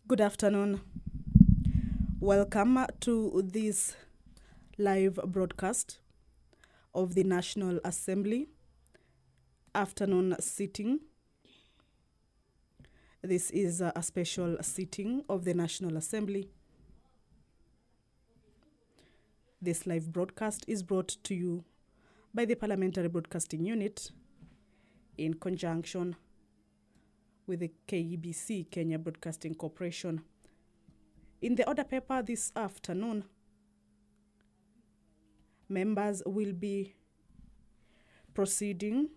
Good afternoon. Welcome to this live broadcast of the National Assembly afternoon sitting. This is a special sitting of the National Assembly. This live broadcast is brought to you by the Parliamentary Broadcasting Unit in conjunction with the KBC, Kenya Broadcasting Corporation. In the order paper this afternoon, members will be proceeding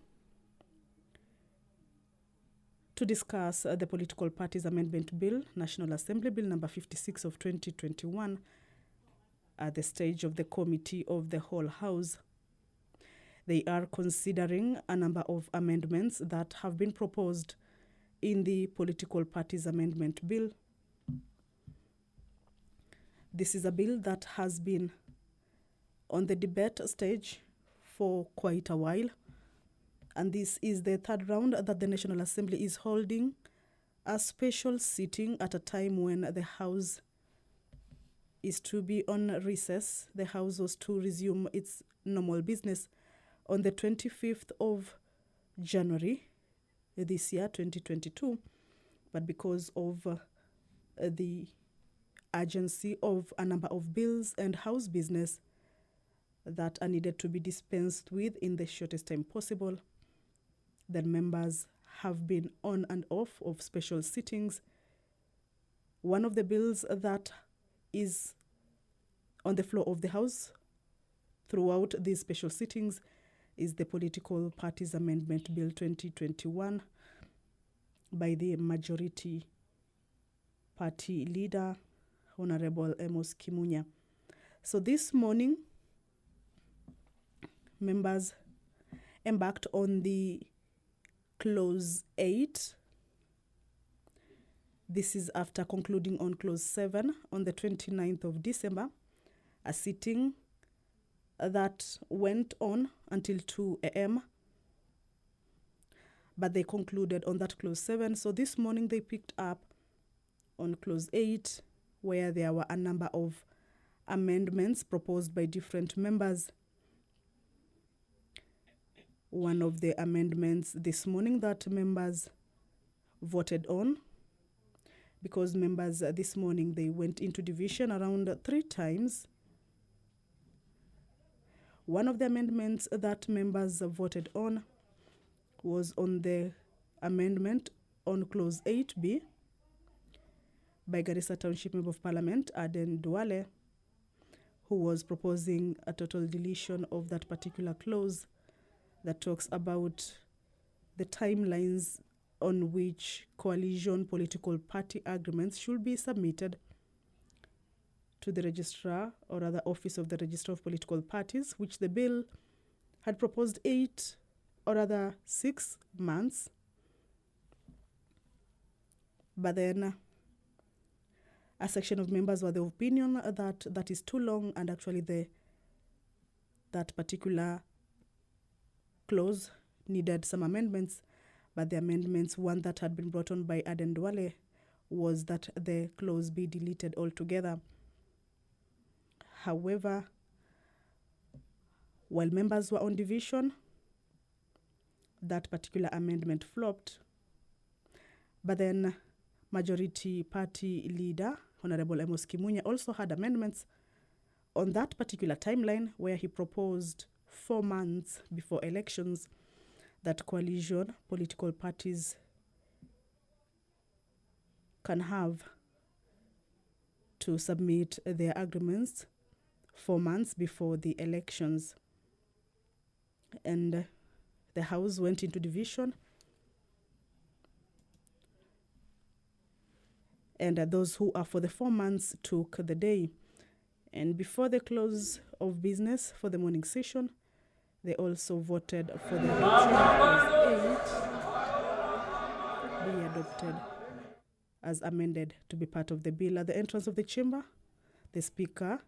to discuss the Political Parties Amendment Bill, National Assembly Bill number 56 of 2021, at the stage of the Committee of the Whole House. They are considering a number of amendments that have been proposed in the Political Parties Amendment Bill. This is a bill that has been on the debate stage for quite a while, and this is the third round that the National Assembly is holding a special sitting at a time when the House is to be on recess. The House was to resume its normal business on the 25th of January this year, 2022, but because of the urgency of a number of bills and House business that are needed to be dispensed with in the shortest time possible, then members have been on and off of special sittings. One of the bills that is on the floor of the House throughout these special sittings is the Political Parties Amendment Bill 2021 by the Majority Party Leader, Honorable Amos Kimunya. So this morning, members embarked on the Clause 8. This is after concluding on Clause 7 on the 29th of December, a sitting that went on until 2 a.m., but they concluded on that Clause 7. So this morning they picked up on Clause 8, where there were a number of amendments proposed by different members. One of the amendments this morning that members voted on, because members this morning, they went into division around 3 times. One of the amendments that members voted on was on the amendment on Clause 8B by Garissa Township Member of Parliament, Aden Duale, who was proposing a total deletion of that particular clause that talks about the timelines on which coalition political party agreements should be submitted to the registrar, or rather office of the Registrar of Political Parties, which the bill had proposed 8 or rather 6 months. But then a section of members were the opinion that that is too long, and actually that particular clause needed some amendments. But the amendments, one that had been brought on by Aden Duale, was that the clause be deleted altogether. However, while members were on division, that particular amendment flopped. But then Majority Party Leader, Honorable Amos Kimunya, also had amendments on that particular timeline, where he proposed 4 months before elections that coalition political parties can have to submit their agreements 4 months before the elections. And the House went into division, and those who are for the 4 months took the day. And before the close of business for the morning session, they also voted for the adoption of Clause 8 be adopted as amended to be part of the bill. At the entrance of the chamber, the Speaker,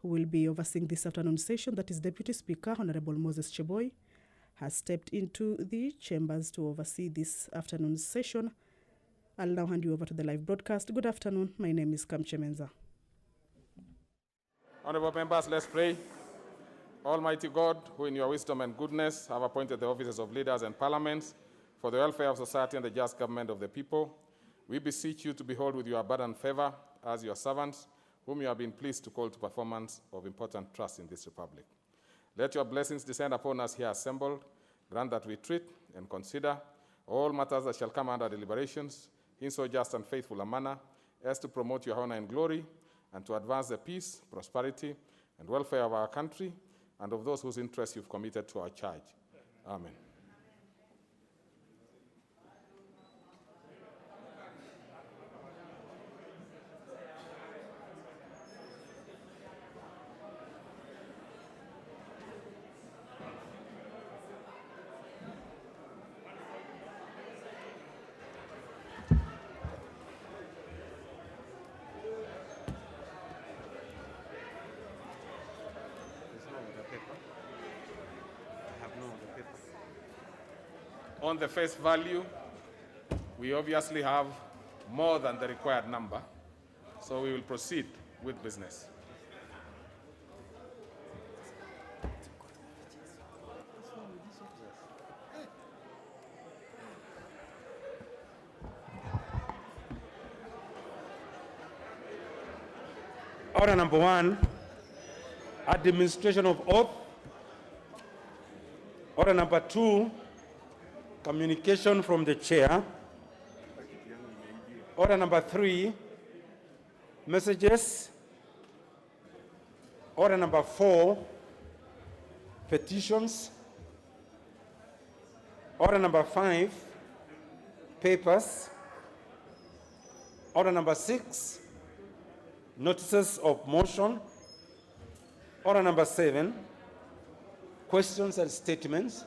who will be overseeing this afternoon session, that is Deputy Speaker Honorable Moses Cheboy, has stepped into the chambers to oversee this afternoon session, I'll now hand you over to the live broadcast. Good afternoon. My name is Kamche Menza. Honorable members, let's pray. Almighty God, who in your wisdom and goodness have appointed the offices of leaders and parliaments for the welfare of society and the just government of the people, we beseech you to behold with your abundant favor as your servants, whom you have been pleased to call to performance of important trust in this republic. Let your blessings descend upon us here assembled. Grant that we treat and consider all matters that shall come under deliberations in so just and faithful a manner as to promote your honor and glory and to advance the peace, prosperity, and welfare of our country and of those whose interests you've committed to our charge. Amen. On the face value, we obviously have more than the required number, so we will proceed with business. Order number 1, administration of oath. Order number 2, communication from the chair. Order number 3, messages. Order number 4, petitions. Order number 5, papers. Order number 6, notices of motion. Order number 7, questions and statements.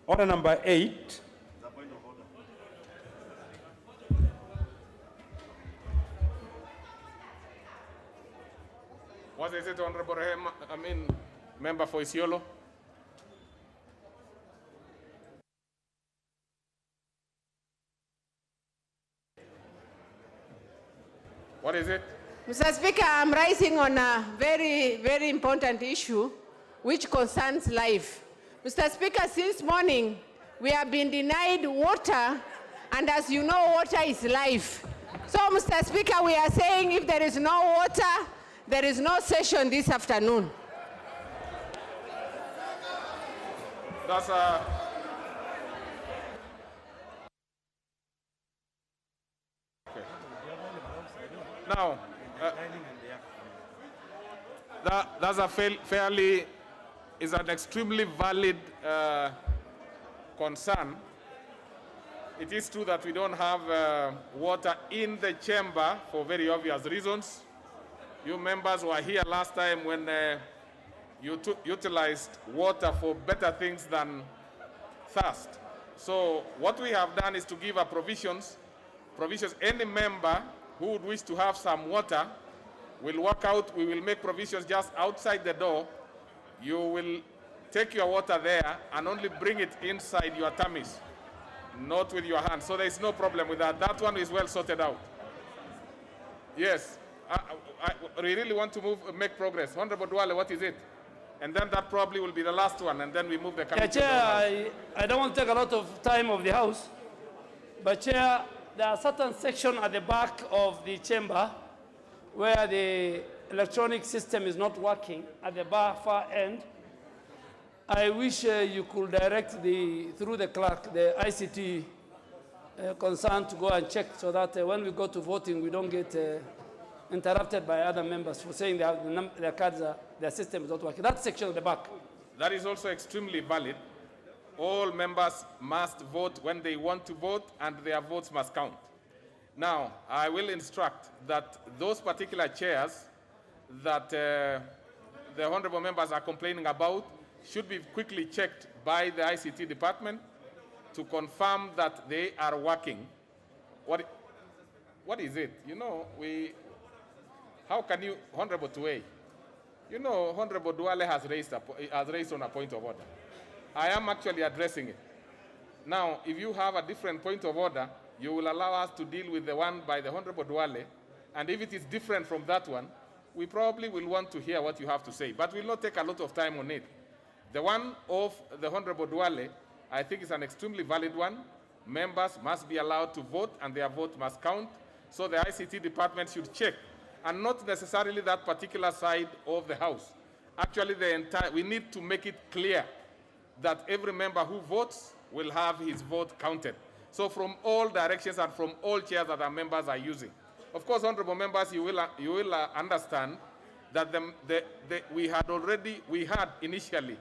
Order number 8, What is it, Honorable Member for Isiolo? What is it? Mr. Speaker, I'm rising on a very, very important issue which concerns life. Mr. Speaker, since morning, we have been denied water, and as you know, water is life. So, Mr. Speaker, we are saying if there is no water, there is no session this afternoon. That's okay. Now, that's a fairly, is an extremely valid concern. It is true that we don't have water in the chamber for very obvious reasons. You members were here last time when you utilized water for better things than thirst. So what we have done is to give a provisions. Any member who would wish to have some water will walk out. We will make provisions just outside the door. You will take your water there and only bring it inside your tummies, not with your hands. So there is no problem with that. That one is well sorted out. Yes, we really want to make progress. Honorable Duale, what is it? And then that probably will be the last one, and then we move the committee. Chair, I don't want to take a lot of time of the House, but Chair, there are certain sections at the back of the chamber where the electronic system is not working at the far end. I wish you could direct through the clerk, the ICT concerned to go and check so that when we go to voting, we don't get interrupted by other members for saying their cards, their system is not working. That section at the back. That is also extremely valid. All members must vote when they want to vote, and their votes must count. Now, I will instruct that those particular chairs that the honorable members are complaining about should be quickly checked by the ICT department to confirm that they are working. What is it? You know, how can you, Honorable Tuwei, you know, Honorable Duale has raised on a point of order. I am actually addressing it. Now, if you have a different point of order, you will allow us to deal with the one by the Honorable Duale, and if it is different from that one, we probably will want to hear what you have to say, but we'll not take a lot of time on it. The one of the Honorable Duale, I think is an extremely valid one. Members must be allowed to vote, and their vote must count, so the ICT department should check, and not necessarily that particular side of the House. Actually, we need to make it clear that every member who votes will have his vote counted. So from all directions and from all chairs that our members are using. Of course, honorable members, you will understand that we had initially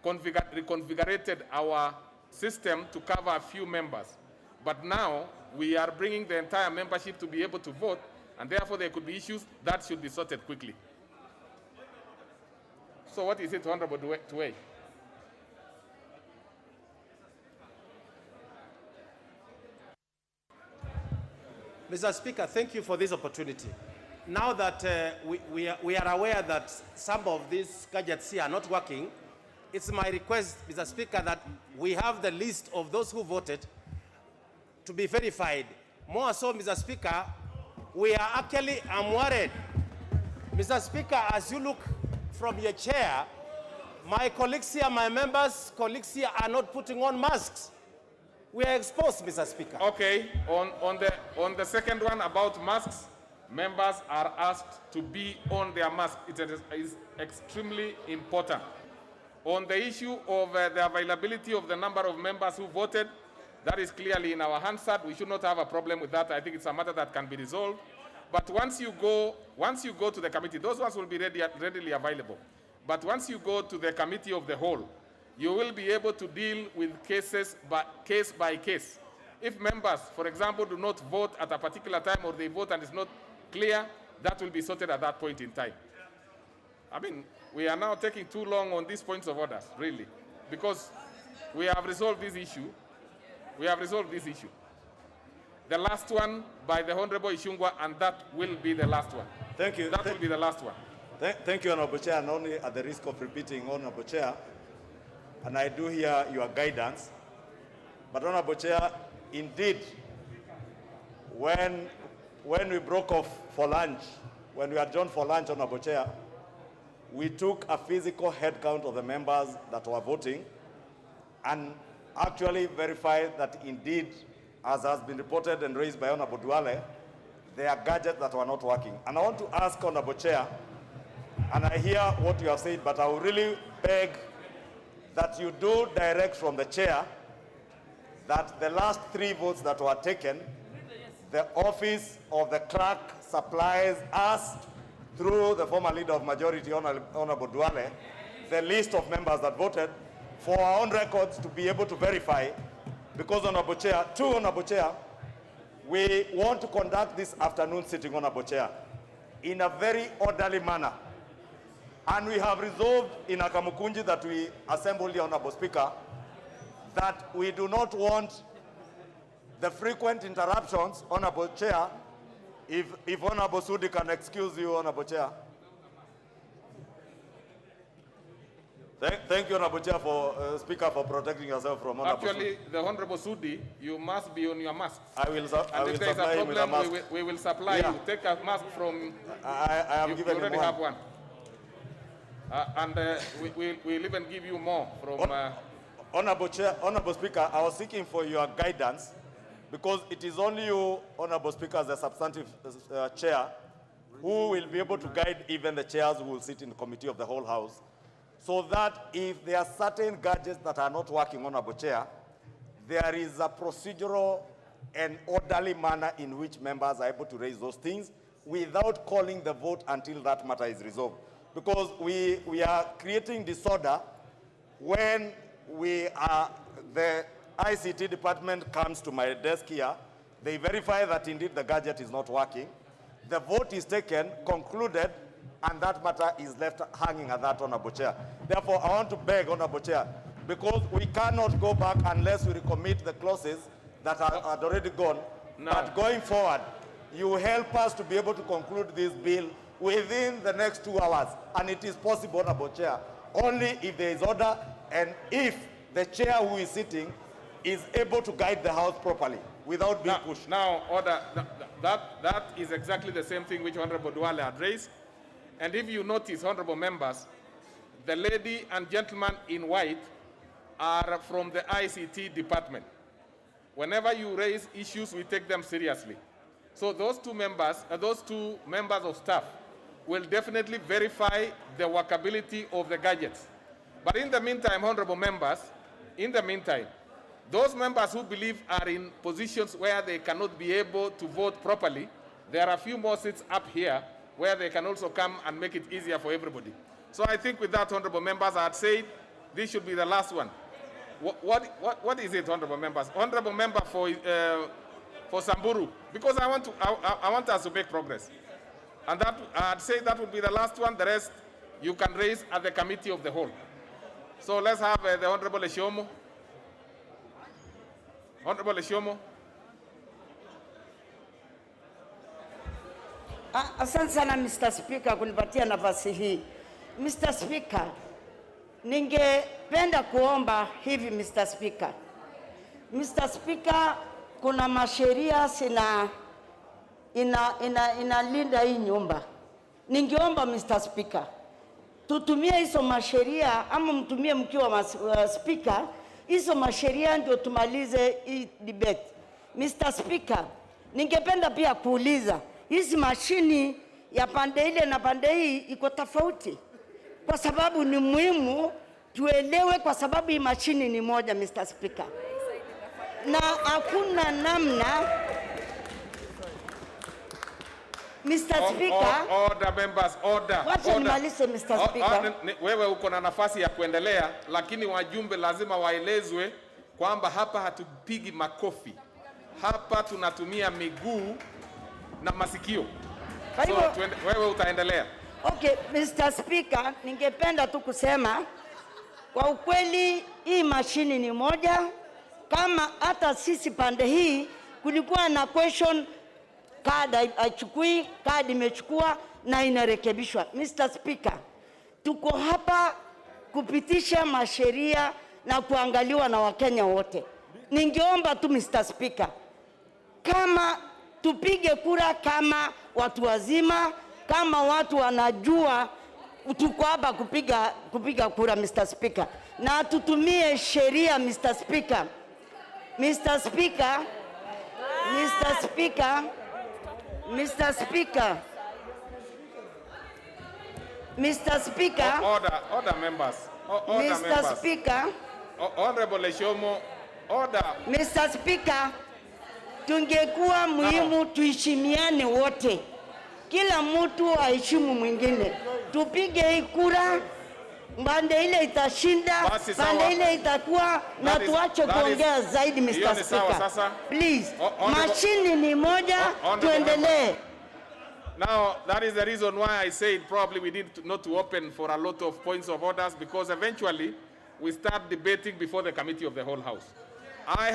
reconfigured our system to cover a few members. But now we are bringing the entire membership to be able to vote, and therefore there could be issues that should be sorted quickly. So what is it, Honorable Tuwei? Mr. Speaker, thank you for this opportunity. Now that we are aware that some of these gadgets here are not working, it's my request, Mr. Speaker, that we have the list of those who voted to be verified. More so, Mr. Speaker, I'm worried. Mr. Speaker, as you look from your chair, my colleagues here, my members' colleagues here are not putting on masks. We are exposed, Mr. Speaker. Okay, on the second one about masks, members are asked to be on their mask. It is extremely important. On the issue of the availability of the number of members who voted, that is clearly in our Hansard. We should not have a problem with that. I think it's a matter that can be resolved. But once you go to the committee, those ones will be readily available. But once you go to the committee of the whole, you will be able to deal with cases case by case. If members, for example, do not vote at a particular time, or they vote and it's not clear, that will be sorted at that point in time. I mean, we are now taking too long on these points of orders, really, because we have resolved this issue. The last one by the Honorable Ishungwa, and that will be the last one. Thank you. That will be the last one. Thank you, Honorable Chair, and only at the risk of repeating, Honorable Chair, and I do hear your guidance, but Honorable Chair, indeed, when we broke off for lunch, when we adjourned for lunch, Honorable Chair, we took a physical head count of the members that were voting and actually verified that indeed, as has been reported and raised by Honorable Duale, there are gadgets that were not working. And I want to ask Honorable Chair, and I hear what you have said, but I will really beg that you do direct from the chair that the last 3 votes that were taken, the office of the clerk supplies us, through the former leader of majority, Honorable Duale, the list of members that voted for our own records to be able to verify, because Honorable Chair, we want to conduct this afternoon sitting, Honorable Chair, in a very orderly manner. And we have resolved in Akamukunji that we assembled here, Honorable Speaker, that we do not want the frequent interruptions, Honorable Chair. If Honorable Sudi can excuse you, Honorable Chair. Thank you, Honorable Chair, Speaker, for protecting yourself from Honorable Actually, Sudi. the Honorable Sudi, you must be on your mask. I will supply him with a mask. We will supply you. Take a mask from... I am given you already have one. And we'll even give you more from... Honorable Chair, Honorable Speaker, I was seeking for your guidance, because it is only you, Honorable Speaker, as the substantive chair, who will be able to guide even the chairs who will sit in the committee of the whole House, so that if there are certain gadgets that are not working, Honorable Chair, there is a procedural and orderly manner in which members are able to raise those things without calling the vote until that matter is resolved. Because we are creating disorder when the ICT department comes to my desk here, they verify that indeed the gadget is not working, the vote is taken, concluded, and that matter is left hanging at that, Honorable Chair. Therefore, I want to beg, Honorable Chair, because we cannot go back unless we recommit the clauses that are already gone. No. But going forward, you help us to be able to conclude this bill within the next 2 hours. And it is possible, Honorable Chair, only if there is order and if the chair who is sitting is able to guide the House properly. without being pushed. Now, order. That is exactly the same thing which Honorable Duale had raised. And if you notice, honorable members, the lady and gentleman in white are from the ICT department. Whenever you raise issues, we take them seriously. So those two members of staff will definitely verify the workability of the gadgets. But in the meantime, honorable members, those members who believe are in positions where they cannot be able to vote properly, there are a few more seats up here where they can also come and make it easier for everybody. So I think with that, honorable members, I had said this should be the last one. What is it, honorable members? Honorable member for Samburu, because I want us to make progress. And that, I'd say that would be the last one. The rest you can raise at the committee of the whole. So let's have the Honorable Eshomo. Honorable Eshomo. Asante sana Mr. Speaker kunipatia nafasi hii. Mr. Speaker, ningependa kuomba hivi Mr. Speaker. Mr. Speaker, kuna masheria inalinda hii nyumba. Ningeomba Mr. Speaker, tutumie hizo masheria ama mtumie mkiwa speaker, hizo masheria ndio tumalize hii debate. Mr. Speaker, ningependa pia kuuliza, hizi mashini ya pande ile na pande hii iko tofauti? Kwa sababu ni muhimu tuelewe, kwa sababu hii mashini ni moja Mr. Speaker. Na hakuna namna Mr. Speaker. Order members, order. Wacha nimalize Mr. Speaker. Wewe uko na nafasi ya kuendelea, lakini wajumbe lazima waelezwe kwamba hapa hatupigi makofi. Hapa tunatumia miguu na masikio. So, wewe utaendelea. Okay, Mr. Speaker, ningependa tu kusema kwa ukweli hii mashini ni moja. Kama hata sisi pande hii kulikuwa na question, card haichukui, card imechukua na inarekebishwa. Mr. Speaker, tuko hapa kupitisha masheria na kuangaliwa na Wakenya wote. Ningeomba tu Mr. Speaker, kama tupige kura kama watu wazima, kama watu wanajua tuko hapa kupiga kura Mr. Speaker, na tutumie sheria Mr. Speaker. Mr. Speaker, Mr. Speaker, Mr. Speaker, Mr. Speaker. Order members. Order Mr. members. Speaker. Honorable Eshomo, order. Mr. Speaker, tungekuwa muhimu tuheshimiane wote. Kila mtu aheshimu mwingine. Tupige hii kura, pande ile itashinda, pande ile itakuwa, na tuache kuongea zaidi Mr. Speaker. Please, mashini ni moja, tuendelee. Now, that is the reason why I said probably we need not to open for a lot of points of orders, because eventually we start debating before the committee of the whole house. I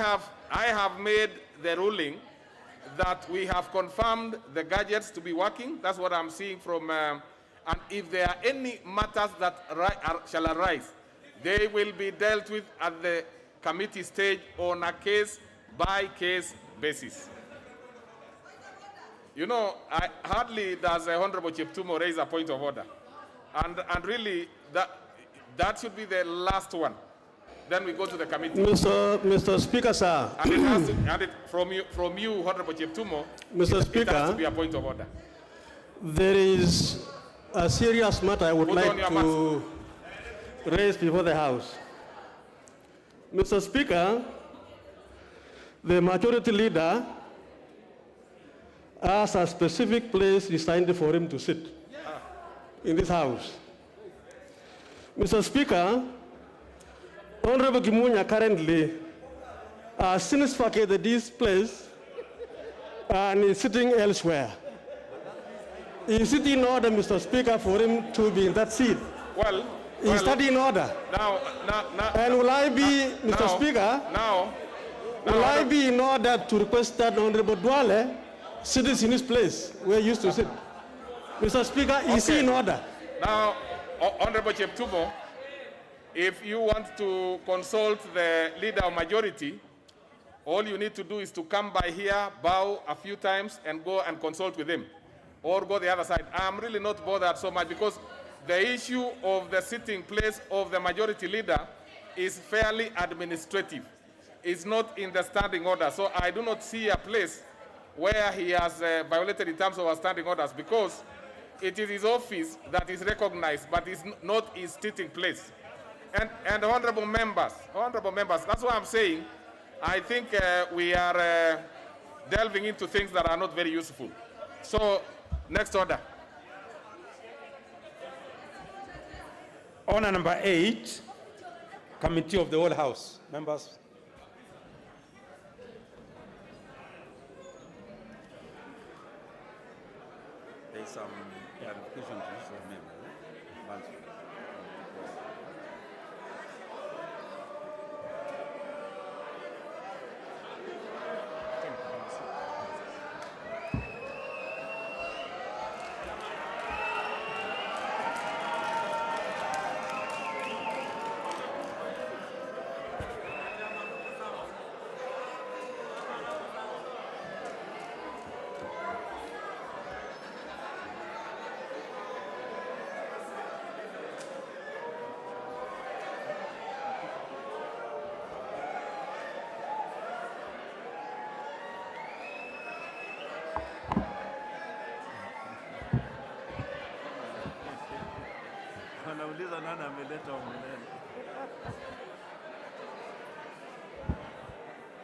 have made the ruling that we have confirmed the gadgets to be working. That's what I'm seeing from, and if there are any matters that shall arise, they will be dealt with at the committee stage on a case-by-case basis. You know, hardly does Honorable Cheptumo raise a point of order. And really, that should be the last one. Then we go to the committee. Mr. Speaker, sir. And it has to, from you, Honorable Cheptumo, Mr. Speaker, it has to be a point of order. There is a serious matter I would like to raise before the House. Mr. Speaker, the majority leader has a specific place designed for him to sit in this House. Mr. Speaker, Honorable Kimunya currently since vacated this place and is sitting elsewhere. Is it in order, Mr. Speaker, for him to be in that seat? Well, is that in order? Now, and will I be, Mr. Speaker, will I be in order to request that Honorable Duale sits in his place where he used to sit? Mr. Speaker, is he in order? Now, Honorable Cheptumo, if you want to consult the leader of majority, All you need to do is to come by here, bow a few times, and go and consult with him. Or go the other side. I'm really not bothered so much because the issue of the sitting place of the majority leader is fairly administrative. It's not in the standing order. So I do not see a place where he has violated in terms of our standing orders because it is his office that is recognized, but it's not his sitting place. And honorable members, that's why I'm saying I think we are delving into things that are not very useful. So, next order. Order number 8, Committee of the Whole House. Members. There is some clarification to this member.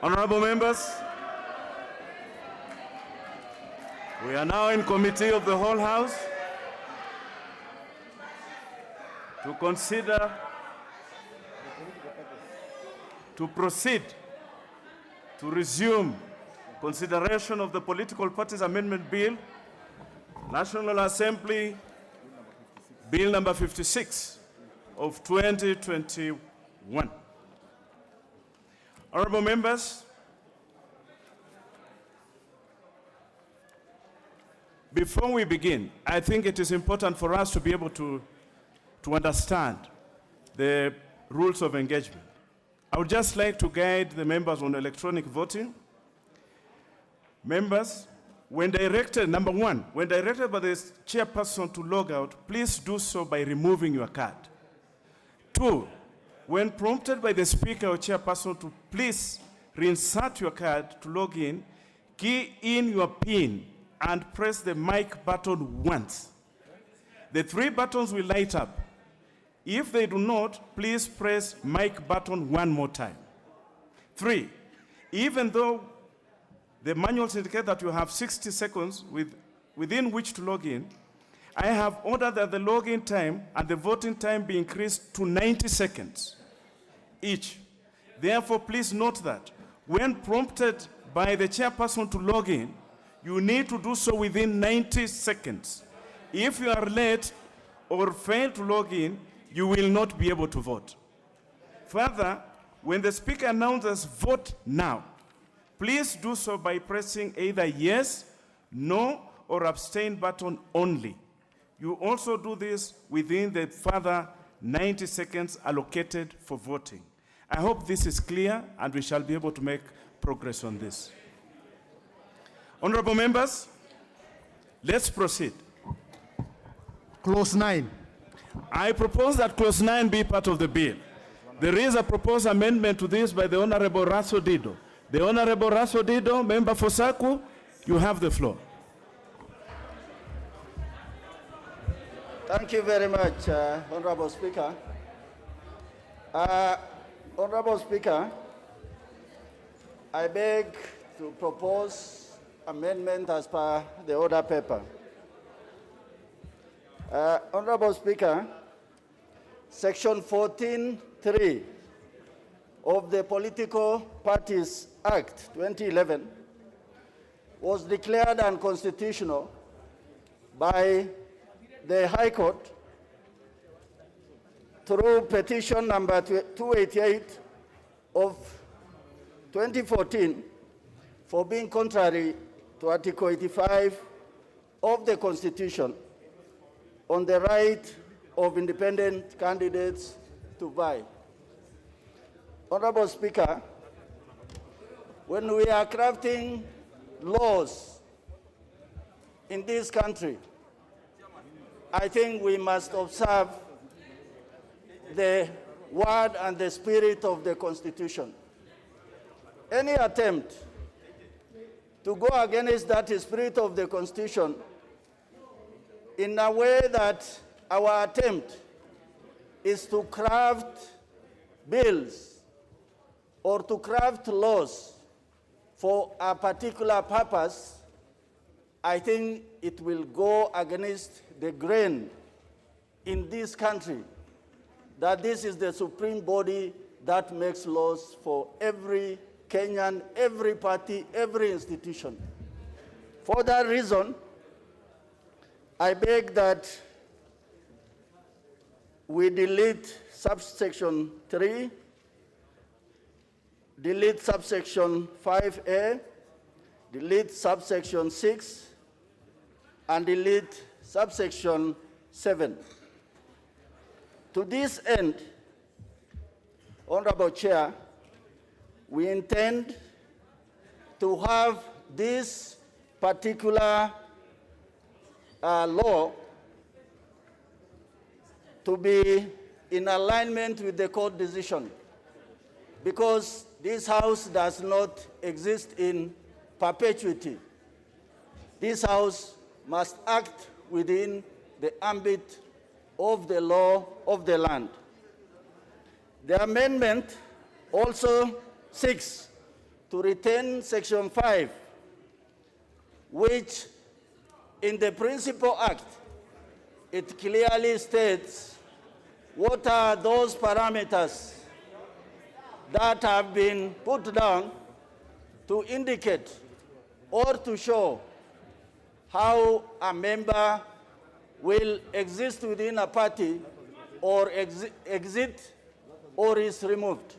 Honorable members, we are now in committee of the whole house to consider to proceed to resume consideration of the Political Parties Amendment Bill, National Assembly Bill number 56 of 2021. Honorable members, before we begin, I think it is important for us to be able to understand the rules of engagement. I would just like to guide the members on electronic voting. Members, when directed, number one, when directed by the chairperson to log out, please do so by removing your card. 2, when prompted by the speaker or chairperson to please reinsert your card to log in, key in your PIN and press the mic button once. The 3 buttons will light up. If they do not, please press mic button one more time. 3, even though the manuals indicate that you have 60 seconds within which to log in, I have ordered that the login time and the voting time be increased to 90 seconds each. Therefore, please note that when prompted by the chairperson to log in, you need to do so within 90 seconds. If you are late or fail to log in, you will not be able to vote. Further, when the speaker announces vote now, please do so by pressing either yes, no, or abstain button only. You also do this within the further 90 seconds allocated for voting. I hope this is clear and we shall be able to make progress on this. Honorable members, let's proceed. Clause 9. I propose that clause 9 be part of the bill. There is a proposed amendment to this by the Honorable Raso Dido. The Honorable Raso Dido, member for Saku, you have the floor. Thank you very much, Honorable Speaker. Honorable Speaker, I beg to propose amendment as per the order paper. Honorable Speaker, Section 14(3) of the Political Parties Act 2011 was declared unconstitutional by the High Court through petition number 288 of 2014 for being contrary to Article 85 of the Constitution on the right of independent candidates to vie. Honorable Speaker, when we are crafting laws in this country, I think we must observe the word and the spirit of the Constitution. Any attempt to go against that spirit of the Constitution in a way that our attempt is to craft bills or to craft laws for a particular purpose, I think it will go against the grain in this country, that this is the supreme body that makes laws for every Kenyan, every party, every institution. For that reason, I beg that we delete subsection 3, delete subsection 5A, delete subsection 6, and delete subsection 7. To this end, Honorable Chair, we intend to have this particular law to be in alignment with the court decision, because this House does not exist in perpetuity. This House must act within the ambit of the law of the land. The amendment also seeks to retain Section 5, which in the Principal Act, it clearly states what are those parameters that have been put down to indicate or to show how a member will exist within a party or exit or is removed.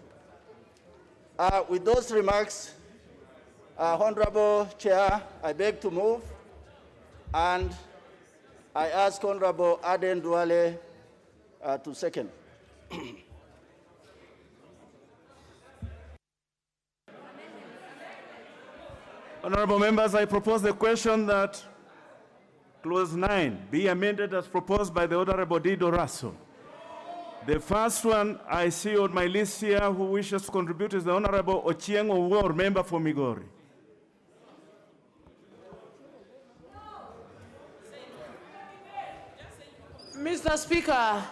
With those remarks, Honorable Chair, I beg to move, and I ask Honorable Aden Duale to second. Honorable members, I propose the question that Clause 9 be amended as proposed by the Honorable Dido Raso. The first one I see on my list here who wishes to contribute is the Honorable Ochieng Owuor, member for Migori. Mr. Speaker,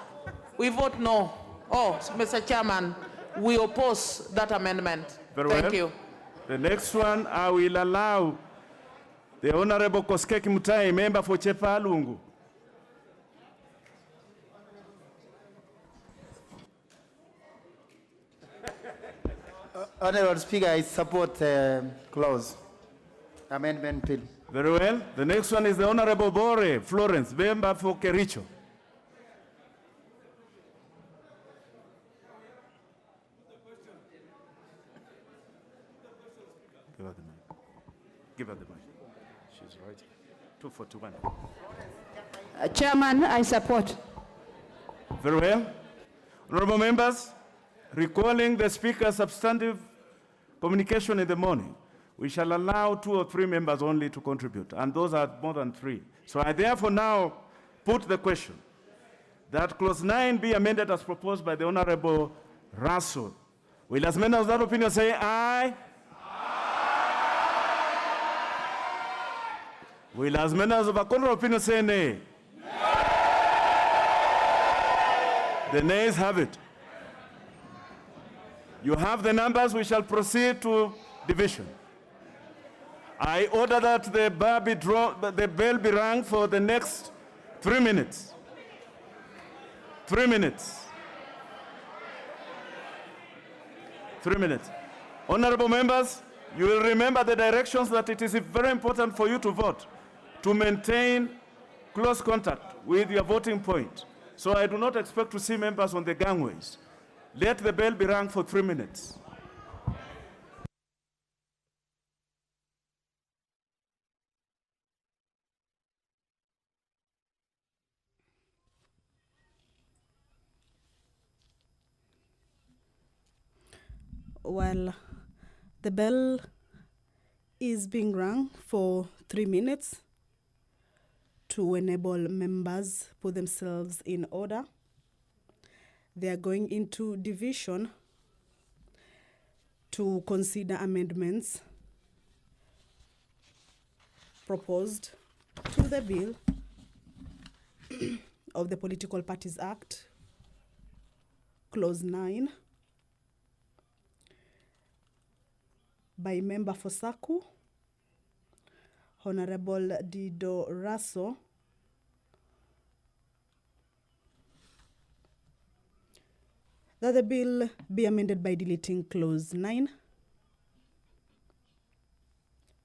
we vote no. Oh, Mr. Chairman, we oppose that amendment. Thank you. The next one, I will allow the Honorable Koskeki Mutai, member for Chepa Lungu. Honorable Speaker, I support clause, amendment bill. Very well. The next one is the Honorable Bore Florence, member for Kericho. Give her the mic. Give her the mic. She's right. 241. Chairman, I support. Very well. Honorable members, recalling the Speaker's substantive communication in the morning, we shall allow 2 or 3 members only to contribute, and those are more than 3. So I therefore now put the question that Clause 9 be amended as proposed by the Honorable Russell. Will as many of that opinion say aye? Will as many as of a contrary opinion say nay? The nays have it. You have the numbers. We shall proceed to division. I order that the bell be rung for the next 3 minutes. 3 minutes. 3 minutes. Honorable members, you will remember the directions that it is very important for you to vote, to maintain close contact with your voting point. So I do not expect to see members on the gangways. Let the bell be rung for 3 minutes. Well, the bell is being rung for 3 minutes to enable members put themselves in order. They are going into division to consider amendments proposed to the bill of the Political Parties Act, Clause 9, by Member for Saku, Honorable Dido Raso, that the bill be amended by deleting Clause 9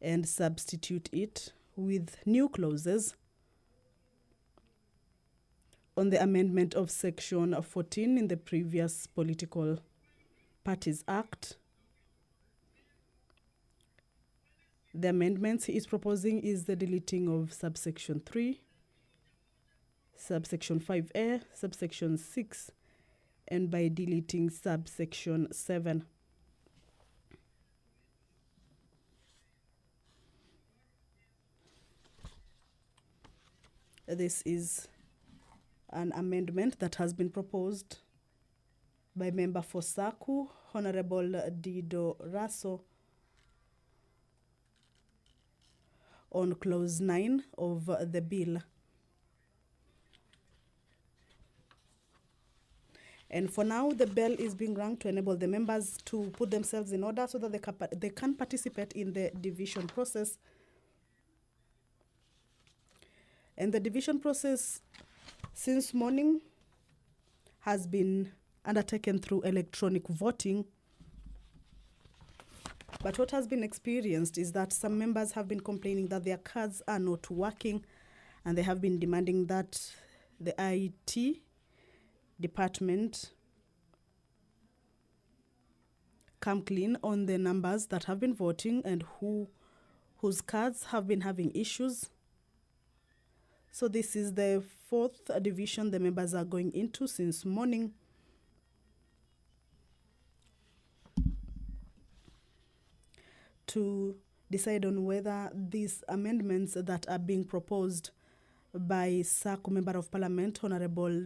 and substitute it with new clauses on the amendment of Section 14 in the previous Political Parties Act. The amendments he is proposing is the deleting of subsection 3, subsection 5A, subsection 6, and by deleting subsection 7. This is an amendment that has been proposed by Member for Saku, Honorable Dido Raso, on Clause 9 of the bill. And for now, the bell is being rung to enable the members to put themselves in order so that they can participate in the division process. And the division process since morning has been undertaken through electronic voting. But what has been experienced is that some members have been complaining that their cards are not working, and they have been demanding that the IT department come clean on the numbers that have been voting and whose cards have been having issues. So this is the 4th division the members are going into since morning. To decide on whether these amendments that are being proposed by Saku Member of Parliament, Honorable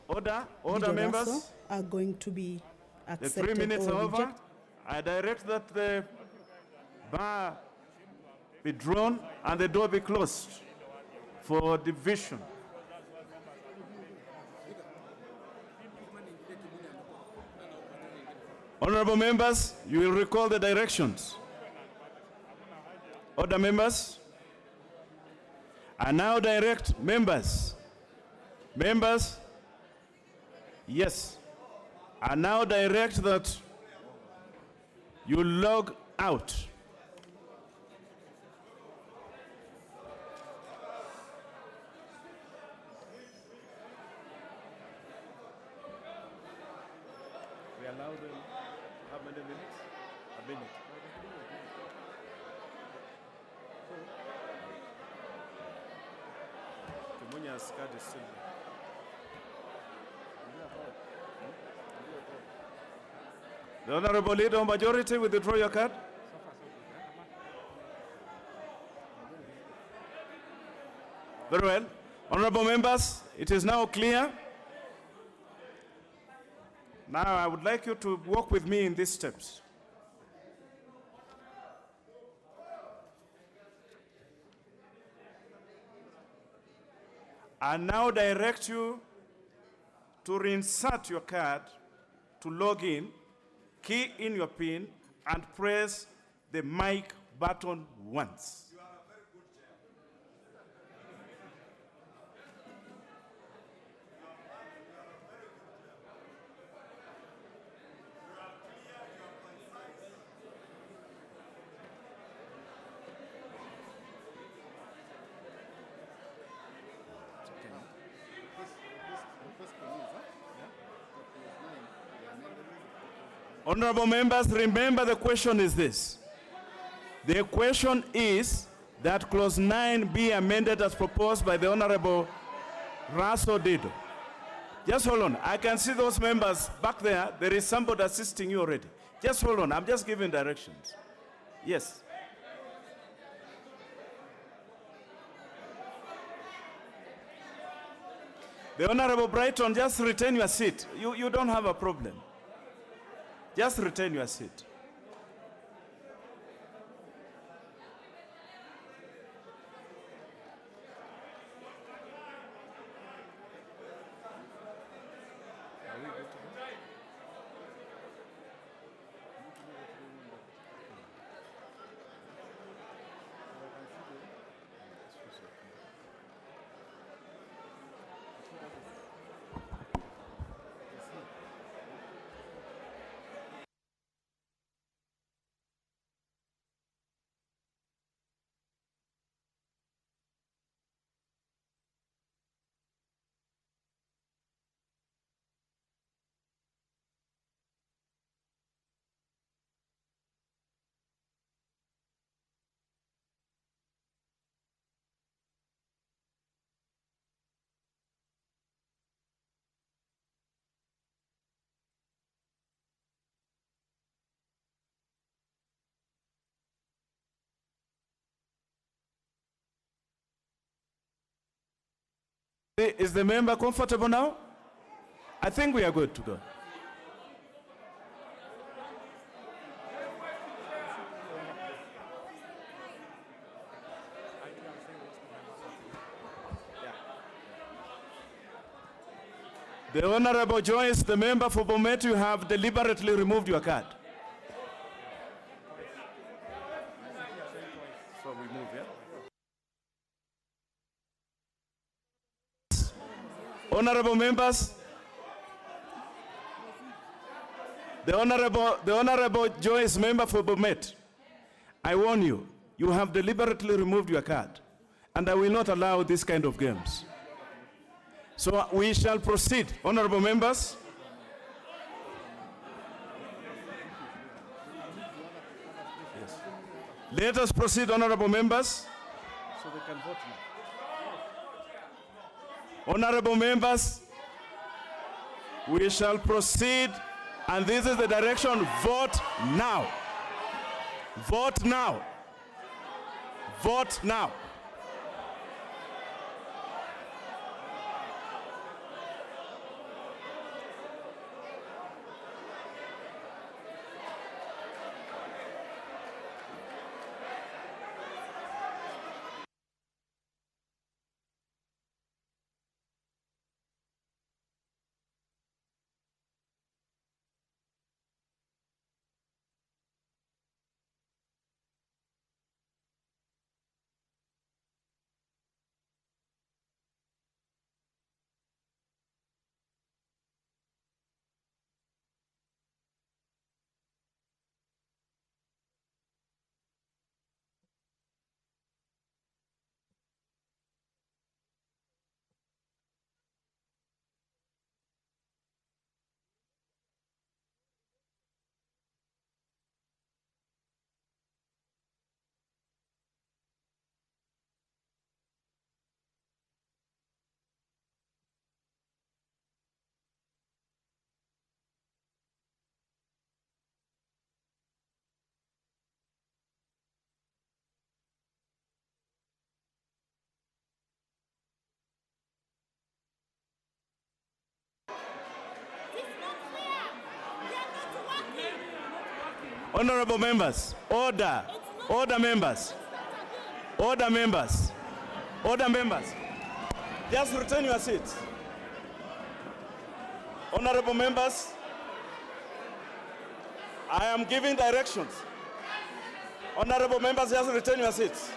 Order, members. Are going to be accepted. The 3 minutes or are over. rejected. I direct that the bar be drawn and the door be closed for division. Honorable members, you will recall the directions. Order, members. I now direct members. Members, yes. I now direct that you log out. We allow them how many minutes? A minute. Kimunya's card is still there. The Honorable Leader of Majority, withdraw your card. Very well. Honorable members, it is now clear. Now I would like you to walk with me in these steps. I now direct you to reinsert your card, to log in, key in your PIN, and press the mic button once. Honorable members, remember the question is this. The question is that Clause 9 be amended as proposed by the Honorable Raso Dido. Just hold on. I can see those members back there. There is somebody assisting you already. Just hold on. I'm just giving directions. Yes. The Honorable Brighton, just retain your seat. You don't have a problem. Just retain your seat. Is the member comfortable now? I think we are good to go. The Honorable Joyce, the member for Bomet, you have deliberately removed your card. So we move, yeah? Honorable members, the Honorable Joyce, member for Bomet, I warn you, you have deliberately removed your card, and I will not allow this kind of games. So we shall proceed. Honorable members. Yes. Let us proceed, honorable members. So they can vote now. Honorable members, we shall proceed, and this is the direction. Vote now. Vote now. Vote now. Honorable members, order. Order members. Order members. Order members. Just return your seats. Honorable members, I am giving directions. Honorable members, just return your seats.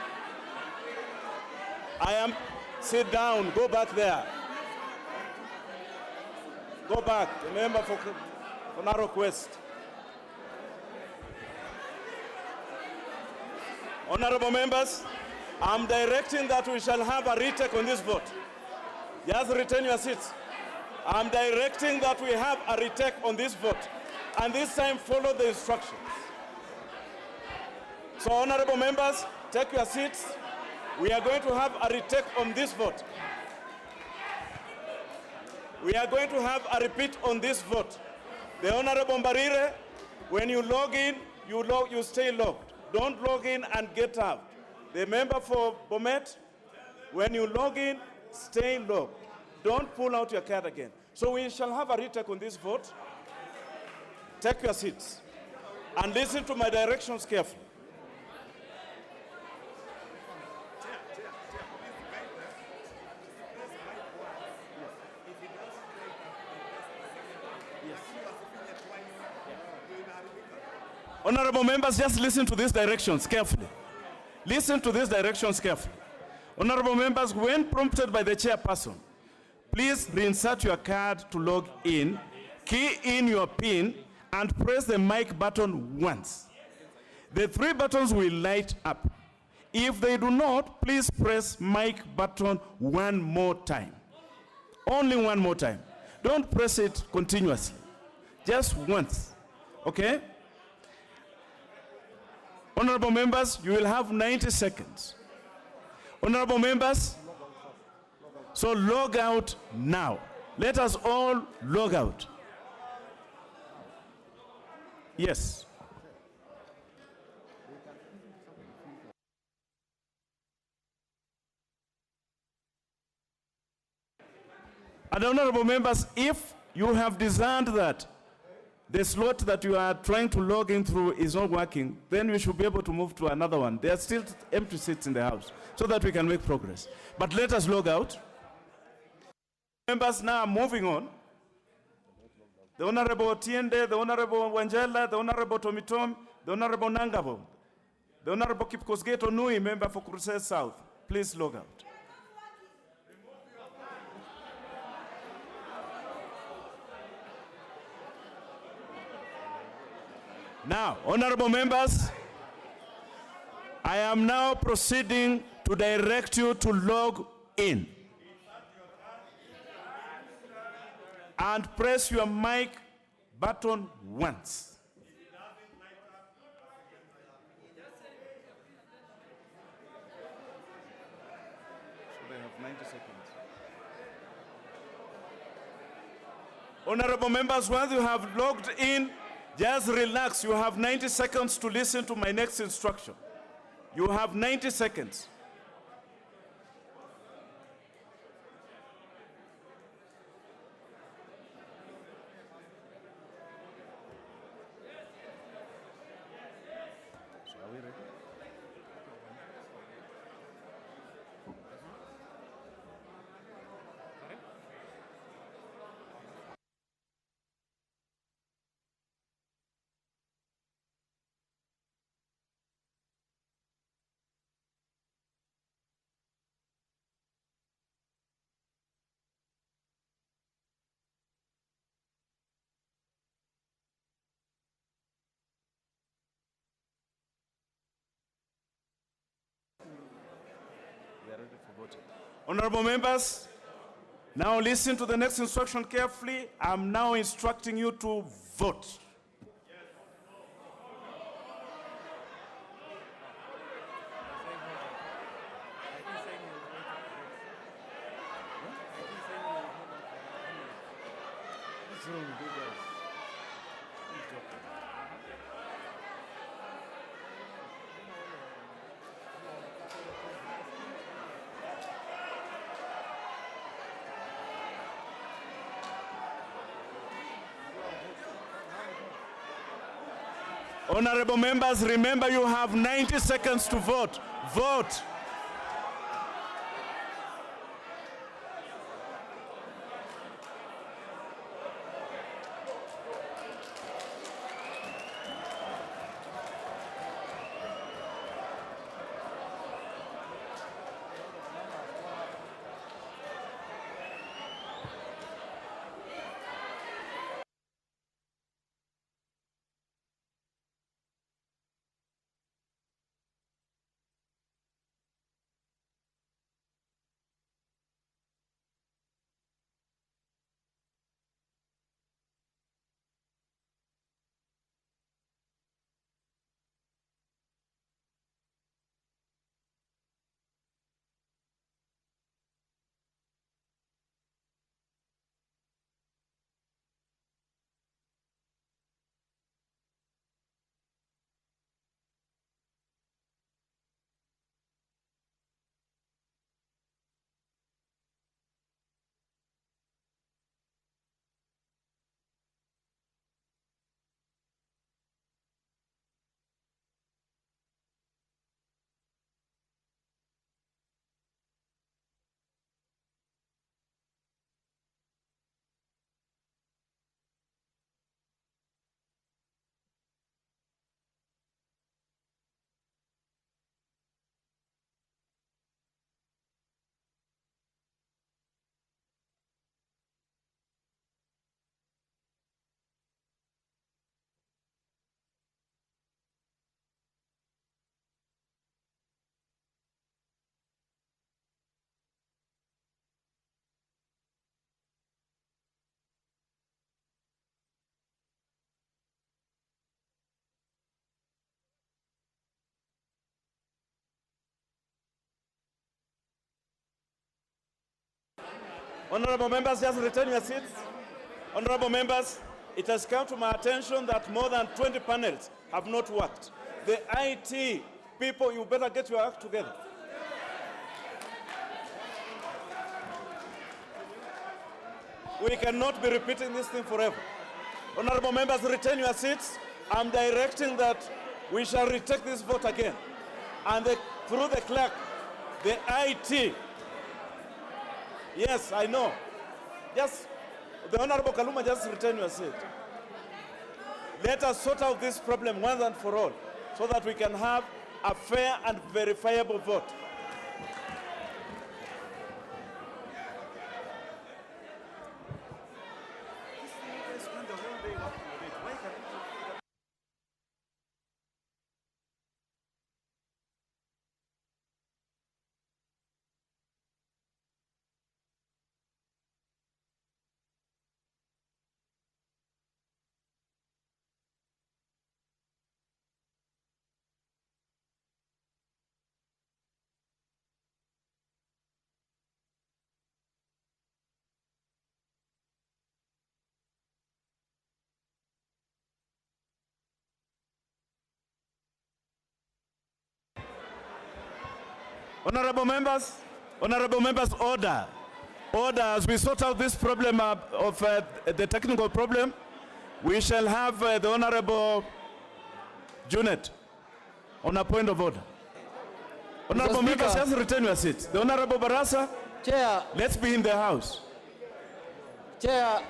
Sit down, go back there. Go back, the member for Narok West. Honorable members, I'm directing that we shall have a retake on this vote. Just return your seats. I'm directing that we have a retake on this vote. And this time follow the instructions. So honorable members, take your seats. We are going to have a retake on this vote. We are going to have a repeat on this vote. The Honorable Mbarire, when you log in, you stay logged. don't log in and get out. The member for Bomet, when you log in, stay logged. Don't pull out your card again. So we shall have a retake on this vote. Take your seats and listen to my directions carefully. Honorable members, just listen to these directions carefully. Listen to these directions carefully. Honorable members, when prompted by the chairperson, please reinsert your card to log in, key in your PIN, and press the mic button once. The 3 buttons will light up. If they do not, please press mic button one more time. Only one more time. Don't press it continuously. Just once. Okay? Honorable members, you will have 90 seconds. Honorable members, so log out now. Let us all log out. Yes. And honorable members, if you have discerned that the slot that you are trying to log in through is not working, then we should be able to move to another one. There are still empty seats in the House so that we can make progress. But let us log out. Members, now moving on. The Honorable Tiende, the Honorable Wanjala, the Honorable Tomitom, the Honorable Nangabo, the Honorable Kipkosgeto Nui, member for Crusade South. Please log out. Now, honorable members, I am now proceeding to direct you to log in. And press your mic button once. So they have 90 seconds. Honorable members, once you have logged in, just relax. You have 90 seconds to listen to my next instruction. You have 90 seconds. Are we ready? We are ready for voting. Honorable members, now listen to the next instruction carefully. I'm now instructing you to vote. Honorable members, remember you have 90 seconds to vote. Vote. Honorable members, just retain your seats. Honorable members, it has come to my attention that more than 20 panels have not worked. The IT people, you better get your act together. We cannot be repeating this thing forever. Honorable members, retain your seats. I'm directing that we shall retake this vote again. And through the clerk, the IT. Yes, I know. Just, the Honorable Kaluma, just retain your seat. Let us sort out this problem once and for all, so that we can have a fair and verifiable vote. Honorable members, order. Order, as we sort out this problem of the technical problem, we shall have the Honorable Junet on a point of order. Honorable members, just retain your seats. The Honorable Barasa, Chair. Let's be in the house. Chair.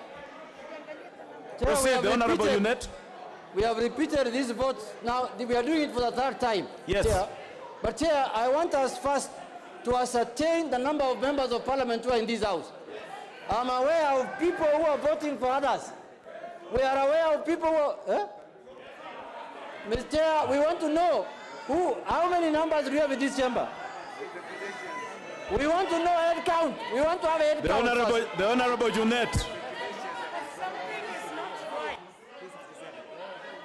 Proceed, the Honorable Junet. We have repeated this vote. Now, we are doing it for the third time. Yes. Chair. But Chair, I want us first to ascertain the number of members of parliament who are in this house. I'm aware of people who are voting for others. We are aware of people who are, Mr. Chair, we want to know how many numbers do we have in this chamber? We want to know head count. We want to have a head count. The Honorable Junet.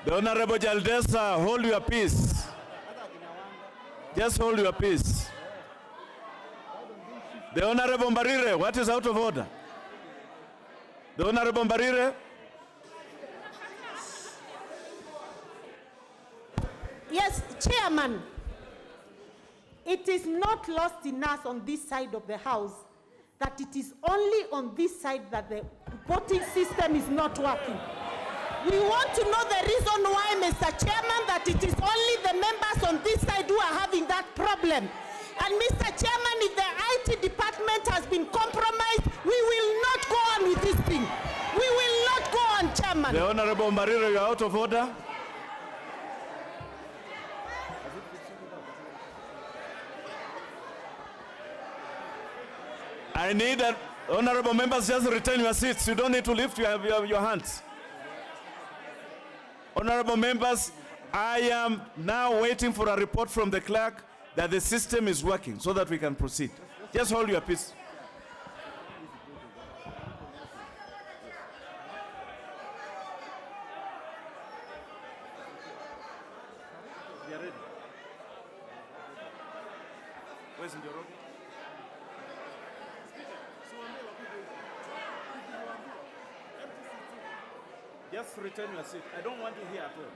The Honorable Jaldesa, hold your peace. Just hold your peace. The Honorable Mbarire, what is out of order? The Honorable Mbarire. Yes, Chairman. It is not lost in us on this side of the house that it is only on this side that the voting system is not working. We want to know the reason why, Mr. Chairman, that it is only the members on this side who are having that problem. And Mr. Chairman, if the IT department has been compromised, we will not go on with this thing. We will not go on, Chairman. The Honorable Mbarire, you are out of order. I need that. Honorable members, just retain your seats. You don't need to lift your hands. Honorable members, I am now waiting for a report from the clerk that the system is working so that we can proceed. Just hold your peace. We are ready. Where's Njoroge? Just return your seat. I don't want you here at all.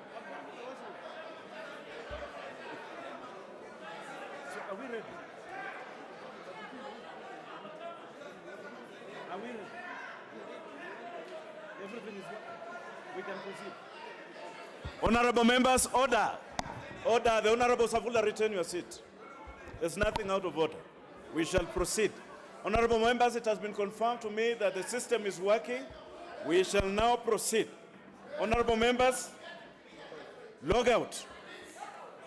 So are we ready? Are we ready? Everything is working. We can proceed. Honorable members, order. Order. The Honorable Savula, return your seat. There's nothing out of order. We shall proceed. Honorable members, it has been confirmed to me that the system is working. We shall now proceed. Honorable members, log out.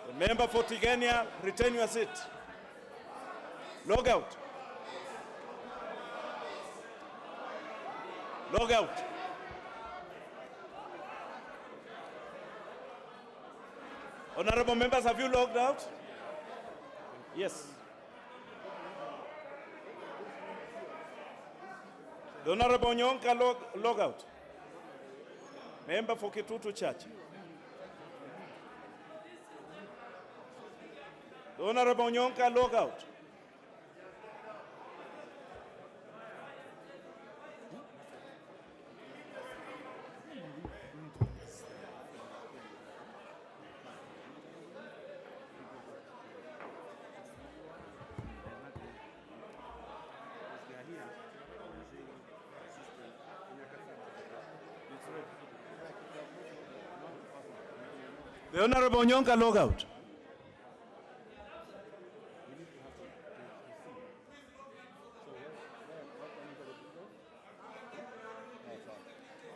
The member for Tigania, retain your seat. Log out. Log out. Honorable members, have you logged out? Yes. The Honorable Nyonka log out. Member for Kitutu Church. The Honorable Nyonka log out. The Honorable Onyonka log out.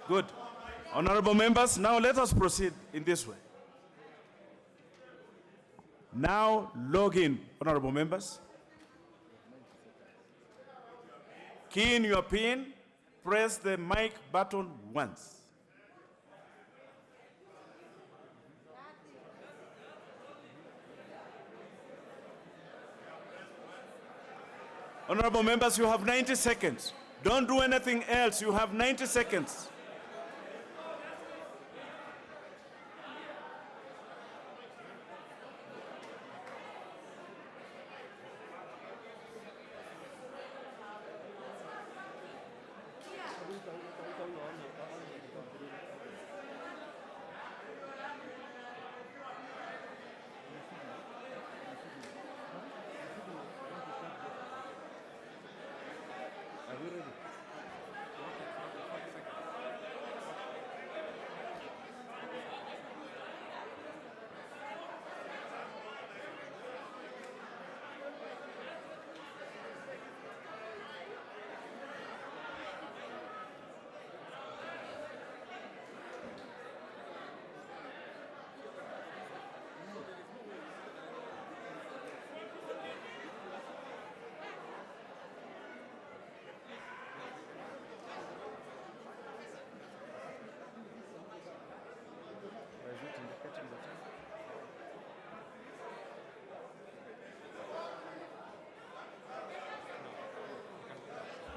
Good. Honorable members, now let us proceed in this way. Now log in, honorable members. Key in your PIN, press the mic button once. Honorable members, you have 90 seconds. Don't do anything else. You have 90 seconds.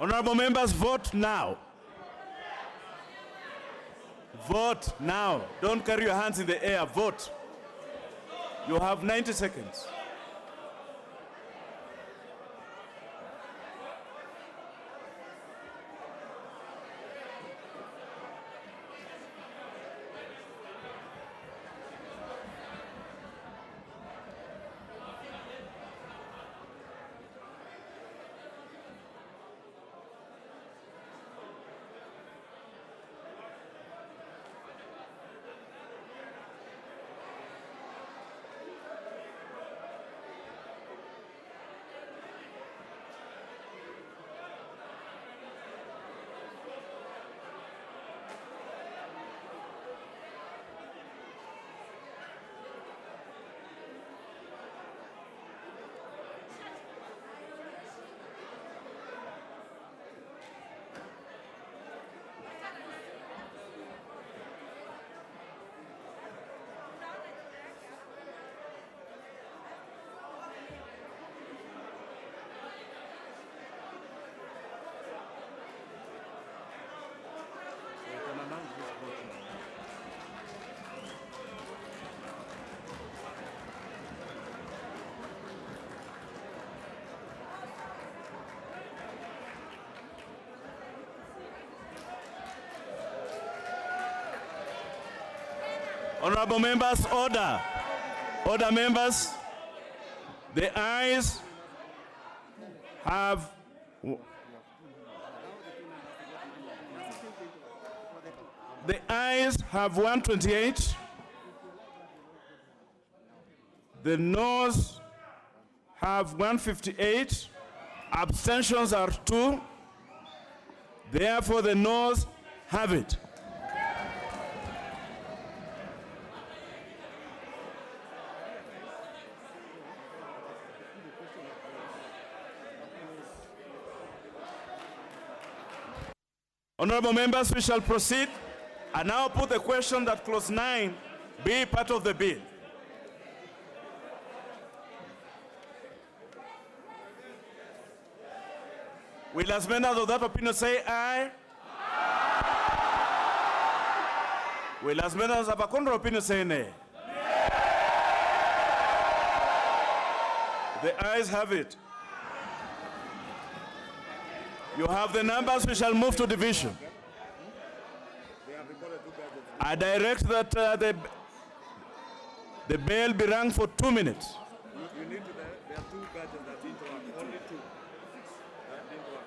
Honorable members, vote now. Vote now. Don't carry your hands in the air. Vote. You have 90 seconds. Honorable members, order. Order, members. The ayes have the ayes have 128. The noes have 158. Abstentions are 2. Therefore, the noes have it. Honorable members, we shall proceed. I now put the question that clause 9 be part of the bill. Will as many of that opinion say aye? Aye. Will as many of a contrary opinion say nay? Nay. The ayes have it. You have the numbers, we shall move to division. I direct that the bell be rung for 2 minutes. You need to, there are 2 gadgets that didn't work, only 2. That didn't work.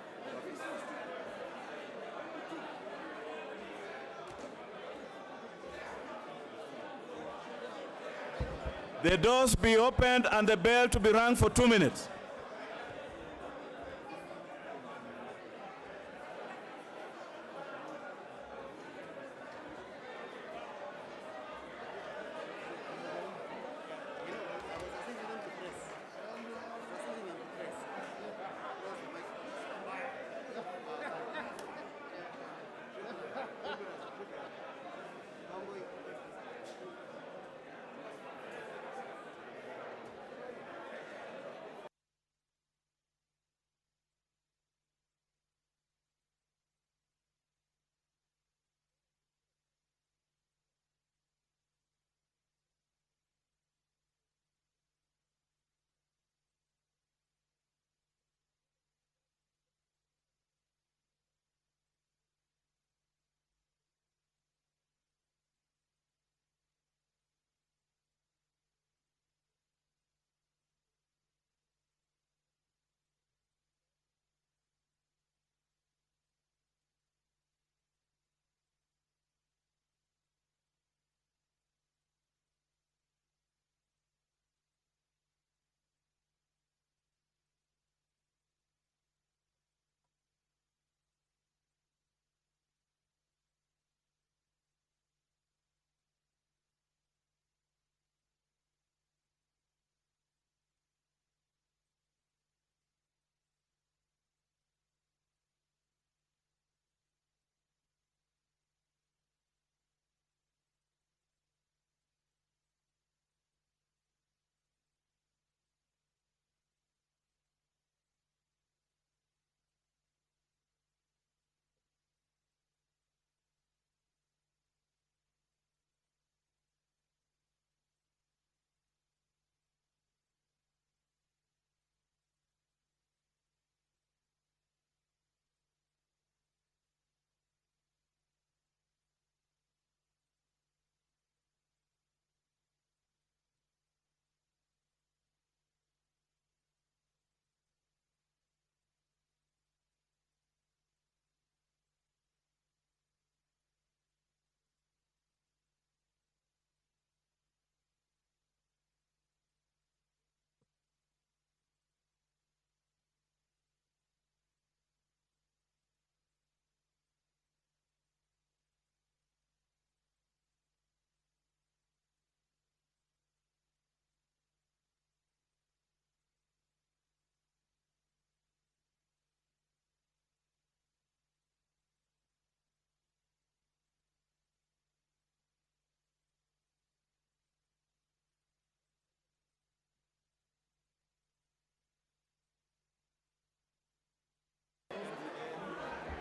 The doors be opened and the bell to be rung for 2 minutes.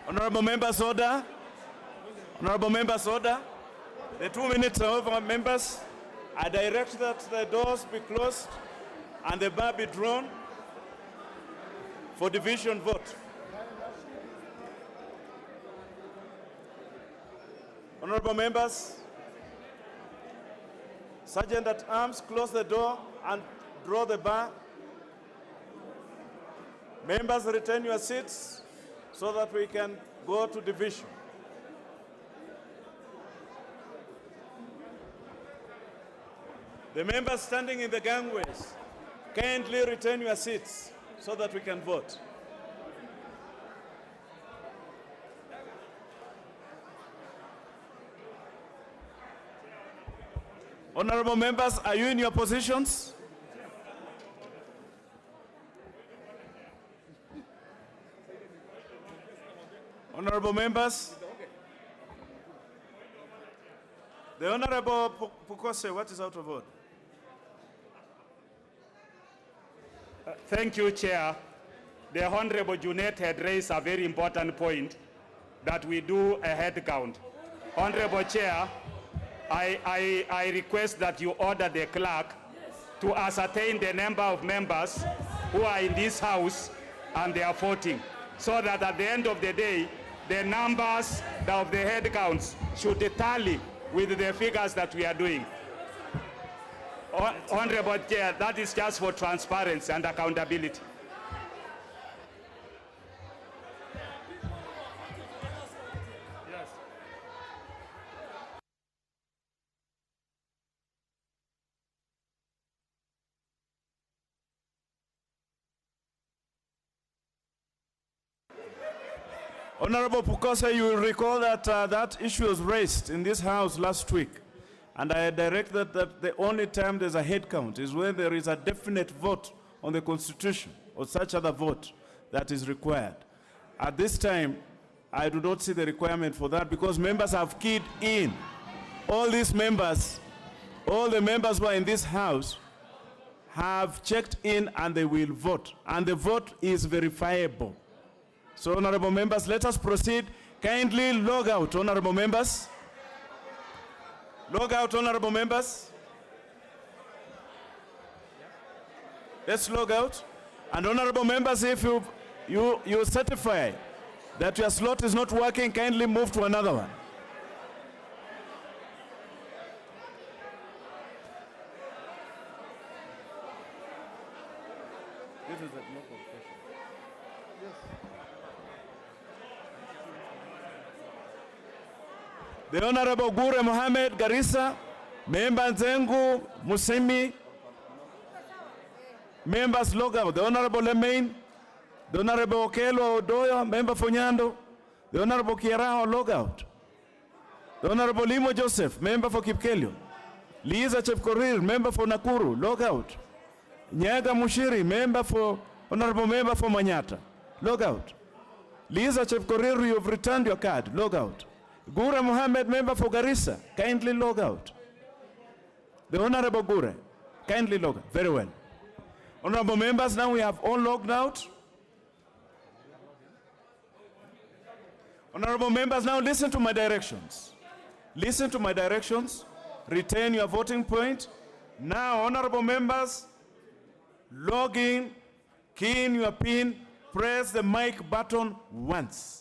Honorable members, order. Honorable members, order. The 2 minutes are over, members. I direct that the doors be closed and the bar be drawn for division vote. Honorable members, Sergeant at Arms, close the door and draw the bar. Members, retain your seats so that we can go to division. The members standing in the gangways, kindly retain your seats so that we can vote. Honorable members, are you in your positions? Honorable members, the Honorable Pukose, what is out of order? Thank you, Chair. The Honorable Junet had raised a very important point that we do a head count. Honorable Chair, I request that you order the clerk to ascertain the number of members who are in this house and they are voting, so that at the end of the day, the numbers of the head counts should tally with the figures that we are doing. Honorable Chair, that is just for transparency and accountability. Honorable Pukosa, you will recall that that issue was raised in this House last week. And I directed that the only time there's a head count is when there is a definite vote on the Constitution or such other vote that is required. At this time, I do not see the requirement for that because members have keyed in. All these members, all the members who are in this House have checked in and they will vote. And the vote is verifiable. So, honorable members, let us proceed. Kindly log out, honorable members. Log out, honorable members. Let's log out. And honorable members, if you certify that your slot is not working, kindly move to another one. This is a no confession. Yes. The Honorable Gure Mohammed Garissa, Member Nzengu Musimi, members log out. The Honorable Lemain, the Honorable Okelo Odoyo, member for Nyando, the Honorable Kiaraho log out. The Honorable Limo Joseph, member for Kipkelio, Liza Chepkorir, member for Nakuru, log out. Nyaga Mushiri, Honorable member for Manyata, log out. Liza Chepkorir, you have returned your card, log out. Gure Mohammed, member for Garissa, kindly log out. The Honorable Gure, kindly log out. Very well. Honorable members, now we have all logged out. Honorable members, now listen to my directions. Listen to my directions. Retain your voting point. Now, honorable members, log in, key in your PIN, press the mic button once.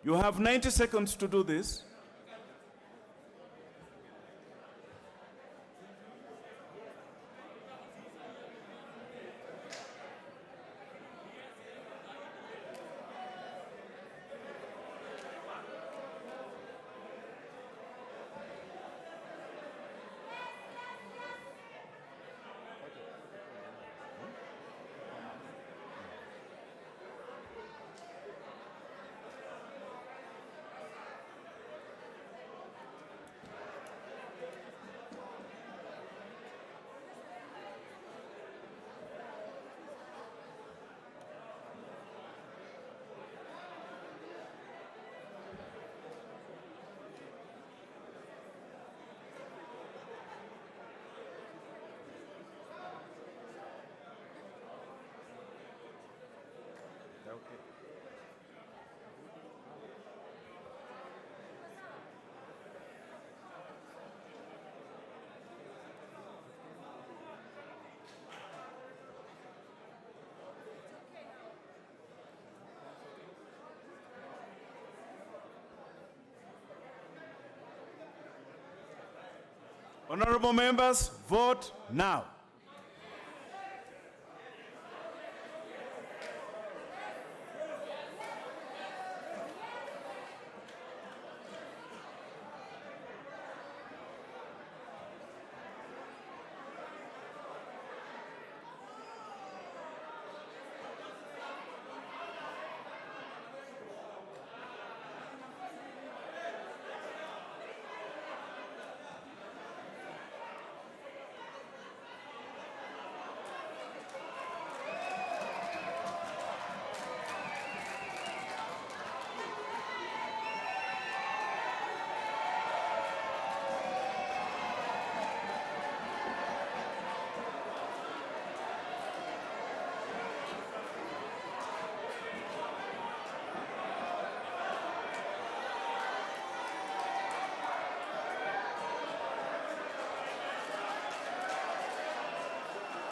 You have 90 seconds to do this. Honorable members, vote now.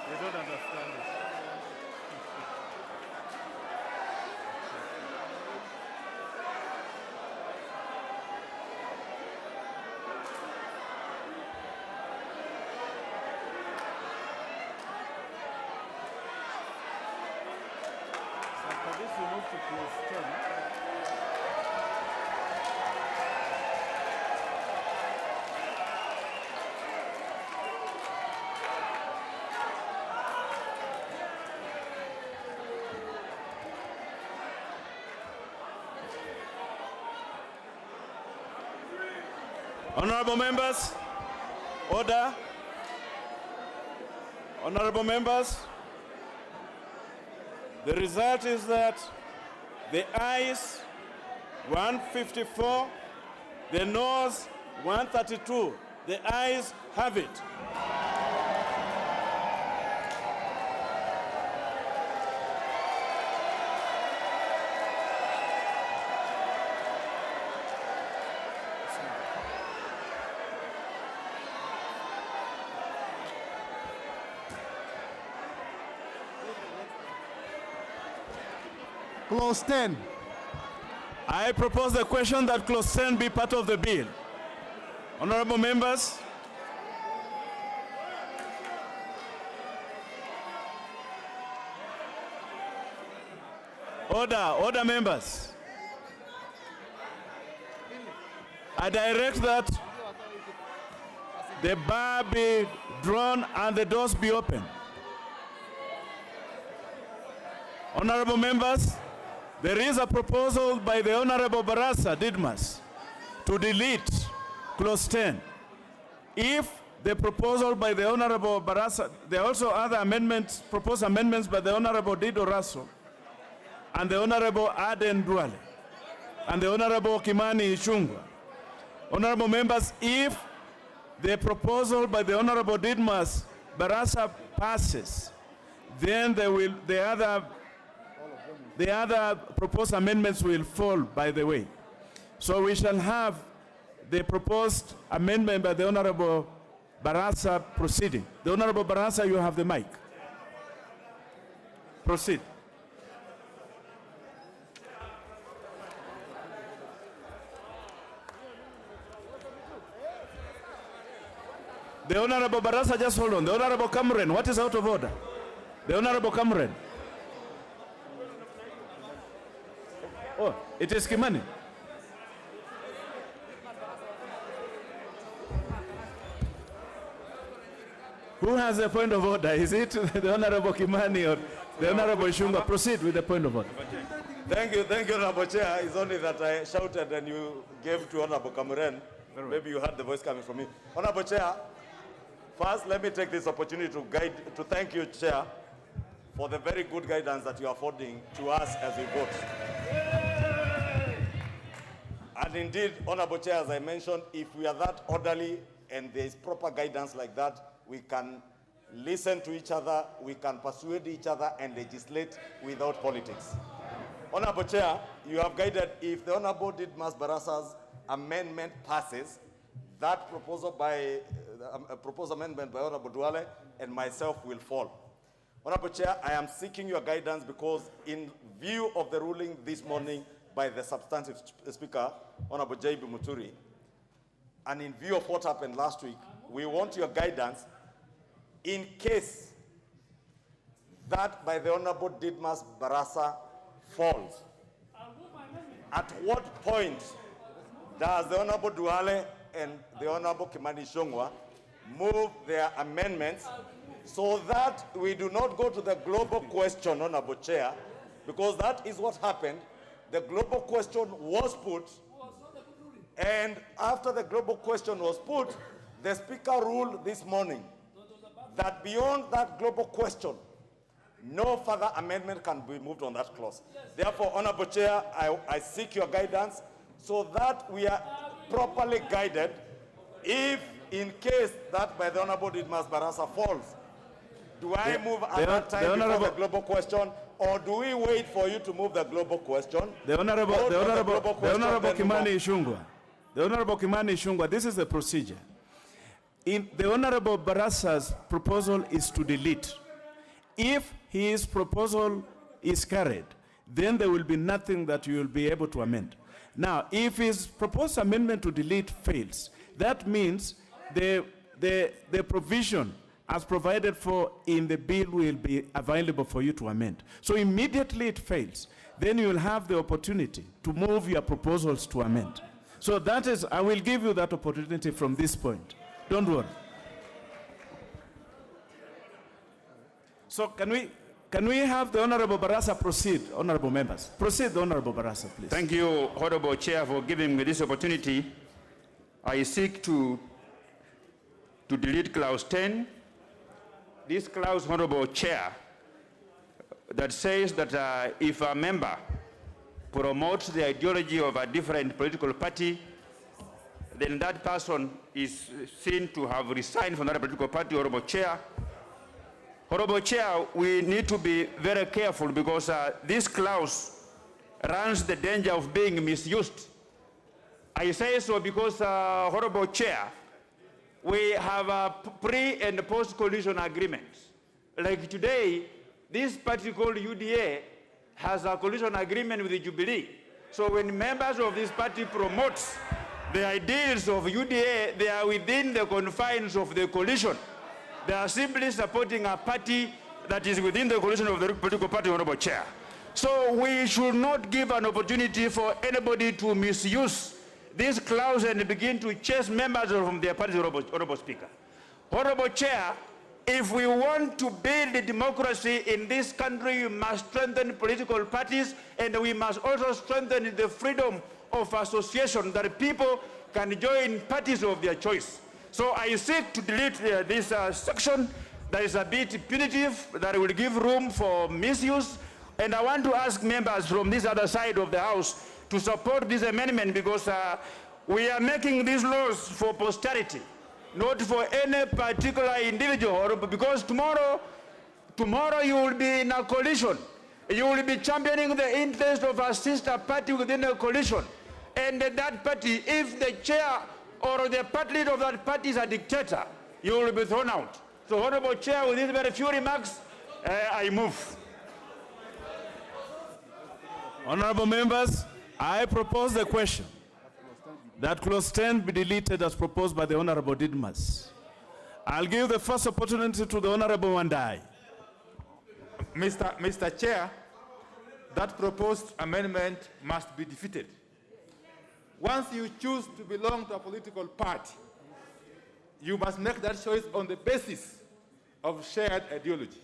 They don't understand it. After this, we move to clause 10. Honorable members, order. Honorable members, the result is that the ayes 154, the noes 132. The ayes have it. Clause 10. I propose the question that clause 10 be part of the bill. Honorable members, order members. I direct that the bar be drawn and the doors be open. Honorable members, there is a proposal by the Honorable Barasa Didmas to delete clause 10. If the proposal by the Honorable Barasa, there are also other amendments, proposed amendments by the Honorable Dido Raso and the Honorable Aden Duale and the Honorable Kimani Ichung'wah. Honorable members, if the proposal by the Honorable Didmas Barasa passes, then the other proposed amendments will fall, by the way. So we shall have the proposed amendment by the Honorable Barasa proceeding. The Honorable Barasa, you have the mic. Proceed. The Honorable Barasa, just hold on. The Honorable Cameron, what is out of order? The Honorable Cameron. Oh, it is Kimani. Who has a point of order? Is it the Honorable Kimani or the Honorable Ichung'wah? Proceed with the point of order. Thank you, Honorable Chair. It's only that I shouted and you gave to Honorable Cameron. Maybe you heard the voice coming from me. Honorable Chair, first let me take this opportunity to thank you, Chair, for the very good guidance that you are affording to us as we vote. And indeed, Honorable Chair, as I mentioned, if we are that orderly and there is proper guidance like that, we can listen to each other, we can persuade each other and legislate without politics. Honorable Chair, you have guided, if the Honorable Didmas Barasa's amendment passes, that proposal by, proposed amendment by Honorable Duale and myself will fall. Honorable Chair, I am seeking your guidance because in view of the ruling this morning by the substantive Speaker, Honorable J.B. Muturi, and in view of what happened last week, we want your guidance in case that by the Honorable Didmas Barasa falls. At what point does the Honorable Duale and the Honorable Kimani Ichung'wah move their amendments so that we do not go to the global question, Honorable Chair, because that is what happened. The global question was put, and after the global question was put, the Speaker ruled this morning that beyond that global question, no further amendment can be moved on that clause. Therefore, Honorable Chair, I seek your guidance so that we are properly guided if in case that by the Honorable Didmas Barasa falls. Do I move at that time before the global question, or do we wait for you to move the global question? The Honorable Kimani Ichung'wah. The Honorable Kimani Ichung'wah, this is the procedure. The Honorable Barasa's proposal is to delete. If his proposal is carried, then there will be nothing that you will be able to amend. Now, if his proposed amendment to delete fails, that means the provision as provided for in the bill will be available for you to amend. So immediately it fails, then you will have the opportunity to move your proposals to amend. So that is, I will give you that opportunity from this point. Don't worry. So can we have the Honorable Barasa proceed, honorable members? Proceed, the Honorable Barasa, please. Thank you, Honorable Chair, for giving me this opportunity. I seek to delete clause 10. This clause, Honorable Chair, that says that if a member promotes the ideology of a different political party, then that person is seen to have resigned from that political party. Honorable Chair, we need to be very careful because this clause runs the danger of being misused. I say so because, Honorable Chair, we have pre- and post-coalition agreements. Like today, this party called UDA has a coalition agreement with the Jubilee. So when members of this party promote the ideals of UDA, they are within the confines of the coalition. They are simply supporting a party that is within the coalition of the political party, Honorable Chair. So we should not give an opportunity for anybody to misuse this clause and begin to chase members from their party, Honorable Speaker. Honorable Chair, if we want to build democracy in this country, we must strengthen political parties, and we must also strengthen the freedom of association, that people can join parties of their choice. So I seek to delete this section that is a bit punitive, that will give room for misuse. And I want to ask members from this other side of the House to support this amendment, because we are making these laws for posterity, not for any particular individual, because tomorrow you will be in a coalition. You will be championing the interest of a sister party within a coalition. And that party, if the chair or the party leader of that party is a dictator, you will be thrown out. So, Honorable Chair, with these very few remarks, I move. Honorable members, I propose the question that clause 10 be deleted as proposed by the Honorable Didmas. I'll give the first opportunity to the Honorable Wandai. Mr. Chair, that proposed amendment must be defeated. Once you choose to belong to a political party, you must make that choice on the basis of shared ideology,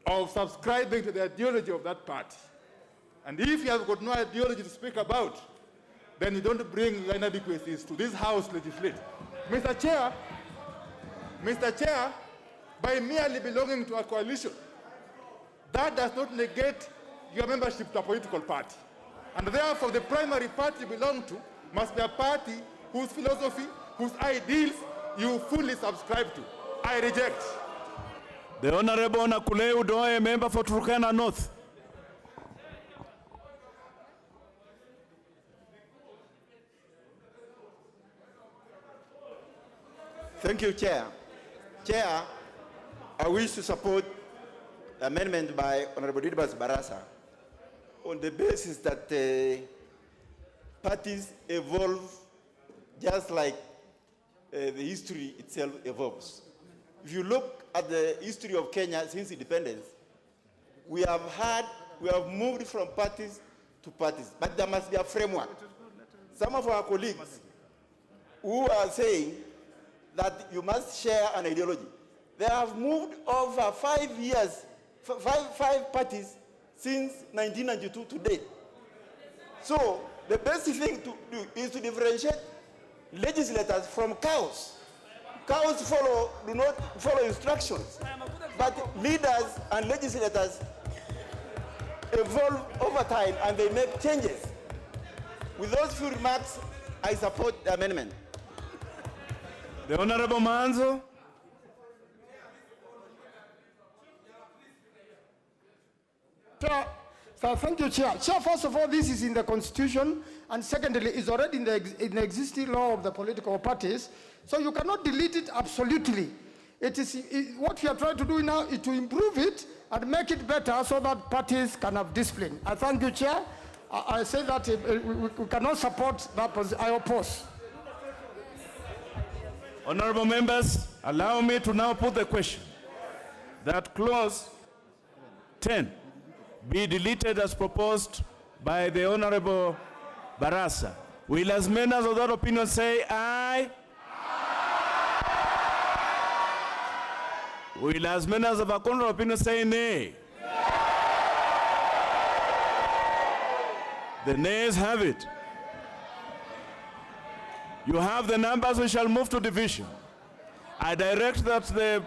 of subscribing to the ideology of that party. And if you have got no ideology to speak about, then you don't bring your inadequacies to this House legislate. Mr. Chair, by merely belonging to a coalition, that does not negate your membership to a political party. And therefore, the primary party you belong to must be a party whose philosophy, whose ideals you fully subscribe to. I reject. The Honorable Nakule Udoe, member for Turkana North. Thank you, Chair. Chair, I wish to support the amendment by Honorable Didbas Barasa on the basis that parties evolve just like the history itself evolves. If you look at the history of Kenya since independence, we have moved from parties to parties, but there must be a framework. Some of our colleagues who are saying that you must share an ideology, they have moved over 5 years, five parties since 1992 to date. So the best thing to do is to differentiate legislators from cows. Cows do not follow instructions, but leaders and legislators evolve over time and they make changes. With those few remarks, I support the amendment. The Honorable Manzo. Chair, thank you, Chair. Chair, first of all, this is in the Constitution, and secondly, is already in the existing law of the political parties, so you cannot delete it absolutely. What we are trying to do now is to improve it and make it better so that parties can have discipline. I thank you, Chair. I say that we cannot support that position. I oppose. Honorable members, allow me to now put the question that clause 10 be deleted as proposed by the Honorable Barasa. Will as many as of that opinion say aye? Aye. Will as many as of a contrary opinion say nay? The nays have it. You have the numbers, we shall move to division. I direct that the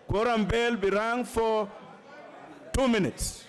quorum bell be rung for 2 minutes.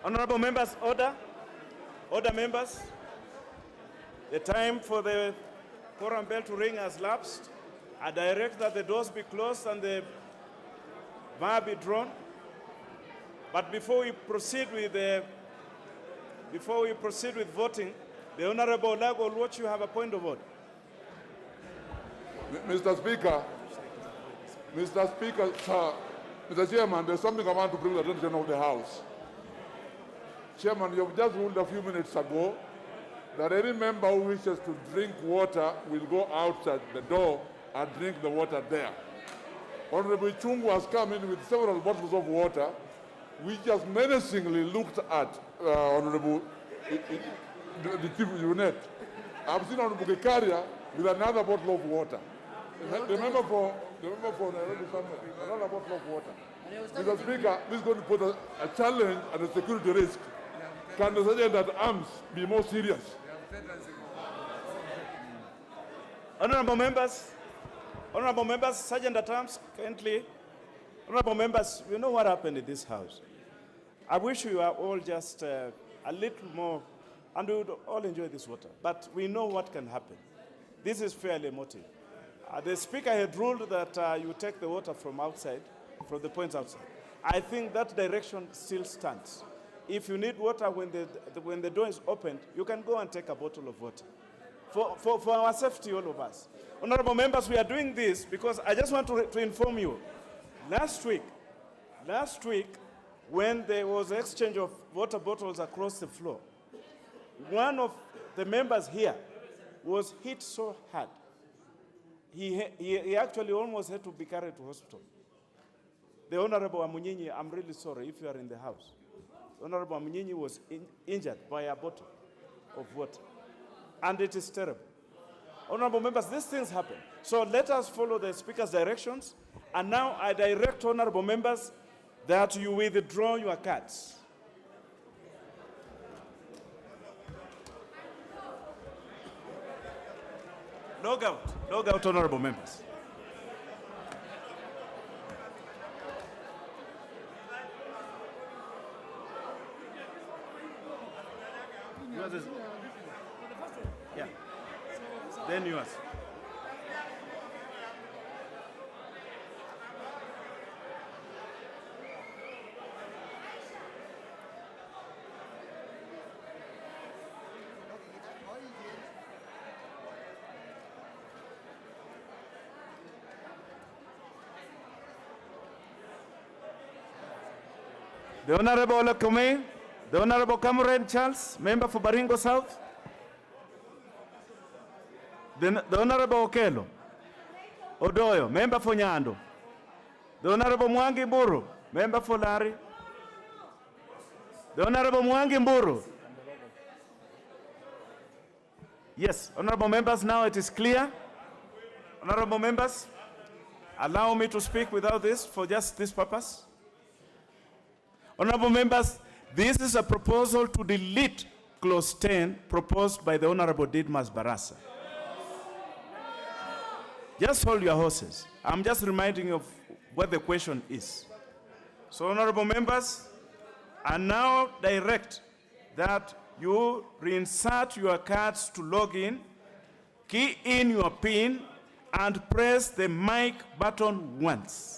Honorable members, order. Order, members. The time for the quorum bell to ring has lapsed. I direct that the doors be closed and the bar be drawn. But before we proceed with voting, the Honorable Lago Watch, you have a point of order. Mr. Speaker, sir, Mr. Chairman, there's something I want to bring to the attention of the House. Chairman, you have just ruled a few minutes ago that any member who wishes to drink water will go outside the door and drink the water there. Honorable Chungu has come in with several bottles of water. We just menacingly looked at Honorable the Chief Unit. I've seen Honorable Gekaria with another bottle of water. The member for Nairobi somewhere, another bottle of water. Mr. Speaker, this is going to put a challenge and a security risk. Can the Sergeant at Arms be more serious? Honorable members, Sergeant at Arms, currently, honorable members, you know what happened in this House. I wish we were all just a little more, and we would all enjoy this water. But we know what can happen. This is fairly emotive. The Speaker had ruled that you take the water from outside, from the points outside. I think that direction still stands. If you need water when the door is opened, you can go and take a bottle of water. For our safety, all of us. Honorable members, we are doing this because I just want to inform you. Last week, when there was exchange of water bottles across the floor, one of the members here was hit so hard. He actually almost had to be carried to hospital. The Honorable Amunyinyi, I'm really sorry if you are in the House. Honorable Amunyinyi was injured by a bottle of water. And it is terrible. Honorable members, these things happen. So let us follow the Speaker's directions. And now I direct honorable members that you withdraw your cards. Log out, honorable members. Yours is, yeah. Then yours. The Honorable Olekome, the Honorable Cameron Charles, member for Baringo South. The Honorable Okelo Odoyo, member for Nyando. The Honorable Mwangi Mburu, member for Lari. The Honorable Mwangi Mburu. Yes, honorable members, now it is clear. Honorable members, allow me to speak without this for just this purpose. Honorable members, this is a proposal to delete clause 10 proposed by the Honorable Didmas Barasa. Just hold your horses. I'm just reminding you of what the question is. So, honorable members, I now direct that you reinsert your cards to log in, key in your PIN, and press the mic button once.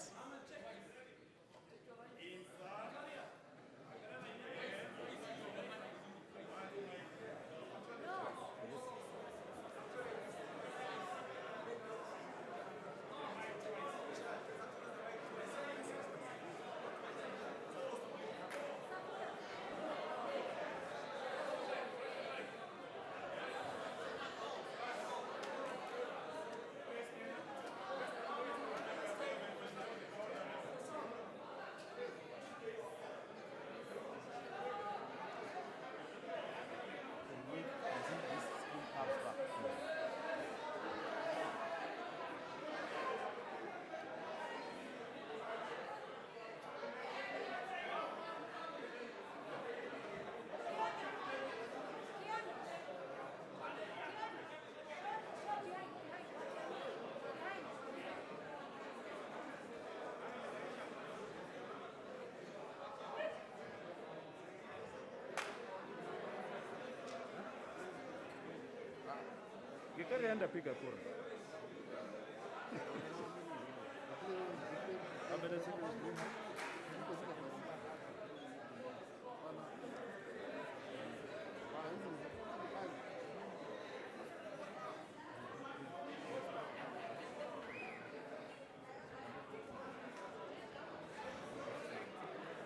Enda piga kura.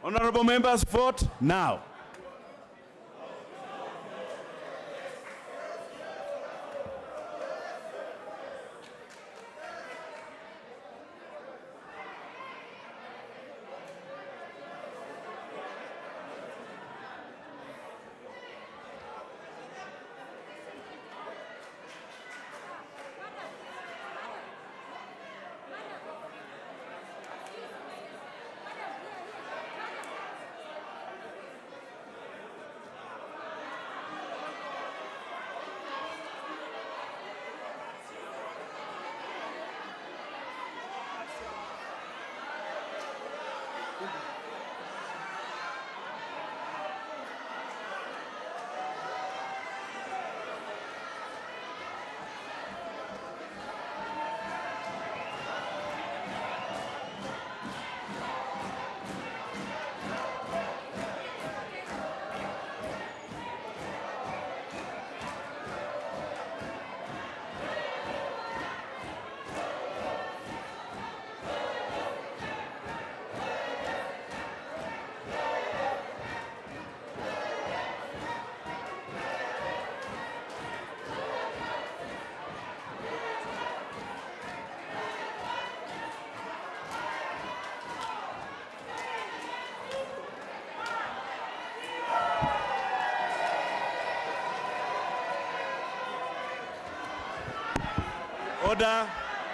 Honorable members, vote now.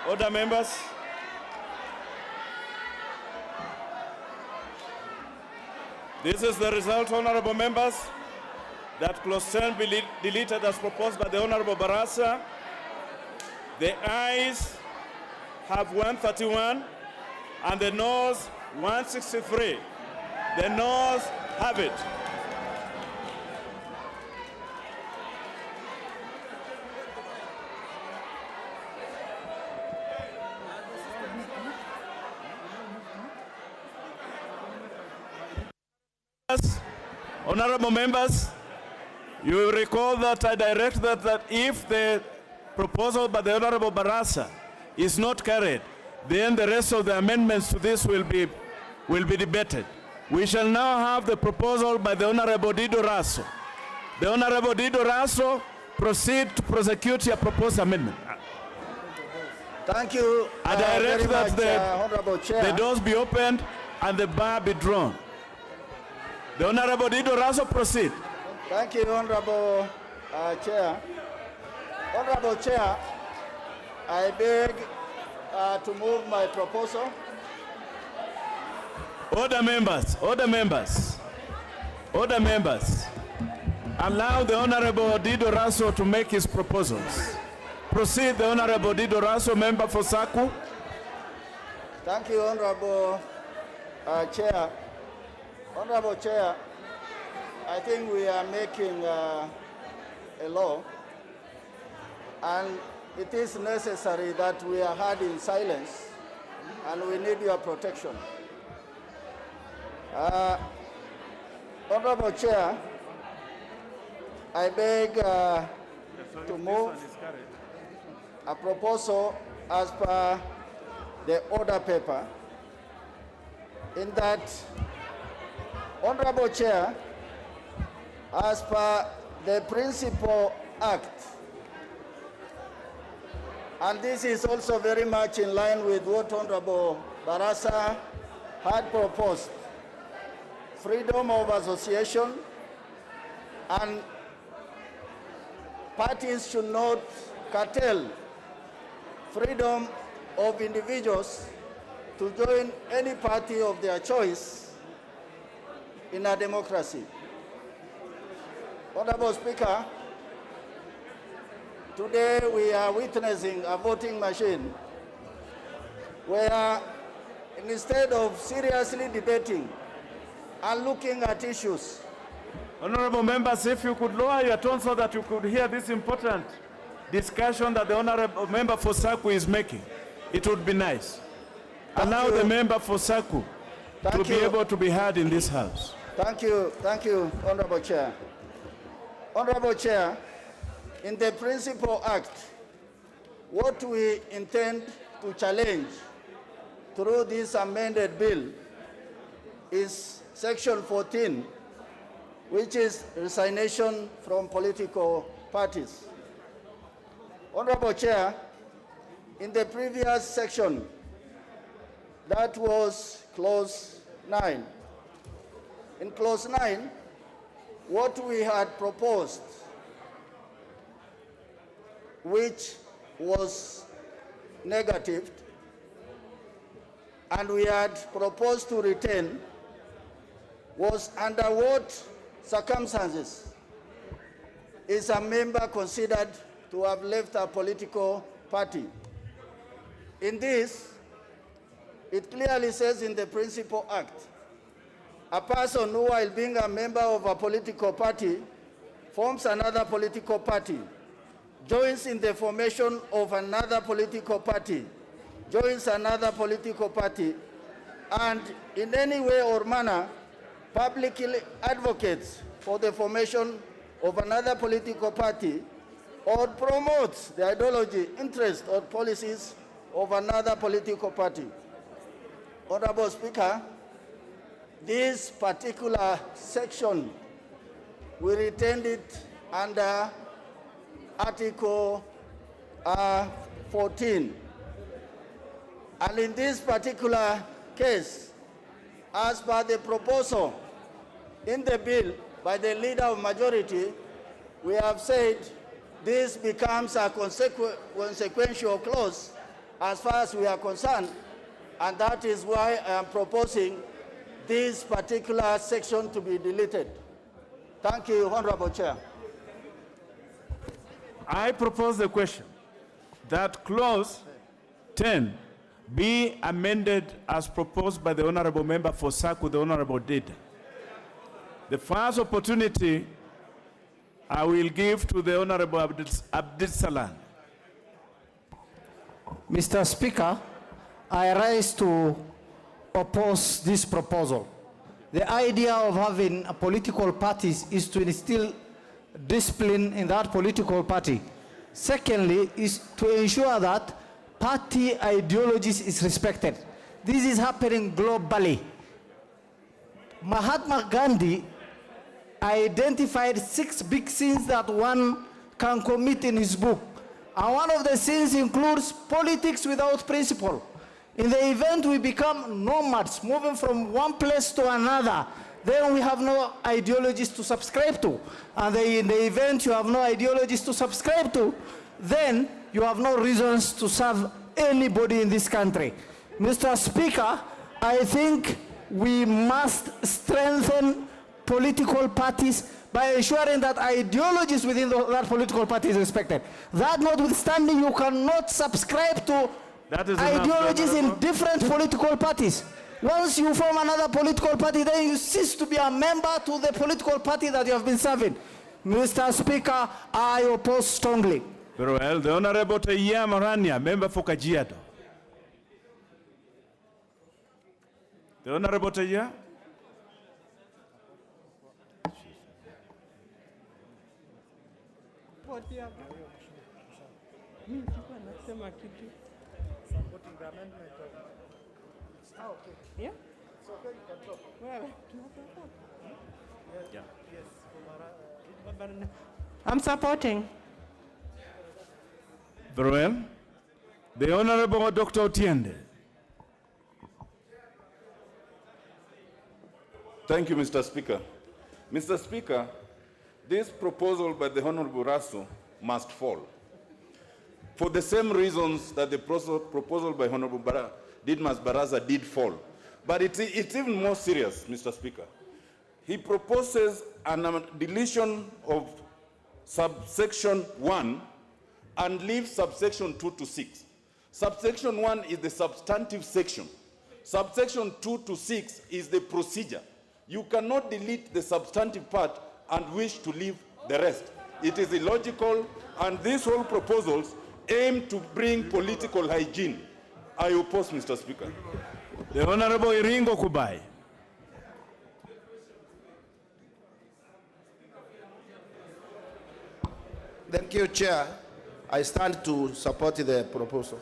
Order, members. This is the result, honorable members, that clause 10 be deleted as proposed by the Honorable Barasa. The ayes have 131 and the noes 163. The noes have it. Honorable members, you will recall that I directed that if the proposal by the Honorable Barasa is not carried, then the rest of the amendments to this will be debated. We shall now have the proposal by the Honorable Dido Raso. The Honorable Dido Raso, proceed to prosecute your proposed amendment. Thank you. I direct very much, that Honorable Chair. the doors be opened and the bar be drawn. The Honorable Dido Raso, proceed. Thank you, Honorable Chair. Honorable Chair, I beg to move my proposal. Order members, order members, order members. Allow the Honorable Dido Raso to make his proposals. Proceed, the Honorable Dido Raso, member for Saku. Thank you, Honorable Chair. Honorable Chair, I think we are making a law, and it is necessary that we are heard in silence, and we need your protection. Honorable Chair, I beg to move a proposal as per the order paper, in that, Honorable Chair, as per the Principal Act, and this is also very much in line with what Honorable Barasa had proposed, freedom of association, and parties should not curtail freedom of individuals to join any party of their choice in a democracy. Honorable Speaker, today we are witnessing a voting machine where, instead of seriously debating and looking at issues. Honorable members, if you could lower your tone so that you could hear this important discussion that the Honorable member for Saku is making, it would be nice. Allow the member for Saku to be able to be heard in this house. Thank you, Honorable Chair. Honorable Chair, in the Principal Act, what we intend to challenge through this amended bill is Section 14, which is resignation from political parties. Honorable Chair, in the previous section, that was Clause 9. In Clause 9, what we had proposed, which was negative, and we had proposed to retain, was under what circumstances is a member considered to have left a political party. In this, it clearly says in the Principal Act, a person who, while being a member of a political party, forms another political party, joins in the formation of another political party, joins another political party, and in any way or manner publicly advocates for the formation of another political party or promotes the ideology, interest, or policies of another political party. Honorable Speaker, this particular section, we retained it under Article 14. And in this particular case, as per the proposal in the bill by the leader of majority, we have said this becomes a consequential clause as far as we are concerned, and that is why I am proposing this particular section to be deleted. Thank you, Honorable Chair. I propose the question. that clause 10 be amended as proposed by the Honorable Member for Saku, the Honorable did. The first opportunity I will give to the Honorable Abdul Salam. Mr. Speaker, I rise to oppose this proposal. The idea of having political parties is to instill discipline in that political party. Secondly, is to ensure that party ideologies is respected. This is happening globally. Mahatma Gandhi identified 6 big sins that one can commit in his book. And one of the sins includes politics without principle. In the event we become nomads, moving from one place to another, then we have no ideologies to subscribe to. And in the event you have no ideologies to subscribe to, then you have no reasons to serve anybody in this country. Mr. Speaker, I think we must strengthen political parties by ensuring that ideologies within that political party is respected. That notwithstanding, you cannot subscribe to ideologies in different political parties. Once you form another political party, then you cease to be a member to the political party that you have been serving. Mr. Speaker, I oppose strongly. Very well. The Honorable Taya Marania, member for Kajiado. The Honorable Taya. Yeah? I'm supporting. Very well. The Honorable Dr. Otiende. Thank you, Mr. Speaker. Mr. Speaker, this proposal by the Honorable Rasso must fall. For the same reasons that the proposal by Honorable Didmas Baraza did fall. But it's even more serious, Mr. Speaker. He proposes a deletion of subsection 1 and leaves subsection 2 to 6. Subsection 1 is the substantive section. Subsection 2 to 6 is the procedure. You cannot delete the substantive part and wish to leave the rest. It is illogical, and these whole proposals aim to bring political hygiene. I oppose, Mr. Speaker. The Honorable Iringo Kubai. Thank you, Chair. I stand to support the proposal.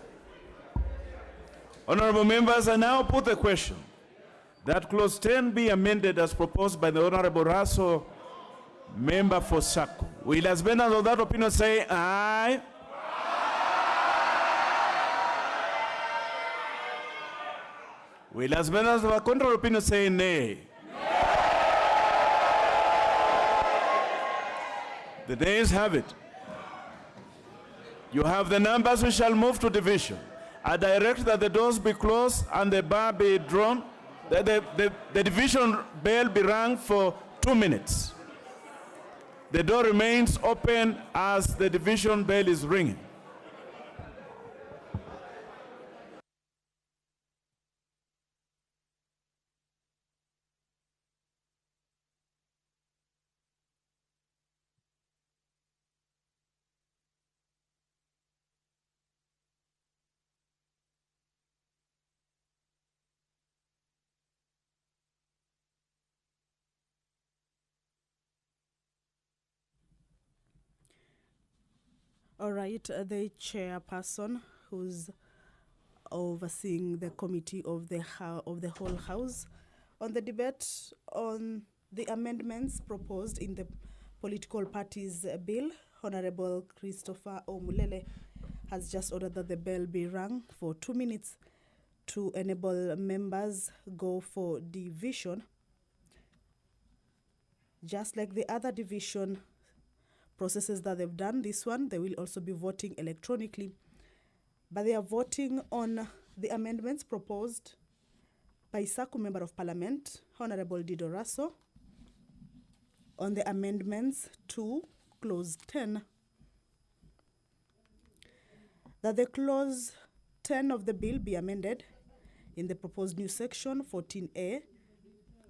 Honorable members, I now put the question that clause 10 be amended as proposed by the Honorable Rasso, member for Saku. Will as many of that opinion say aye? Will as many of the contrary opinion say nay? The nays have it. You have the numbers. We shall move to division. I direct that the doors be closed and the bar be drawn. The division bell be rung for 2 minutes. The door remains open as the division bell is ringing. All right, the chairperson who's overseeing the committee of the whole house on the debate on the amendments proposed in the political parties bill, Honorable Christopher Omulele has just ordered that the bell be rung for 2 minutes to enable members go for division. Just like the other division processes that they've done, this one, they will also be voting electronically. But they are voting on the amendments proposed by Saku Member of Parliament, Honorable Dido Rasso, on the amendments to Clause 10. that the clause 10 of the bill be amended in the proposed new section 14A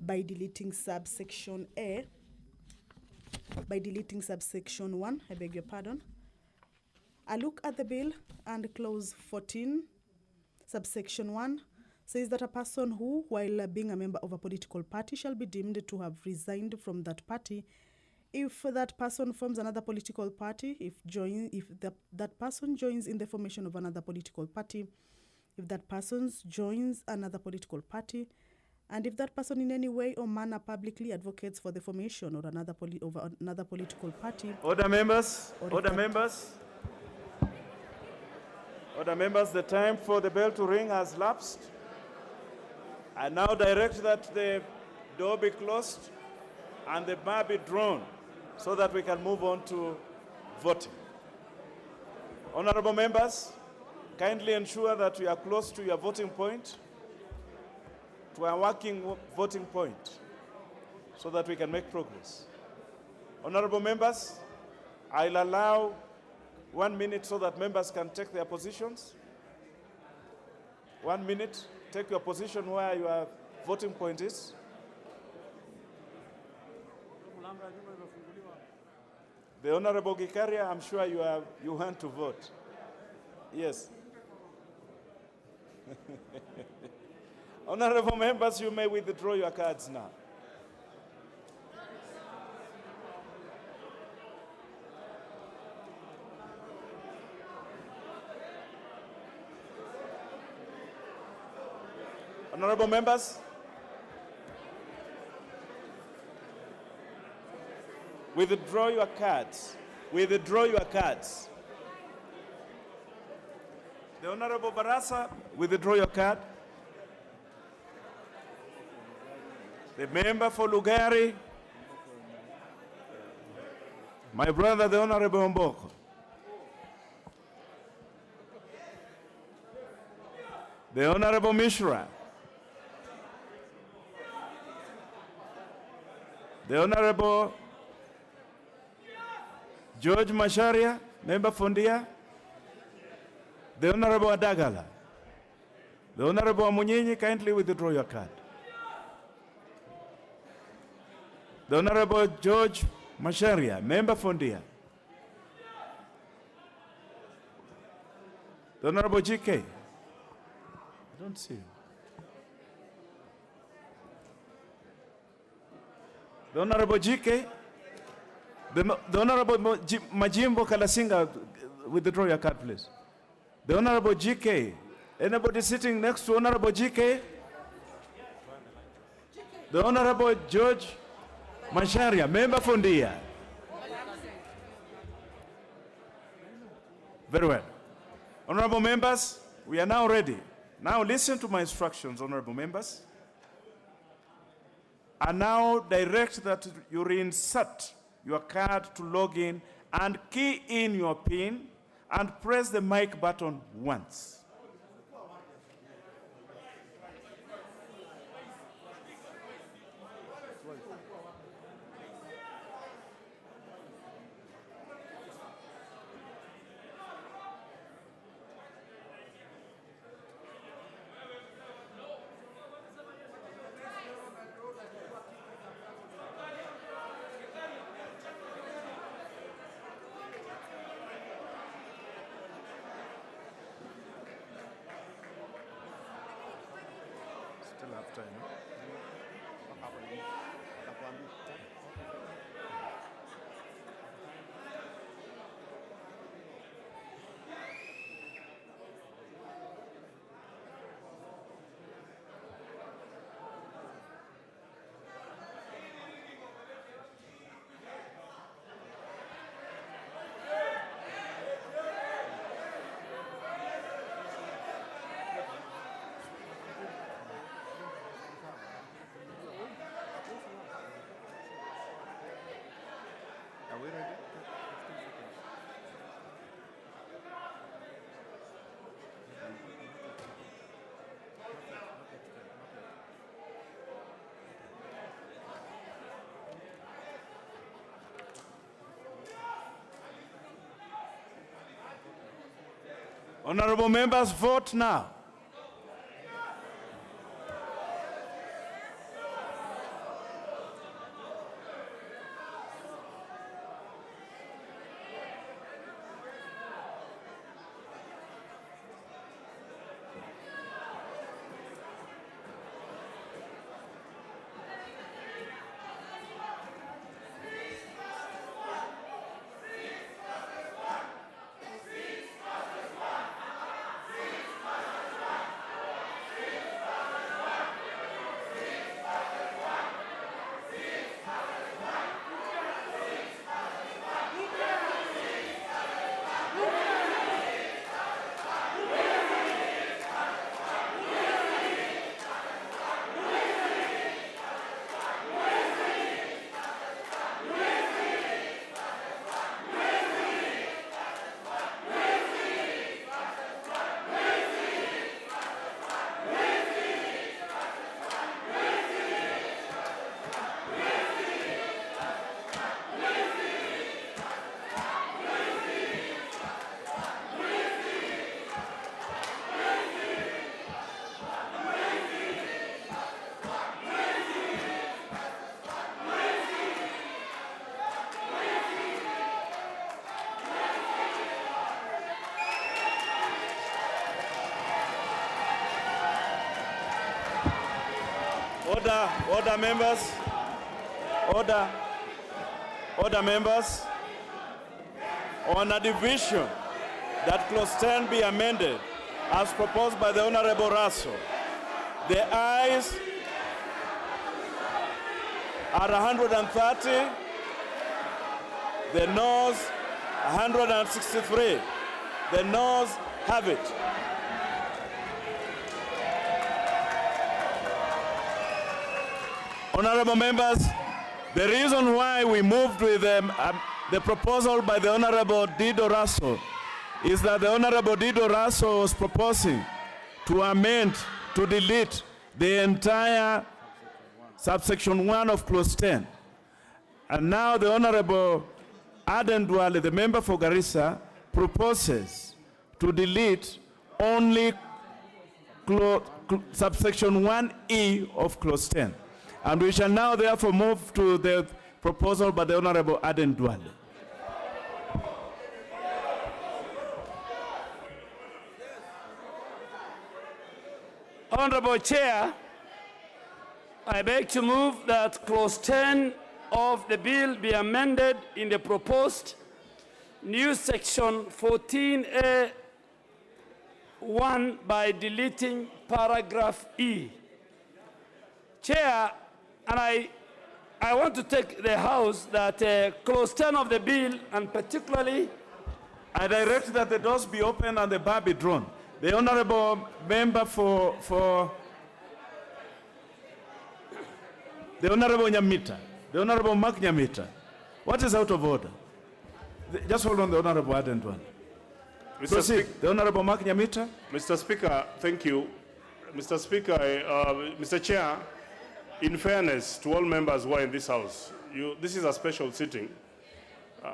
by deleting subsection A, by deleting subsection 1, I beg your pardon. I look at the bill and clause 14, subsection 1, says that a person who, while being a member of a political party, shall be deemed to have resigned from that party if that person forms another political party, if that person joins in the formation of another political party, if that person joins another political party, and if that person in any way or manner publicly advocates for the formation or another political party. Order members, order members. Order members, the time for the bell to ring has lapsed. I now direct that the door be closed and the bar be drawn so that we can move on to voting. Honorable members, kindly ensure that you are close to your voting point, to a working voting point, so that we can make progress. Honorable members, I'll allow 1 minute so that members can take their positions. 1 minute, take your position where your voting point is. The Honorable Gikaria, I'm sure you want to vote. Yes. Honorable members, you may withdraw your cards now. Honorable members, withdraw your cards. Withdraw your cards. The Honorable Barasa, withdraw your card. The member for Lugari, my brother, the Honorable Mboko. The Honorable Mishra. The Honorable George Masharia, member Fondia. The Honorable Adagala. The Honorable Amunyinyi, kindly withdraw your card. The Honorable George Masharia, member Fondia. The Honorable GK. I don't see you. The Honorable GK. The Honorable Majimbo Kalasinga, withdraw your card, please. The Honorable GK. Anybody sitting next to Honorable GK? The Honorable George Masharia, member Fondia. Very well. Honorable members, we are now ready. Now listen to my instructions, honorable members. I now direct that you reinsert your card to log in and key in your PIN and press the mic button once. Still have time. Honorable members, vote now. Order, members. Order, members. On a division that clause 10 be amended as proposed by the Honorable Russell, the ayes are 130, the noes 163. The noes have it. Honorable members, the reason why we moved with the proposal by the Honorable Dido Russell is that the Honorable Dido Russell was proposing to amend, to delete the entire subsection 1 of clause 10. And now the Honorable Aden Duale, the member for Garissa, proposes to delete only subsection 1E of clause 10. And we shall now therefore move to the proposal by the Honorable Aden Duale. Honorable Chair, I beg to move that clause 10 of the bill be amended in the proposed new section 14A1 by deleting paragraph E. Chair, and I want to take the House that clause 10 of the bill, and particularly, I direct that the doors be opened and the bar be drawn. The Honorable Member for the Honorable Nyamita, the Honorable Mark Nyamita. What is out of order? Just hold on, the Honorable Aden Duale. Proceed. The Honorable Mark Nyamita. Mr. Speaker, thank you. Mr. Speaker, Mr. Chair, in fairness to all members who are in this House, this is a special sitting.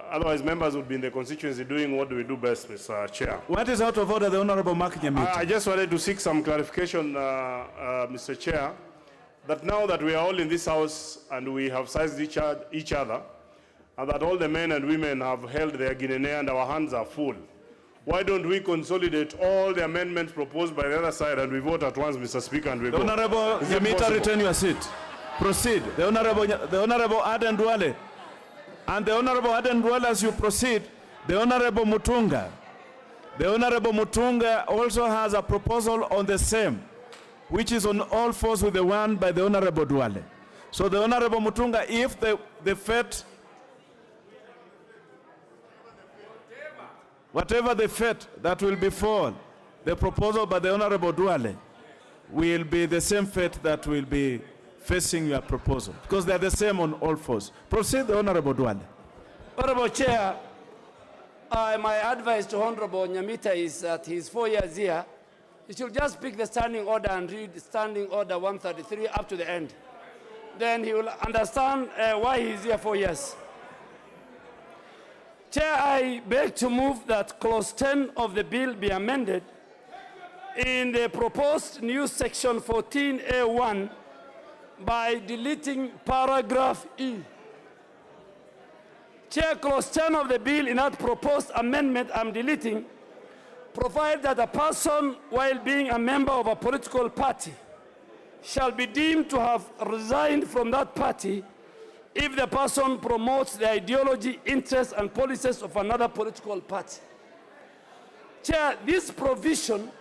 Otherwise, members would be in the constituency doing what do we do best, Mr. Chair. What is out of order, the Honorable Mark Nyamita? I just wanted to seek some clarification, Mr. Chair, that now that we are all in this House and we have sized each other, and that all the men and women have held their guinea and our hands are full, why don't we consolidate all the amendments proposed by the other side and we vote at once, Mr. Speaker, and we go? The Honorable Nyamita, return your seat. Proceed. The Honorable Aden Duale. And the Honorable Aden Duale, as you proceed, the Honorable Mutunga. The Honorable Mutunga also has a proposal on the same, which is on all fours with the one by the Honorable Duale. So the Honorable Mutunga, if the fate, whatever the fate that will befall the proposal by the Honorable Duale will be the same fate that will be facing your proposal, because they're the same on all fours. Proceed, the Honorable Duale. Honorable Chair, my advice to Honorable Nyamita is that he's 4 years here. He should just pick the standing order and read standing order 133 up to the end. Then he will understand why he's here 4 years. Chair, I beg to move that clause 10 of the bill be amended in the proposed new section 14A1 by deleting paragraph E. Chair, clause 10 of the bill in that proposed amendment I'm deleting provide that a person, while being a member of a political party, shall be deemed to have resigned from that party if the person promotes the ideology, interests, and policies of another political party. Chair, this provision,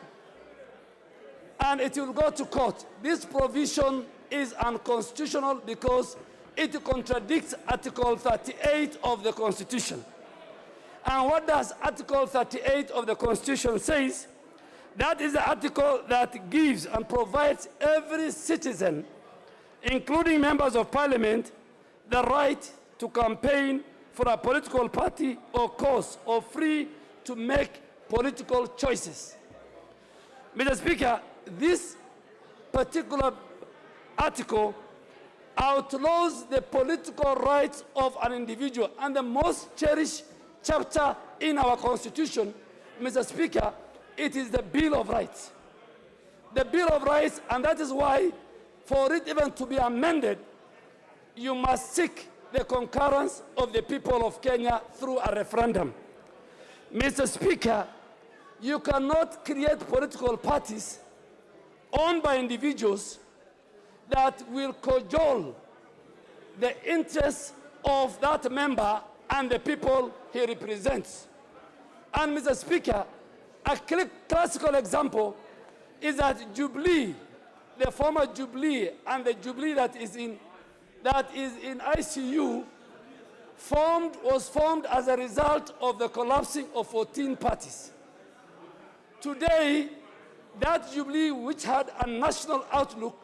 and it will go to court, this provision is unconstitutional because it contradicts Article 38 of the Constitution. And what does Article 38 of the Constitution says? That is the article that gives and provides every citizen, including members of parliament, the right to campaign for a political party or cause, or free to make political choices. Mr. Speaker, this particular article outlaws the political rights of an individual, and the most cherished chapter in our Constitution, Mr. Speaker, it is the Bill of Rights. The Bill of Rights, and that is why, for it even to be amended, you must seek the concurrence of the people of Kenya through a referendum. Mr. Speaker, you cannot create political parties owned by individuals that will cajole the interests of that member and the people he represents. And Mr. Speaker, a classical example is that Jubilee, the former Jubilee, and the Jubilee that is in ICU, was formed as a result of the collapsing of 14 parties. Today, that Jubilee, which had a national outlook,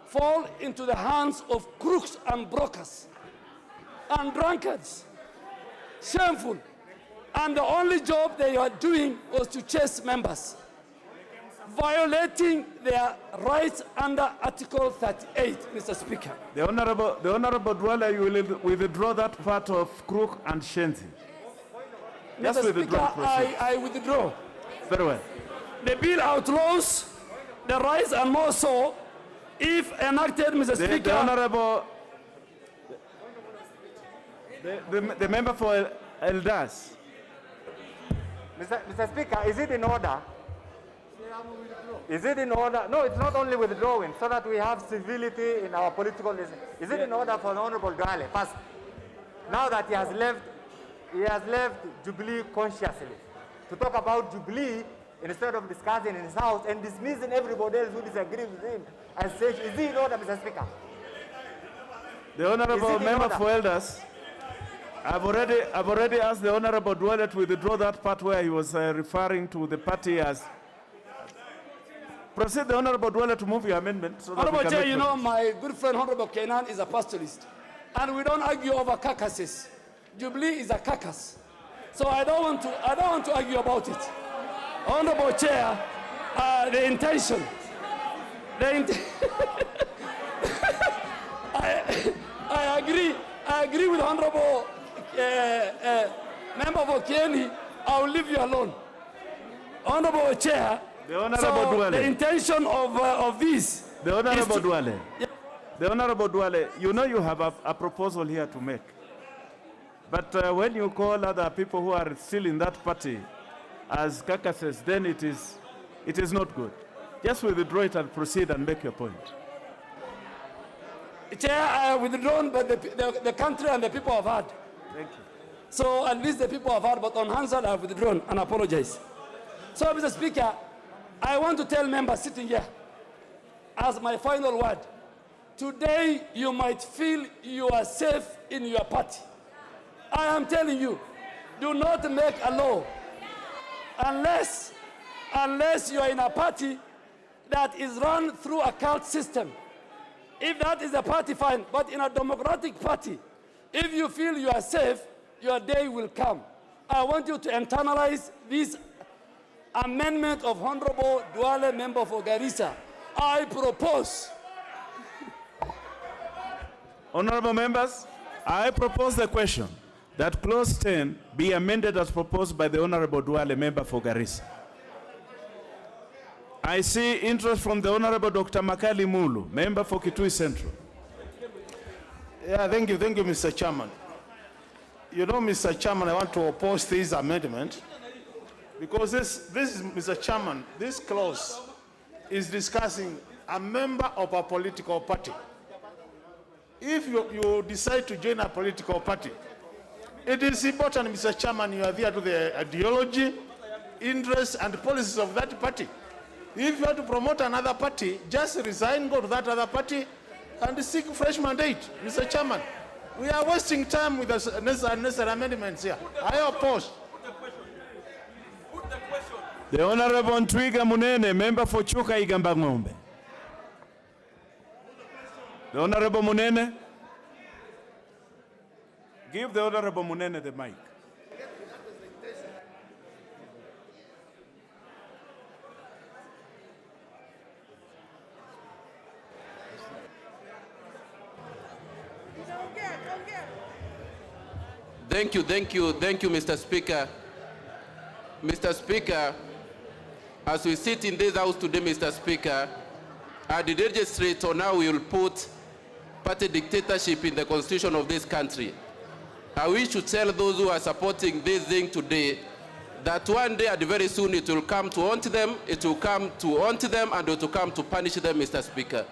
fall into the hands of crooks and brokers and drunkards. Shameful. And the only job they were doing was to chase members, violating their rights under Article 38, Mr. Speaker. The Honorable Dwala, you will withdraw that part of crook and shenzi. Mr. Speaker, I withdraw. Very well. The bill outlaws the rights, and more so if enacted, Mr. Speaker. The Honorable, the member for Elders. Mr. Speaker, is it in order? Is it in order? No, it's not only withdrawing, so that we have civility in our political. Is it in order for the Honorable Dwale, first, now that he has left Jubilee consciously, to talk about Jubilee instead of discussing in his house and dismissing everybody else who disagrees with him and say, is it in order, Mr. Speaker? The Honorable member for Elders, I've already asked the Honorable Dwale to withdraw that part where he was referring to the party as. Proceed, the Honorable Dwale, to move your amendment. So Honorable Chair, you know, my good friend Honorable Kenan is a pastoralist, and we don't argue over carcasses. Jubilee is a carcass, so I don't want to argue about it. Honorable Chair, the intention. I agree with Honorable Member for Kieni. I will leave you alone. Honorable Chair, the Honorable Dwale. The intention of this. The Honorable Dwale. The Honorable Dwale, you know you have a proposal here to make. But when you call other people who are still in that party as carcasses, then it is not good. Just withdraw it and proceed and make your point. Chair, I have withdrawn, but the country and the people have heard. Thank you. So at least the people have heard, but on Hansard I have withdrawn and apologize. So, Mr. Speaker, I want to tell members sitting here, as my final word, today you might feel you are safe in your party. I am telling you, do not make a law unless you are in a party that is run through a cult system. If that is a party, fine, but in a democratic party, if you feel you are safe, your day will come. I want you to internalize this amendment of Honorable Dwale, member for Garissa. I propose. Honorable members, I propose the question that clause 10 be amended as proposed by the Honorable Duale, member for Garissa. I see interest from the Honorable Dr. Makali Mulu, member for Kitui Central. Yeah, thank you, Mr. Chairman. You know, Mr. Chairman, I want to oppose this amendment because this is, Mr. Chairman, this clause is discussing a member of a political party. If you decide to join a political party, it is important, Mr. Chairman, you are there to the ideology, interests, and policies of that party. If you want to promote another party, just resign, go to that other party, and seek fresh mandate, Mr. Chairman. We are wasting time with unnecessary amendments here. I oppose. The Honorable Ntwiga Munene, member for Chuka Igamba Ng'ombe. The Honorable Munene. Give the Honorable Munene the mic. Thank you, Mr. Speaker. Mr. Speaker, as we sit in this house today, Mr. Speaker, at the legislature now we will put party dictatorship in the constitution of this country. I wish to tell those who are supporting this thing today that one day and very soon it will come to haunt them, and it will come to punish them, Mr. Speaker.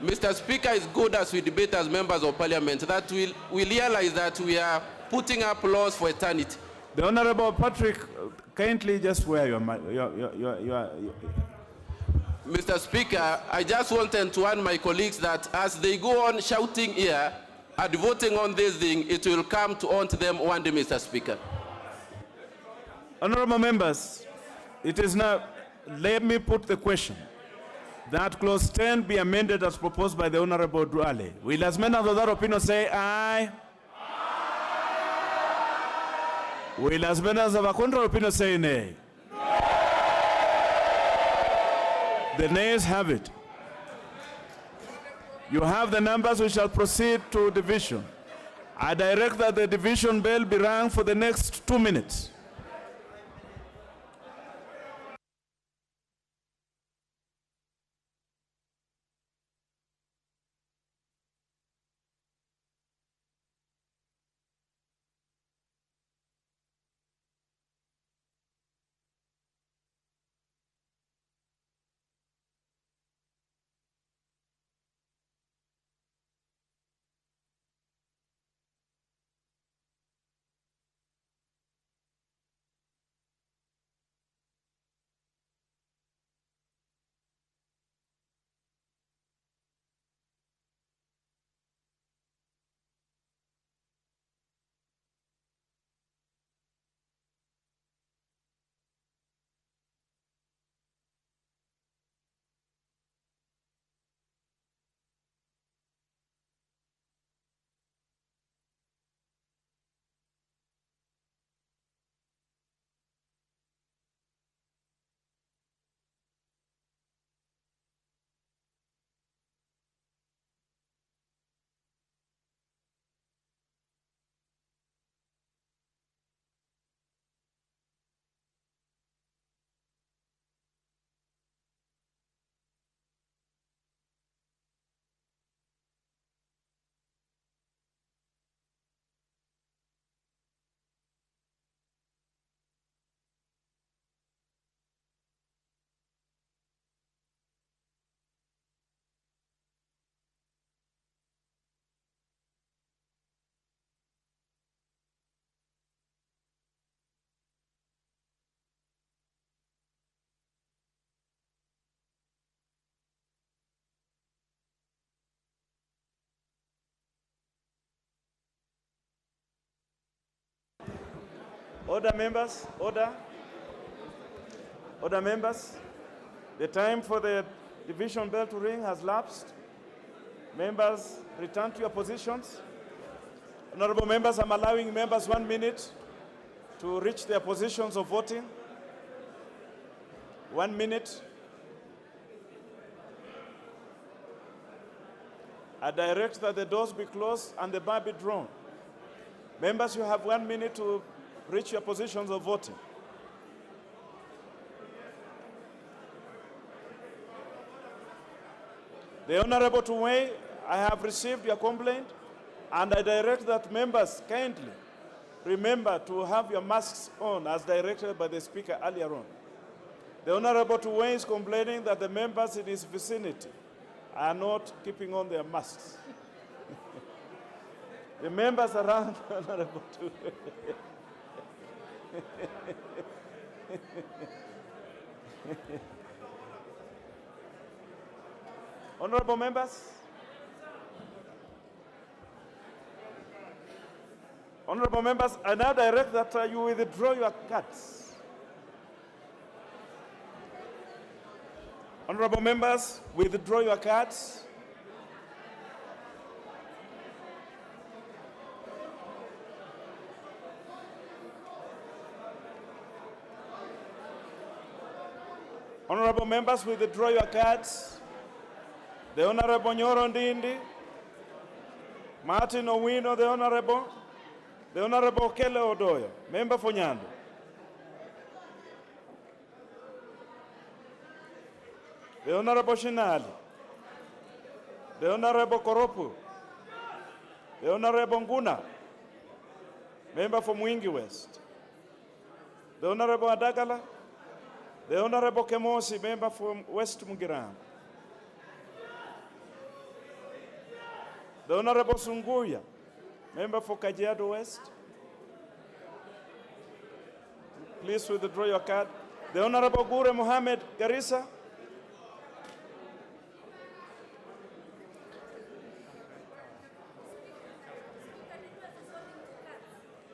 Mr. Speaker, it's good as we debate as members of parliament that we realize that we are putting up laws for eternity. The Honorable Patrick, kindly just wear your Mr. Speaker, I just wanted to warn my colleagues that as they go on shouting here and voting on this thing, it will come to haunt them one day, Mr. Speaker. Honorable members, it is now, let me put the question. That clause 10 be amended as proposed by the Honorable Duale. Will as many of that opinion say aye? Will as many as of a contrary opinion say nay? The nays have it. You have the numbers, we shall proceed to division. I direct that the division bell be rung for the next 2 minutes. Order, members, order. Order, members. The time for the division bell to ring has lapsed. Members, return to your positions. Honorable members, I'm allowing members 1 minute to reach their positions of voting. 1 minute. I direct that the doors be closed and the bar be drawn. Members, you have 1 minute to reach your positions of voting. The Honorable Tuwei, I have received your complaint, and I direct that members kindly remember to have your masks on as directed by the Speaker earlier on. The Honorable Tuwei is complaining that the members in his vicinity are not keeping on their masks. The members around Honorable Tuwei. Honorable members, honorable members, I now direct that you withdraw your cards. Honorable members, withdraw your cards. Honorable members, withdraw your cards. The Honorable Nyoro Ndindi, Martin Owino, the Honorable Kele Odoyo, member for Nyando. The Honorable Shinali, the Honorable Koropu, the Honorable Nguna, member for Mwingi West. The Honorable Adagala, the Honorable Kemosi, member from West Mugiram. The Honorable Sunguya, member for Kajiado West. Please withdraw your card. The Honorable Gure Mohammed Garissa.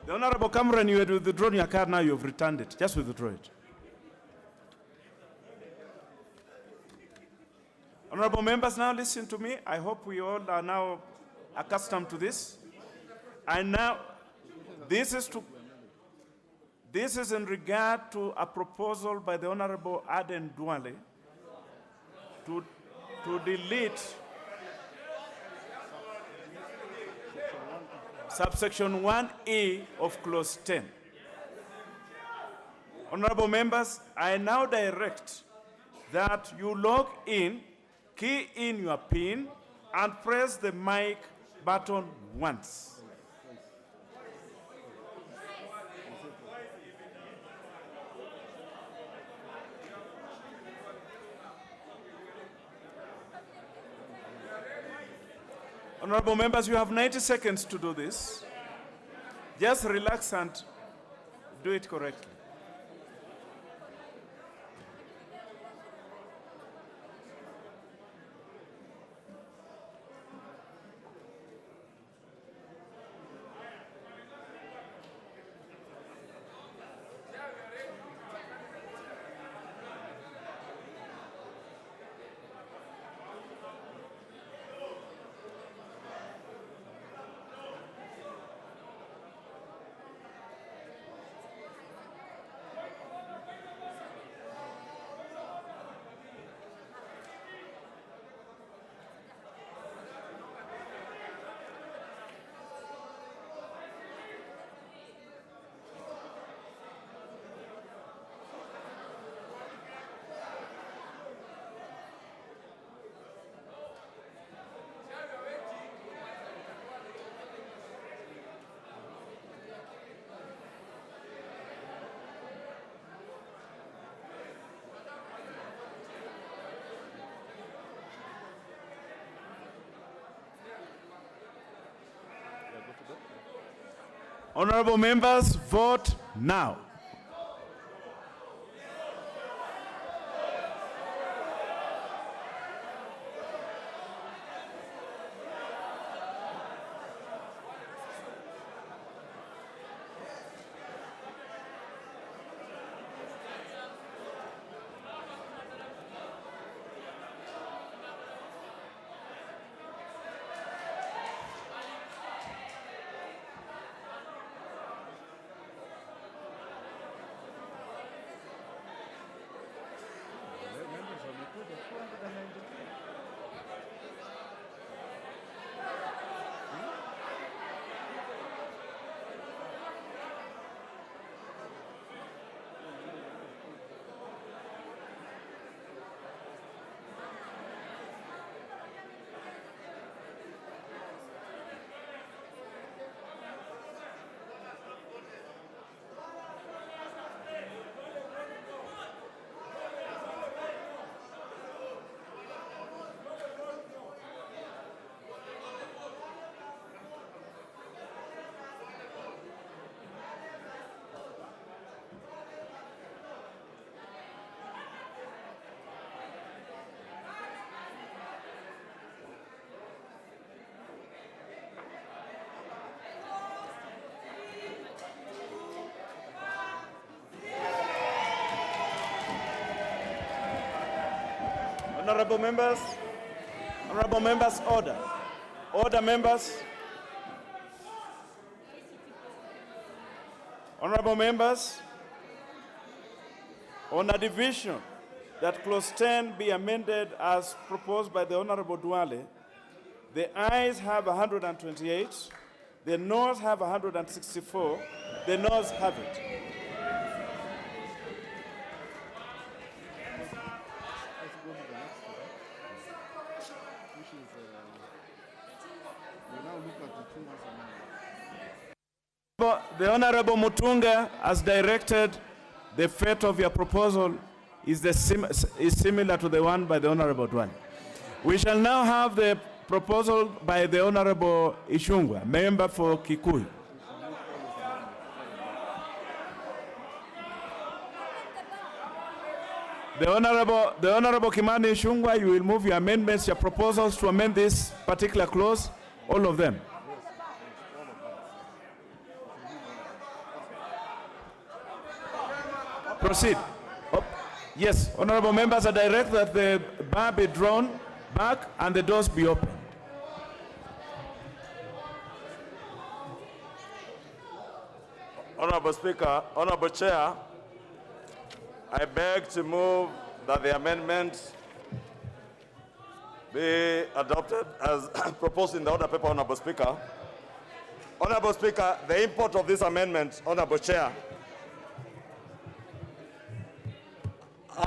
The Honorable Cameron, you had withdrawn your card, now you've returned it. Just withdraw it. Honorable members, now listen to me. I hope we all are now accustomed to this. And now, this is in regard to a proposal by the Honorable Aden Duale to delete subsection 1E of clause 10. Honorable members, I now direct that you log in, key in your PIN, and press the mic button once. Honorable members, you have 90 seconds to do this. Just relax and do it correctly. Honorable members, vote now. Honorable members, order. Order, members. Honorable members, on a division that clause 10 be amended as proposed by the Honorable Duale, the ayes have 128, the noes have 164, the noes have it. The Honorable Mutunga has directed the fate of your proposal is similar to the one by the Honorable Duale. We shall now have the proposal by the Honorable Ishungwa, member for Kikuyu. The Honorable Kimani Ishungwa, you will move your amendments, your proposals to amend this particular clause, all of them. Proceed. Oh, yes, honorable members, I direct that the bar be drawn back and the doors be opened. Honorable Speaker, Honorable Chair, I beg to move that the amendment be adopted as proposed in the order paper, Honorable Speaker. Honorable Speaker, the import of this amendment, Honorable Chair,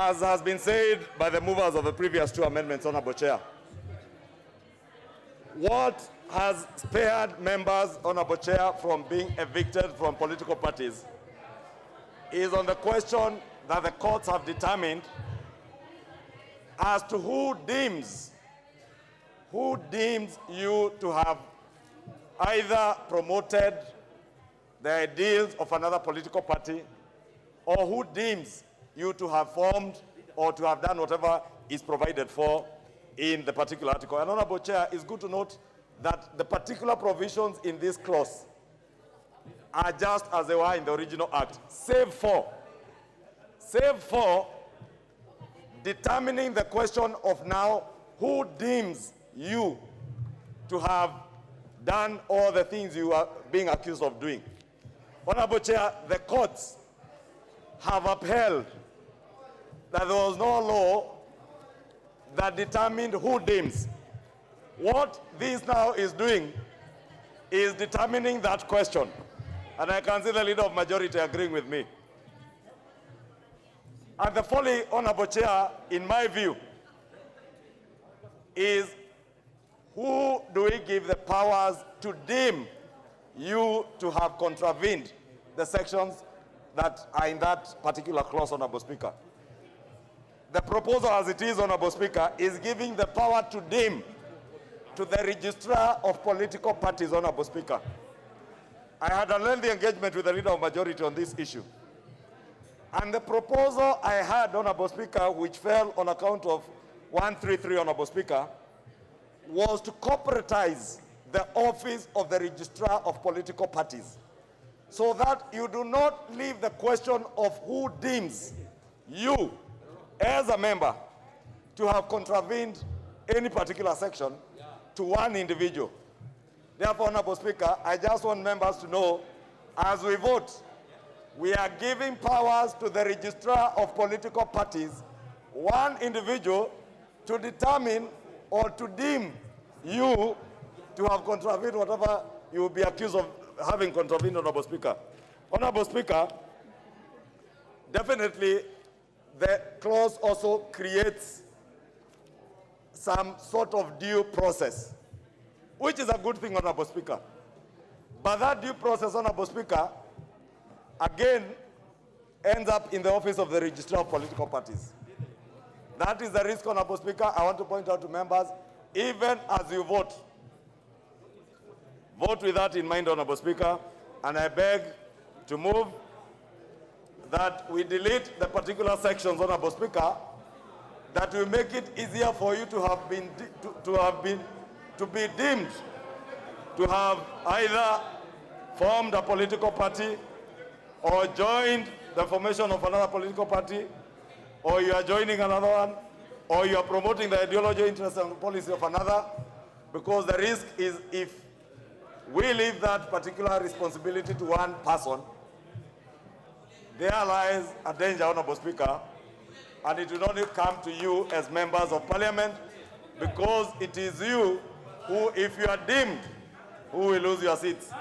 as has been said by the movers of the previous two amendments, Honorable Chair, what has spared members, Honorable Chair, from being evicted from political parties is on the question that the courts have determined as to who deems you to have either promoted the ideals of another political party or who deems you to have formed or to have done whatever is provided for in the particular article. And Honorable Chair, it's good to note that the particular provisions in this clause are just as they were in the original act, save for determining the question of now who deems you to have done all the things you are being accused of doing. Honorable Chair, the courts have upheld that there was no law that determined who deems. What this now is doing is determining that question. And I can see the leader of majority agreeing with me. And the folly, Honorable Chair, in my view, is who do we give the powers to deem you to have contravened the sections that are in that particular clause, Honorable Speaker? The proposal as it is, Honorable Speaker, is giving the power to deem to the registrar of political parties, Honorable Speaker. I had a lengthy engagement with the leader of majority on this issue. And the proposal I had, Honorable Speaker, which fell on account of 133, Honorable Speaker, was to corporatize the office of the registrar of political parties so that you do not leave the question of who deems you as a member to have contravened any particular section to one individual. Therefore, Honorable Speaker, I just want members to know, as we vote, we are giving powers to the registrar of political parties, one individual, to determine or to deem you to have contravened whatever you will be accused of having contravened, Honorable Speaker. Honorable Speaker, definitely the clause also creates some sort of due process, which is a good thing, Honorable Speaker. But that due process, Honorable Speaker, again ends up in the office of the registrar of political parties. That is the risk, Honorable Speaker. I want to point out to members, even as you vote with that in mind, Honorable Speaker, and I beg to move that we delete the particular sections, Honorable Speaker, that will make it easier for you to have been to be deemed to have either formed a political party or joined the formation of another political party, or you are joining another one, or you are promoting the ideology, interest, and policy of another, because the risk is if we leave that particular responsibility to one person, there lies a danger, Honorable Speaker, and it will only come to you as members of parliament, because it is you who, if you are deemed, who will lose your seats.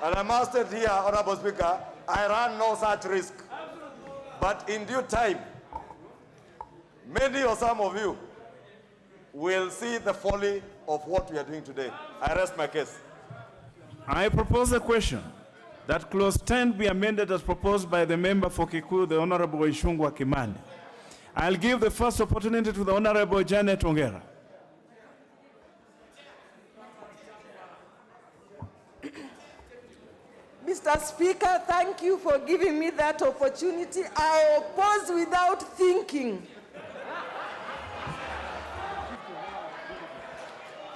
And I must state here, Honorable Speaker, I run no such risk. But in due time, many or some of you will see the folly of what we are doing today. I rest my case. I propose a question that clause 10 be amended as proposed by the member for Kikuyu, the Honorable Ishungwa Kimani. I'll give the first opportunity to the Honorable Janet Ongera. Mr. Speaker, thank you for giving me that opportunity. I oppose without thinking.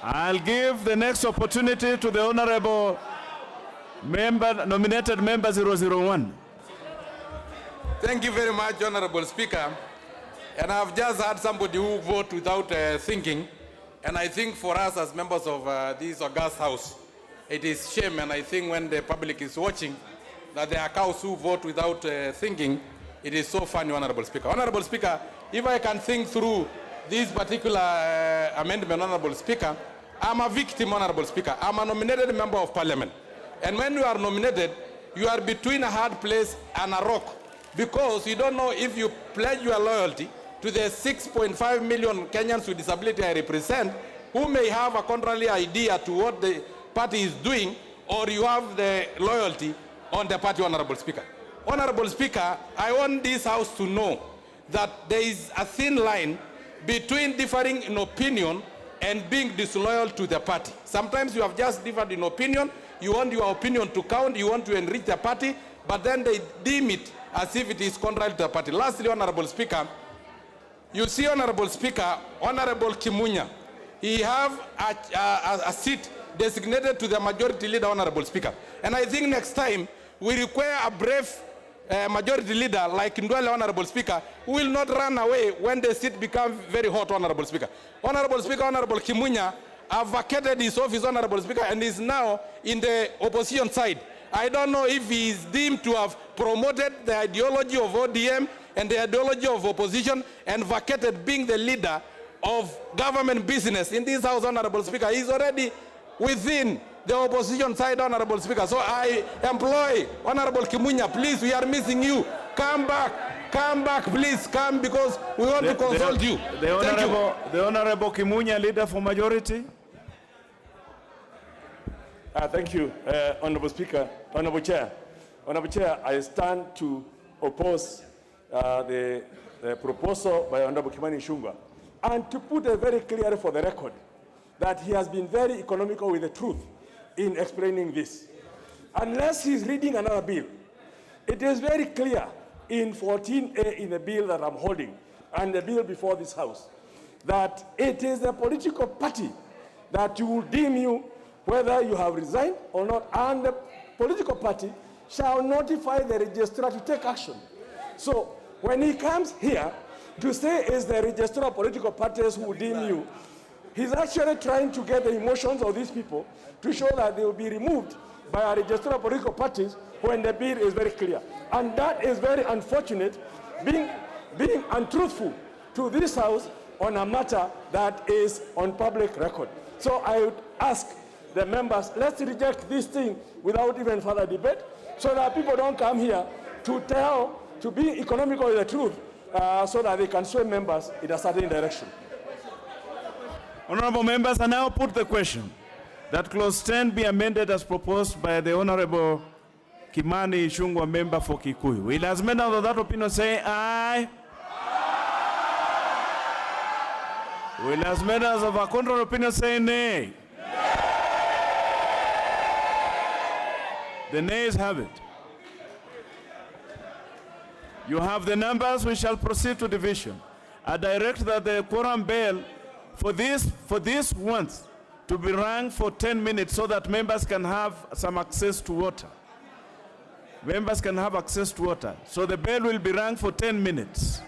I'll give the next opportunity to the Honorable member, nominated member 001. Thank you very much, Honorable Speaker. And I've just had somebody who vote without thinking. And I think for us as members of this august house, it is shame, and I think when the public is watching, that there are cows who vote without thinking. It is so funny, Honorable Speaker. Honorable Speaker, if I can think through this particular amendment, Honorable Speaker, I'm a victim, Honorable Speaker. I'm a nominated member of parliament. And when you are nominated, you are between a hard place and a rock, because you don't know if you pledge your loyalty to the 6.5 million Kenyans with disability I represent, who may have a contrary idea to what the party is doing, or you have the loyalty on the party, Honorable Speaker. Honorable Speaker, I want this house to know that there is a thin line between differing in opinion and being disloyal to the party. Sometimes you have just differed in opinion, you want your opinion to count, you want to enrich the party, but then they deem it as if it is contrary to the party. Lastly, Honorable Speaker, you see, Honorable Speaker, Honorable Kimunya, he have a seat designated to the majority leader, Honorable Speaker. And I think next time we require a brave majority leader like Ndwele, Honorable Speaker, who will not run away when the seat becomes very hot, Honorable Speaker. Honorable Speaker, Honorable Kimunya have vacated his office, Honorable Speaker, and is now in the opposition side. I don't know if he is deemed to have promoted the ideology of ODM and the ideology of opposition and vacated being the leader of government business in this house, Honorable Speaker. He's already within the opposition side, Honorable Speaker. So I employ Honorable Kimunya, please, we are missing you. Come back, please, come, because we want to consult you. The Honorable Kimunya, leader for majority. Thank you, Honorable Speaker, Honorable Chair. Honorable Chair, I stand to oppose the proposal by Honorable Kimani Ichung'wah, and to put it very clearly for the record that he has been very economical with the truth in explaining this. Unless he's reading another bill, it is very clear in 14A in the bill that I'm holding and the bill before this House that it is the political party that will deem you whether you have resigned or not, and the political party shall notify the registrar to take action. So when he comes here to say it's the registrar of political parties who deem you, he's actually trying to get the emotions of these people to show that they will be removed by a registrar of political parties when the bill is very clear. And that is very unfortunate, being untruthful to this House on a matter that is on public record. So I would ask the members, let's reject this thing without even further debate, so that people don't come here to be economical with the truth, so that they can sway members in a certain direction. Honorable members, I now put the question that clause 10 be amended as proposed by the Honorable Kimani Ichung'wah, member for Kikuyu. Will as many of that opinion say aye? Will as many of a contrary opinion say nay? The nays have it. You have the numbers. We shall proceed to division. I direct that the quorum bell for this month to be rang for 10 minutes so that members can have some access to water. Members can have access to water. So the bell will be rang for 10 minutes.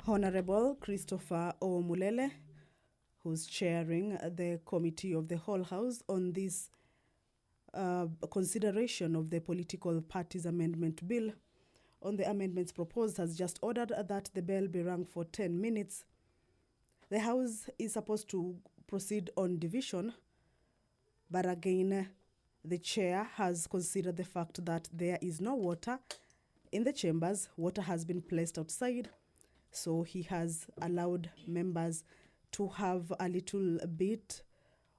Honorable Christopher Omulele, who's chairing the committee of the whole House on this consideration of the political parties amendment bill. On the amendments proposed, has just ordered that the bell be rung for 10 minutes. The House is supposed to proceed on division, but again, the chair has considered the fact that there is no water in the chambers. Water has been placed outside, so he has allowed members to have a little bit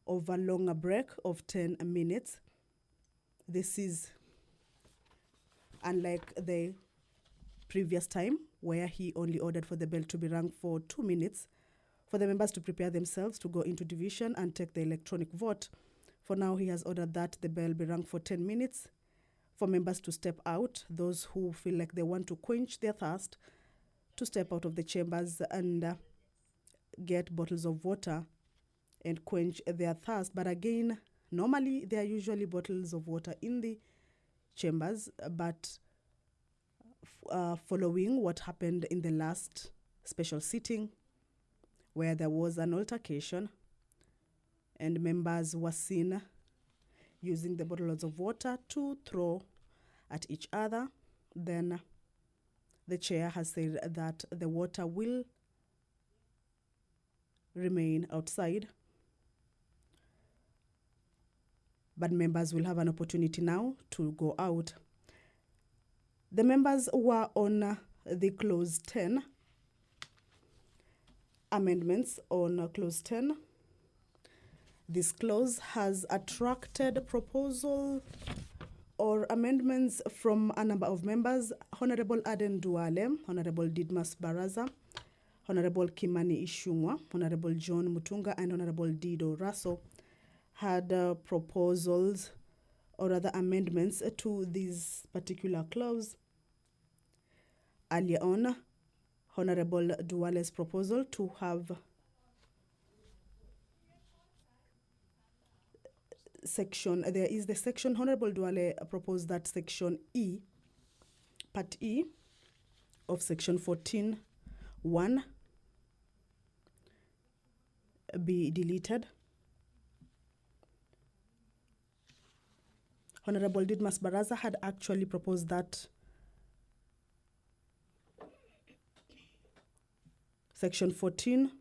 of a longer break of 10 minutes. This is unlike the previous time where he only ordered for the bell to be rung for 2 minutes for the members to prepare themselves to go into division and take the electronic vote. For now, he has ordered that the bell be rung for 10 minutes for members to step out, those who feel like they want to quench their thirst, to step out of the chambers and get bottles of water and quench their thirst. But again, normally there are usually bottles of water in the chambers, but following what happened in the last special sitting, where there was an altercation and members were seen using the bottles of water to throw at each other, then the chair has said that the water will remain outside, but members will have an opportunity now to go out. The members were on the clause 10, amendments on clause 10. This clause has attracted proposal or amendments from a number of members: Honorable Aden Duale, Honorable Didmas Baraza, Honorable Kimani Ishungwa, Honorable John Mutunga, and Honorable Dido Raso had proposals or other amendments to this particular clause. Earlier on, Honorable Duale's proposal to have section, there is the section, Honorable Duale proposed that section E, part E of section 14(1) be deleted. Honorable Didmas Baraza had actually proposed that section 14,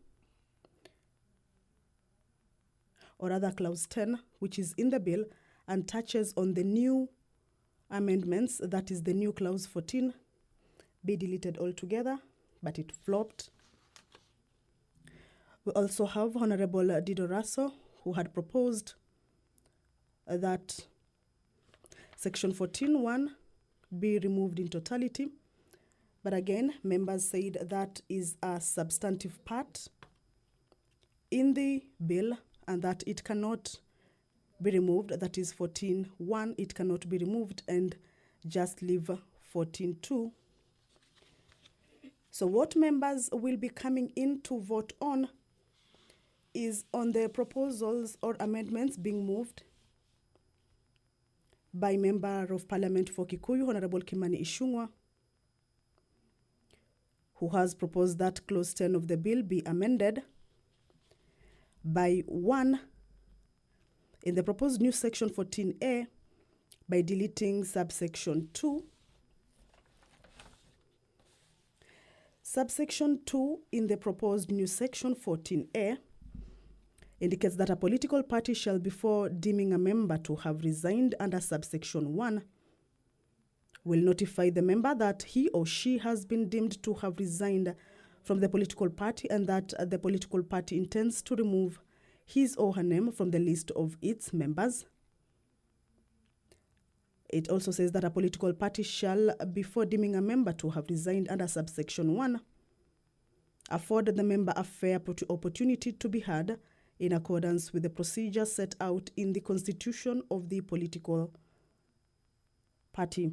or rather clause 10, which is in the bill and touches on the new amendments, that is the new clause 14, be deleted altogether, but it flopped. We also have Honorable Dido Raso, who had proposed that section 14(1) be removed in totality. But again, members said that is a substantive part in the bill and that it cannot be removed. That is 14(1), it cannot be removed, and just leave 14(2). So what members will be coming in to vote on is on the proposals or amendments being moved by Member of Parliament for Kikuyu, Honorable Kimani Ishungwa, who has proposed that clause 10 of the bill be amended by 1 in the proposed new section 14A by deleting subsection 2. Subsection 2 in the proposed new section 14A indicates that a political party shall, before deeming a member to have resigned under subsection 1, will notify the member that he or she has been deemed to have resigned from the political party and that the political party intends to remove his or her name from the list of its members. It also says that a political party shall, before deeming a member to have resigned under subsection 1, afford the member a fair opportunity to be heard in accordance with the procedure set out in the constitution of the political party.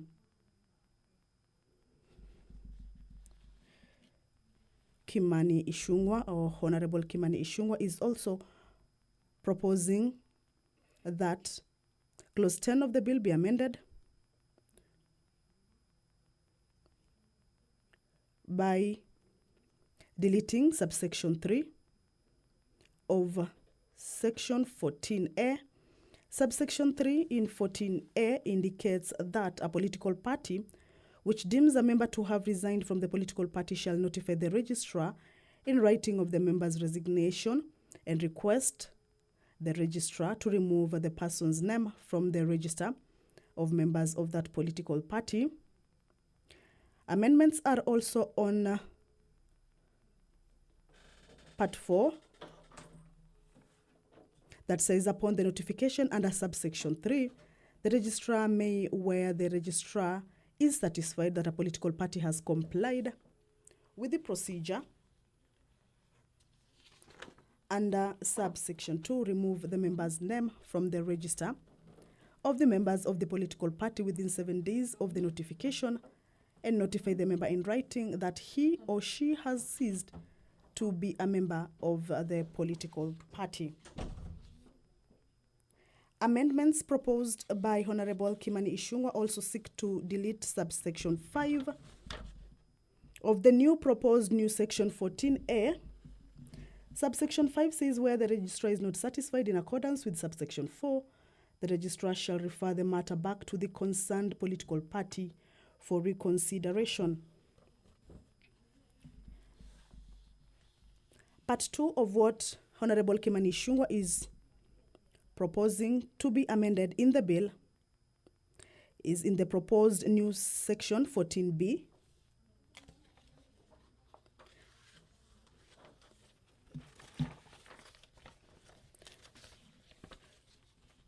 Kimani Ishungwa, or Honorable Kimani Ishungwa, is also proposing that clause 10 of the bill be amended by deleting subsection 3 of section 14A. Subsection 3 in 14A indicates that a political party which deems a member to have resigned from the political party shall notify the registrar in writing of the member's resignation and request the registrar to remove the person's name from the register of members of that political party. Amendments are also on Part 4 that says upon the notification under subsection 3, the registrar may, where the registrar is satisfied that a political party has complied with the procedure under subsection 2, remove the member's name from the register of the members of the political party within 7 days of the notification and notify the member in writing that he or she has ceased to be a member of the political party. Amendments proposed by Honorable Kimani Ichung'wah also seek to delete subsection 5 of the new proposed new section 14A. Subsection 5 says where the registrar is not satisfied in accordance with subsection 4, the registrar shall refer the matter back to the concerned political party for reconsideration. Part 2 of what Honorable Kimani Ichung'wah is proposing to be amended in the bill is in the proposed new section 14B.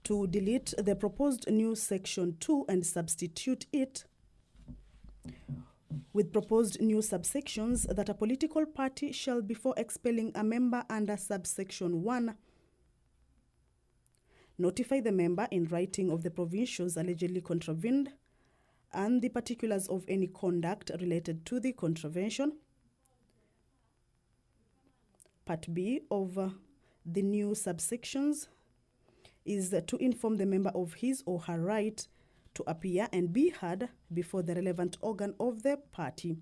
To delete the proposed new section 2 and substitute it with proposed new subsections that a political party shall, before expelling a member under subsection 1, notify the member in writing of the provisions allegedly contravened and the particulars of any conduct related to the contravention. Part B of the new subsections is to inform the member of his or her right to appear and be heard before the relevant organ of the party,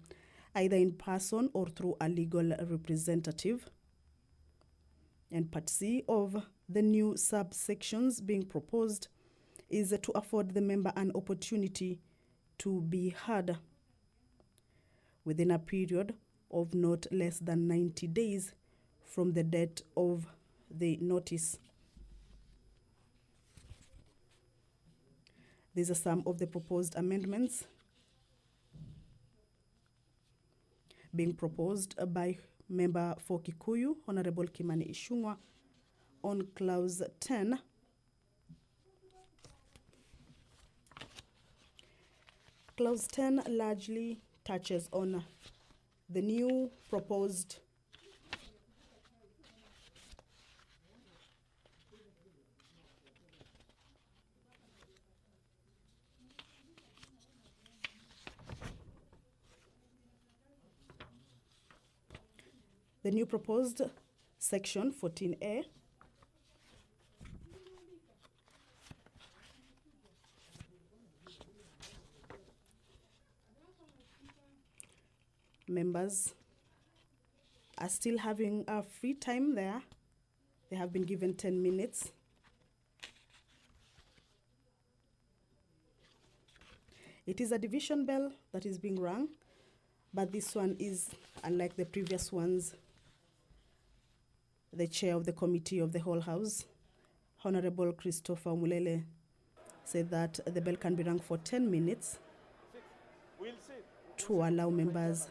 either in person or through a legal representative. And Part C of the new subsections being proposed is to afford the member an opportunity to be heard within a period of not less than 90 days from the date of the notice. These are some of the proposed amendments being proposed by Member for Kikuyu, Honorable Kimani Ichung'wah, on Clause 10. Clause 10 largely touches on the new proposed section 14A. Members are still having a free time there. They have been given 10 minutes. It is a division bell that is being rung, but this one is, unlike the previous ones, the chair of the committee of the whole house, Honorable Christopher Mulele, said that the bell can be rung for 10 minutes to allow members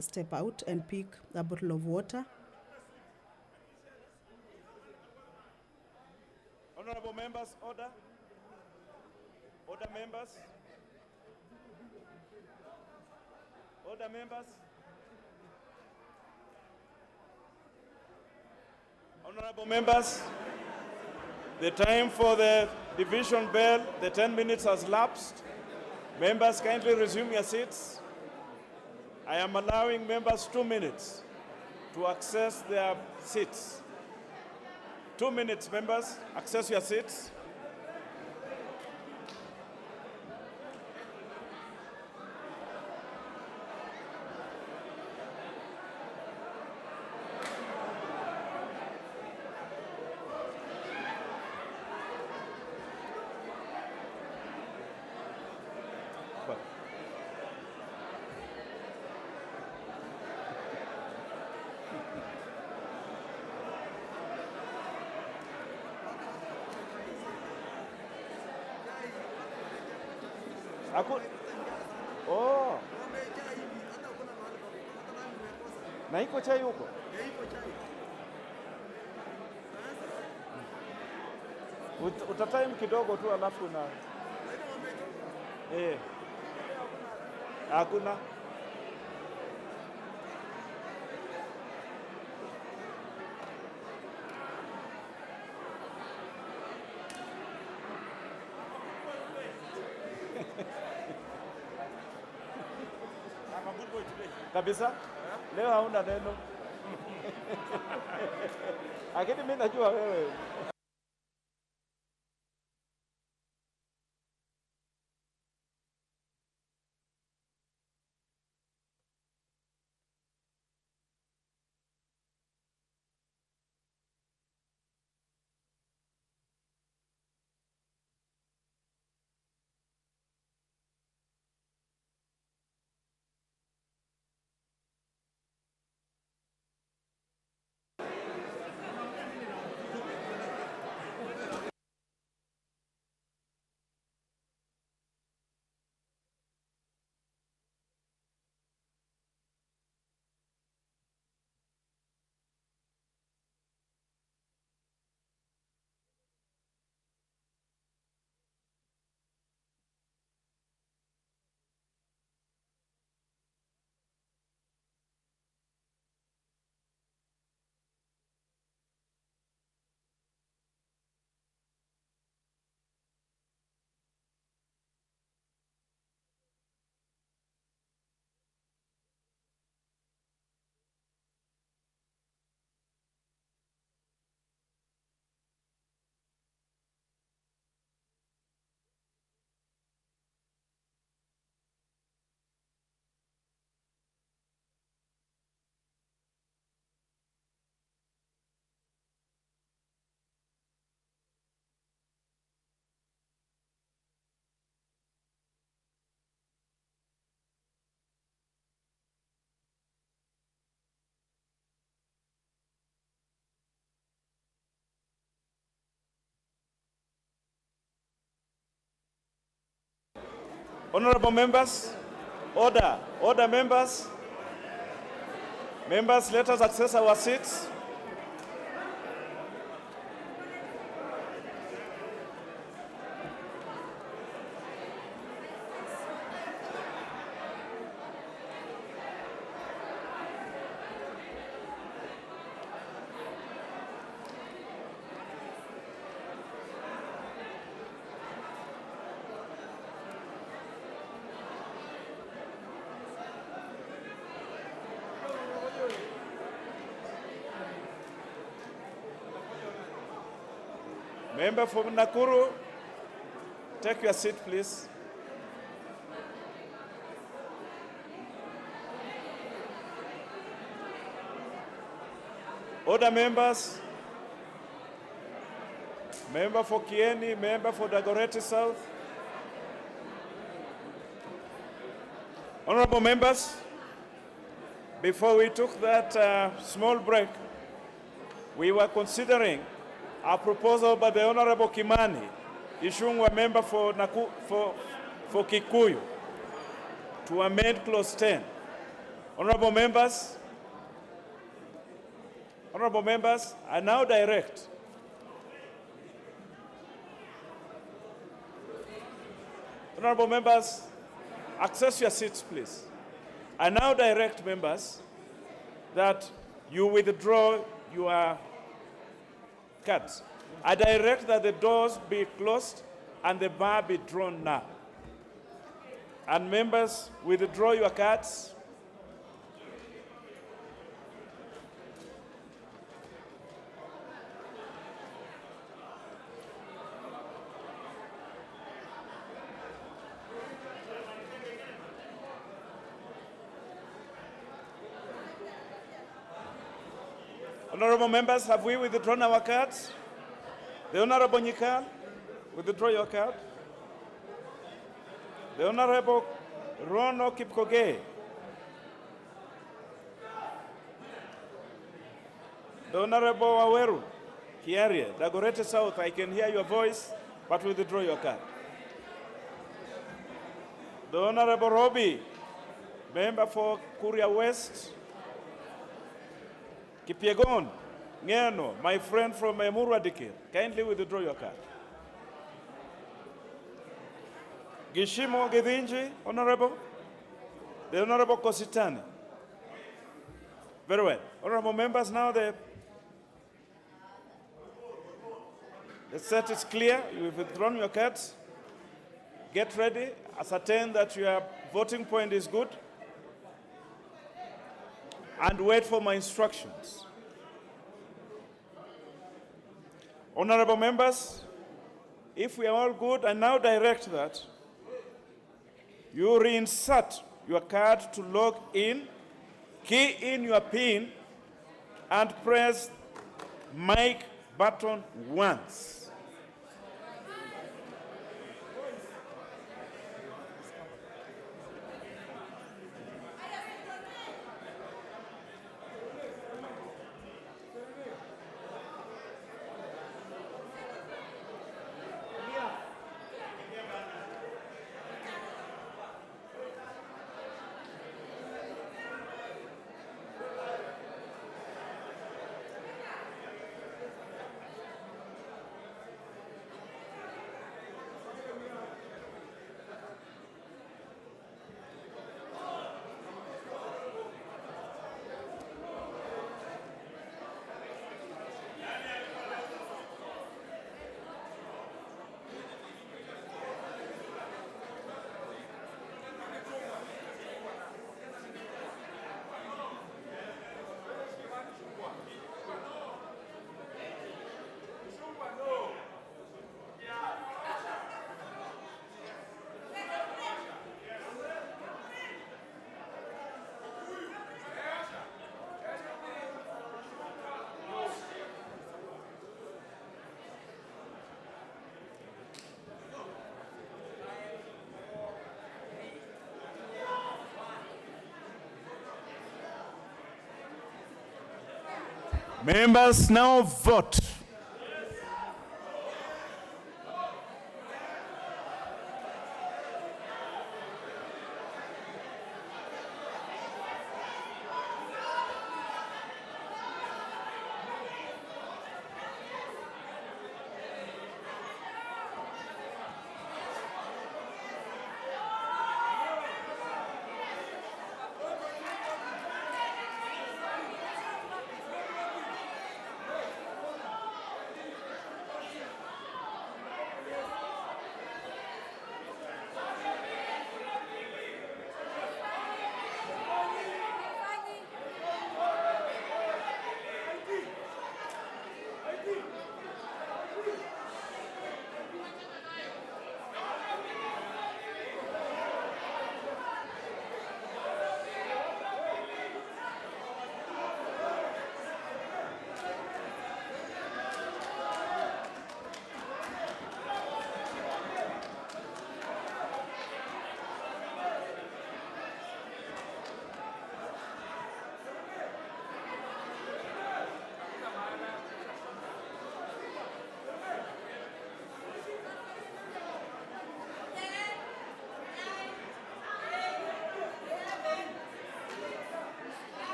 step out and pick a bottle of water. Honorable members, order. Order, members. Order, members. Honorable members, the time for the division bell, the 10 minutes has lapsed. Members, kindly resume your seats. I am allowing members 2 minutes to access their seats. 2 minutes, members, access your seats. Oh. Na iko chai huko? Utatime kidogo tu alafu na hakuna. Kabisa? Leo hauna neno. Lakini mimi najua wewe. Honorable members, order, members. Members, let us access our seats. Member from Nakuru, take your seat, please. Order, members. Member for Kieni, member for Dagoretti South. Honorable members, before we took that small break, we were considering a proposal by the Honorable Kimani, Ishungwa member for Kikuyu, to amend clause 10. Honorable members, I now direct honorable members, access your seats, please. I now direct members that you withdraw your cards. I direct that the doors be closed and the bar be drawn now. And members, withdraw your cards. Honorable members, have we withdrawn our cards? The Honorable Nyikal, withdraw your card. The Honorable Rono Kipkoge. The Honorable Aweru Kiaria, Dagoretti South, I can hear your voice, but withdraw your card. The Honorable Robbie, member for Kuria West. Kipiegon, Ngeno, my friend from Murwa Dikir, kindly withdraw your card. Gishimo Gedinji, Honorable. The Honorable Kositani. Very well. Honorable members, now the set is clear. You've withdrawn your cards. Get ready. Ascertain that your voting point is good. And wait for my instructions. Honorable members, if we are all good, I now direct that you reinsert your card to log in, key in your PIN, and press mic button once. Members now vote.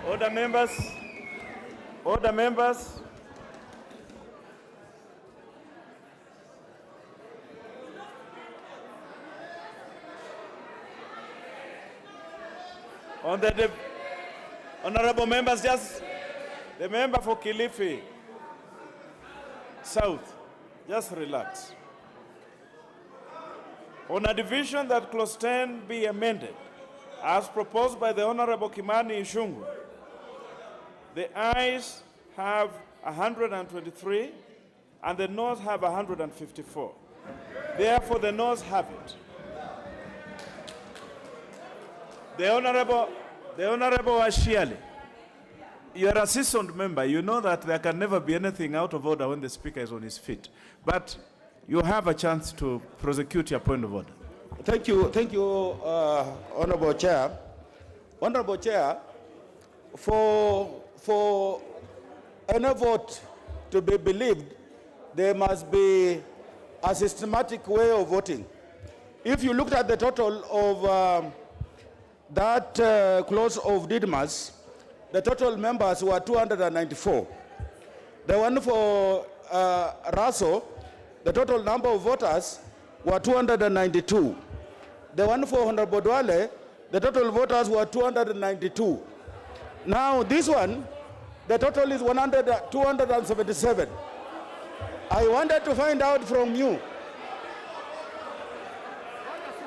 Order members. Order members. On the honorable members, just the member for Kilifi South, just relax. On a division that clause 10 be amended, as proposed by the Honorable Kimani Ichung'wah, the ayes have 123 and the noes have 154. Therefore, the noes have it. The Honorable Ashiali, you are a seasoned member. You know that there can never be anything out of order when the Speaker is on his feet. But you have a chance to prosecute your point of order. Thank you, Honorable Chair. Honorable Chair, for any vote to be believed, there must be a systematic way of voting. If you looked at the total of that close of Didmas, the total members were 294. The one for Raso, the total number of voters were 292. The one for Honorable Dwale, the total voters were 292. Now this one, the total is 277. I wanted to find out from you.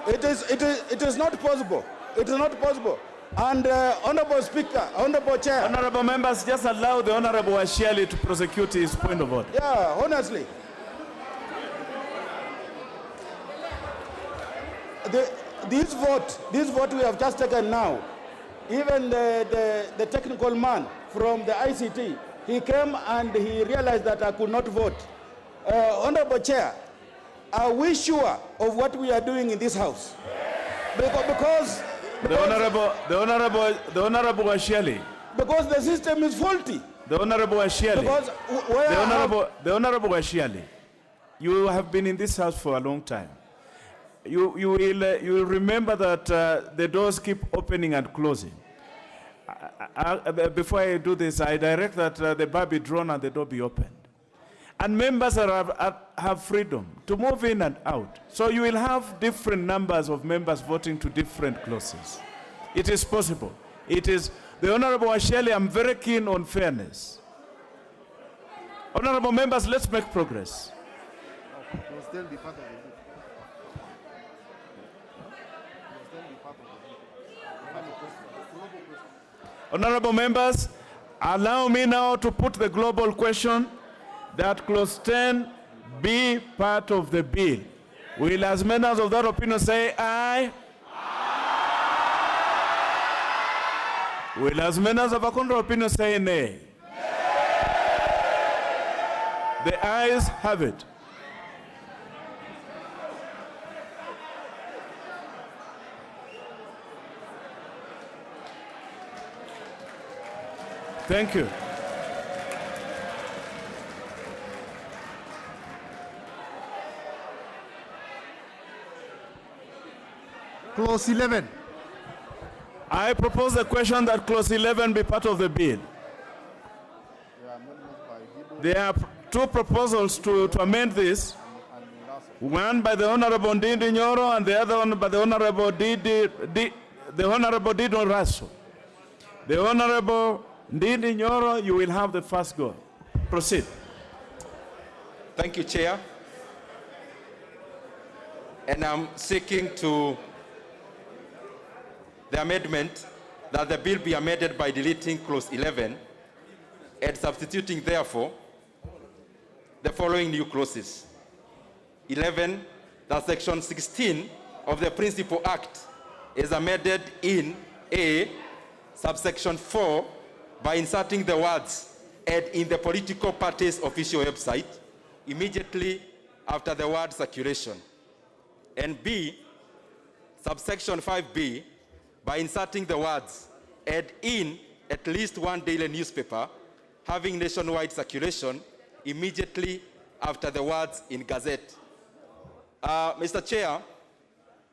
It is not possible. It is not possible. And Honorable Speaker, Honorable Chair. Honorable members, just allow the Honorable Ashiali to prosecute his point of order. Yeah, honestly. This vote we have just taken now, even the technical man from the ICT, he came and he realized that I could not vote. Honorable Chair, are we sure of what we are doing in this house? Because the Honorable Ashiali. Because the system is faulty. The Honorable Ashiali. Because the Honorable Ashiali, you have been in this house for a long time. You will remember that the doors keep opening and closing. Before I do this, I direct that the bar be drawn and the door be opened. And members have freedom to move in and out. So you will have different numbers of members voting to different clauses. It is possible. It is the Honorable Ashiali. I'm very keen on fairness. Honorable members, let's make progress. Honorable members, allow me now to put the global question that clause 10 be part of the bill. Will as many as of that opinion say aye? Aye. Will as many as of a contrary opinion say nay? The ayes have it. Thank you. Clause 11. I propose the question that clause 11 be part of the bill. There are two proposals to amend this. One by the Honorable Ndindi Nyoro and the other one by the Honorable Didon Raso. The Honorable Ndindi Nyoro, you will have the first go. Proceed. Thank you, Chair. And I'm seeking to the amendment that the bill be amended by deleting clause 11 and substituting, therefore, the following new clauses. 11, that section 16 of the Principal Act is amended in A, subsection 4, by inserting the words "and in the political party's official website" immediately after the word circulation. And B, subsection 5B, by inserting the words "and in at least one daily newspaper having nationwide circulation" immediately after the words "in Gazette." Mr. Chair,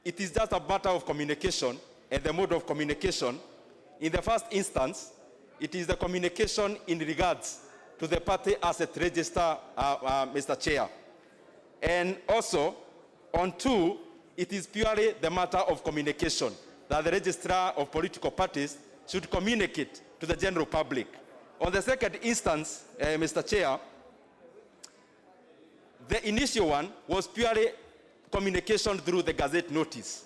it is just a matter of communication and the mode of communication. In the first instance, it is the communication in regards to the party asset register, Mr. Chair. And also, on 2, it is purely the matter of communication that the registrar of political parties should communicate to the general public. On the second instance, Mr. Chair, the initial one was purely communication through the Gazette notice.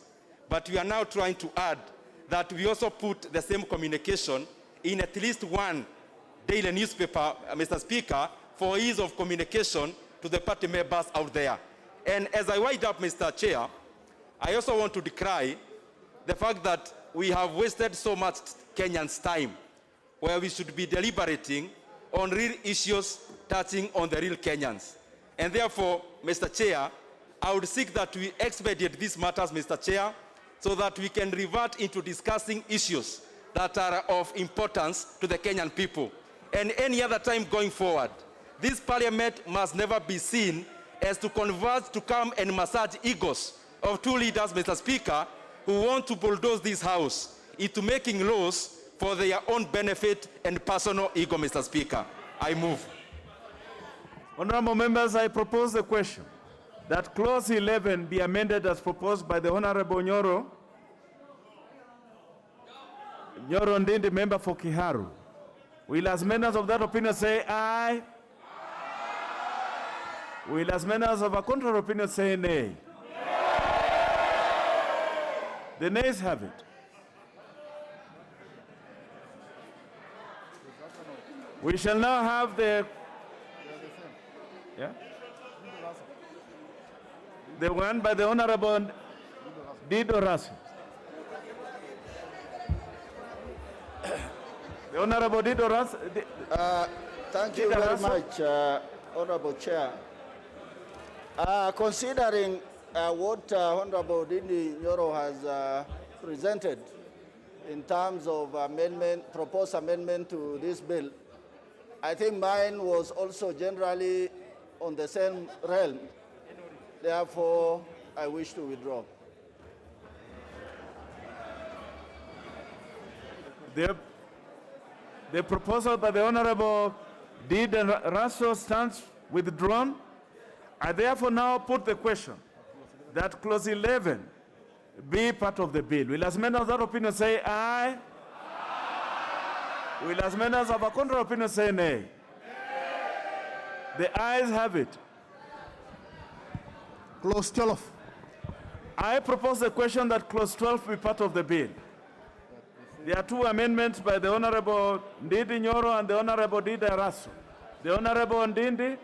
But we are now trying to add that we also put the same communication in at least one daily newspaper, Mr. Speaker, for ease of communication to the party members out there. And as I wind up, Mr. Chair, I also want to decry the fact that we have wasted so much Kenyans' time where we should be deliberating on real issues touching on the real Kenyans. And therefore, Mr. Chair, I would seek that we expedite these matters, Mr. Chair, so that we can revert into discussing issues that are of importance to the Kenyan people. and any other time going forward. This parliament must never be seen as to converge to come and massage egos of two leaders, Mr. Speaker, who want to bulldoze this house into making laws for their own benefit and personal ego, Mr. Speaker. I move. Honorable members, I propose the question that clause 11 be amended as proposed by the Honorable Nyoro Ndindi, member for Kiharu. Will as members of that opinion say aye? Will as members of a contrary opinion say nay? The nays have it. We shall now have the one by the Honorable Dido Raso. The Honorable Dido Raso. Thank you very much, Honorable Chair. Considering what Honorable Dindi Nyoro has presented in terms of proposed amendment to this bill, I think mine was also generally on the same realm. Therefore, I wish to withdraw. The proposal by the Honorable Didi Raso stands withdrawn. I therefore now put the question that clause 11 be part of the bill. Will as many of that opinion say aye? Will as many of a contrary opinion say nay? The ayes have it. Clause 12. I propose the question that clause 12 be part of the bill. There are two amendments by the Honorable Ndindi Nyoro and the Honorable Didi Raso. The Honorable Ndindi.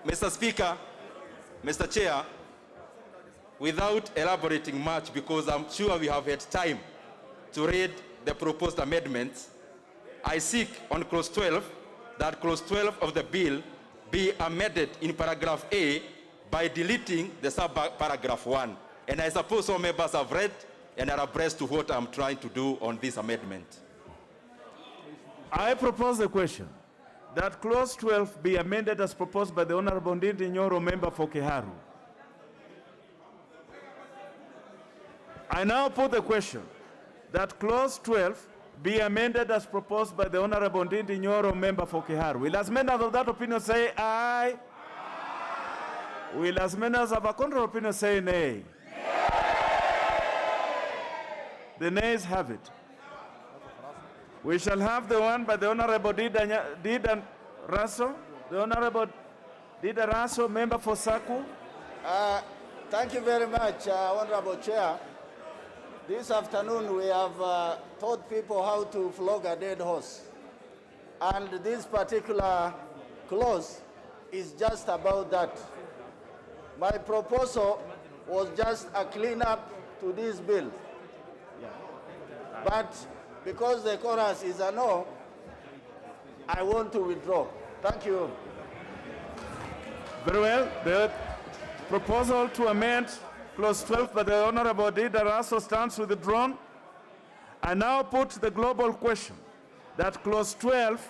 Mr. Speaker, Mr. Chair, without elaborating much, because I'm sure we have had time to read the proposed amendments, I seek on clause 12 that clause 12 of the bill be amended in paragraph A by deleting the sub-paragraph 1. And I suppose some members have read and are abreast to what I'm trying to do on this amendment. I propose the question that clause 12 be amended as proposed by the Honorable Ndindi Nyoro, member for Kiharu. I now put the question that clause 12 be amended as proposed by the Honorable Ndindi Nyoro, member for Kiharu. Will as members of that opinion say aye? Aye. Will as members of a contrary opinion say nay? Nay. The nays have it. We shall have the one by the Honorable Didi Raso. The Honorable Didi Raso, member for Saku. Thank you very much, Honorable Chair. This afternoon we have taught people how to flog a dead horse. And this particular clause is just about that. My proposal was just a cleanup to this bill. But because the chorus is a no, I want to withdraw. Thank you. Very well. The proposal to amend clause 12 by the Honorable Didi Raso stands withdrawn. I now put the global question that clause 12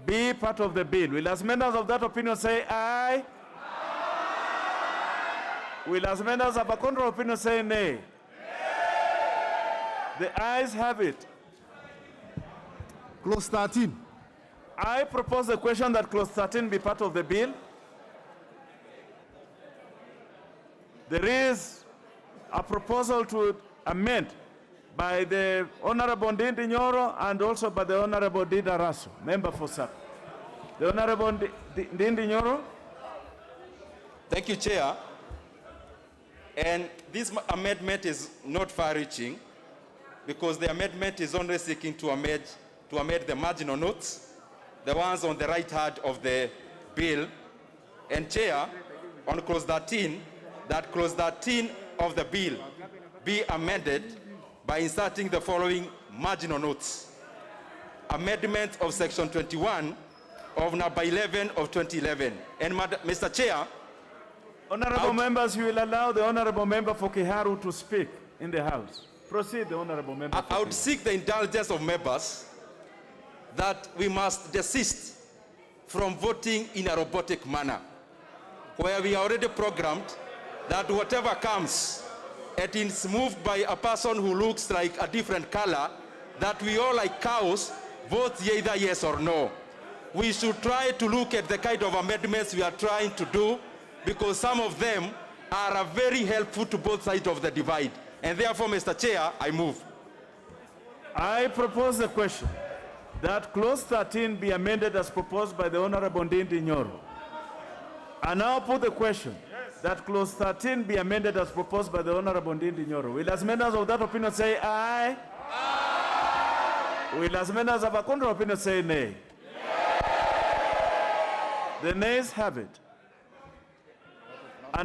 be part of the bill. Will as members of that opinion say aye? Aye. Will as members of a contrary opinion say nay? Nay. The ayes have it. Clause 13. I propose the question that clause 13 be part of the bill. There is a proposal to amend by the Honorable Ndindi Nyoro and also by the Honorable Didi Raso, member for SAP. The Honorable Ndindi Nyoro. Thank you, Chair. And this amendment is not far-reaching because the amendment is only seeking to amend the marginal notes, the ones on the right hand of the bill. And Chair, on clause 13, that clause 13 of the bill be amended by inserting the following marginal notes. Amendment of section 21 of number 11 of 2011. And Mr. Chair, Honorable members, you will allow the honorable member for Kiharu to speak in the House. Proceed, the honorable member. I would seek the indulgence of members that we must desist from voting in a robotic manner, where we are already programmed that whatever comes, it is moved by a person who looks like a different color, that we all like cows, vote either yes or no. We should try to look at the kind of amendments we are trying to do, because some of them are very helpful to both sides of the divide. And therefore, Mr. Chair, I move. I propose the question that clause 13 be amended as proposed by the Honorable Ndindi Nyoro. I now put the question that clause 13 be amended as proposed by the Honorable Ndindi Nyoro. Will as members of that opinion say aye? Aye. Will as members of a contrary opinion say nay? The nays have it. I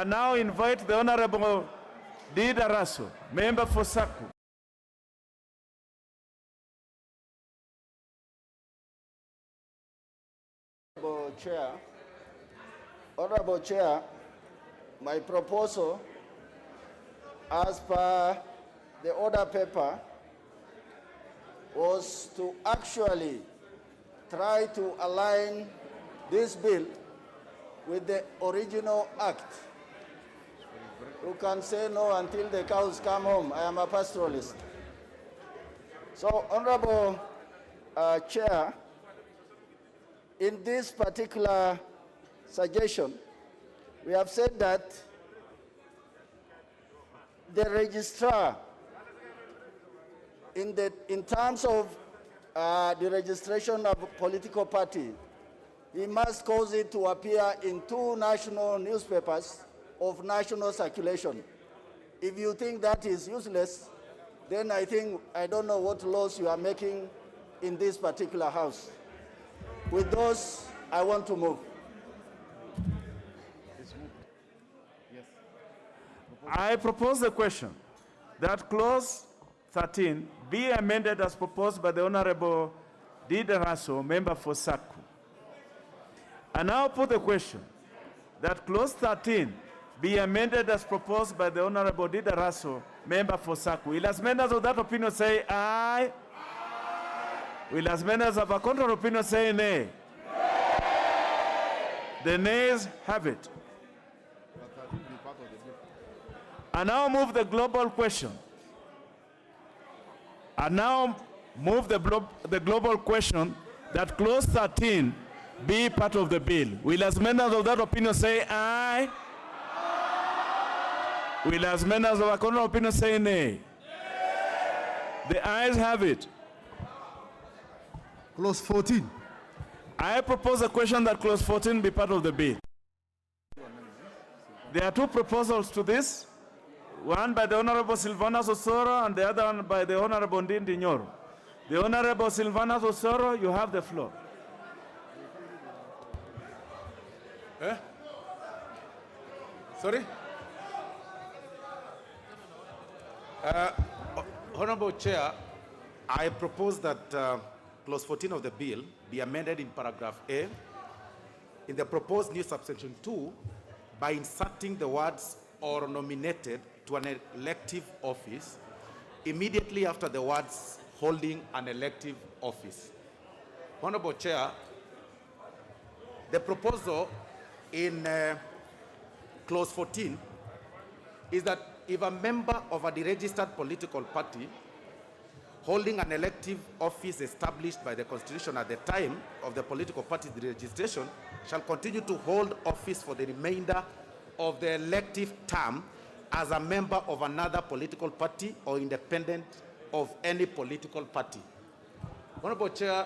now invite the Honorable Dida Raso, member for Saku. Honorable Chair, my proposal, as per the order paper, was to actually try to align this bill with the original act. You can say no until the cows come home. I am a pastoralist. So, Honorable Chair, in this particular suggestion, we have said that the registrar, in terms of the registration of a political party, he must cause it to appear in 2 national newspapers of national circulation. If you think that is useless, then I don't know what laws you are making in this particular house. With those, I want to move. I propose the question that clause 13 be amended as proposed by the Honorable Dida Raso, member for Saku. I now put the question that clause 13 be amended as proposed by the Honorable Dida Raso, member for Saku. Will as members of that opinion say aye? Aye. Will as members of a contrary opinion say nay? Nay. The nays have it. I now move the global question. I now move the global question that clause 13 be part of the bill. Will as members of that opinion say aye? Aye. Will as members of a contrary opinion say nay? Nay. The ayes have it. Clause 14. I propose a question that clause 14 be part of the bill. There are 2 proposals to this. One by the Honorable Silvana Osoro and the other one by the Honorable Ndindi Nyoro. The Honorable Silvana Osoro, you have the floor. Sorry? Honorable Chair, I propose that clause 14 of the bill be amended in paragraph A in the proposed new subsection 2 by inserting the words or nominated to an elective office immediately after the words holding an elective office. Honorable Chair, the proposal in clause 14 is that if a member of a deregistered political party holding an elective office established by the Constitution at the time of the political party's registration shall continue to hold office for the remainder of the elective term as a member of another political party or independent of any political party. Honorable Chair,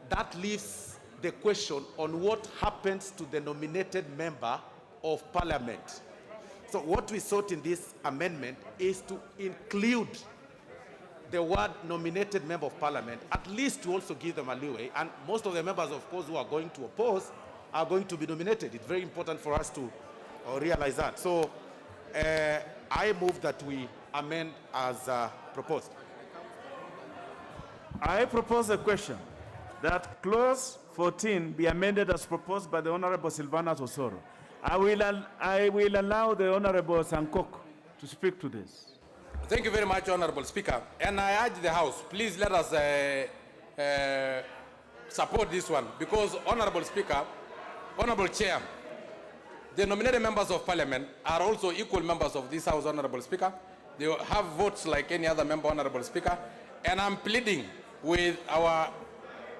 that leaves the question on what happens to the nominated member of parliament. So what we sought in this amendment is to include the word nominated member of parliament, at least to also give them a leeway. And most of the members, of course, who are going to oppose are going to be nominated. It's very important for us to realize that. So I move that we amend as proposed. I propose a question that clause 14 be amended as proposed by the Honorable Silvana Osoro. I will allow the Honorable Sankok to speak to this. Thank you very much, Honorable Speaker. And I urge the House, please let us support this one because, Honorable Speaker, Honorable Chair, the nominated members of Parliament are also equal members of this House, Honorable Speaker. They have votes like any other member, Honorable Speaker. And I'm pleading with our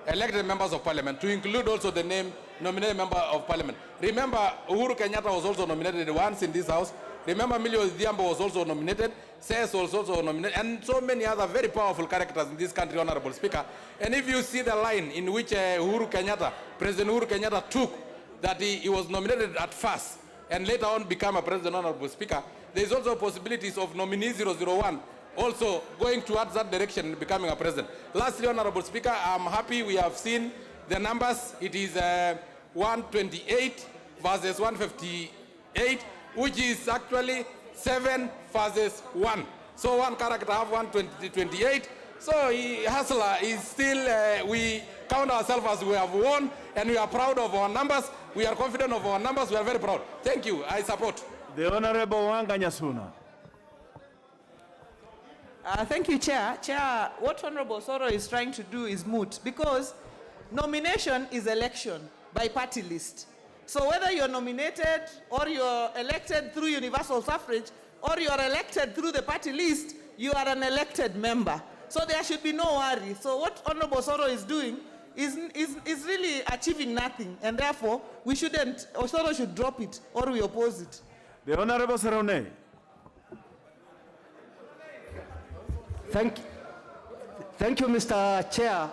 elected members of Parliament to include also the name nominated member of Parliament. Remember, Uhuru Kenyatta was also nominated once in this House. Remember, Milio Diambo was also nominated. Ses was also nominated, and so many other very powerful characters in this country, Honorable Speaker. And if you see the line in which President Uhuru Kenyatta took, that he was nominated at first and later on become a president, Honorable Speaker, there is also possibilities of nominee 001 also going towards that direction and becoming a president. Lastly, Honorable Speaker, I'm happy we have seen the numbers. It is 128 versus 158, which is actually 7 versus 1. So one character have 128. So Hassler is still, we count ourselves as we have won, and we are proud of our numbers. We are confident of our numbers. We are very proud. Thank you. I support. The Honorable Wanga Nyasuna. Thank you, Chair. Chair, what Honorable Soro is trying to do is moot because nomination is election by party list. So whether you're nominated or you're elected through universal suffrage or you're elected through the party list, you are an elected member. So there should be no worry. So what Honorable Soro is doing is really achieving nothing, and therefore we shouldn't, or Soro should drop it or we oppose it. The Honorable Sarone. Thank you, Mr. Chair.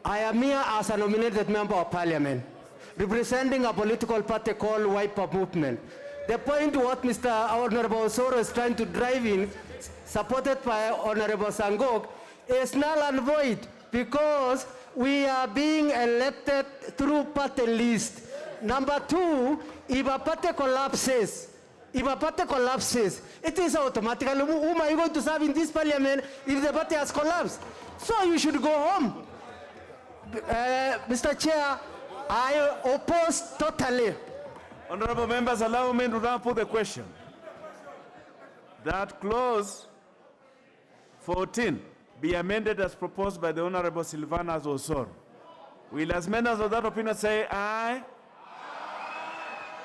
I am here as a nominated member of Parliament, representing a political party called Wiper Movement. The point what Mr. Honorable Soro is trying to drive in, supported by Honorable Sangok, is null and void because we are being elected through party list. Number two, if a party collapses, it is automatically, whom are you going to serve in this parliament if the party has collapsed? So you should go home. Mr. Chair, I oppose totally. Honorable members, allow me to now put the question. That clause 14 be amended as proposed by the Honorable Silvana Osoro. Will as members of that opinion say aye?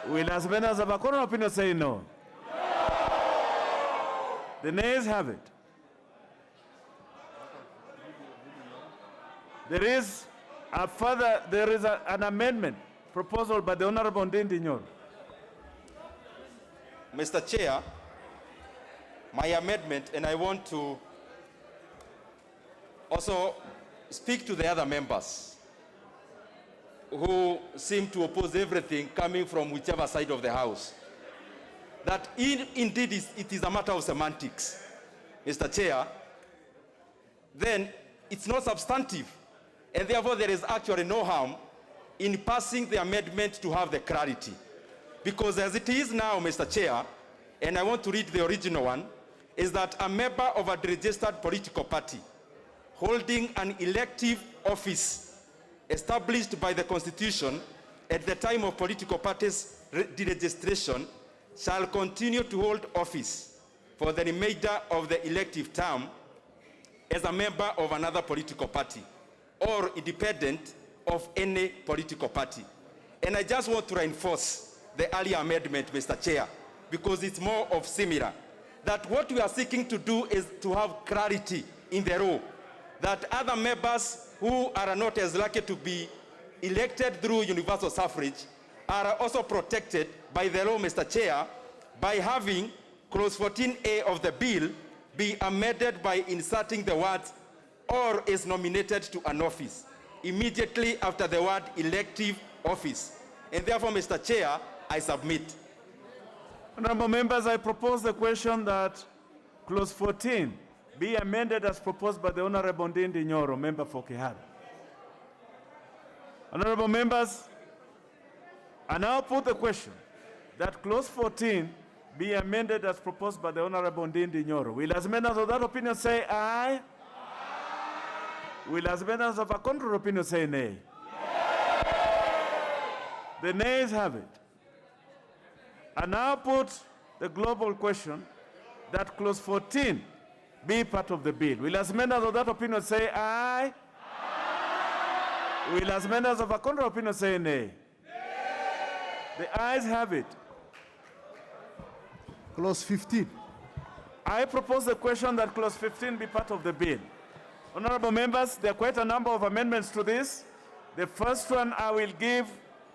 Will as members of a current opinion say no? The nays have it. There is an amendment proposal by the Honorable Ndindi Nyoro. Mr. Chair, my amendment, and I want to also speak to the other members who seem to oppose everything coming from whichever side of the House. That indeed it is a matter of semantics, Mr. Chair, then it's not substantive, and therefore there is actually no harm in passing the amendment to have the clarity. Because as it is now, Mr. Chair, and I want to read the original one, is that a member of a registered political party holding an elective office established by the Constitution at the time of political parties' deregistration shall continue to hold office for the remainder of the elective term as a member of another political party or independent of any political party. And I just want to reinforce the earlier amendment, Mr. Chair, because it's more of similar, that what we are seeking to do is to have clarity in the law, that other members who are not as lucky to be elected through universal suffrage are also protected by the law, Mr. Chair, by having clause 14A of the bill be amended by inserting the words or is nominated to an office immediately after the word elective office. And therefore, Mr. Chair, I submit. Honorable members, I propose the question that clause 14 be amended as proposed by the Honorable Ndindi Nyoro, member for Kihara. Honorable members, I now put the question that clause 14 be amended as proposed by the Honorable Ndindi Nyoro. Will as members of that opinion say aye? Aye. Will as members of a contrary opinion say nay? The nays have it. I now put the global question that clause 14 be part of the bill. Will as members of that opinion say aye? Aye. Will as members of a contrary opinion say nay? Nay. The ayes have it. Clause 15. I propose the question that clause 15 be part of the bill. Honorable members, there are quite a number of amendments to this. The first one I will give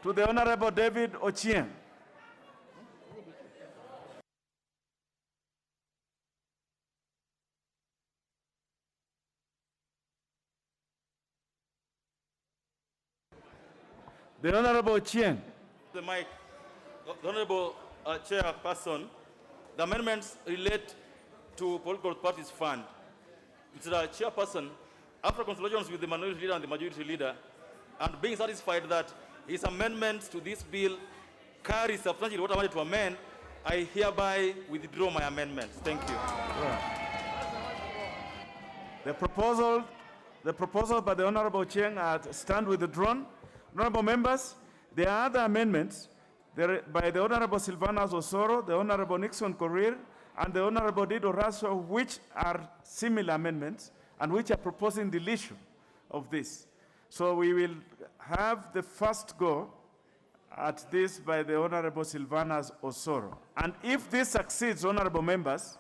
to the Honorable David Ochieng. The Honorable Ochieng. The mic. The Honorable Chairperson, the amendments relate to political parties fund. Mr. Chairperson, after consultations with the minority leader and the majority leader, and being satisfied that his amendments to this bill carry substantially what I wanted to amend, I hereby withdraw my amendments. Thank you. The proposal by the Honorable Ochieng stand withdrawn. Honorable members, there are other amendments by the Honorable Silvanus Osoro, the Honorable Nixon Korir, and the Honorable Dido Raso, which are similar amendments and which are proposing deletion of this. So we will have the first go at this by the Honorable Silvanus Osoro. And if this succeeds, honorable members,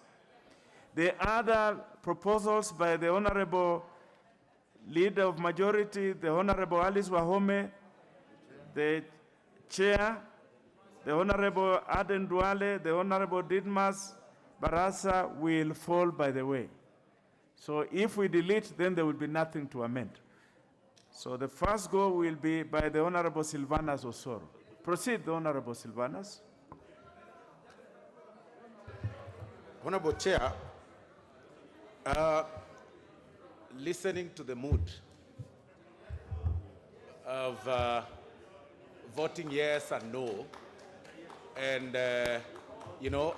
the other proposals by the Honorable Leader of Majority, the Honorable Alice Wahome, the Chair, the Honorable Aden Duale, the Honorable Didmas Barasa will fall by the way. So if we delete, then there will be nothing to amend. So the first go will be by the Honorable Silvanus Osoro. Proceed, the Honorable Silvanus. Honorable Chair, listening to the mood of voting yes and no, and you know,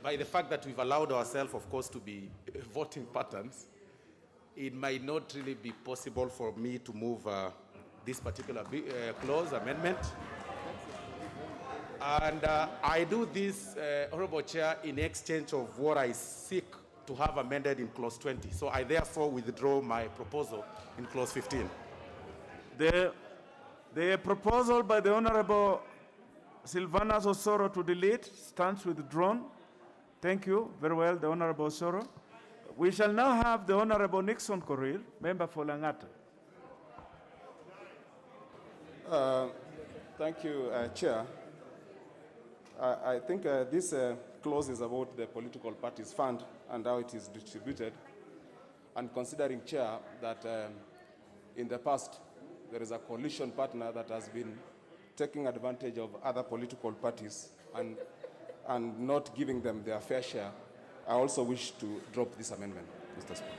by the fact that we've allowed ourselves, of course, to be voting patterns, it might not really be possible for me to move this particular clause amendment. And I do this, Honorable Chair, in exchange of what I seek to have amended in clause 20. So I therefore withdraw my proposal in clause 15. The proposal by the Honorable Silvanus Osoro to delete stands withdrawn. Thank you very well, the Honorable Osoro. We shall now have the Honorable Nixon Korir, member for Langata. Thank you, Chair. I think this clause is about the political parties fund and how it is distributed. And considering, Chair, that in the past there is a coalition partner that has been taking advantage of other political parties and not giving them their fair share, I also wish to drop this amendment, Mr. Speaker.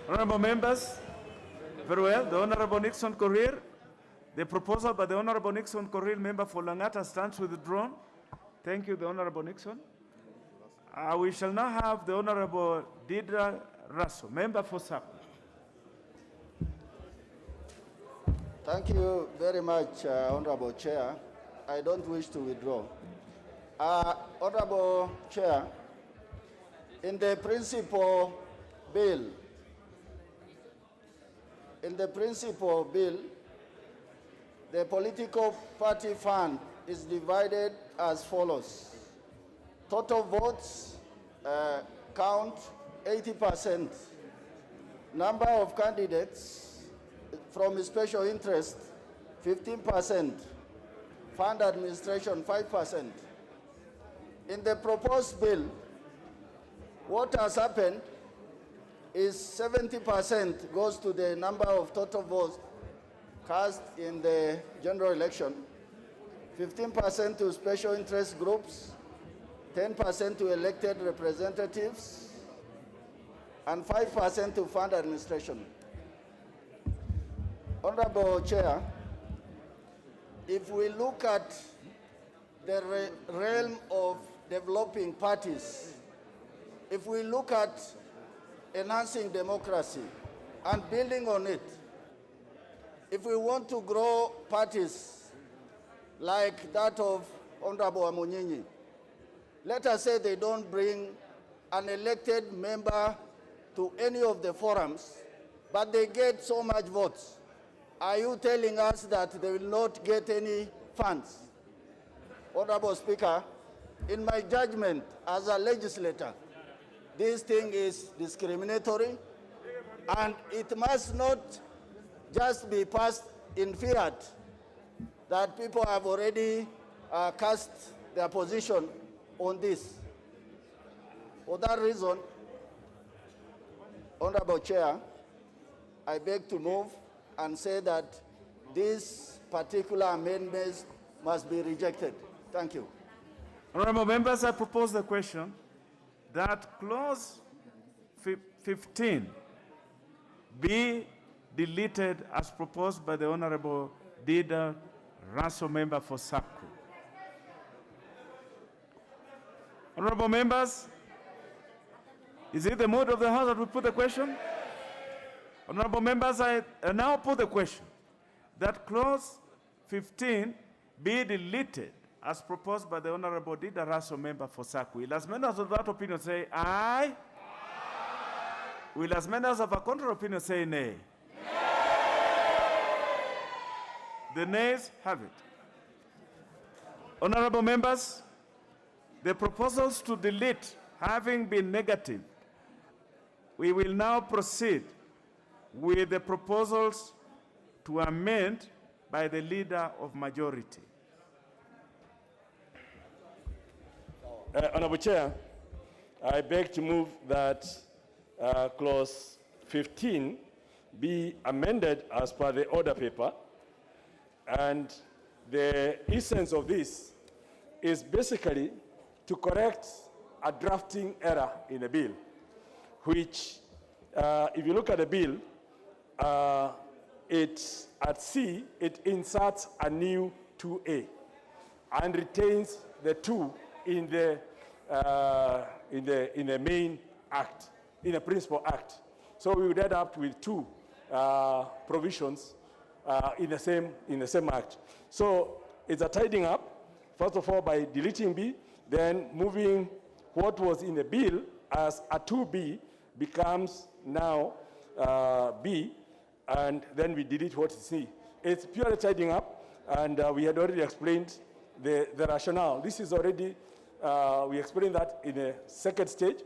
Honorable members, very well, the Honorable Nixon Korir. The proposal by the Honorable Nixon Korir, member for Langata, stands withdrawn. Thank you, the Honorable Nixon. We shall now have the Honorable Didra Raso, member for SAP. Thank you very much, Honorable Chair. I don't wish to withdraw. Honorable Chair, in the principal bill, the political party fund is divided as follows. Total votes count 80%. Number of candidates from special interest, 15%. Fund administration, 5%. In the proposed bill, what has happened is 70% goes to the number of total votes cast in the general election, 15% to special interest groups, 10% to elected representatives, and 5% to fund administration. Honorable Chair, if we look at the realm of developing parties, if we look at enhancing democracy and building on it, if we want to grow parties like that of Honorable Amunyinyi, let us say they don't bring an elected member to any of the forums, but they get so much votes. Are you telling us that they will not get any funds? Honorable Speaker, in my judgment as a legislator, this thing is discriminatory, and it must not just be passed in fiat that people have already cast their position on this. For that reason, Honorable Chair, I beg to move and say that this particular amendment must be rejected. Thank you. Honorable members, I propose the question that clause 15 be deleted as proposed by the Honorable Dida Raso, member for Saku. Honorable members, is it the mood of the House that we put the question? Honorable members, I now put the question that clause 15 be deleted as proposed by the Honorable Dida Raso, member for Saku. Will as members of that opinion say aye? Aye. Will as members of a contrary opinion say nay? The nays have it. Honorable members, the proposals to delete having been negative, we will now proceed with the proposals to amend by the leader of majority. Honorable Chair, I beg to move that clause 15 be amended as per the order paper, and the essence of this is basically to correct a drafting error in a bill, which, if you look at the bill, at C, it inserts a new 2A and retains the 2 in the main act, in the principal act. So we would end up with 2 provisions in the same act. So it's a tidying up, first of all, by deleting B, then moving what was in the bill as a 2B becomes now B, and then we delete what is C. It's purely tidying up, and we had already explained the rationale. This is already, we explained that in a second stage,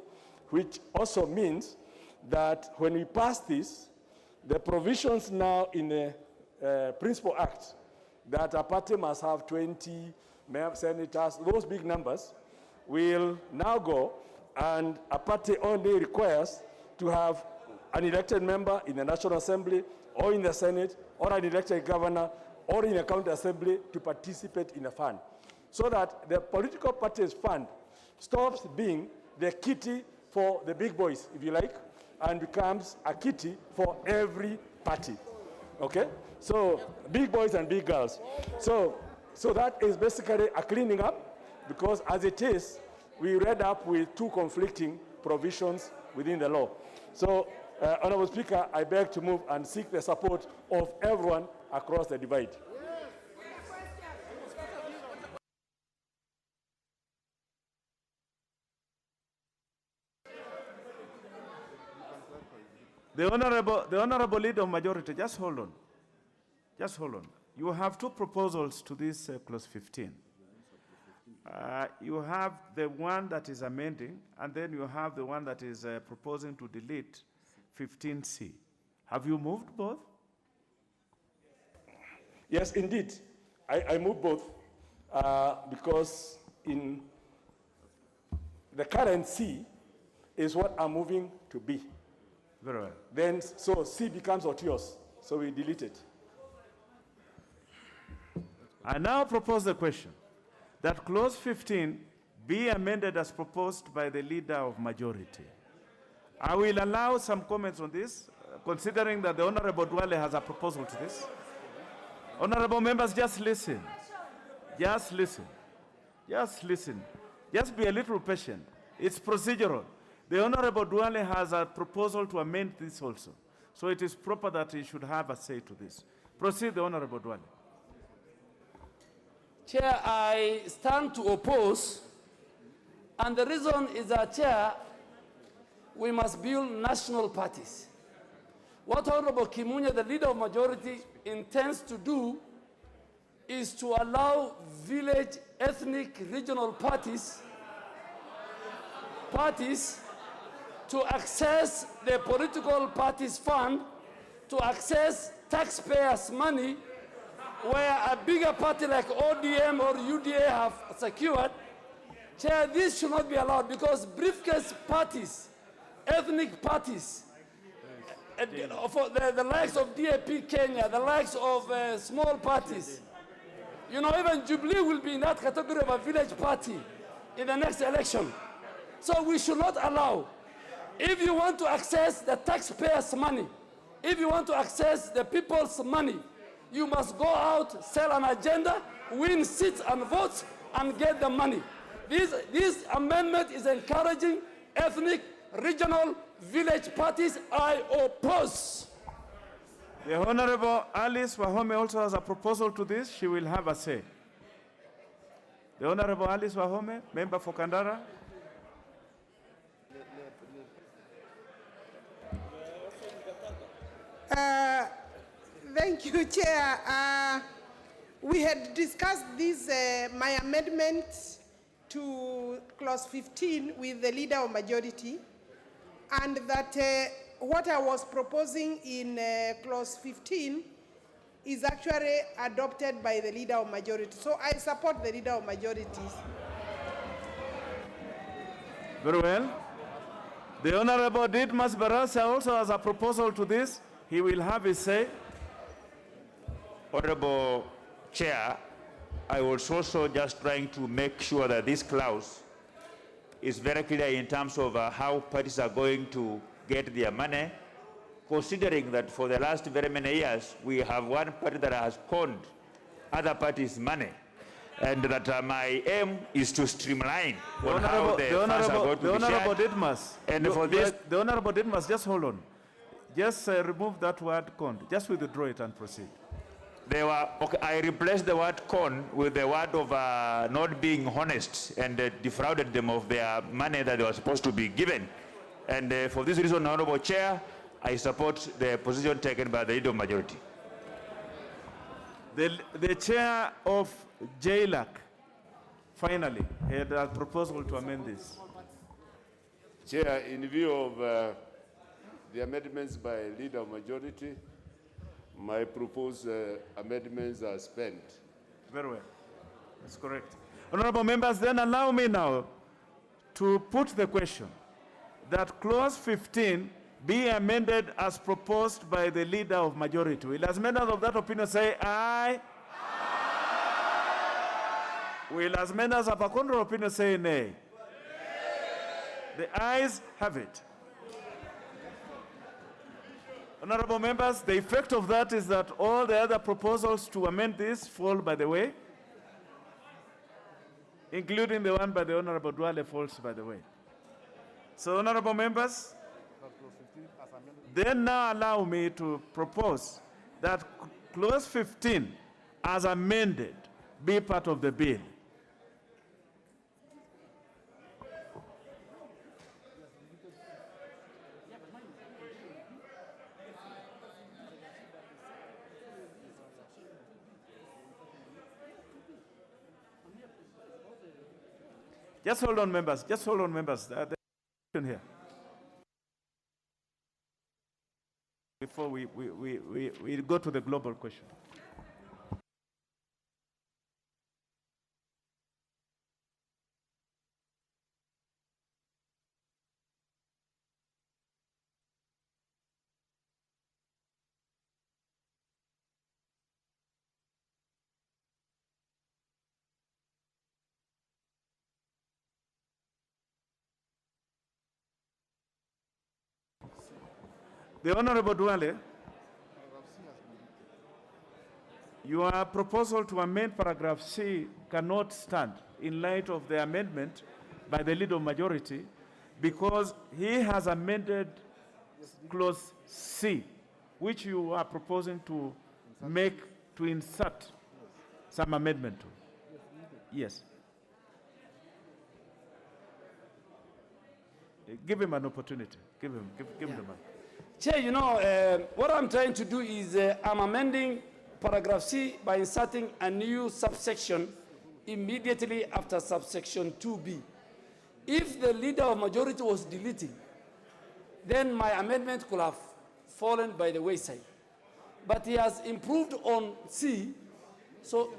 which also means that when we pass this, the provisions now in the principal act that a party must have 20 senators, those big numbers, will now go, and a party only requires to have an elected member in the National Assembly or in the Senate or an elected governor or in a county assembly to participate in a fund, so that the political party's fund stops being the kitty for the big boys, if you like, and becomes a kitty for every party. Okay? So big boys and big girls. So that is basically a cleaning up, because as it is, we read up with 2 conflicting provisions within the law. So, Honorable Speaker, I beg to move and seek the support of everyone across the divide. The honorable leader of majority, just hold on. Just hold on. You have 2 proposals to this clause 15. You have the one that is amending, and then you have the one that is proposing to delete 15C. Have you moved both? Yes, indeed. I moved both because in the current C is what I'm moving to B. Very well. Then, so C becomes otious, so we delete it. I now propose the question that clause 15 be amended as proposed by the leader of majority. I will allow some comments on this, considering that the Honorable Dwale has a proposal to this. Honorable members, just listen. Just listen. Just listen. Just be a little patient. It's procedural. The Honorable Dwale has a proposal to amend this also. So it is proper that he should have a say to this. Proceed, the Honorable Dwale. Chair, I stand to oppose And the reason is that, Chair, we must build national parties. What Honorable Kimunya, the leader of majority, intends to do is to allow village, ethnic, regional parties to access the political parties fund, to access taxpayers' money, where a bigger party like ODM or UDA have secured. Chair, this should not be allowed because briefcase parties, ethnic parties, for the likes of DAP Kenya, the likes of small parties, you know, even Jubilee will be in that category of a village party in the next election. So we should not allow. If you want to access the taxpayers' money, if you want to access the people's money, you must go out, sell an agenda, win seats and votes, and get the money. This amendment is encouraging ethnic, regional, village parties. I oppose. The Honorable Alice Wahome also has a proposal to this. She will have a say. The Honorable Alice Wahome, member for Kandara. Thank you, Chair. We had discussed this, my amendment to clause 15 with the leader of majority, and that what I was proposing in clause 15 is actually adopted by the leader of majority. So I support the leader of majorities. Very well. The Honorable Didmas Barasa also has a proposal to this. He will have his say. Honorable Chair, I was also just trying to make sure that this clause is very clear in terms of how parties are going to get their money, considering that for the last very many years, we have one party that has conned other parties' money. And that my aim is to streamline on how the funds are going to be shared. The Honorable Didmas. And for this, the Honorable Didmas, just hold on. Just remove that word conned. Just withdraw it and proceed. They were, okay, I replaced the word con with the word of not being honest and defrauded them of their money that they were supposed to be given. And for this reason, Honorable Chair, I support the position taken by the leader of majority. The chair of JLAC, finally, had a proposal to amend this. Chair, in view of the amendments by leader of majority, my proposed amendments are spent. Very well. That's correct. Honorable members, then allow me now to put the question that clause 15 be amended as proposed by the leader of majority. Will as members of that opinion say aye? Aye. Will as members of a contrary opinion say nay? Nay. The ayes have it. Honorable members, the effect of that is that all the other proposals to amend this fall by the way, including the one by the Honorable Duale falls by the way. So, honorable members, then now allow me to propose that clause 15 as amended be part of the bill. Just hold on, members. Just hold on, members. There's a question here. Before we go to the global question. The Honorable Duale, your proposal to amend paragraph C cannot stand in light of the amendment by the leader of majority because he has amended clause C, which you are proposing to insert some amendment to. Yes. Give him an opportunity. Give him the mic. Chair, you know, what I'm trying to do is I'm amending paragraph C by inserting a new subsection immediately after subsection 2B. If the leader of majority was deleting, then my amendment could have fallen by the wayside. But he has improved on C, so,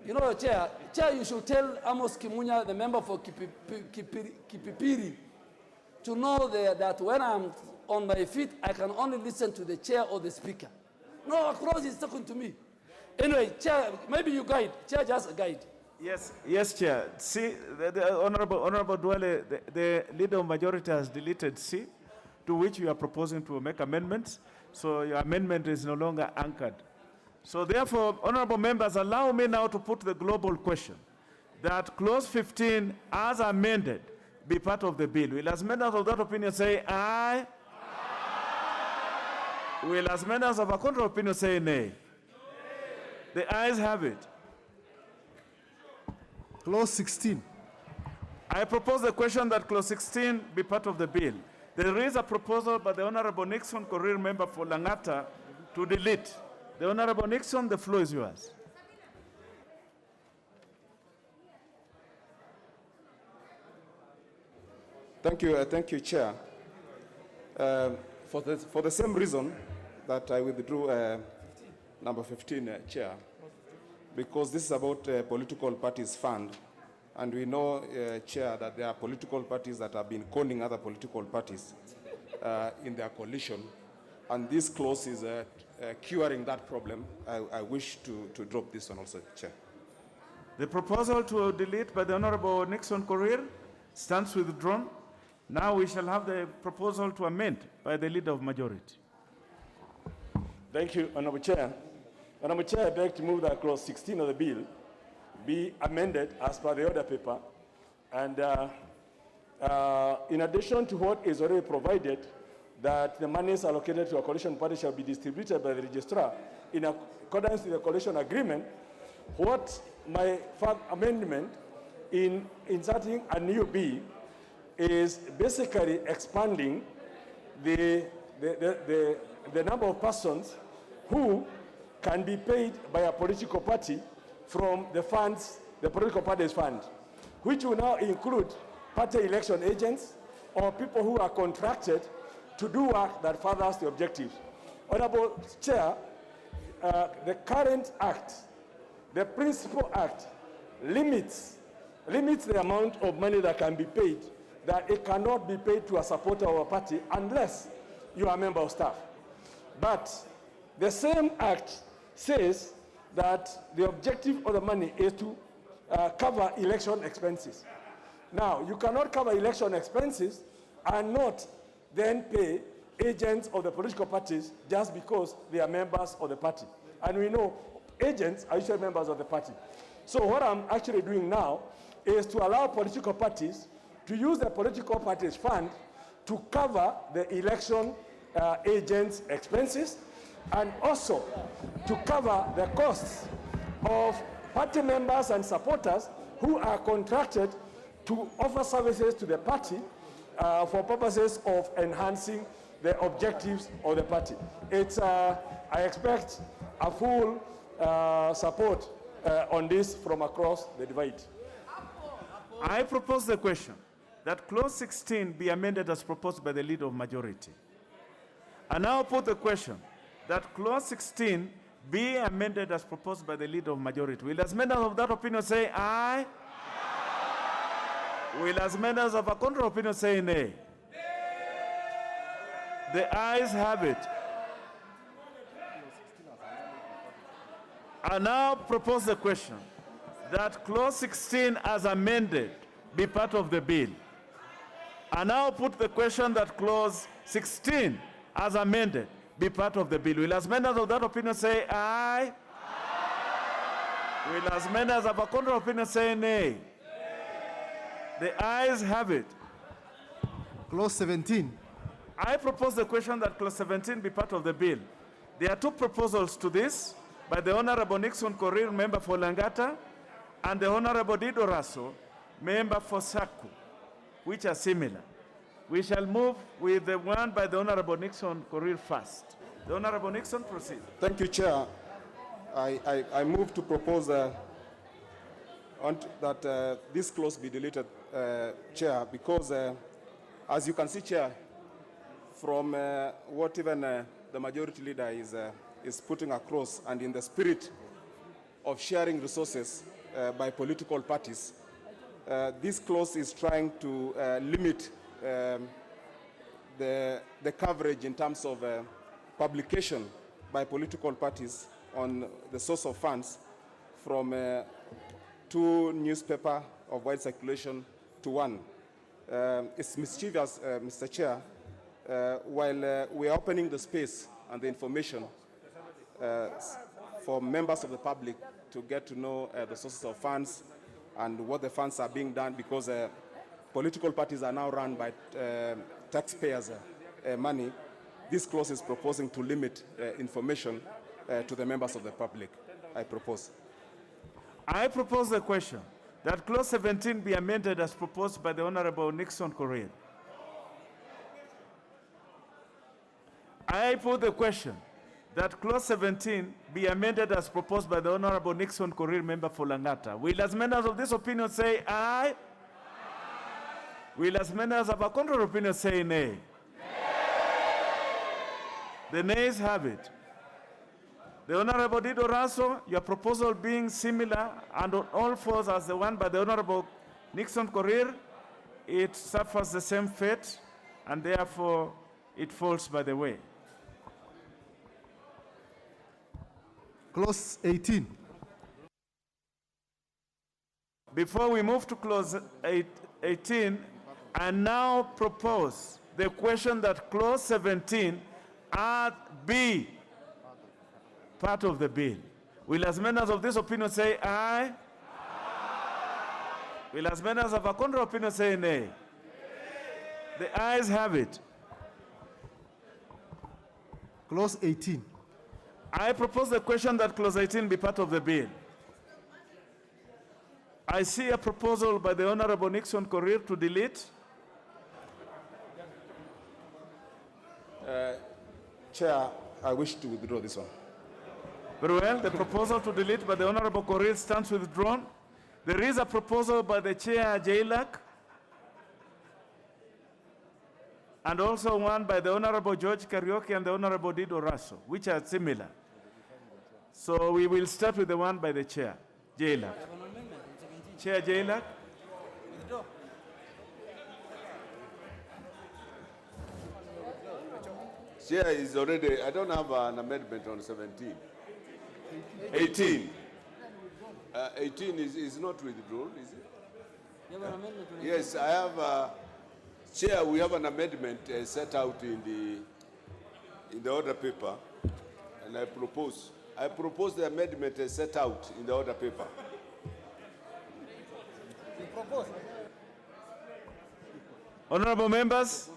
you know, Chair, you should tell Amos Kimunya, the member for Kipipiri, to know that when I'm on my feet, I can only listen to the chair or the speaker. No, Akros is talking to me. Anyway, Chair, maybe you guide. Chair, just guide. Yes, Chair. See, the Honorable Dwele, the leader of majority has deleted C, to which you are proposing to make amendments. So your amendment is no longer anchored. So therefore, honorable members, allow me now to put the global question that clause 15 as amended be part of the bill. Will as members of that opinion say aye? Aye. Will as members of a contrary opinion say nay? The ayes have it. Clause 16. I propose the question that clause 16 be part of the bill. There is a proposal by the Honorable Nixon, Korir member for Langata, to delete. The Honorable Nixon, the floor is yours. Thank you, Chair. For the same reason that I withdrew number 15, Chair, because this is about political parties fund, and we know, Chair, that there are political parties that have been conning other political parties in their coalition, and this clause is curing that problem. I wish to drop this one also, Chair. The proposal to delete by the Honorable Nixon Korir stands withdrawn. Now we shall have the proposal to amend by the Leader of Majority. Thank you, Honorable Chair. Honorable Chair, I beg to move that clause 16 of the bill be amended as per the order paper. And in addition to what is already provided, that the monies allocated to a coalition party shall be distributed by the registrar in accordance with the coalition agreement, what my amendment in inserting a new B is basically expanding the number of persons who can be paid by a political party from the funds, the political party's fund, which will now include party election agents or people who are contracted to do work that furthers the objectives. Honorable Chair, the current act, the principal act, limits the amount of money that can be paid, that it cannot be paid to a supporter of a party unless you are a member of staff. But the same act says that the objective of the money is to cover election expenses. Now, you cannot cover election expenses and not then pay agents of the political parties just because they are members of the party. And we know agents are usually members of the party. So what I'm actually doing now is to allow political parties to use the political party's fund to cover the election agents' expenses, and also to cover the costs of party members and supporters who are contracted to offer services to the party for purposes of enhancing the objectives of the party. It's, I expect a full support on this from across the divide. I propose the question that clause 16 be amended as proposed by the Leader of Majority. I now put the question that clause 16 be amended as proposed by the Leader of Majority. Will as members of that opinion say aye? Aye. Will as members of a contrary opinion say nay? Nay. The ayes have it. I now propose the question that clause 16 as amended be part of the bill. I now put the question that clause 16 as amended be part of the bill. Will as members of that opinion say aye? Aye. Will as members of a contrary opinion say nay? Nay. The ayes have it. Clause 17. I propose the question that clause 17 be part of the bill. There are two proposals to this by the Honorable Nixon Korir, member for Langata, and the Honorable Dido Raso, member for Saku. which are similar. We shall move with the one by the Honorable Nixon Korir first. The Honorable Nixon, proceed. Thank you, Chair. I move to propose that this clause be deleted, Chair, because as you can see, Chair, from what even the majority leader is putting across, and in the spirit of sharing resources by political parties, this clause is trying to limit the coverage in terms of publication by political parties on the source of funds from 2 newspapers of wide circulation to 1. It's mischievous, Mr. Chair, while we are opening the space and the information for members of the public to get to know the sources of funds and what the funds are being done, because political parties are now run by taxpayers' money. This clause is proposing to limit information to the members of the public. I propose the question that clause 17 be amended as proposed by the Honorable Nixon Korir. I put the question that clause 17 be amended as proposed by the Honorable Nixon Korir, member for Langata. Will as members of this opinion say aye? Will as members of a contrary opinion say nay? The nays have it. The Honorable Dido Raso, your proposal being similar and on all fours as the one by the Honorable Nixon Korir, it suffers the same fate, and therefore it falls by the way. Clause 18. Before we move to clause 18, I now propose the question that clause 17 be part of the bill. Will as members of this opinion say aye? Will as members of a contrary opinion say nay? The ayes have it. Clause 18. I propose the question that clause 18 be part of the bill. I see a proposal by the Honorable Nixon Korir to delete. Chair, I wish to withdraw this one. Very well. The proposal to delete by the Honorable Korir stands withdrawn. There is a proposal by the Chair Jailak, and also one by the Honorable George Karaoke and the Honorable Dido Raso, which are similar. So we will start with the one by the Chair Jailak. Chair Jailak. Chair is already, I don't have an amendment on 17. 18. 18 is not withdrawn, is it? You have an amendment to Yes, I have, Chair, we have an amendment set out in the order paper, and I propose the amendment set out in the order paper. You propose. Honorable members,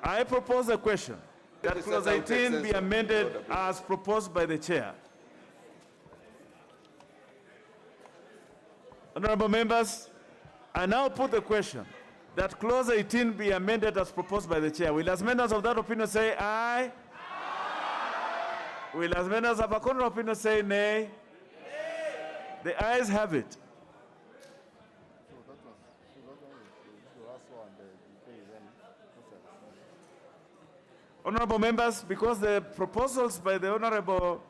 I propose a question that clause 18 be amended as proposed by the Chair. Honorable members, I now put the question that clause 18 be amended as proposed by the Chair. Will as members of that opinion say aye? Will as members of a contrary opinion say nay? The ayes have it. Honorable members, because the proposals by the Honorable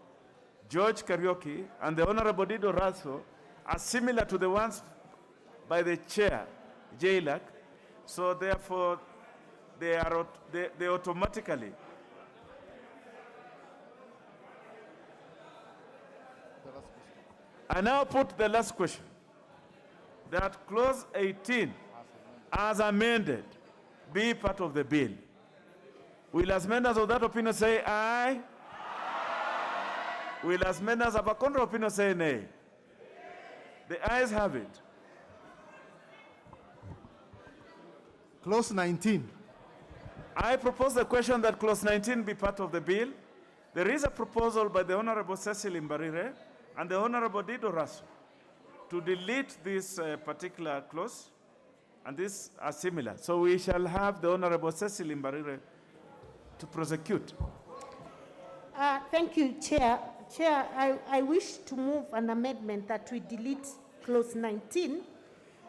George Karaoke and the Honorable Dido Raso are similar to the ones by the Chair Jailak, so therefore they automatically. I now put the last question, that clause 18 as amended be part of the bill. Will as members of that opinion say aye? Will as members of a contrary opinion say nay? The ayes have it. Clause 19. I propose the question that clause 19 be part of the bill. There is a proposal by the Honorable Cecil Imbarire and the Honorable Dido Raso to delete this particular clause. And these are similar. So we shall have the Honorable Cecil Mbarire to prosecute. Thank you, Chair. Chair, I wish to move an amendment that we delete clause 19.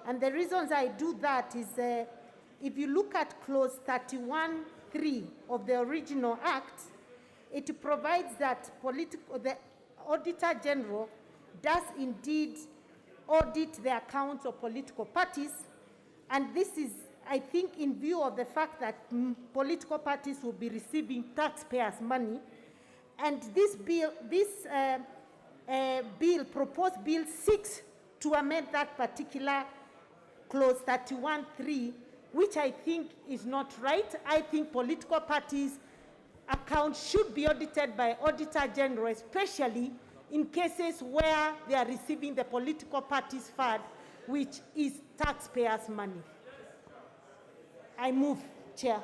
And the reasons I do that is if you look at clause 31(3) of the original act, it provides that the Auditor General does indeed audit the accounts of political parties. And this is, I think, in view of the fact that political parties will be receiving taxpayers' money. And this proposed bill seeks to amend that particular clause 31(3), which I think is not right. I think political parties' accounts should be audited by Auditor General, especially in cases where they are receiving the political party's fund, which is taxpayers' money. I move, Chair.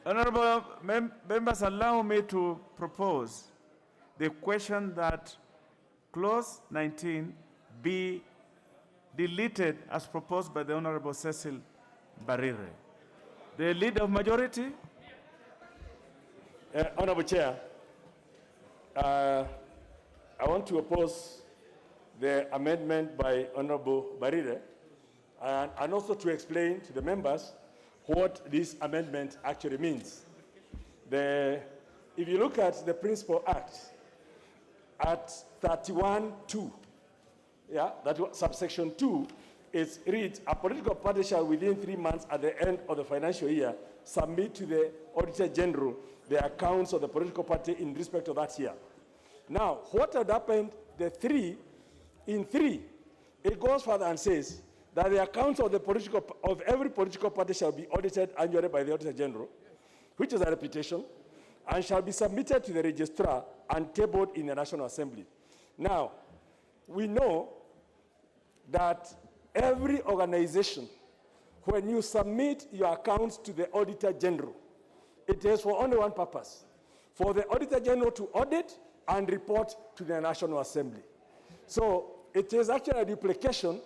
Honorable members, allow me to propose the question that clause 19 be deleted as proposed by the Honorable Cecil Mbarire. The Leader of Majority. Honorable Chair, I want to oppose the amendment by Honorable Mbarire and also to explain to the members what this amendment actually means. If you look at the Principal Act, at 31(2), that subsection 2, it reads, a political party shall within 3 months at the end of the financial year submit to the Auditor General the accounts of the political party in respect of that year. Now, what had happened, in 3, it goes further and says that the accounts of every political party shall be audited annually by the Auditor General, which is a reputation, and shall be submitted to the registrar and tabled in the National Assembly. Now, we know that every organization, when you submit your accounts to the Auditor General, it is for only one purpose, for the Auditor General to audit and report to the National Assembly. So it is actually a duplication,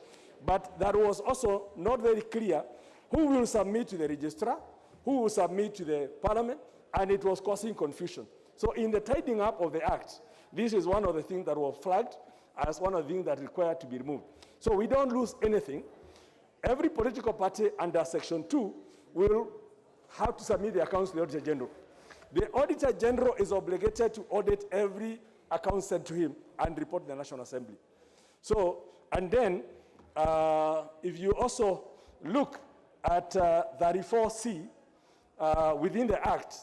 but that was also not very clear who will submit to the registrar, who will submit to the Parliament, and it was causing confusion. So in the tidying up of the Act, this is one of the things that was flagged as one of the things that required to be removed. So we don't lose anything. Every political party under Section 2 will have to submit the accounts to the Auditor General. The Auditor General is obligated to audit every account sent to him and report to the National Assembly. So, and then, if you also look at 34C within the Act,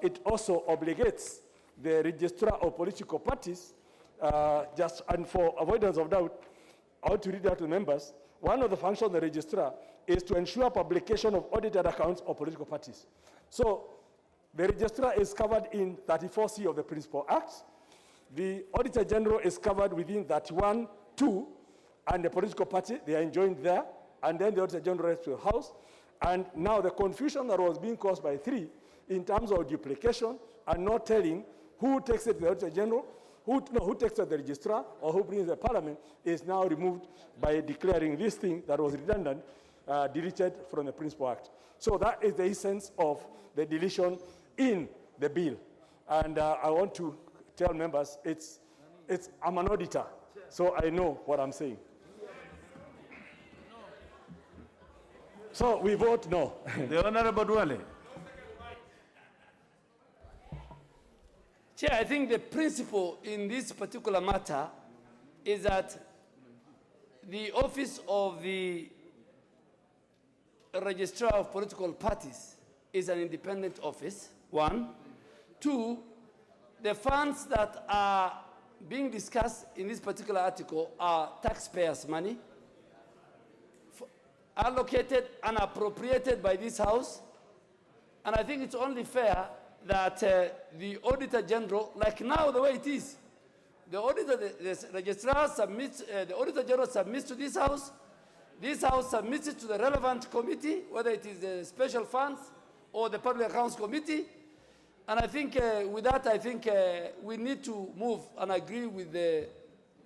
it also obligates the registrar of political parties, and for avoidance of doubt, I want to read that to members. One of the functions of the registrar is to ensure publication of audited accounts of political parties. So the registrar is covered in 34C of the Principal Act. The Auditor General is covered within 31(2), and the political party, they are enjoined there, and then the Auditor General is to the House. And now the confusion that was being caused by 3 in terms of duplication and not telling who takes it to the Auditor General, who takes it to the registrar, or who brings the Parliament, is now removed by declaring this thing that was redundant, deleted from the Principal Act. So that is the essence of the deletion in the bill. And I want to tell members, I'm an auditor, so I know what I'm saying. So we vote no. The Honorable Duale. Chair, I think the principle in this particular matter is that the office of the Registrar of Political Parties is an independent office, 1. 2, the funds that are being discussed in this particular article are taxpayers' money, allocated and appropriated by this House. And I think it's only fair that the Auditor General, like now the way it is, the registrar submits, the Auditor General submits to this House submits it to the relevant committee, whether it is the special funds or the Public Accounts Committee. And I think with that, I think we need to move and agree with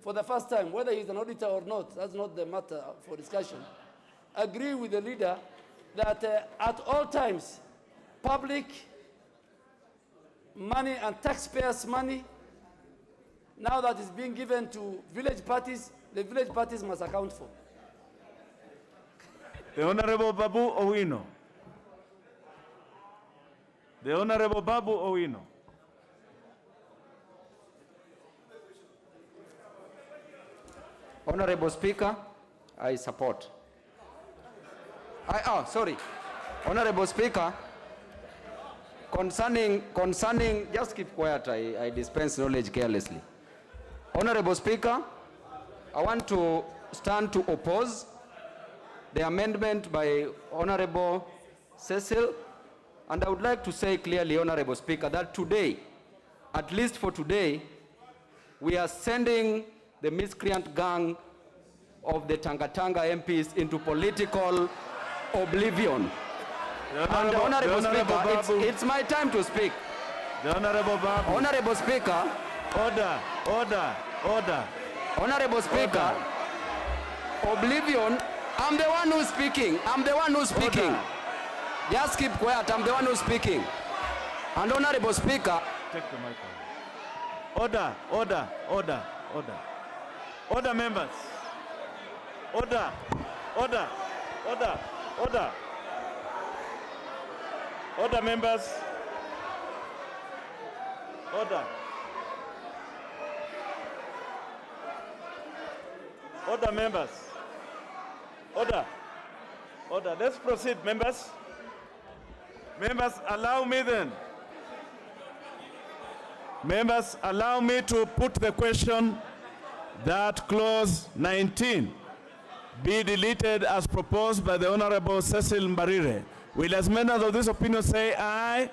for the first time, whether he's an auditor or not, that's not the matter for discussion. agree with the leader that at all times, public money and taxpayers' money, now that is being given to village parties, the village parties must account for. The Honorable Babu Owino. The Honorable Babu Owino. Honorable Speaker, I support. Sorry. Honorable Speaker, concerning, just keep quiet, I dispense knowledge carelessly. Honorable Speaker, I want to stand to oppose the amendment by Honorable Cecil, and I would like to say clearly, Honorable Speaker, that today, at least for today, we are sending the miscreant gang of the Tanga MPs into political oblivion. And Honorable Speaker, it's my time to speak. The Honorable Babu. Honorable Speaker. Order, order, order. Honorable Speaker, oblivion, I'm the one who's speaking. I'm the one who's speaking. Order. Just keep quiet, I'm the one who's speaking. And Honorable Speaker. Take the mic. Order, order, order, order. Order, members. Order, order, order, order. Order, members. Order. Order, members. Order. Order. Let's proceed, members. Members, allow me then. Members, allow me to put the question that clause 19 be deleted as proposed by the Honorable Cecil Mbarire. Will as members of this opinion say aye?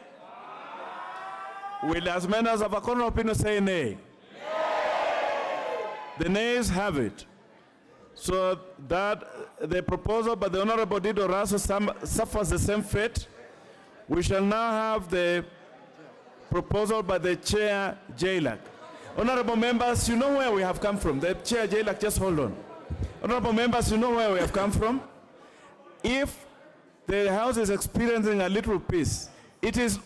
Will as members of a contrary opinion say nay? The nays have it. So that the proposal by the Honorable Dido Raso suffers the same fate. We shall now have the proposal by the Chair Jailak. Honorable members, you know where we have come from. The Chair Jailak, just hold on. Honorable members, you know where we have come from. If the House is experiencing a little peace, it is in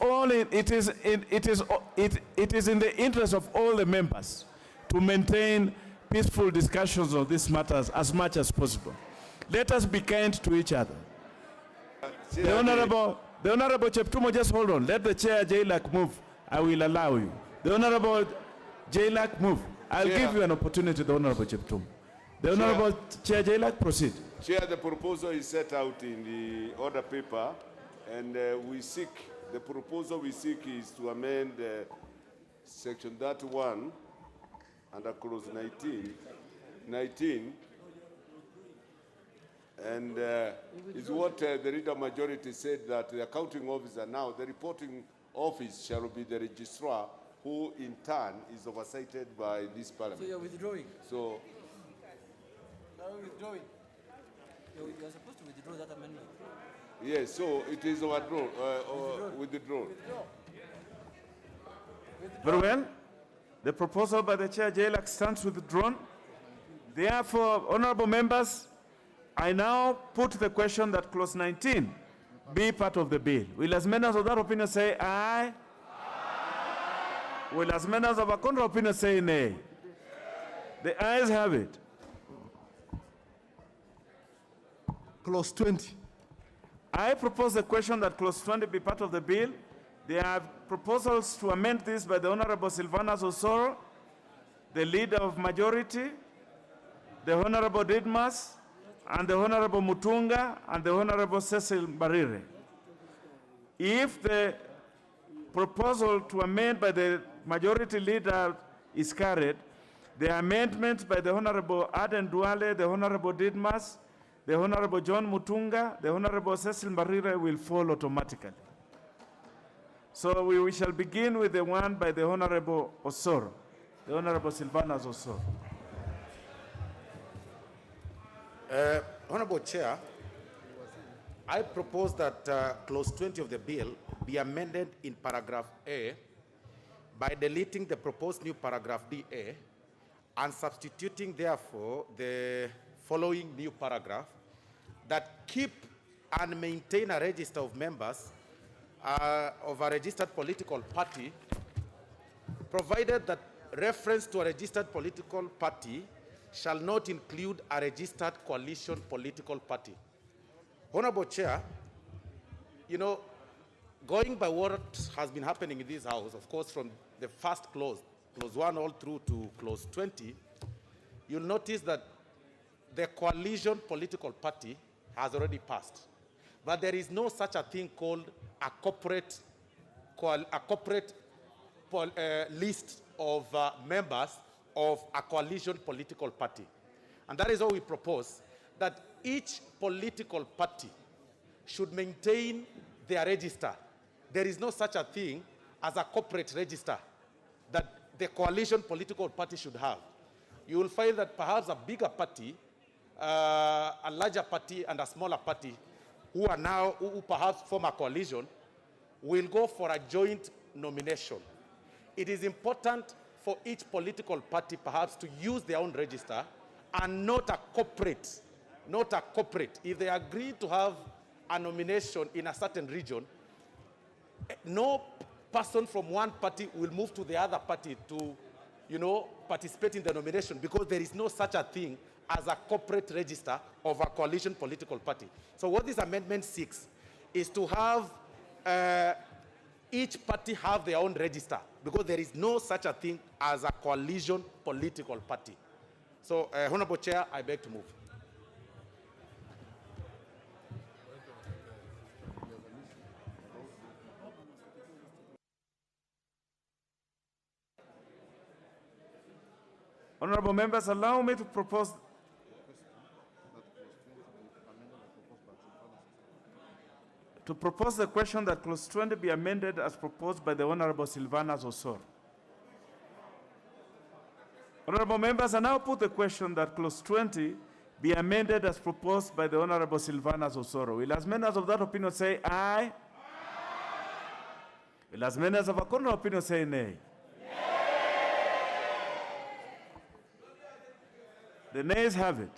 the interest of all the members to maintain peaceful discussions of these matters as much as possible. Let us be kind to each other. The Honorable Cheptumo, just hold on. Let the Chair Jailak move. I will allow you. The Honorable Jailak, move. I'll give you an opportunity, the Honorable Cheptumo. The Honorable Chair Jailak, proceed. Chair, the proposal is set out in the order paper, and the proposal we seek is to amend section 31 under clause 19, and is what the leader majority said, that the accounting officer now, the reporting office shall be the registrar, who in turn is oversighted by this parliament. So you're withdrawing? So. Are you withdrawing? You're supposed to withdraw that amendment. Yes, so it is withdrawn. Withdrawn. Very well. The proposal by the Chair Jailak stands withdrawn. Therefore, honorable members, I now put the question that clause 19 be part of the bill. Will as members of that opinion say aye? Will as members of a contrary opinion say nay? The ayes have it. Clause 20. I propose the question that clause 20 be part of the bill. There are proposals to amend this by the Honorable Silvanus Osoro, the leader of majority, the Honorable Didmas, and the Honorable Mutunga, and the Honorable Cecil Mbarire. If the proposal to amend by the majority leader is carried, the amendment by the Honorable Aden Duale, the Honorable Didmas, the Honorable John Mutunga, the Honorable Cecil Mbarire will fall automatically. So we shall begin with the one by the Honorable Osoro, the Honorable Silvanus Osoro. Honorable Chair, I propose that clause 20 of the bill be amended in paragraph A by deleting the proposed new paragraph DA and substituting therefore the following new paragraph that keep and maintain a register of members of a registered political party, provided that reference to a registered political party shall not include a registered coalition political party. Honorable Chair, you know, going by what has been happening in this House, of course, from the first clause 1 all through to clause 20, you'll notice that the coalition political party has already passed. But there is no such a thing called a corporate list of members of a coalition political party. And that is what we propose, that each political party should maintain their register. There is no such a thing as a corporate register that the coalition political party should have. You will find that perhaps a bigger party, a larger party and a smaller party who perhaps form a coalition will go for a joint nomination. It is important for each political party perhaps to use their own register and not a corporate. If they agree to have a nomination in a certain region, no person from one party will move to the other party to, participate in the nomination, because there is no such a thing as a corporate register of a coalition political party. So what this amendment seeks is to have each party have their own register, because there is no such a thing as a coalition political party. So, Honorable Chair, I beg to move. Honorable members, allow me to propose the question that clause 20 be amended as proposed by the Honorable Silvanus Osoro. Honorable members, I now put the question that clause 20 be amended as proposed by the Honorable Silvanus Osoro. Will as many as of that opinion say aye? Aye. Will as many as of a contrary opinion say nay? The nays have it.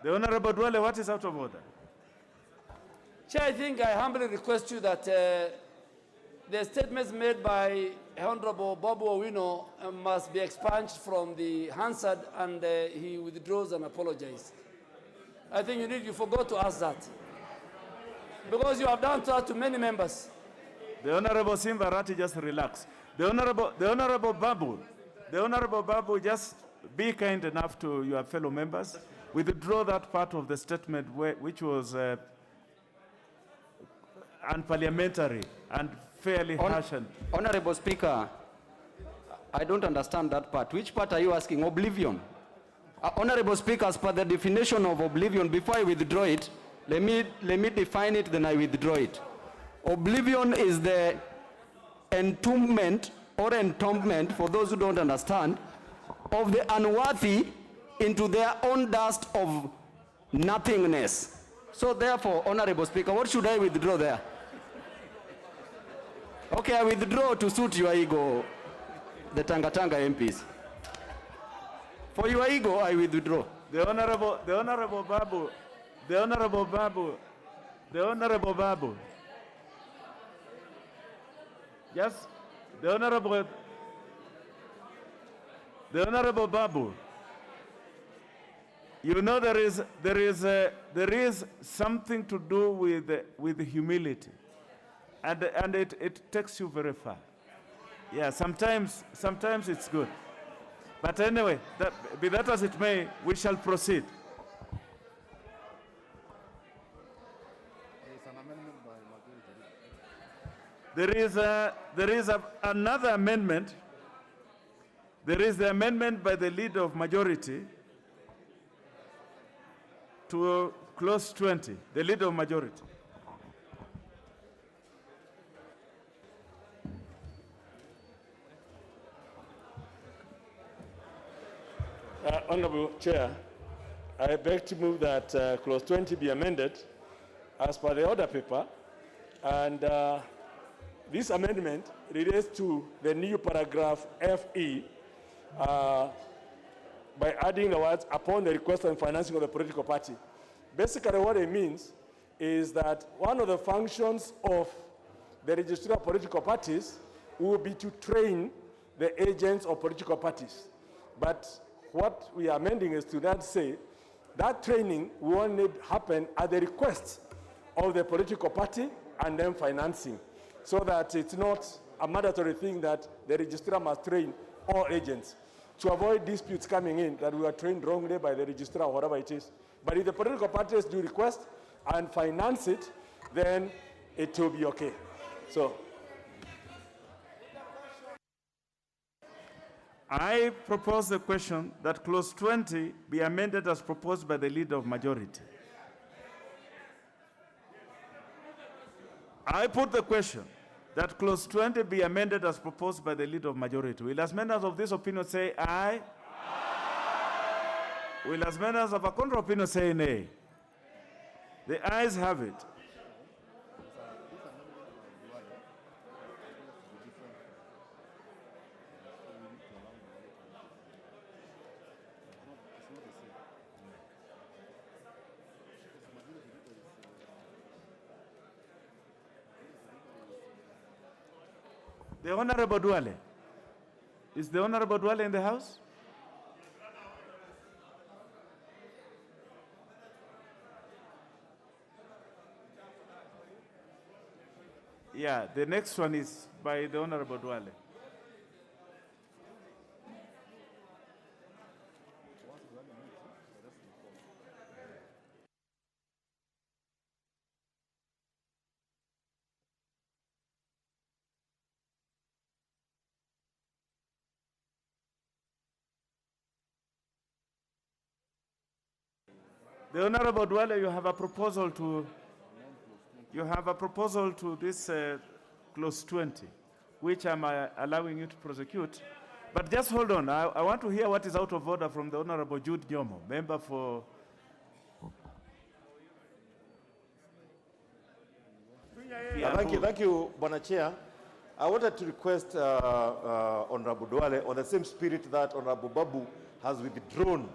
The Honorable Dwale, what is out of order? Chair, I think I humbly request you that the statements made by Honorable Bobo Owino must be expunged from the Hansard, and he withdraws and apologizes. I think you forgot to ask that, because you have done that to many members. The Honorable Simbarati, just relax. The Honorable Babu, just be kind enough to your fellow members. Withdraw that part of the statement which was unparliamentary and fairly harsh. Honorable Speaker, I don't understand that part. Which part are you asking? Oblivion. Honorable Speaker, as per the definition of oblivion, before I withdraw it, let me define it, then I withdraw it. Oblivion is the entombment or entombment, for those who don't understand, of the unworthy into their own dust of nothingness. So therefore, Honorable Speaker, what should I withdraw there? Okay, I withdraw to suit your ego, the Tanga MPs. For your ego, I withdraw. The Honorable Babu. Yes, the Honorable Babu. You know, there is something to do with humility, and it takes you very far. Yeah, sometimes it's good. But anyway, be that as it may, we shall proceed. There is another amendment. There is the amendment by the leader of majority to clause 20, the leader of majority. Honorable Chair, I beg to move that clause 20 be amended as per the order paper, and This amendment relates to the new paragraph FE by adding the words upon the request and financing of the political party. Basically what it means is that one of the functions of the registrar of political parties will be to train the agents of political parties. But what we are amending is to then say that training will only happen at the request of the political party and then financing, so that it's not a mandatory thing that the registrar must train all agents, to avoid disputes coming in that we were trained wrongly by the registrar or whatever it is. But if the political parties do request and finance it, then it will be okay. So I propose the question that clause 20 be amended as proposed by the leader of majority. I put the question that clause 20 be amended as proposed by the leader of majority. Will as members of this opinion say aye? Aye. Will as members of a contrary opinion say nay? The ayes have it. The Honorable Duale. Is the Honorable Duale in the house? Yeah, the next one is by the Honorable Duale. The Honorable Duale, you have a proposal to this clause 20, which I'm allowing you to prosecute. But just hold on. I want to hear what is out of order from the Honorable Jude Nyomo, member for. Thank you, Bwana Chair. I wanted to request Honorable Duale, on the same spirit that Honorable Babu has withdrawn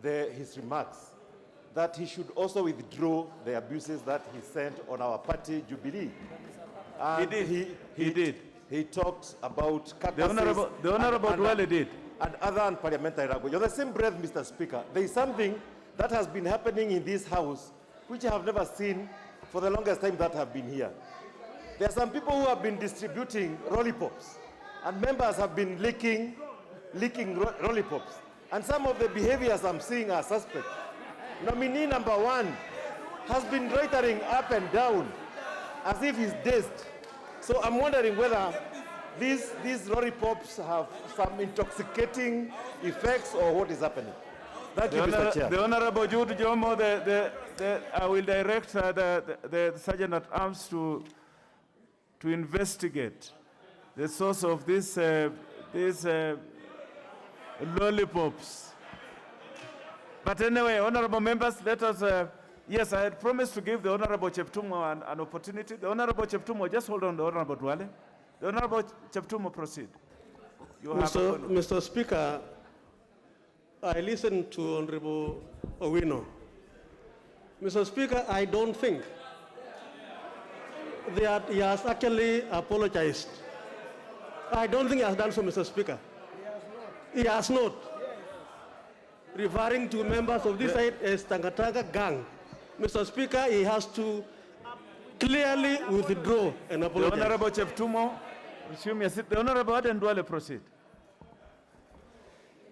his remarks, that he should also withdraw the abuses that he sent on our party, Jubilee. And he did. He talked about the Honorable Duale did. And other unparliamentary language. On the same breath, Mr. Speaker, there is something that has been happening in this House which I have never seen for the longest time that I have been here. There are some people who have been distributing lollipops, and members have been licking lollipops. And some of the behaviors I'm seeing are suspect. Nominee number 1 has been loitering up and down as if he's dazed. So I'm wondering whether these lollipops have some intoxicating effects or what is happening. Thank you, Mr. Chair. The Honorable Jude Jomo, I will direct the Sergeant at Arms to investigate the source of these lollipops. But anyway, honorable members, let us, yes, I had promised to give the Honorable Cheptumo an opportunity. The Honorable Cheptumo, just hold on, the Honorable Duale. The Honorable Cheptumo, proceed. Mr. Speaker, I listened to Honorable Owino. Mr. Speaker, I don't think that he has actually apologized. I don't think he has done so, Mr. Speaker. He has not. Referring to members of this side as Tangatanga gang. Mr. Speaker, he has to clearly withdraw and apologize. The Honorable Cheptumo, resume your seat. The Honorable Aden Duale, proceed.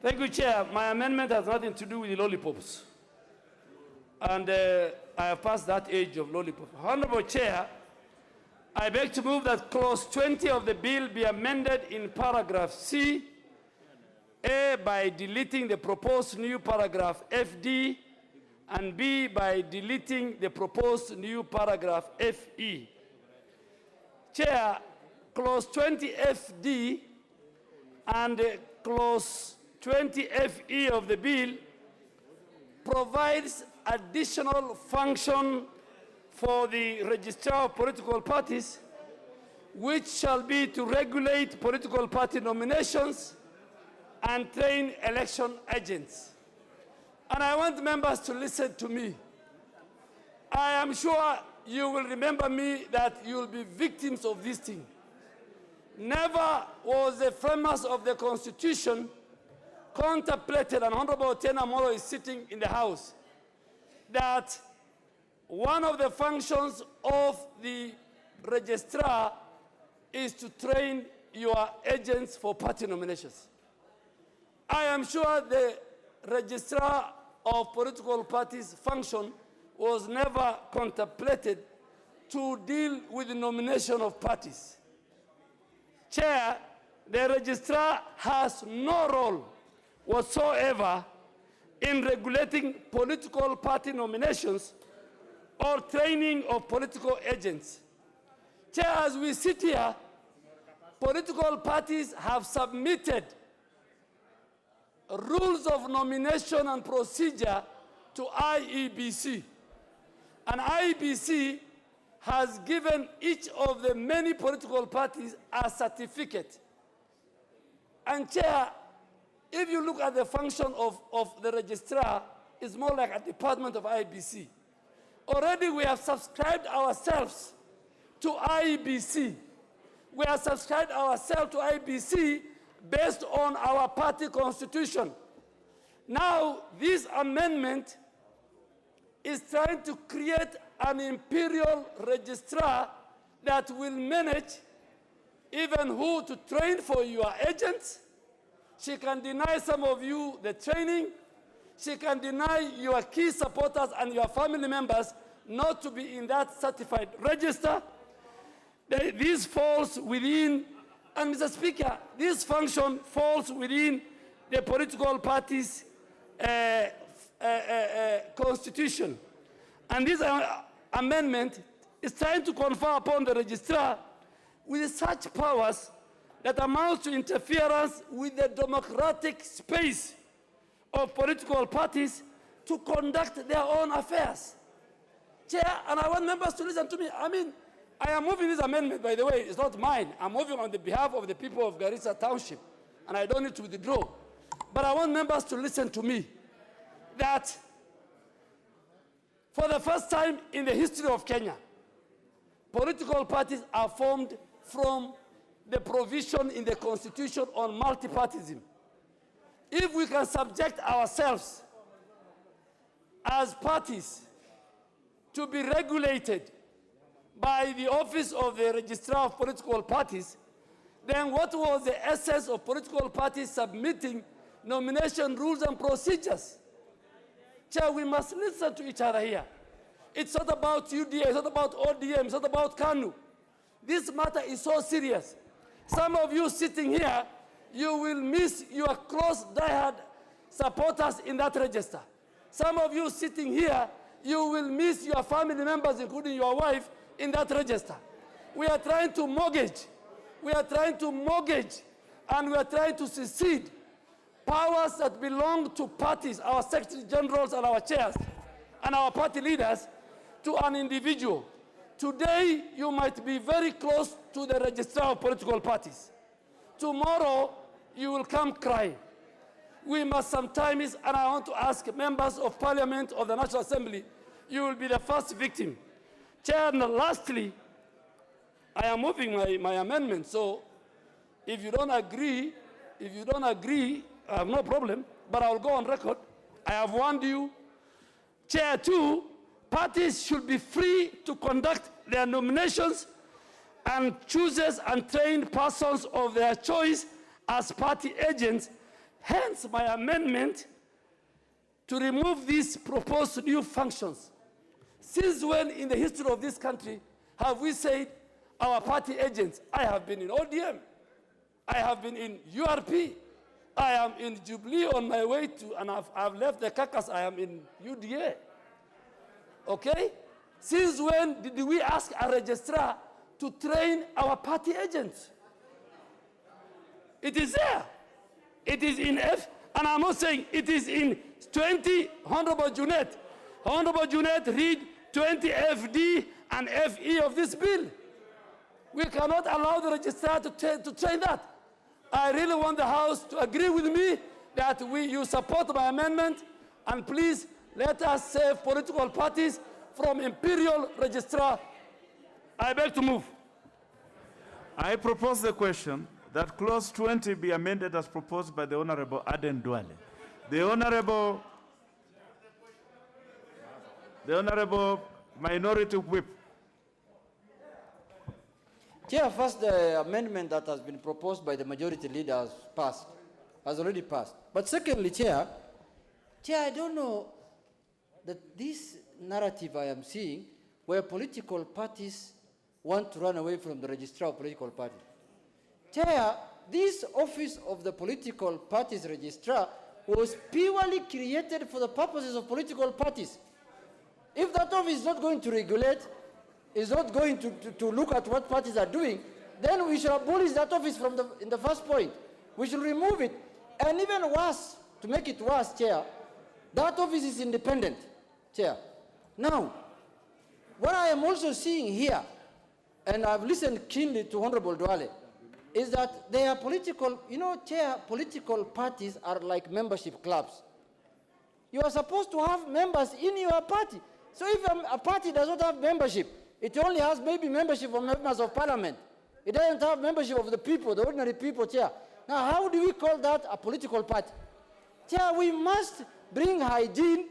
Thank you, Chair. My amendment has nothing to do with the lollipops. And I have passed that age of lollipop. Honorable Chair, I beg to move that clause 20 of the bill be amended in paragraph C, A, by deleting the proposed new paragraph FD, and B, by deleting the proposed new paragraph FE. Chair, clause 20 FD and clause 20 FE of the bill provides additional function for the registrar of political parties which shall be to regulate political party nominations and train election agents. And I want members to listen to me. I am sure you will remember me that you will be victims of this thing. Never was the framers of the Constitution contemplated, and Honorable Tena Molo is sitting in the House, that one of the functions of the registrar is to train your agents for party nominations. I am sure the registrar of political parties function was never contemplated to deal with the nomination of parties. Chair, the registrar has no role whatsoever in regulating political party nominations or training of political agents. Chair, as we sit here, political parties have submitted rules of nomination and procedure to IEBC. And IEBC has given each of the many political parties a certificate. And Chair, if you look at the function of the registrar, it's more like a department of IEBC. Already we have subscribed ourselves to IEBC. We have subscribed ourselves to IEBC based on our party constitution. Now, this amendment is trying to create an imperial registrar that will manage even who to train for your agents. She can deny some of you the training. She can deny your key supporters and your family members not to be in that certified register. This falls within, and Mr. Speaker, this function falls within the political party's constitution. And this amendment is trying to confer upon the registrar with such powers that amounts to interference with the democratic space of political parties to conduct their own affairs. Chair, and I want members to listen to me. I mean, I am moving this amendment, by the way, it's not mine. I'm moving on the behalf of the people of Garissa Township, and I don't need to withdraw. But I want members to listen to me, that for the first time in the history of Kenya, political parties are formed from the provision in the Constitution on multipartyism. If we can subject ourselves as parties to be regulated by the office of the Registrar of Political Parties, then what was the essence of political parties submitting nomination rules and procedures? Chair, we must listen to each other here. It's not about UDA, it's not about ODM, it's not about KANU. This matter is so serious. Some of you sitting here, you will miss your close diehard supporters in that register. Some of you sitting here, you will miss your family members, including your wife, in that register. We are trying to mortgage. We are trying to mortgage, and we are trying to secede powers that belong to parties, our secretary generals and our chairs, and our party leaders, to an individual. Today, you might be very close to the registrar of political parties. Tomorrow, you will come crying. We must sometimes, and I want to ask members of Parliament of the National Assembly, you will be the first victim. Chair, and lastly, I am moving my amendment, so if you don't agree, I have no problem, but I'll go on record. I have warned you. Chair, 2, parties should be free to conduct their nominations and chooses and trained persons of their choice as party agents. Hence, my amendment to remove these proposed new functions. Since when in the history of this country have we said our party agents? I have been in ODM. I have been in URP. I am in Jubilee on my way to, and I've left the caucus. I am in UDA. Okay? Since when did we ask a registrar to train our party agents? It is there. It is in F, and I'm not saying it is in 20, Honorable Junet. Honorable Junet, read 20 FD and FE of this bill. We cannot allow the registrar to change that. I really want the House to agree with me that you support my amendment, and please let us save political parties from imperial registrar. I beg to move. I propose the question that clause 20 be amended as proposed by the Honorable Aden Duale. The Honorable Minority Whip. Chair, first, the amendment that has been proposed by the majority leader has already passed. But secondly, Chair, I don't know that this narrative I am seeing where political parties want to run away from the registrar of political parties. Chair, this office of the political parties registrar was purely created for the purposes of political parties. If that office is not going to regulate, is not going to look at what parties are doing, then we should abolish that office in the first point. We should remove it. And even worse, to make it worse, Chair, that office is independent, Chair. Now, what I am also seeing here, and I've listened keenly to Honorable Duale, is that they are political, Chair, political parties are like membership clubs. You are supposed to have members in your party. So if a party does not have membership, it only has maybe membership of members of parliament. It doesn't have membership of the people, the ordinary people, Chair. Now, how do we call that a political party? Chair, we must bring hygiene,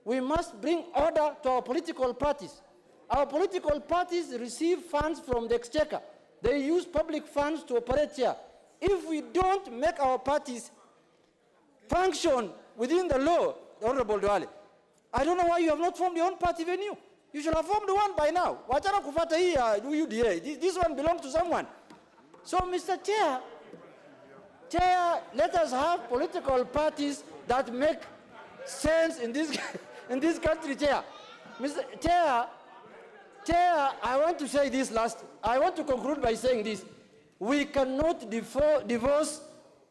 we must bring order to our political parties. Our political parties receive funds from the exchequer. They use public funds to operate, Chair. If we don't make our parties function within the law, Honorable Duale, I don't know why you have not formed your own party venue. You should have formed one by now. Wachana kufata hii UDA. This one belongs to someone. So, Mr. Chair, let us have political parties that make sense in this in this country, Chair. Mr. Chair, I want to say this last. I want to conclude by saying this. We cannot divorce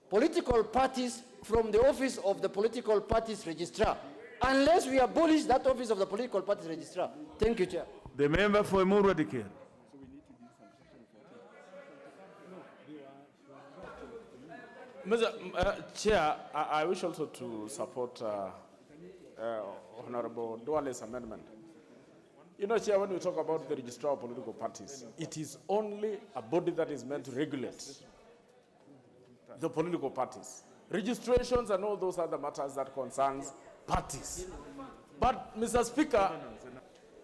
political parties from the office of the political parties registrar unless we abolish that office of the political parties registrar. Thank you, Chair. The member for Emuru Dikir. Mr. Chair, I wish also to support Honorable Duale's amendment. Chair, when we talk about the registrar of political parties, it is only a body that is meant to regulate the political parties. Registrations and all those other matters that concerns parties. But, Mr. Speaker,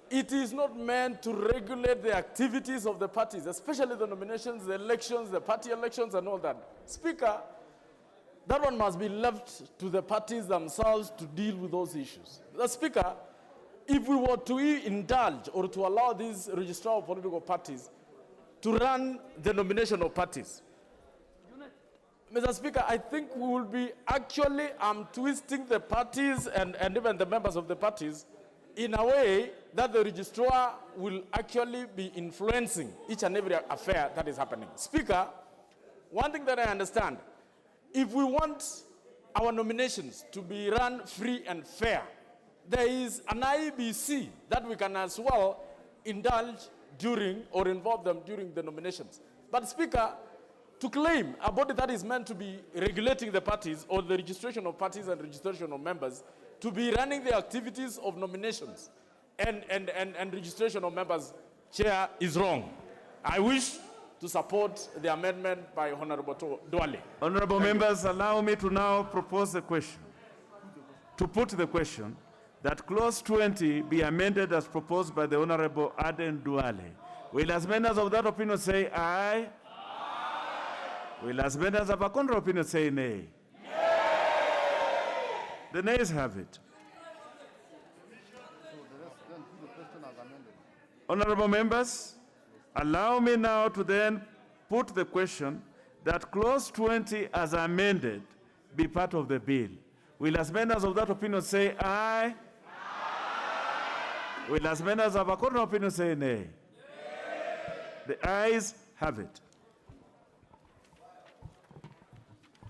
it is not meant to regulate the activities of the parties, especially the nominations, the elections, the party elections, and all that. Speaker, that one must be left to the parties themselves to deal with those issues. The Speaker, if we were to indulge or to allow these registrar of political parties to run the nomination of parties, Mr. Speaker, I think we will be actually twisting the parties and even the members of the parties in a way that the registrar will actually be influencing each and every affair that is happening. Speaker, one thing that I understand, if we want our nominations to be run free and fair, there is an IBC that we can as well indulge during or involve them during the nominations. But Speaker, to claim a body that is meant to be regulating the parties or the registration of parties and registration of members to be running the activities of nominations and registration of members, Chair, is wrong. I wish to support the amendment by Honorable Duale. Honorable members, allow me to now propose the question. To put the question that clause 20 be amended as proposed by the Honorable Aden Duale. Will as members of that opinion say aye? Will as members of a contrary opinion say nay? The nays have it. Honorable members, allow me now to then put the question that clause 20 as amended be part of the bill. Will as members of that opinion say aye? Will as members of a contrary opinion say nay? The ayes have it.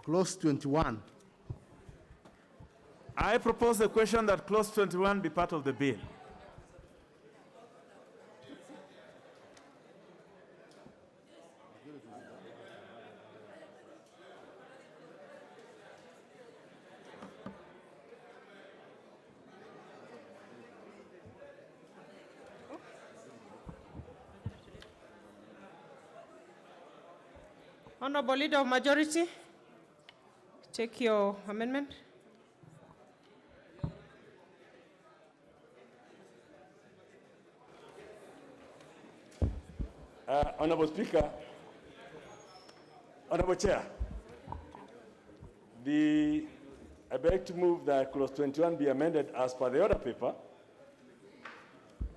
Clause 21. I propose the question that clause 21 be part of the bill. Honorable Leader of Majority, take your amendment. Honorable Speaker, Honorable Chair, I beg to move that clause 21 be amended as per the order paper.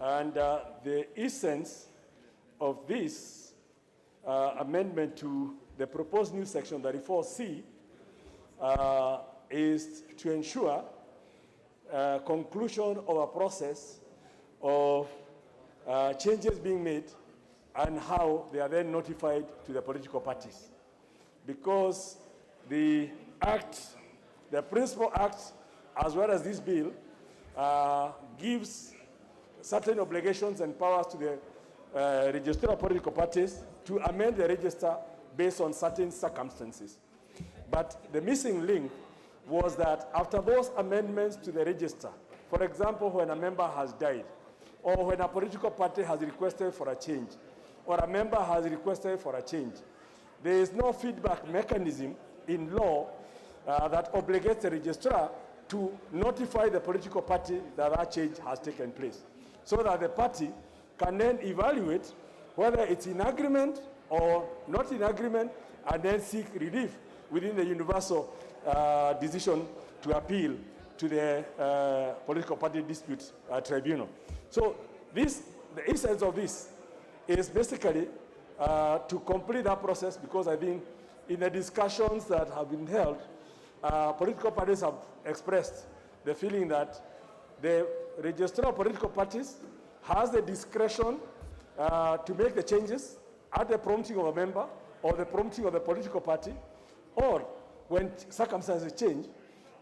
And the essence of this amendment to the proposed new section 34C is to ensure conclusion of a process of changes being made and how they are then notified to the political parties. Because the act, the principal act, as well as this bill, gives certain obligations and powers to the registrar of political parties to amend the register based on certain circumstances. But the missing link was that after those amendments to the register, for example, when a member has died, or when a political party has requested for a change, or a member has requested for a change, there is no feedback mechanism in law that obligates the registrar to notify the political party that that change has taken place, so that the party can then evaluate whether it's in agreement or not in agreement, and then seek relief within the universal decision to appeal to the political party dispute tribunal. So the essence of this is basically to complete that process, because I think in the discussions that have been held, political parties have expressed the feeling that the registrar of political parties has the discretion to make the changes at the prompting of a member or the prompting of the political party, or when circumstances change,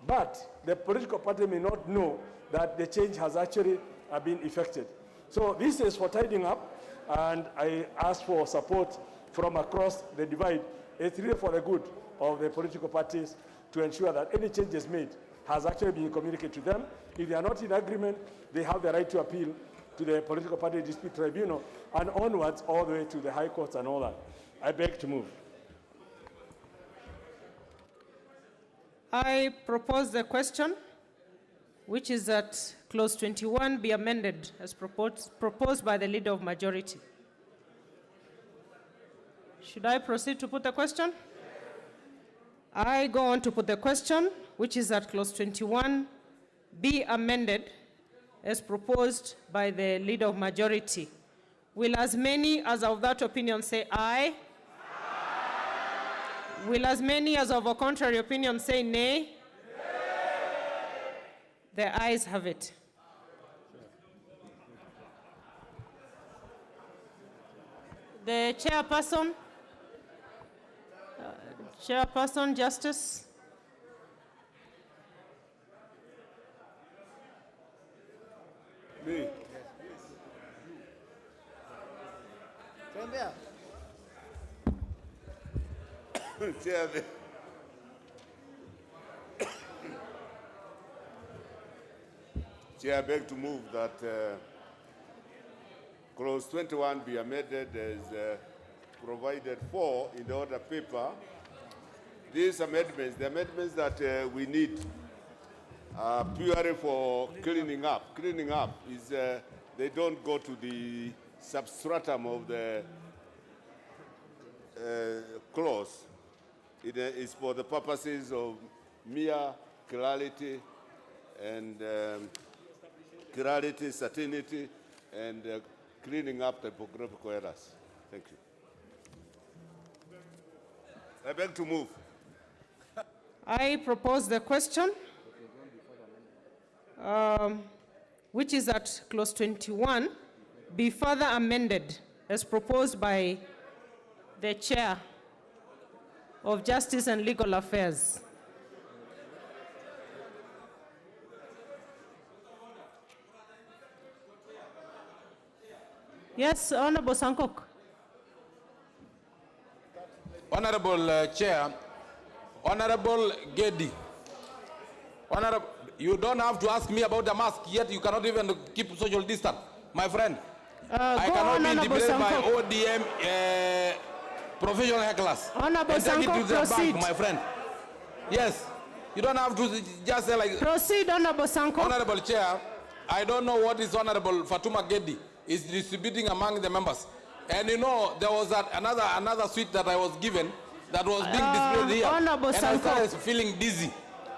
but the political party may not know that the change has actually been effected. So this is for tidying up, and I ask for support from across the divide. It's really for the good of the political parties to ensure that any changes made has actually been communicated to them. If they are not in agreement, they have the right to appeal to the political party dispute tribunal and onwards all the way to the high courts and all that. I beg to move. I propose the question, which is that clause 21 be amended as proposed by the Leader of Majority. Should I proceed to put the question? I go on to put the question, which is that clause 21 be amended as proposed by the Leader of Majority. Will as many as of that opinion say aye? Aye. Will as many as of a contrary opinion say nay? Nay. The ayes have it. The chairperson, Chairperson Justice. Me. Chairman. Chair, I beg to move that clause 21 be amended as provided for in the order paper. These amendments, the amendments that we need are purely for cleaning up. Cleaning up is, they don't go to the substratum of the clause. It is for the purposes of mere clarity and clarity, certainty, and cleaning up typographical errors. Thank you. I beg to move. I propose the question, which is that clause 21 be further amended as proposed by the Chair of Justice and Legal Affairs. Yes, Honorable Sankok. Honorable Chair, Honorable Gedi, Honorable, you don't have to ask me about the mask, yet you cannot even keep social distance. My friend, I cannot be intimidated by ODM professional hair class. Honorable and take it Sanko, to the proceed. bank, my friend. Yes. You don't have to just say like... Proceed, Honorable Sanko. Honorable Chair, I don't know what is Honorable Fatuma Gedi is distributing among the members. And you know, there was another sweet that I was given that was being displayed here. Honorable and Sanko. I started feeling dizzy.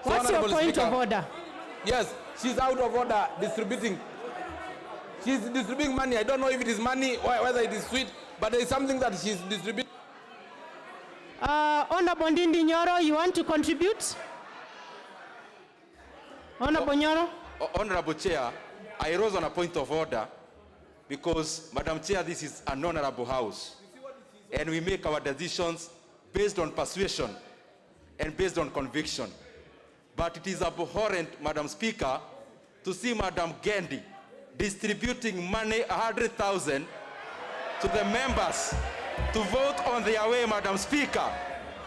So, What's your Honorable point Speaker, of order? Yes, she's out of order distributing. She's distributing money. I don't know if it is money or whether it is sweet, but there is something that she's distributing. Honorable Ndindi Nyoro, you want to contribute? Honorable Nyoro. Honorable Chair, I rose on a point of order because, Madam Chair, this is an honorable house. And we make our decisions based on persuasion and based on conviction. But it is abhorrent, Madam Speaker, to see Madam Gendi distributing money, 100,000, to the members to vote on their way, Madam Speaker.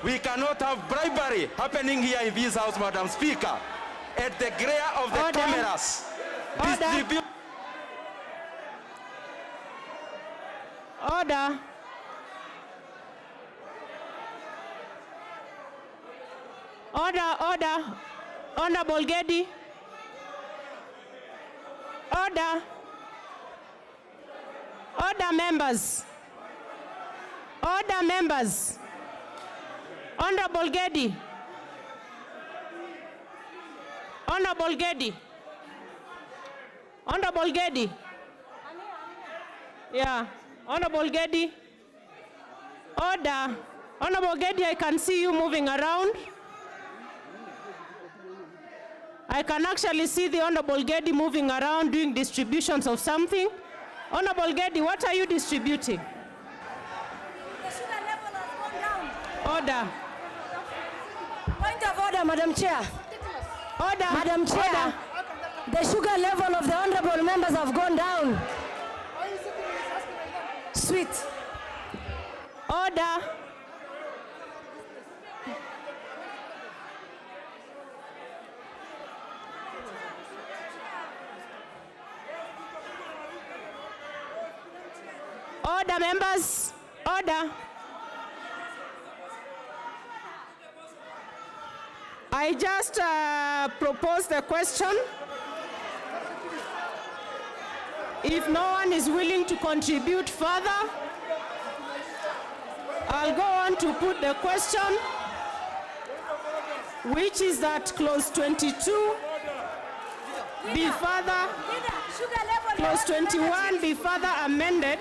We cannot have bribery happening here in this house, Madam Speaker. At the glare of the cameras. Order. Order. Honorable Gedi. Order. Order, members. Order, members. Honorable Gedi. Honorable Gedi. Honorable Gedi. Yeah. Honorable Gedi. Order. Honorable Gedi, I can see you moving around. I can actually see the Honorable Gedi moving around doing distributions of something. Honorable Gedi, what are you distributing? The sugar level has gone down. Order. Point of order, Madam Chair. Order. Madam Chair, Order. the sugar level of the honorable members have gone down. Sweet. Order. Order, members. Order. I just proposed a question. If no one is willing to contribute further, I'll go on to put the question, which is that clause 22 be further, clause 21 be further amended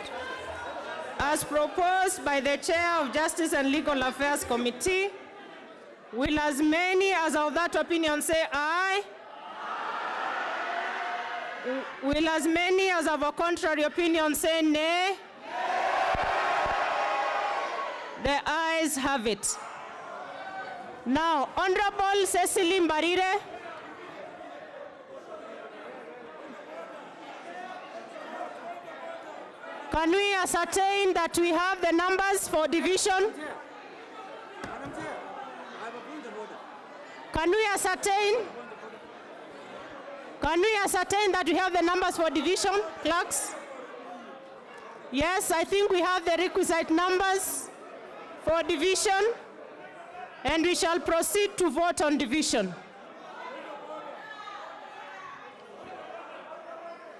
as proposed by the Chair of Justice and Legal Affairs Committee. Will as many as of that opinion say aye? Will as many as of a contrary opinion say nay? The ayes have it. Now, Honorable Cecily Mbarire. Can we ascertain that we have the numbers for division? Can we ascertain that we have the numbers for division, clerks? Yes, I think we have the requisite numbers for division, and we shall proceed to vote on division.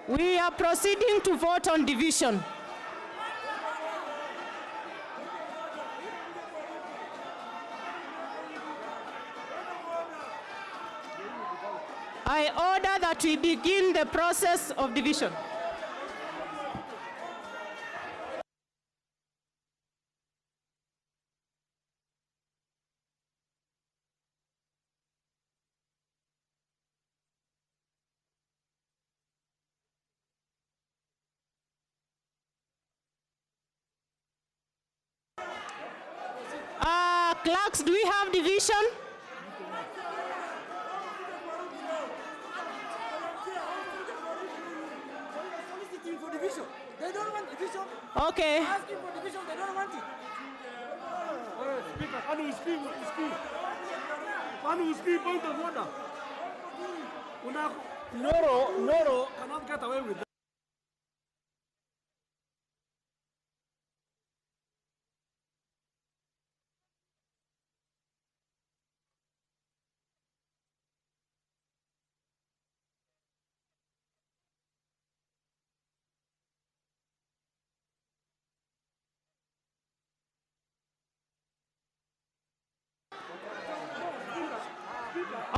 We are proceeding to vote on division. I order that we begin the process of division. Clerks, do we have division? They don't want division. Okay. Asking for division, they don't want it. Speaker, can you speak? Can you speak point of order? Noro cannot get away with that.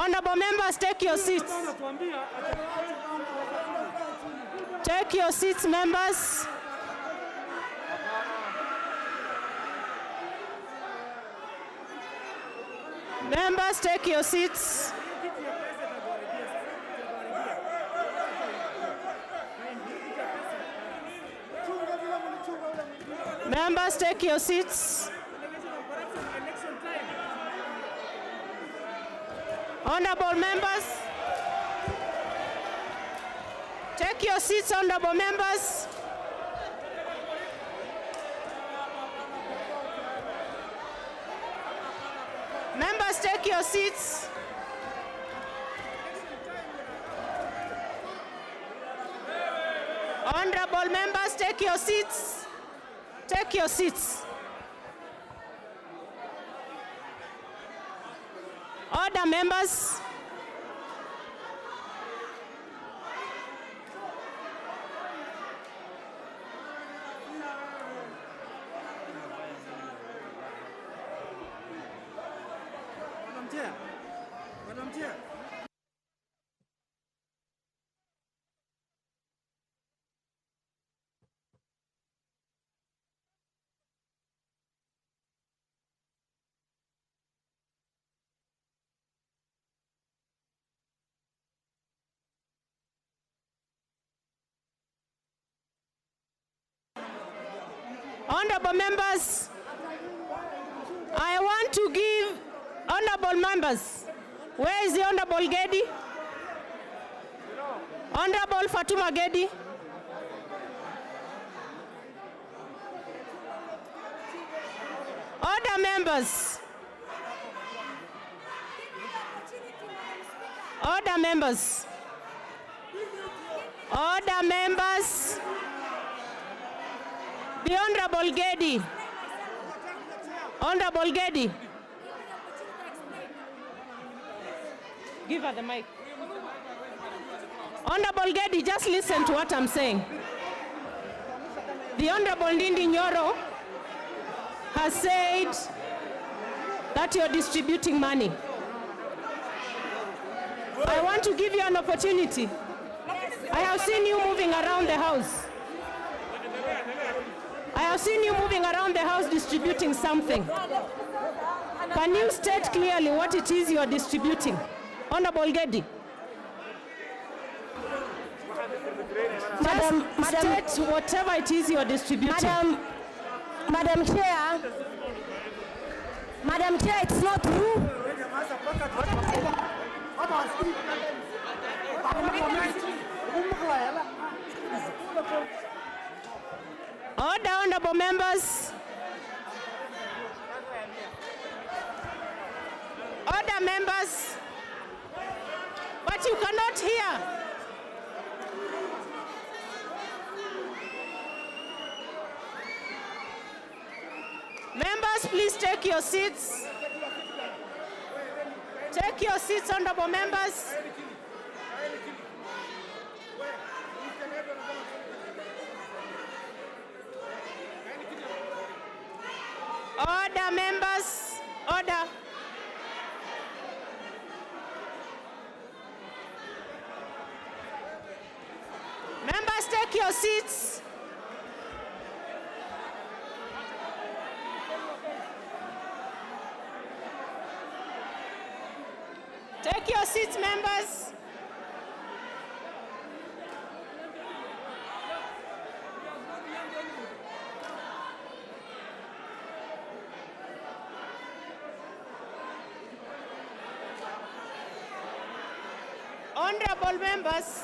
Honorable members, take your seats. Take your seats, members. Members, take your seats. Members, take your seats. Honorable members, take your seats, honorable members. Members, take your seats. Honorable members, take your seats. Take your seats. Order, members. Madam Chair. Honorable members, I want to give honorable members. Where is the Honorable Gedi? Honorable Fatuma Gedi. Order, members. Order, members. Order, members. The Honorable Gedi. Honorable Gedi. Give her the mic. Honorable Gedi, just listen to what I'm saying. The Honorable Ndindi Nyoro has said that you're distributing money. I want to give you an opportunity. I have seen you moving around the house. I have seen you moving around the house distributing something. Can you state clearly what it is you are distributing? Honorable Gedi. State whatever it is you are distributing. Madam Chair, it's not true. Order, honorable members. Order, members. But you cannot hear. Members, please take your seats. Take your seats, honorable members. Order, members. Order. Members, take your seats. Take your seats, members. Honorable members,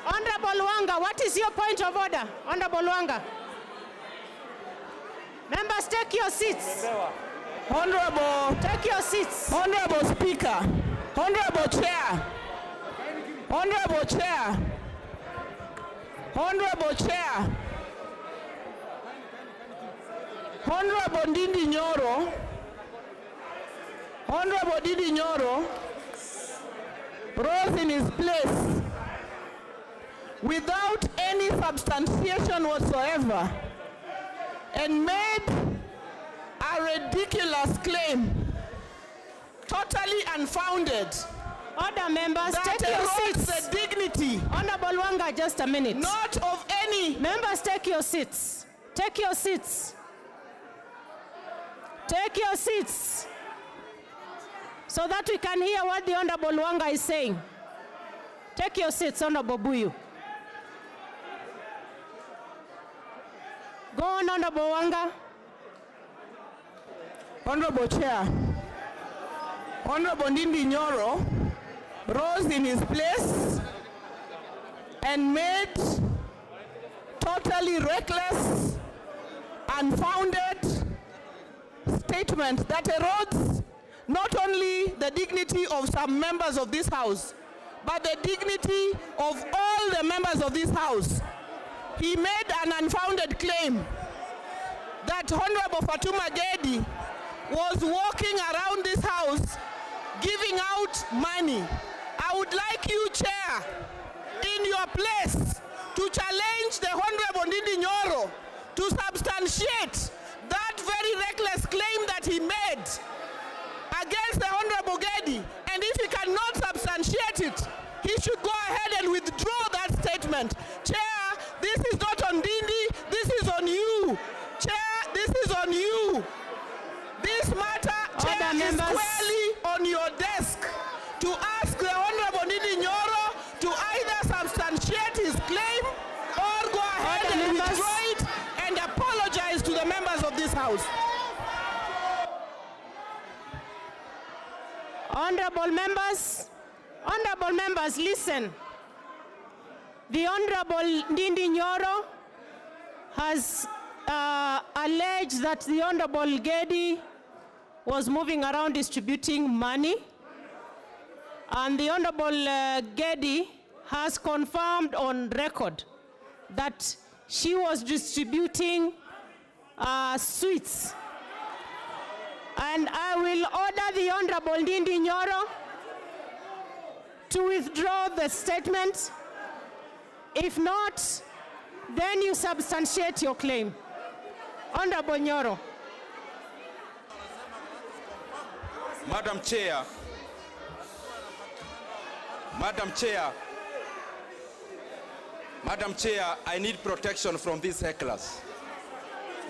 Honorable Wanga, what is your point of order? Honorable Wanga. Members, take your seats. Honorable, take your seats. Honorable Speaker, Honorable Chair, Honorable Chair, Honorable Chair, Honorable Ndindi Nyoro, Honorable Ndindi Nyoro rose in his place without any substantiation whatsoever and made a ridiculous claim, totally unfounded. Order, members, that take your erodes seats. the dignity. Honorable Wanga, just a minute. Not of any. Members, take your seats. Take your seats. Take your seats. So that we can hear what the Honorable Wanga is saying. Take your seats, Honorable Buyu. Go on, Honorable Wanga. Honorable Chair, Honorable Ndindi Nyoro rose in his place and made totally reckless, unfounded statement that erodes not only the dignity of some members of this House, but the dignity of all the members of this House. He made an unfounded claim that Honorable Fatuma Gedi was walking around this House giving out money. I would like you, Chair, in your place, to challenge the Honorable Ndindi Nyoro to substantiate that very reckless claim that he made against the Honorable Gedi. And if he cannot substantiate it, he should go ahead and withdraw that statement. Chair, this is not on Ndindi, this is on you. Chair, this is on you. This matter, Chair, is squarely on your desk to ask the Honorable Ndindi Nyoro to either substantiate his claim or go ahead and withdraw it and apologize to the members of this House. Honorable members, listen. The Honorable Ndindi Nyoro has alleged that the Honorable Gedi was moving around distributing money, and the Honorable Gedi has confirmed on record that she was distributing sweets. And I will order the Honorable Ndindi Nyoro to withdraw the statement. If not, then you substantiate your claim. Honorable Nyoro. Madam Chair, I need protection from these hecklers.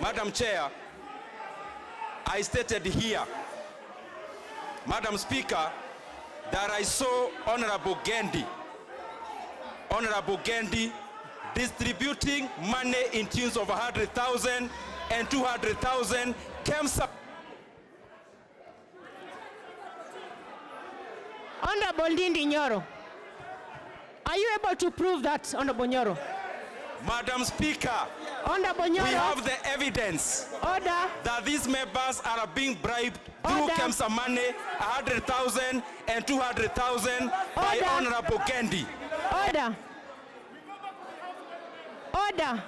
Madam Chair, I stated here, Madam Speaker, that I saw Honorable Gendi distributing money in tunes of 100,000 and 200,000 Honorable Ndindi Nyoro, are you able to prove that, Honorable Nyoro? Madam Speaker, Honorable Nyoro, we have the evidence that these members are being bribed through KEMSA money, 100,000 and 200,000 by Honorable Gendi. Order. Order.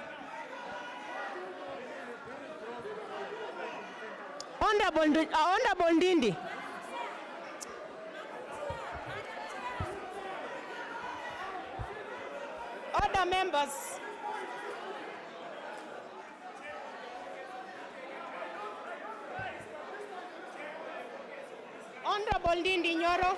Honorable Ndindi. Order, members. Honorable Ndindi Nyoro.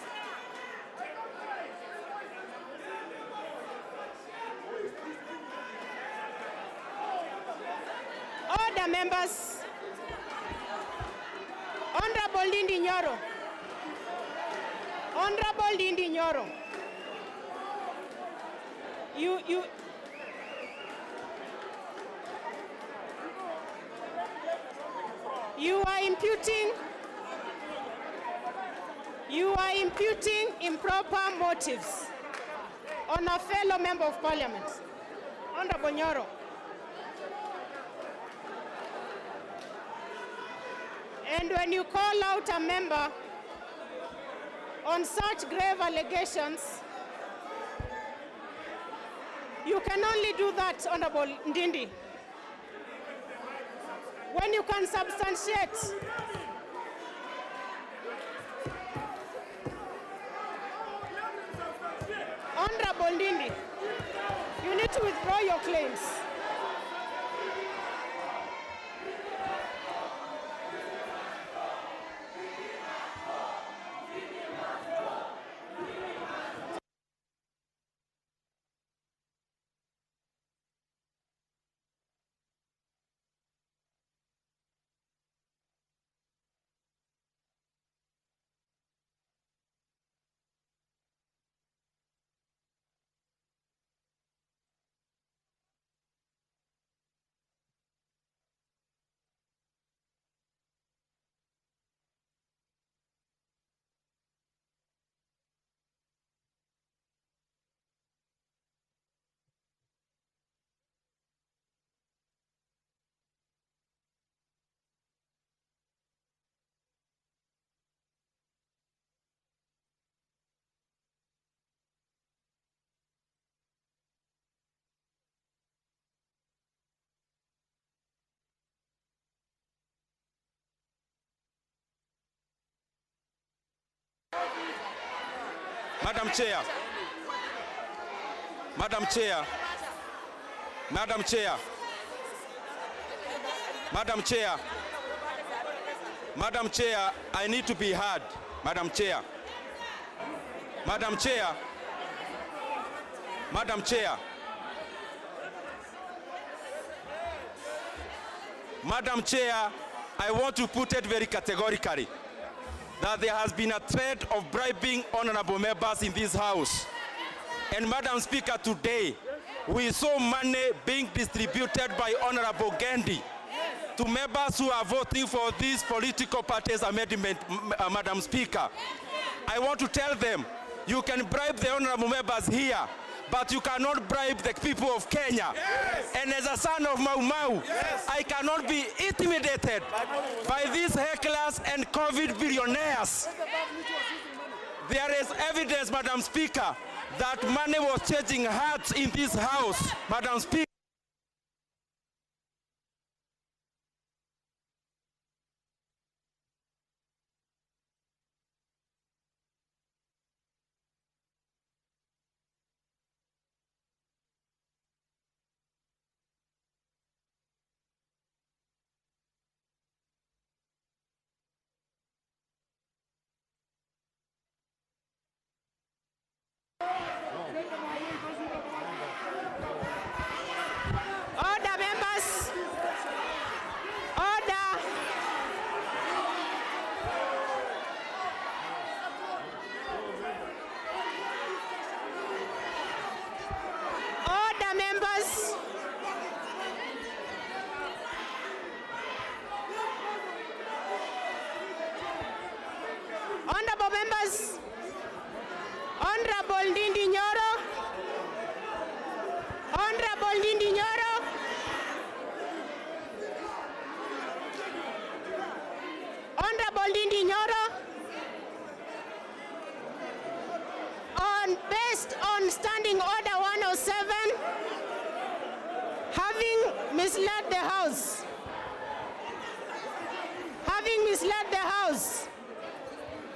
Order, members. Honorable Ndindi Nyoro. Honorable Ndindi Nyoro. You are imputing improper motives on a fellow member of parliament. Honorable Nyoro. And when you call out a member on such grave allegations, you can only do that, Honorable Ndindi, when you can substantiate. Honorable Ndindi, you need to withdraw your claims. Madam Chair. Madam Chair. Madam Chair. Madam Chair. Madam Chair, I need to be heard. Madam Chair. Madam Chair. Madam Chair. Madam Chair, I want to put it very categorically that there has been a threat of bribing honorable members in this house. And Madam Speaker, today we saw money being distributed by Honorable Gandhi to members who are voting for this political party's amendment, Madam Speaker. I want to tell them, you can bribe the honorable members here, but you cannot bribe the people of Kenya. Yes. And as a son of Mau Mau, yes, I cannot be intimidated by these hecklers and COVID billionaires. There is evidence, Madam Speaker, that money was changing hearts in this house, Madam Speaker. Order, members. Order. Order, members. Honorable members. Honorable Ndindi Nyoro. Honorable Ndindi Nyoro. Honorable Ndindi Nyoro. Based on Standing Order 107, having misled the House,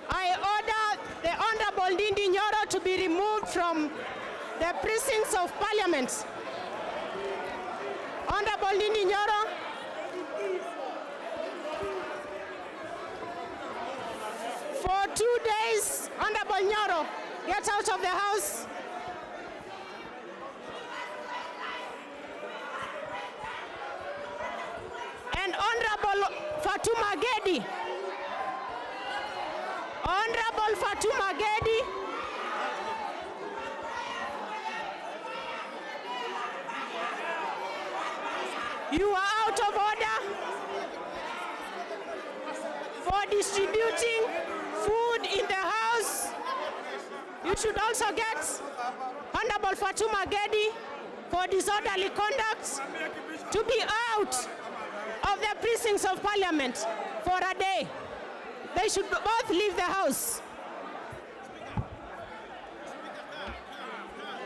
I order the Honorable Ndindi Nyoro to be removed from the precincts of Parliament. Honorable Ndindi Nyoro. For 2 days, Honorable Nyoro, get out of the House. And Honorable Fatuma Gedi. Honorable Fatuma Gedi. You are out of order for distributing food in the House. You should also get Honorable Fatuma Gedi for disorderly conduct to be out of the precincts of Parliament for a day. They should both leave the House.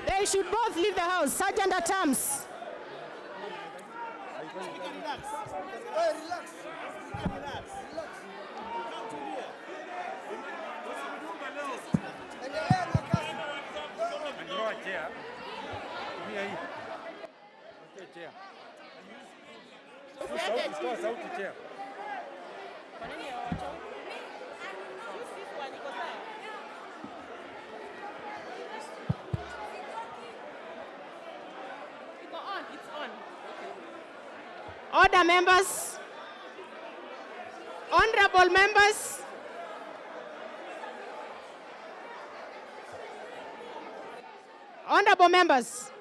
They should both leave the House. Sergeant at Arms. Order, members. Honorable members. Honorable members.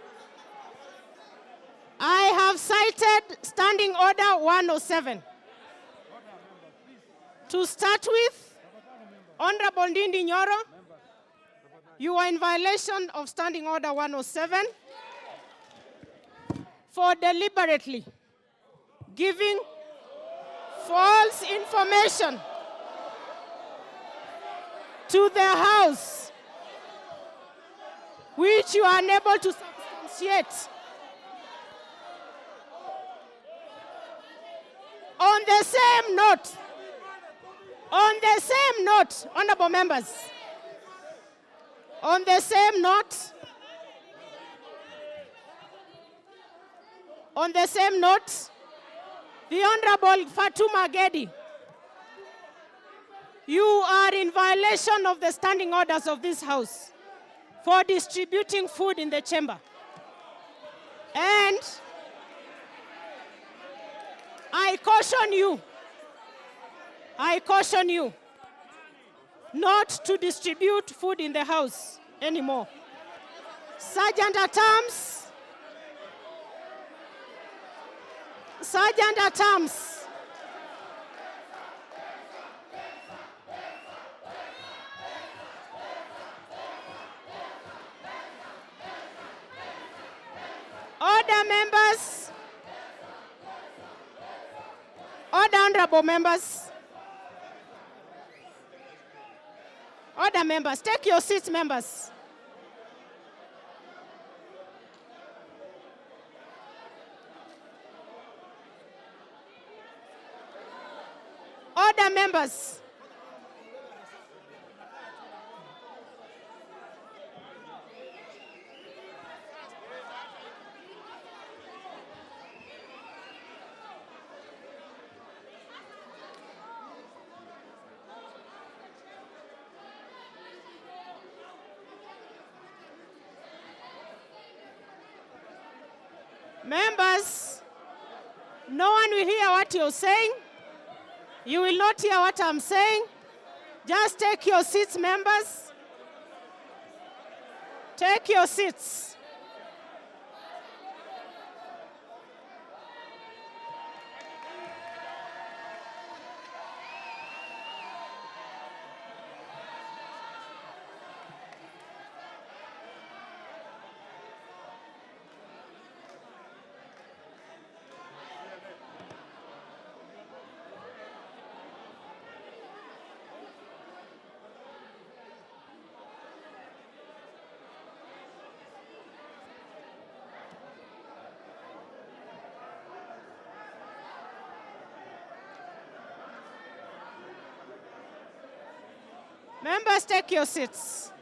I have cited Standing Order 107. To start with, Honorable Ndindi Nyoro, you are in violation of Standing Order 107 for deliberately giving false information to the House, which you are unable to substantiate. On the same note, honorable members, on the same note, the Honorable Fatuma Gedi, you are in violation of the standing orders of this House for distributing food in the chamber. And I caution you not to distribute food in the House anymore. Sergeant at Arms, order, members. Order, honorable members. Order, members. Take your seats, members. Order, members. Members, no one will hear what you're saying. You will not hear what I'm saying. Just take your seats, members. Take your seats. Members, take your seats.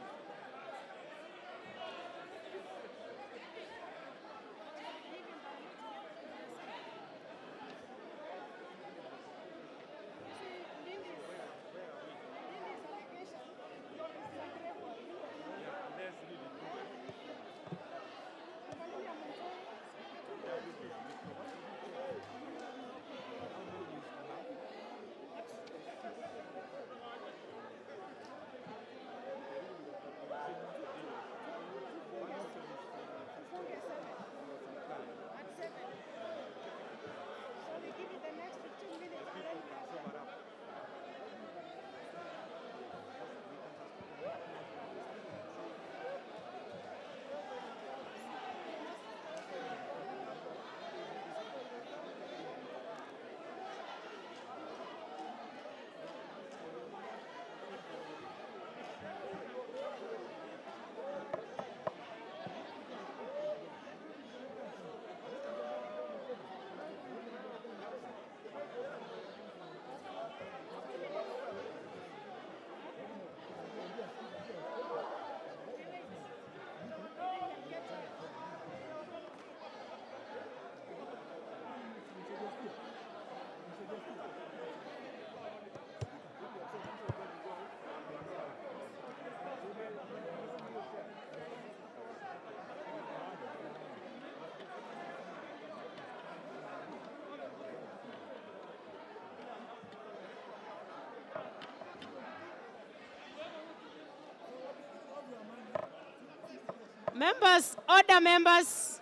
Members, order members.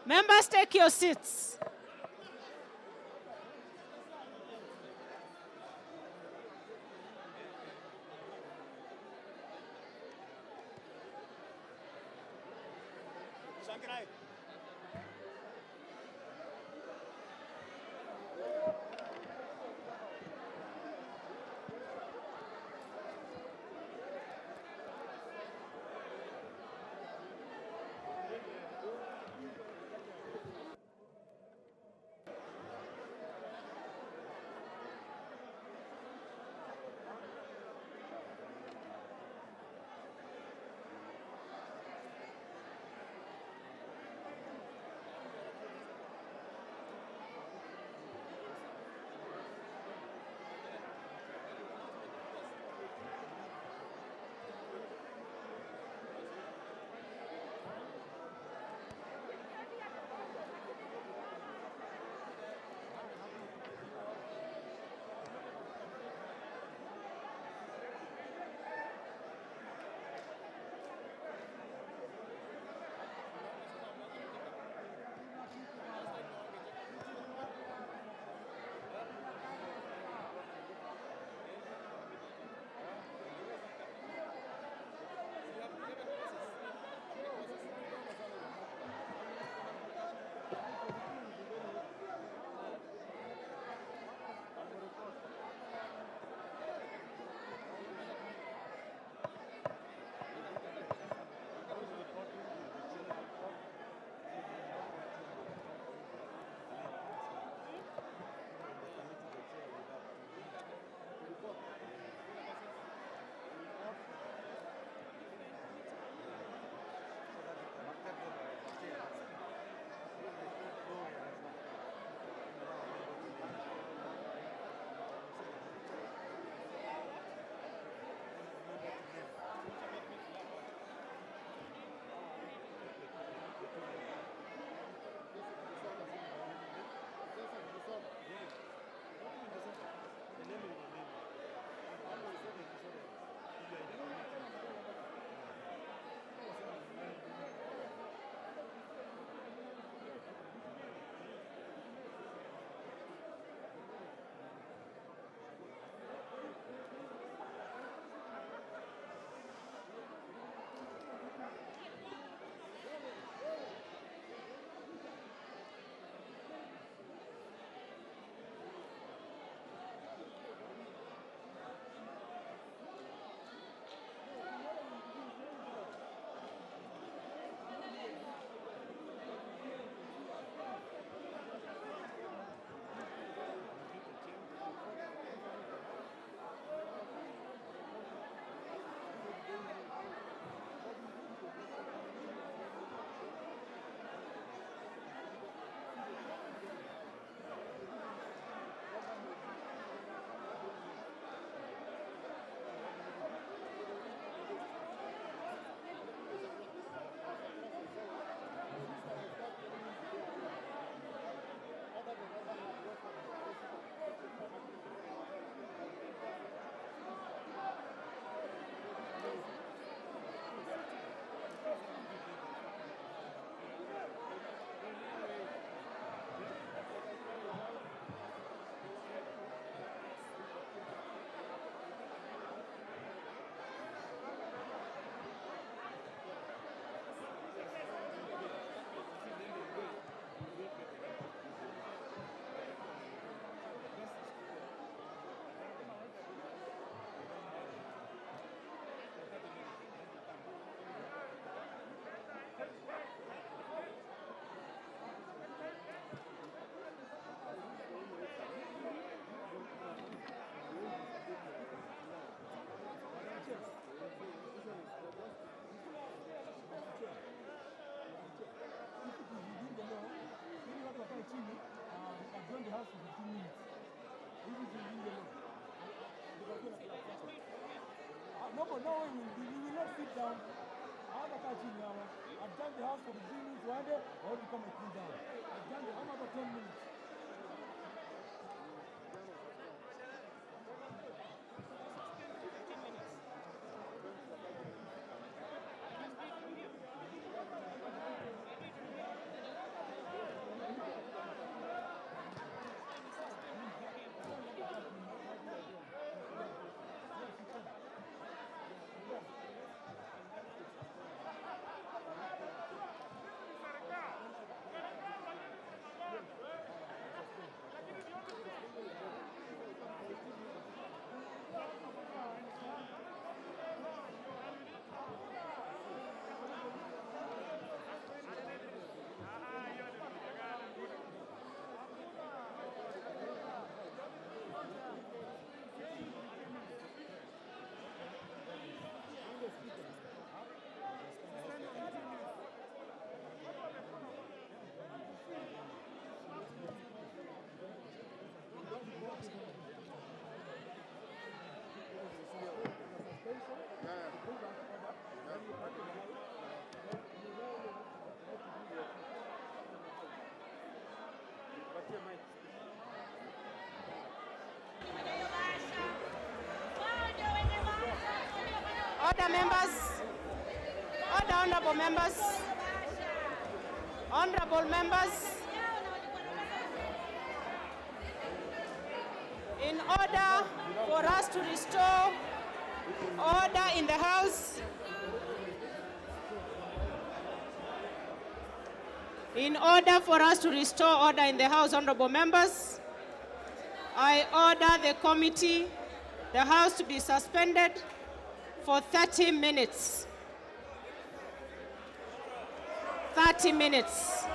Members, take your seats. No, we will not sit down. I've done the house for 15 minutes one day, I will become a cool down. I've done the house for 10 minutes. Order, members. Order, honorable members. Honorable members. In order for us to restore order in the House, in order for us to restore order in the House, honorable members, I order the committee, the House to be suspended for 30 minutes. 30 minutes.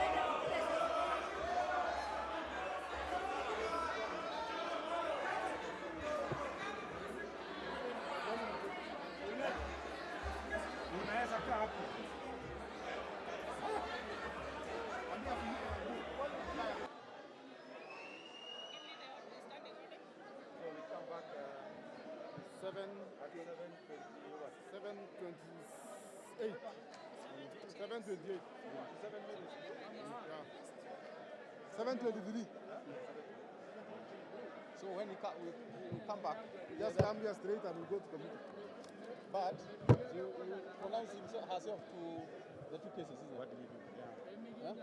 Seven 7:23. So when we come back, just come here straight and we go to committee. But you pronounce herself to the two cases, isn't it? What do you do? Yeah. You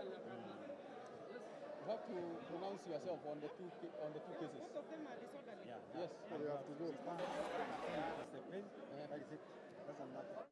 have to pronounce yourself on the two cases. Both of them are disorderly. Yeah. Yes. So you have to go. That is it. Doesn't matter.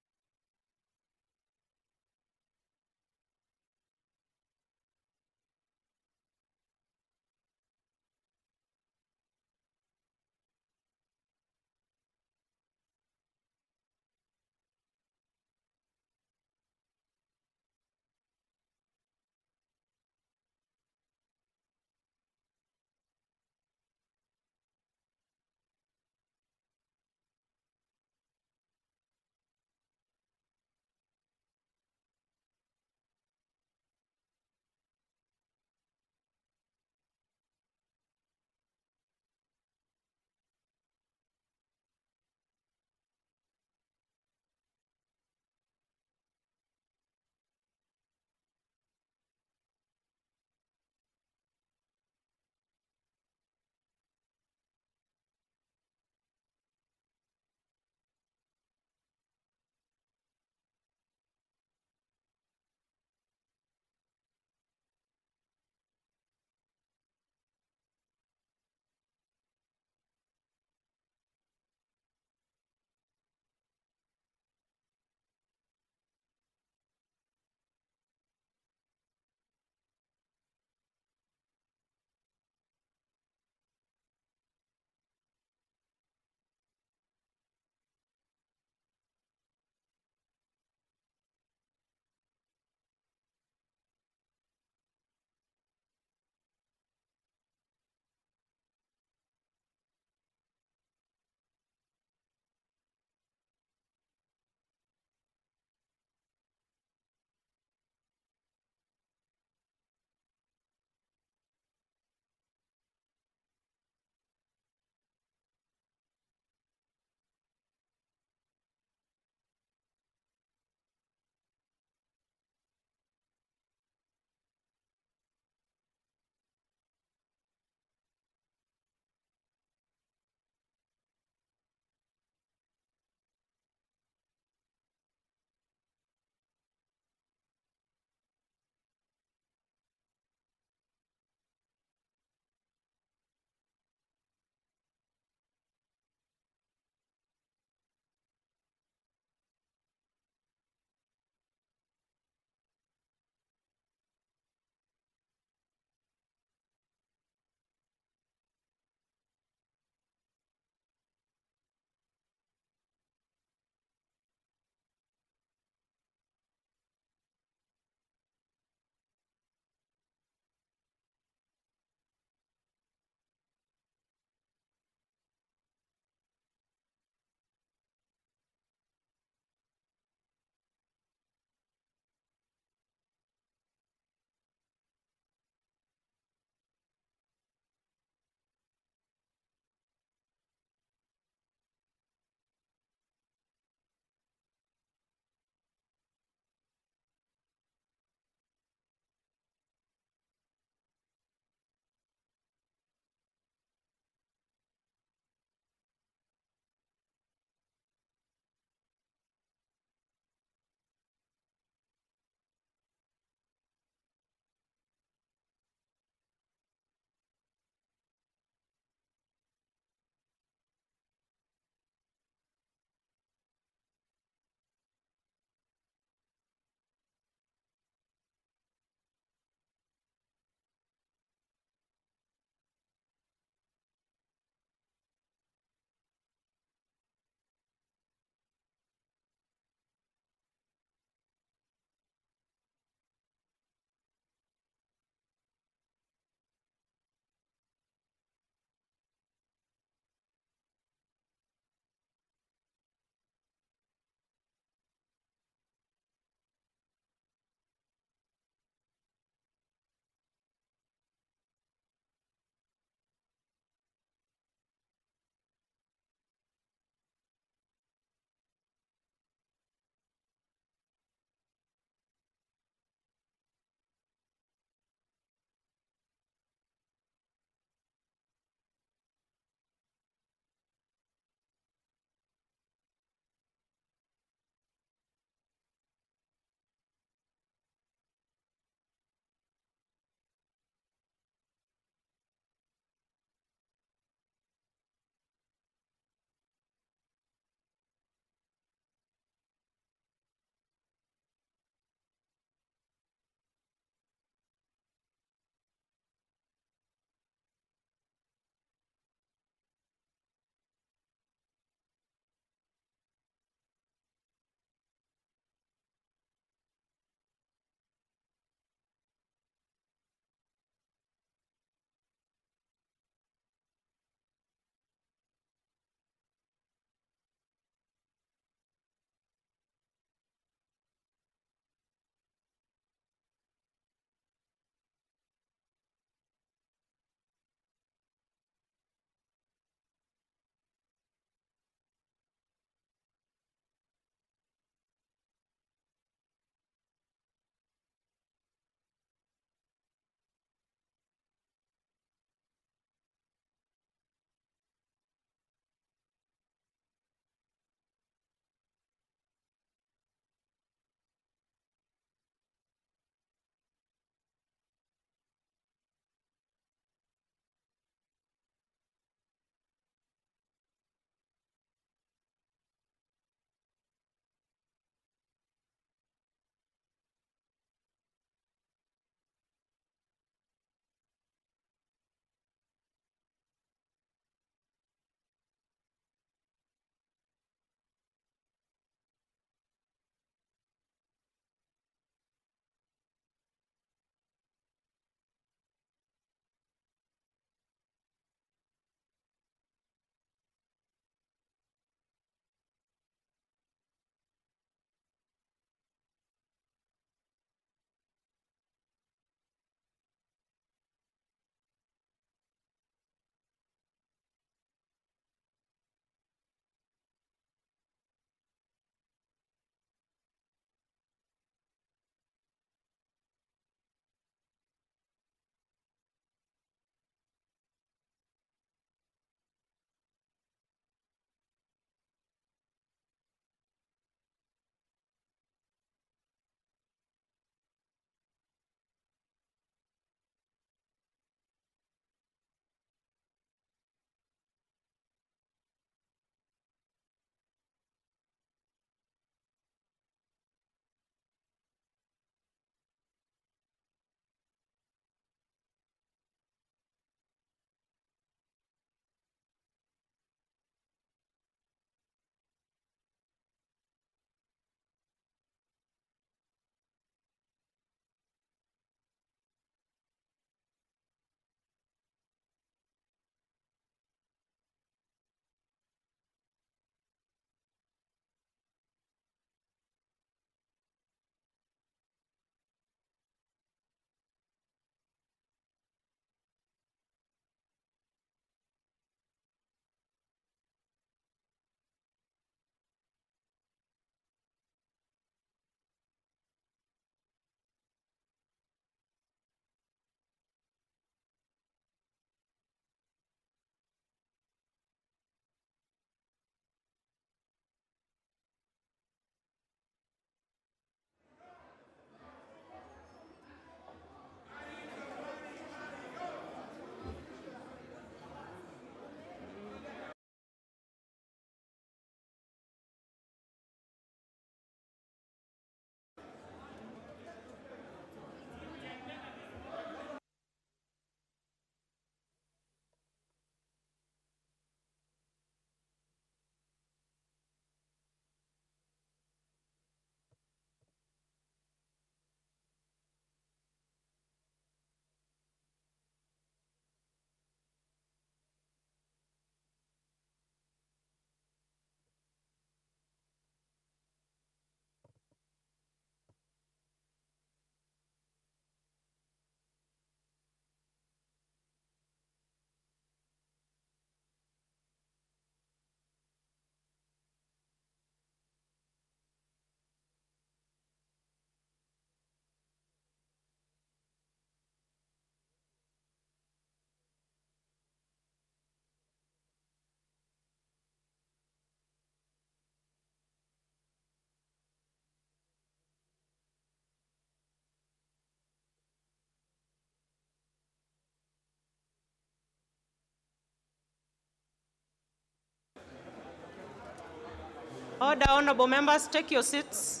Order, honorable members, take your seats.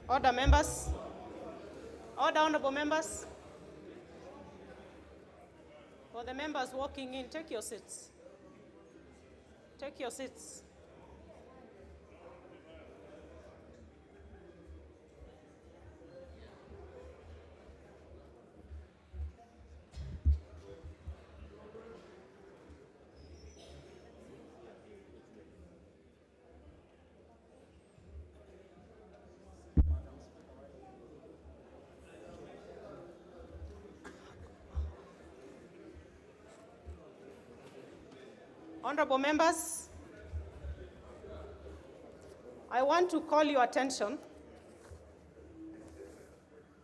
Order, members. Order, honorable members. For the members walking in, take your seats. Take your seats. Honorable members, I want to call your attention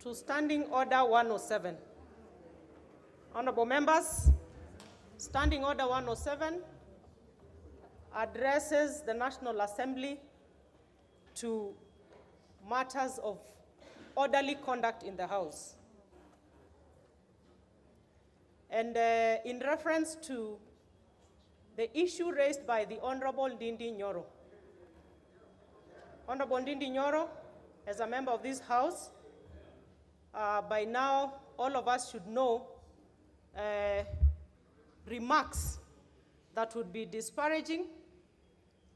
to Standing Order 107. Honorable members, Standing Order 107 addresses the National Assembly to matters of orderly conduct in the House. And in reference to the issue raised by the Honorable Ndindi Nyoro. Honorable Ndindi Nyoro, as a member of this House, by now all of us should know remarks that would be disparaging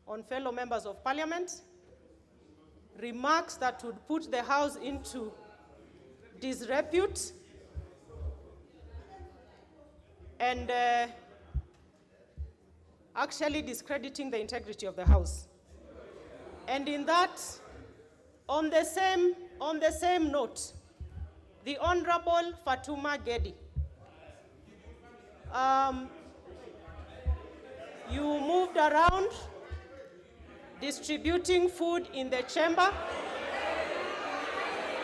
on fellow members of Parliament, remarks that would put the House into disrepute, and actually discrediting the integrity of the House. And in that, on the same note, the Honorable Fatuma Gedi, you moved around distributing food in the chamber,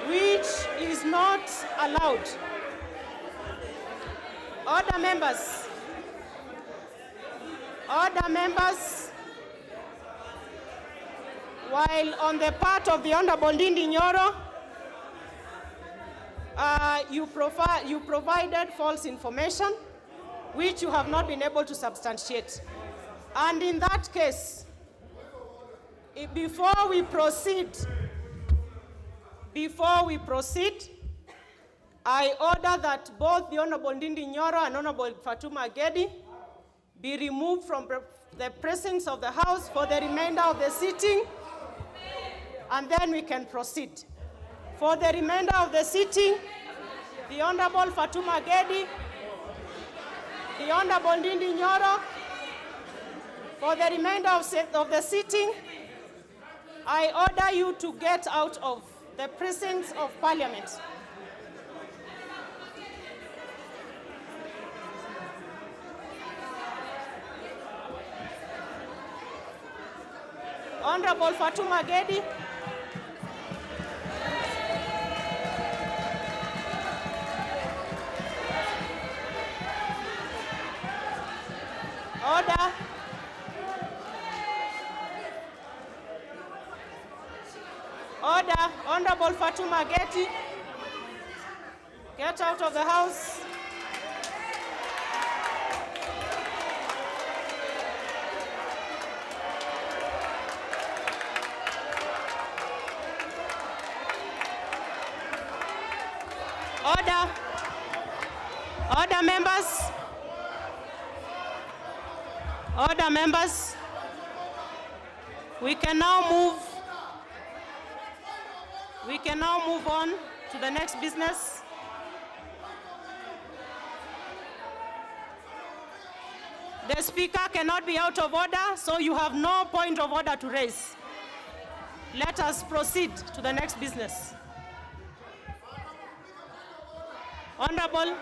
which is not allowed. Order, members. Order, members. While on the part of the Honorable Ndindi Nyoro, you provided false information, which you have not been able to substantiate. And in that case, before we proceed, I order that both the Honorable Ndindi Nyoro and Honorable Fatuma Gedi be removed from the precincts of the House for the remainder of the sitting, and then we can proceed. For the remainder of the sitting, the Honorable Fatuma Gedi, the Honorable Ndindi Nyoro, for the remainder of the sitting, I order you to get out of the precincts of Parliament. Honorable Fatuma Gedi. Order. Order. Honorable Fatuma Gedi, get out of the House. Order. Order, members. Order, members. We can now move on to the next business. The Speaker cannot be out of order, so you have no point of order to raise. Let us proceed to the next business. Honorable.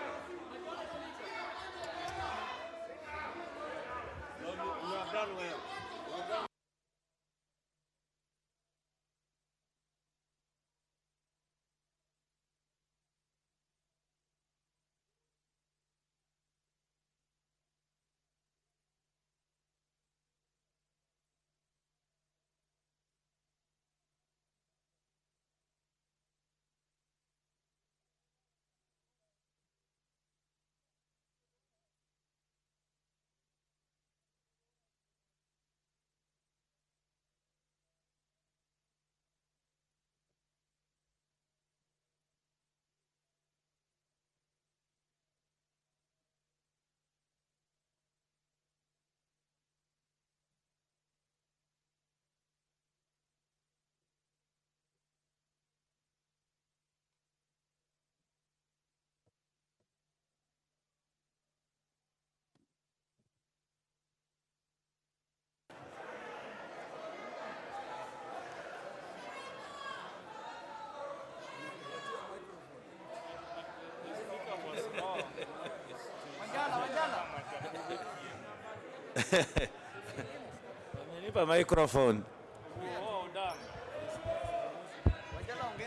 Amenipa microphone.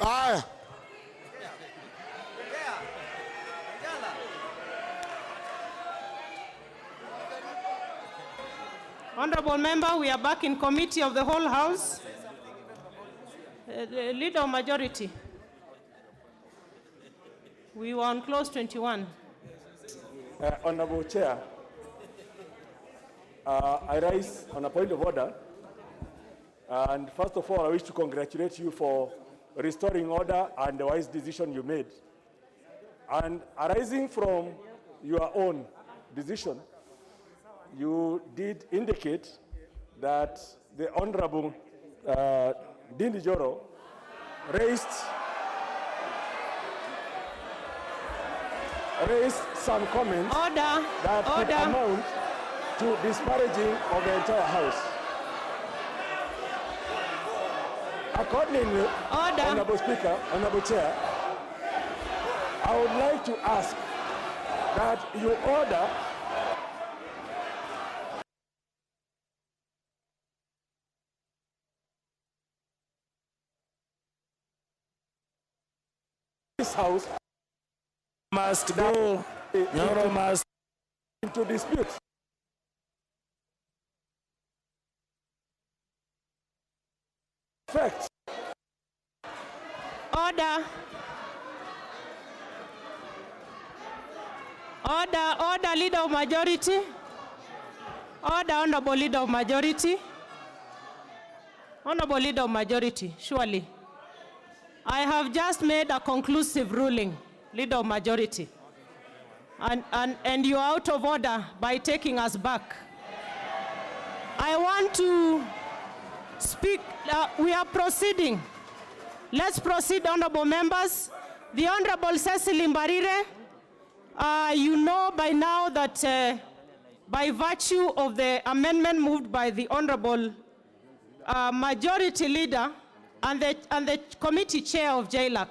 Aya. Honorable member, we are back in committee of the whole house. Leader of majority. We were on clause 21. Honorable Chair, I rise on a point of order. And first of all, I wish to congratulate you for restoring order and the wise decision you made. And arising from your own decision, you did indicate that the Honorable Dindi Joro raised some comments that could amount to disparaging of the entire House. Accordingly, Honorable Speaker, Honorable Chair, I would like to ask that you order this House must go. Nyoro must into dispute. Fact. Order. Order, leader of majority. Order, honorable leader of majority. Honorable leader of majority, surely. I have just made a conclusive ruling, leader of majority. And you are out of order by taking us back. I want to speak, we are proceeding. Let's proceed, honorable members. The Honorable Cecily Mbarire, you know by now that by virtue of the amendment moved by the Honorable Majority Leader and the Committee Chair of JLAC,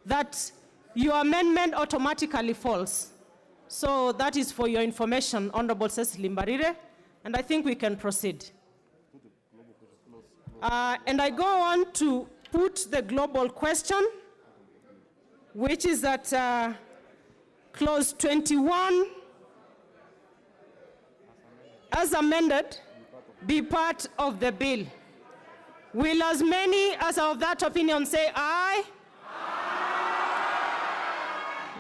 that your amendment automatically falls. So that is for your information, Honorable Cecily Mbarire, and I think we can proceed. And I go on to put the global question, which is that clause 21, as amended, be part of the bill. Will as many as are of that opinion say aye?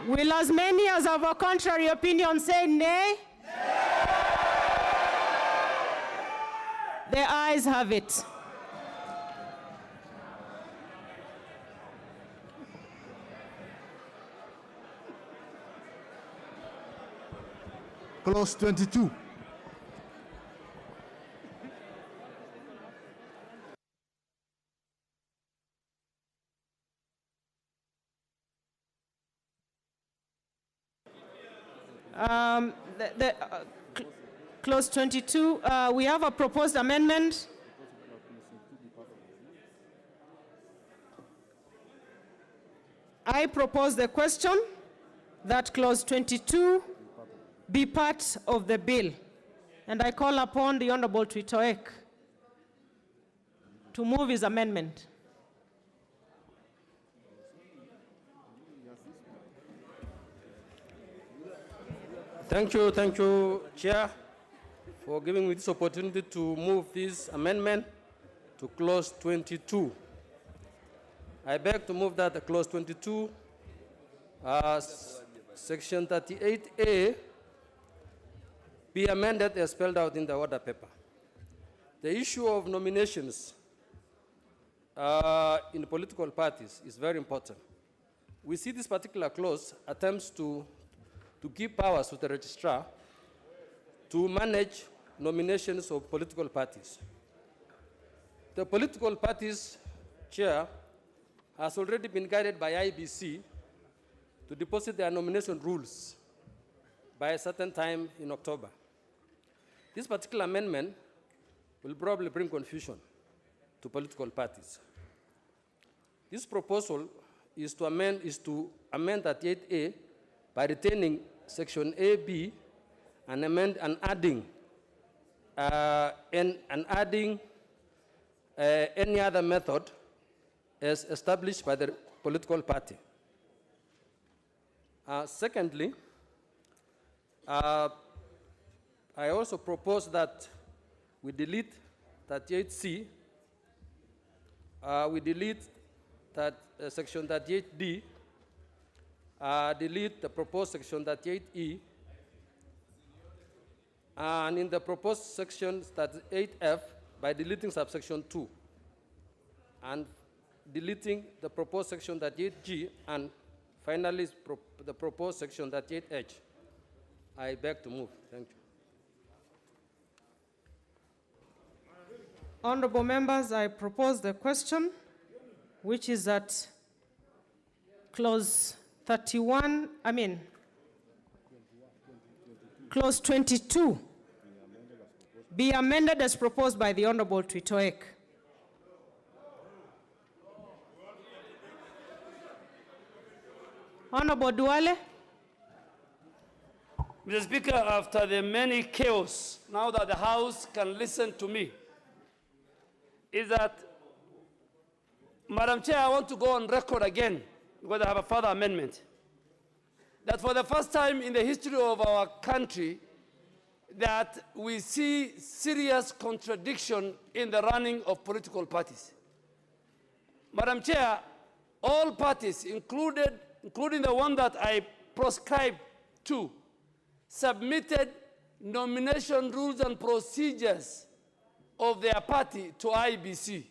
Will as many as of a contrary opinion say nay? The ayes have it. Clause 22. Clause 22, we have a proposed amendment. I propose the question that clause 22 be part of the bill. And I call upon the Honorable Twitoek to move his amendment. Thank you, Chair, for giving me this opportunity to move this amendment to clause 22. I beg to move that clause 22, section 38A, be amended as spelled out in the order paper. The issue of nominations in political parties is very important. We see this particular clause attempts to give powers to the registrar to manage nominations of political parties. The political parties chair has already been guided by IBC to deposit their nomination rules by a certain time in October. This particular amendment will probably bring confusion to political parties. This proposal is to amend 38A by retaining section AB and adding any other method as established by the political party. Secondly, I also propose that we delete 38C, we delete section 38D, delete the proposed section 38E, and in the proposed section 38F by deleting subsection 2, and deleting the proposed section 38G, and finally the proposed section 38H. I beg to move. Thank you. Honorable members, I propose the question, which is that clause 22 be amended as proposed by the Honorable Twitoek. Honorable Duale. Mr. Speaker, after the many chaos, now that the House can listen to me, is that, Madam Chair, I want to go on record again, because I have a further amendment, that for the first time in the history of our country, that we see serious contradiction in the running of political parties. Madam Chair, all parties, including the one that I proscribed to, submitted nomination rules and procedures of their party to IBC.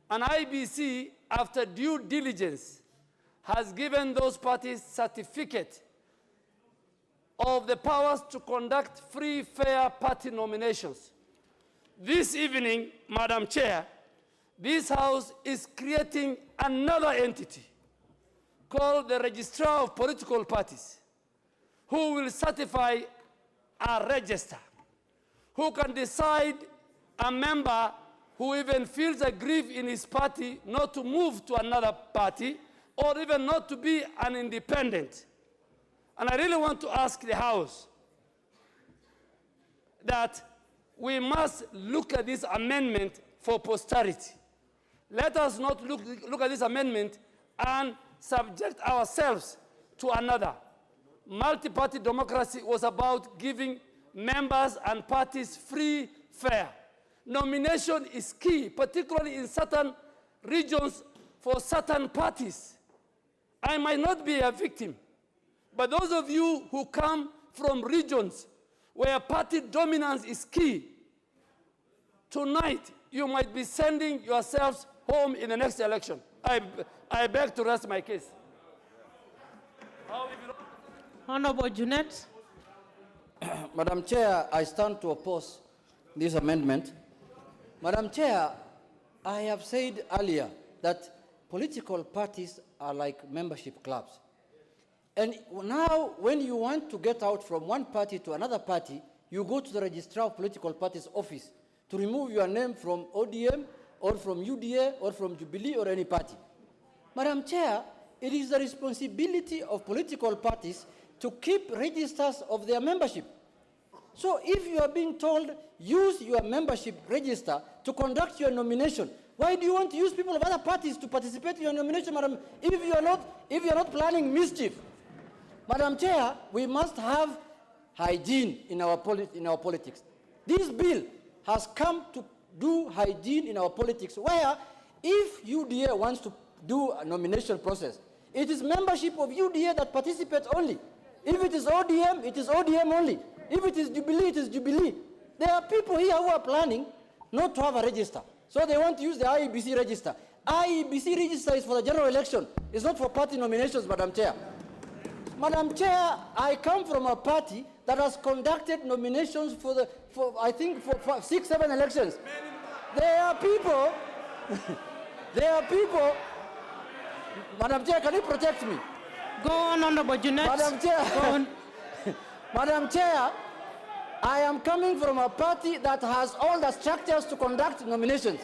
And IBC, after due diligence, has given those parties certificate of the powers to conduct free, fair party nominations. This evening, Madam Chair, this House is creating another entity called the Registrar of Political Parties, who will certify a register, who can decide a member who even feels aggrieved in his party not to move to another party or even not to be an independent. And I really want to ask the House that we must look at this amendment for posterity. Let us not look at this amendment and subject ourselves to another. Multi-party democracy was about giving members and parties free, fair. Nomination is key, particularly in certain regions for certain parties. I might not be a victim, but those of you who come from regions where party dominance is key, tonight you might be sending yourselves home in the next election. I beg to rest my case. Honorable Junet. Madam Chair, I stand to oppose this amendment. Madam Chair, I have said earlier that political parties are like membership clubs. And now, when you want to get out from one party to another party, you go to the Registrar of Political Parties office to remove your name from ODM or from UDA or from Jubilee or any party. Madam Chair, it is the responsibility of political parties to keep registers of their membership. So if you are being told, use your membership register to conduct your nomination, why do you want to use people of other parties to participate in your nomination, Madam, if you are not planning mischief? Madam Chair, we must have hygiene in our politics. This bill has come to do hygiene in our politics, where if UDA wants to do a nomination process, it is membership of UDA that participates only. If it is ODM, it is ODM only. If it is Jubilee, it is Jubilee. There are people here who are planning not to have a register. So they want to use the IEBC register. IEBC register is for the general election. It's not for party nominations, Madam Chair. Madam Chair, I come from a party that has conducted nominations for 6, 7 elections. There are people, Madam Chair, can you protect me? Go on, Honorable Junet. Madam Chair, go on. Madam Chair, I am coming from a party that has all the structures to conduct nominations.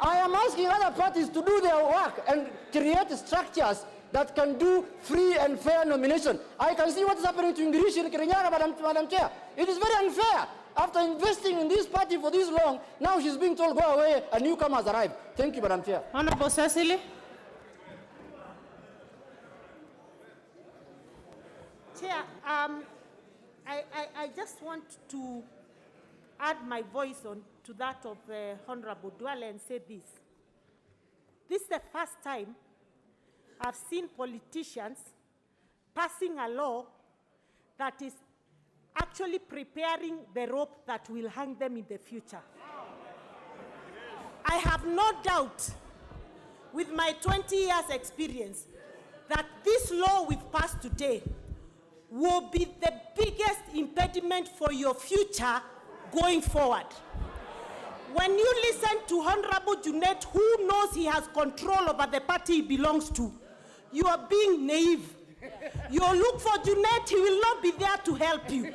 I am asking other parties to do their work and create structures that can do free and fair nomination. I can see what is happening to Ingirish in Kirinyaga, Madam Chair. It is very unfair. After investing in this party for this long, now she's being told, go away, a newcomer has arrived. Thank you, Madam Chair. Honorable Cecily. Chair, I just want to add my voice on to that of Honorable Duale and say this. This is the first time I've seen politicians passing a law that is actually preparing the rope that will hang them in the future. I have no doubt, with my 20 years experience, that this law we've passed today will be the biggest impediment for your future going forward. When you listen to Honorable Junet, who knows he has control over the party he belongs to, you are being naive. You look for Junet, he will not be there to help you.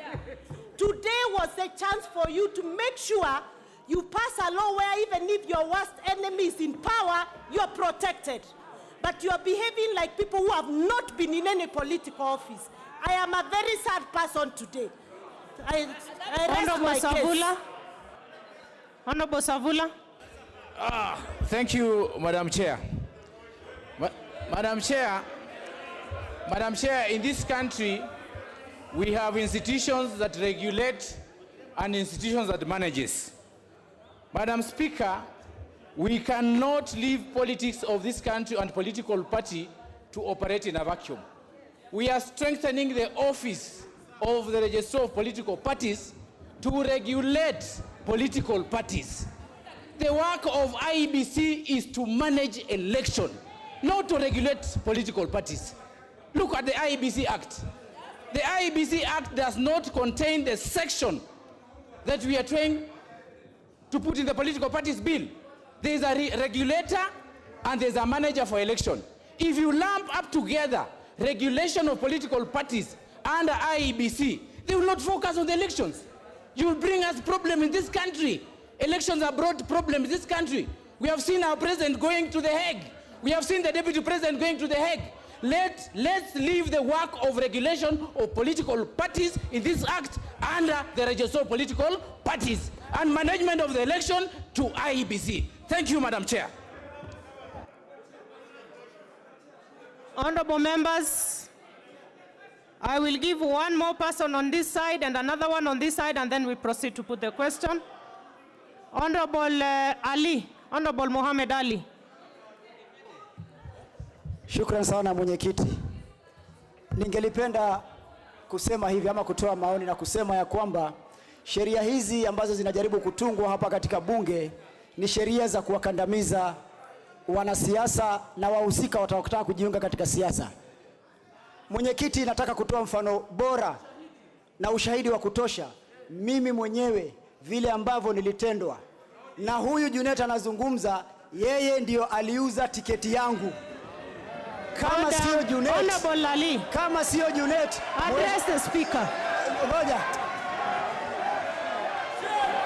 Today was a chance for you to make sure you pass a law where even if your worst enemy is in power, you are protected. But you are behaving like people who have not been in any political office. I am a very sad person today. I rest my case. Honorable Savula. Thank you, Madam Chair. Madam Chair, in this country, we have institutions that regulate and institutions that manages. Madam Speaker, we cannot leave politics of this country and political party to operate in a vacuum. We are strengthening the office of the Registrar of Political Parties to regulate political parties. The work of IEBC is to manage election, not to regulate political parties. Look at the IEBC Act. The IEBC Act does not contain the section that we are trying to put in the political parties bill. There is a regulator and there is a manager for election. If you lump up together regulation of political parties under IEBC, they will not focus on the elections. You will bring us problems in this country. Elections have brought problems in this country. We have seen our president going to The Hague. We have seen the deputy president going to The Hague. Let's leave the work of regulation of political parties in this act under the Register of Political Parties and management of the election to IEBC. Thank you, Madam Chair. Honorable members, I will give one more person on this side and another one on this side, and then we proceed to put the question. Honorable Ali, Honorable Mohammed Ali. Shukran sana mwenyekiti. Ningelipenda kusema hivi ama kutoa maoni na kusema ya kwamba sheria hizi ambazo zinajaribu kutungwa hapa katika bunge ni sheria za kuwakandamiza wanasiasa na wahusika watakaotaka kujiunga katika siasa. Mwenyekiti, nataka kutoa mfano bora na ushahidi wa kutosha mimi mwenyewe vile ambavyo nilitendwa. Na huyu Junet anazungumza, yeye ndio aliuza tiketi yangu. Kama sio Junet, kama sio Junet, address the speaker. Ngoja.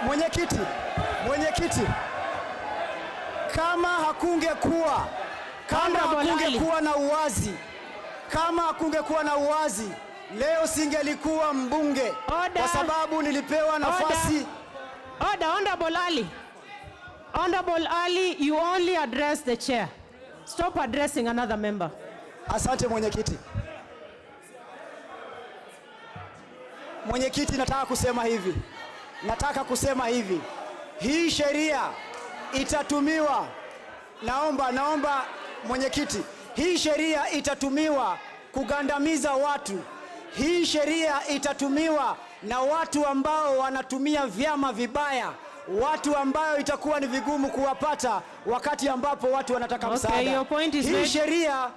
Mwenyekiti, kama hakungekuwa na uwazi, leo singelikuwa mbunge. Kwa sababu nilipewa nafasi. Honorable Ali, you only address the chair. Stop addressing another member. Asante mwenyekiti. Mwenyekiti, nataka kusema hivi. Hii sheria itatumiwa. Naomba mwenyekiti, hii sheria itatumiwa kugandamiza watu. Hii sheria itatumiwa na watu ambao wanatumia vyama vibaya, watu ambao itakuwa ni vigumu kuwapata wakati ambapo watu wanataka msaada. Hii sheria,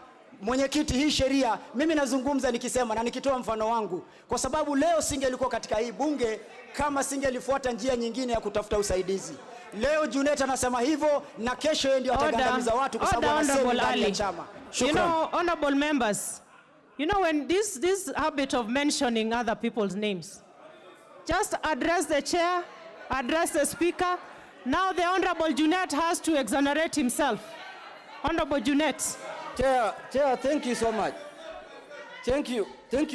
mwenyekiti, hii sheria, mimi nazungumza nikisema na nikitoa mfano wangu, kwa sababu leo singelikuwa katika hii bunge kama singelifuata njia nyingine ya kutafuta usaidizi. Leo Junet anasema hivyo na kesho yeye ndio atagandamiza watu kwa sababu anasema ndani ya chama. You know, honorable members, you know, when this habit of mentioning other people's names, just address the chair, address the speaker. Now the Honorable Junet has to exonerate himself. Honorable Junet. Chair, thank you so much. Thank you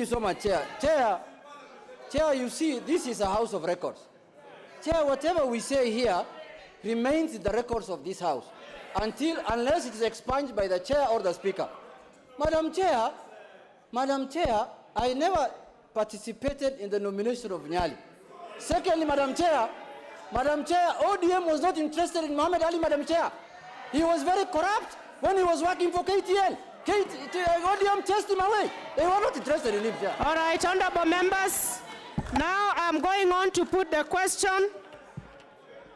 so much, Chair. Chair, you see, this is a house of records. Chair, whatever we say here remains in the records of this house unless it is expunged by the chair or the speaker. Madam Chair, I never participated in the nomination of Nyali. Secondly, Madam Chair, ODM was not interested in Muhammad Ali, Madam Chair. He was very corrupt when he was working for KTL. ODM chased him away. They were not interested in him, Chair. All right, honorable members. Now I'm going on to put the question.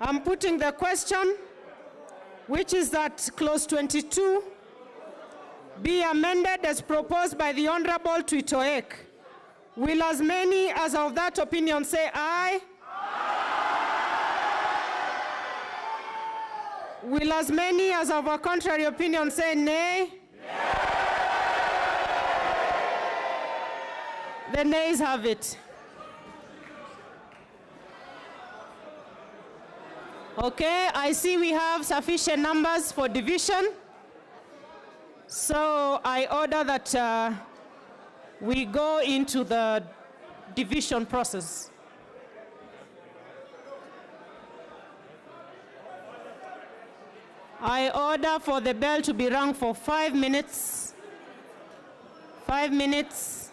I'm putting the question, which is that clause 22 be amended as proposed by the Honorable Tuitoek. Will as many as of that opinion say aye? Will as many as of a contrary opinion say nay? The nays have it. Okay, I see we have sufficient numbers for division. So I order that we go into the division process. I order for the bell to be rung for 5 minutes. 5 minutes.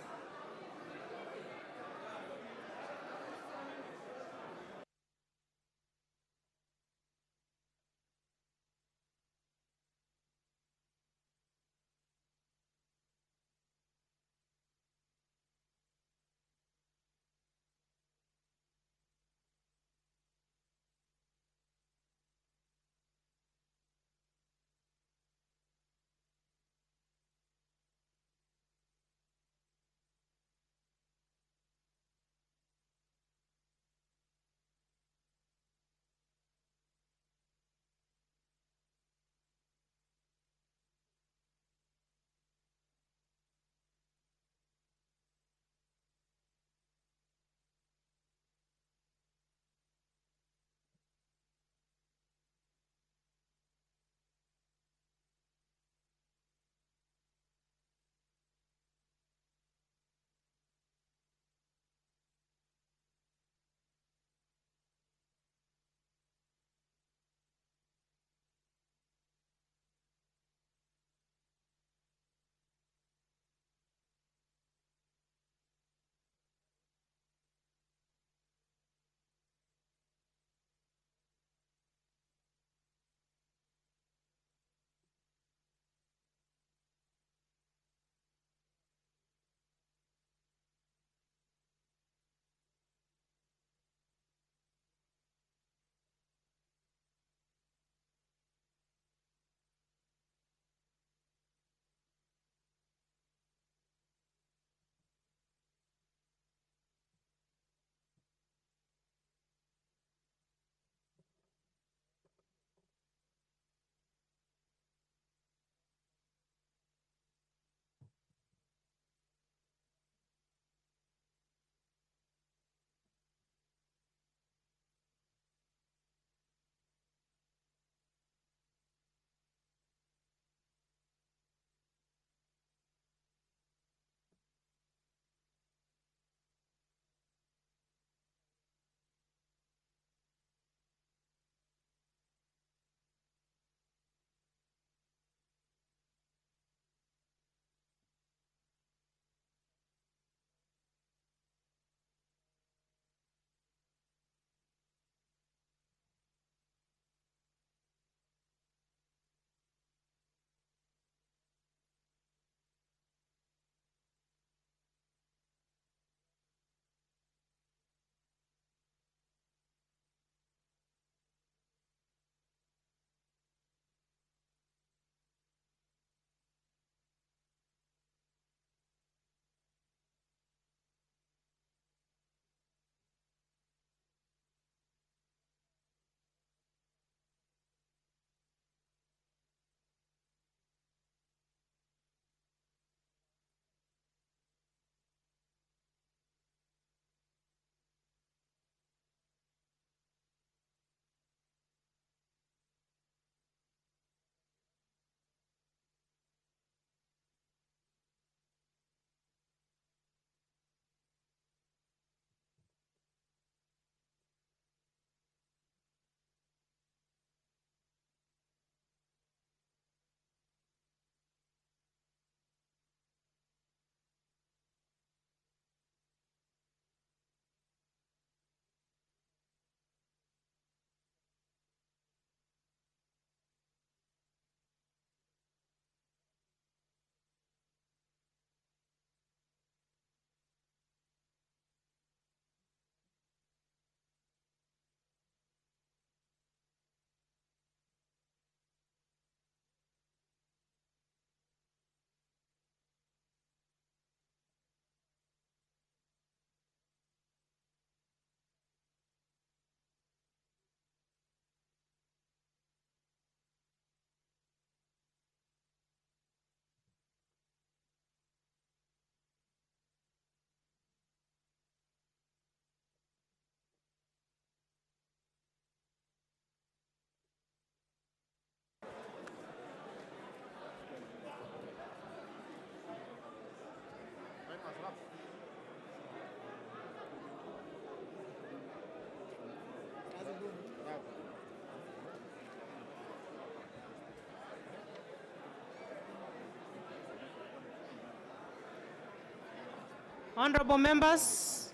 Honorable members,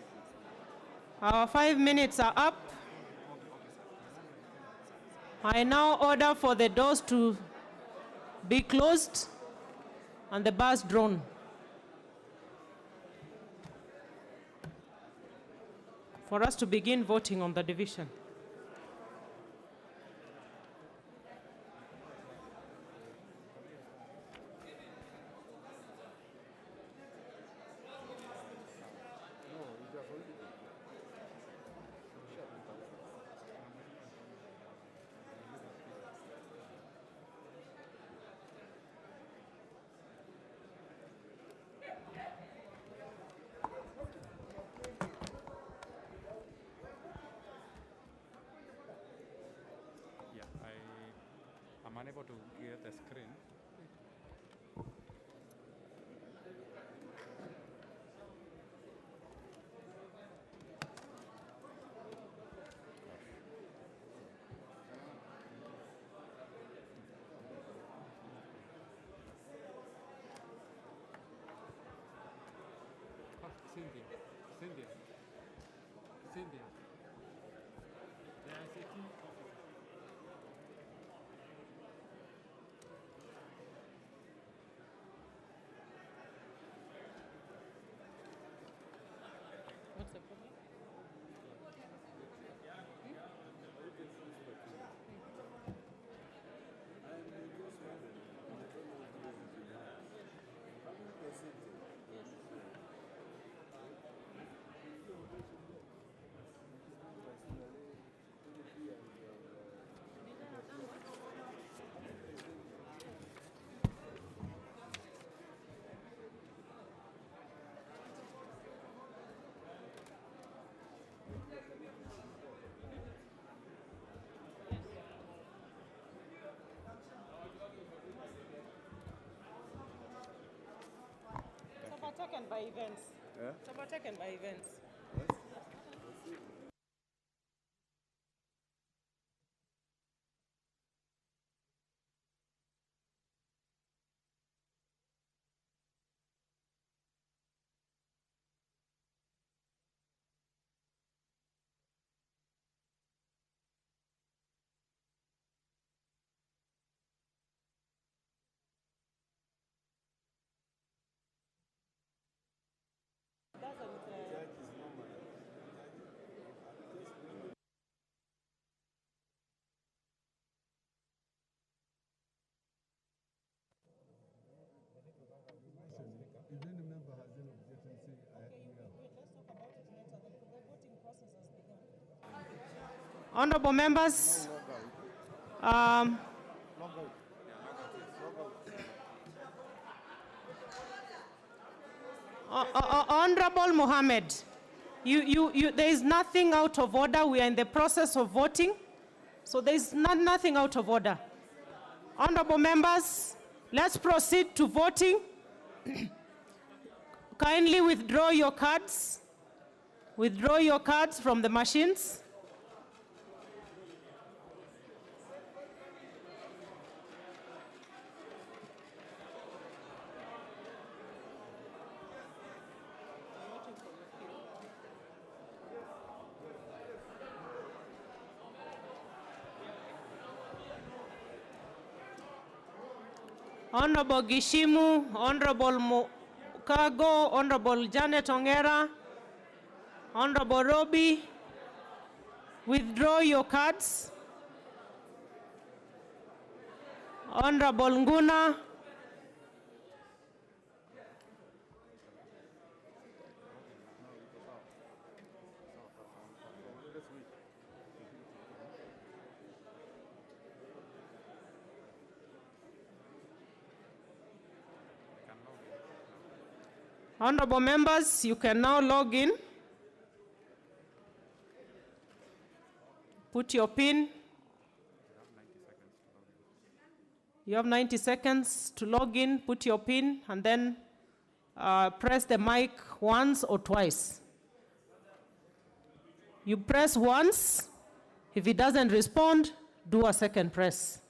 our 5 minutes are up. I now order for the doors to be closed and the bars drawn. For us to begin voting on the division. I'm unable to get the screen. Cynthia. The ICT What's the problem? It's overtaken by events. Yeah? It's overtaken by events. If any member has any objection, say Let's talk about it later. The voting process has begun. Honorable members, Honorable Mohammed, there is nothing out of order. We are in the process of voting, so there is nothing out of order. Honorable members, let's proceed to voting. Kindly withdraw your cards. Withdraw your cards from the machines. Honorable Gishimu, Honorable Mukago, Honorable Janet Ongera, Honorable Robbie, withdraw your cards. Honorable Nguna, honorable members, you can now log in. Put your PIN. You have 90 seconds to log in, put your PIN, and then press the mic once or twice. You press once. If it doesn't respond, do a second press.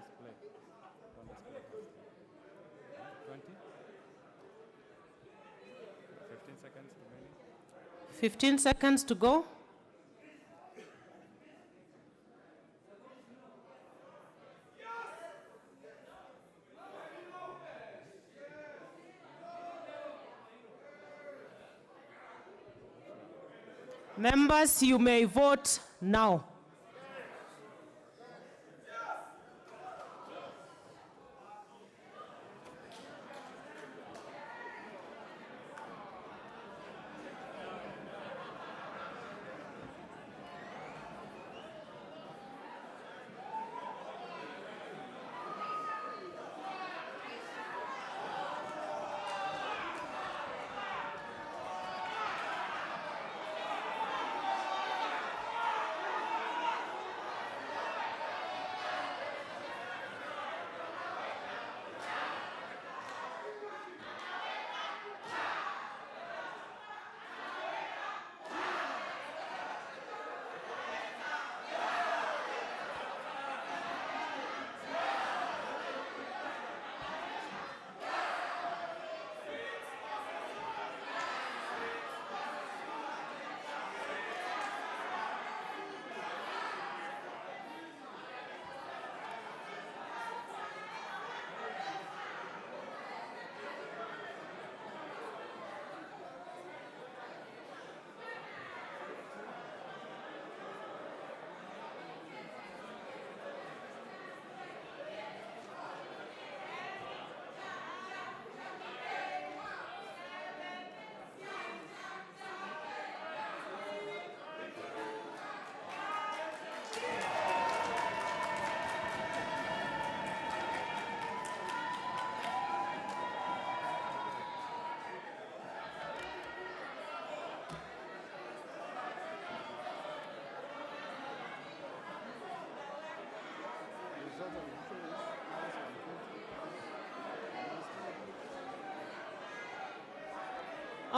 display. Don't display. 20. 15 seconds remaining. 15 seconds to go. Members, you may vote now.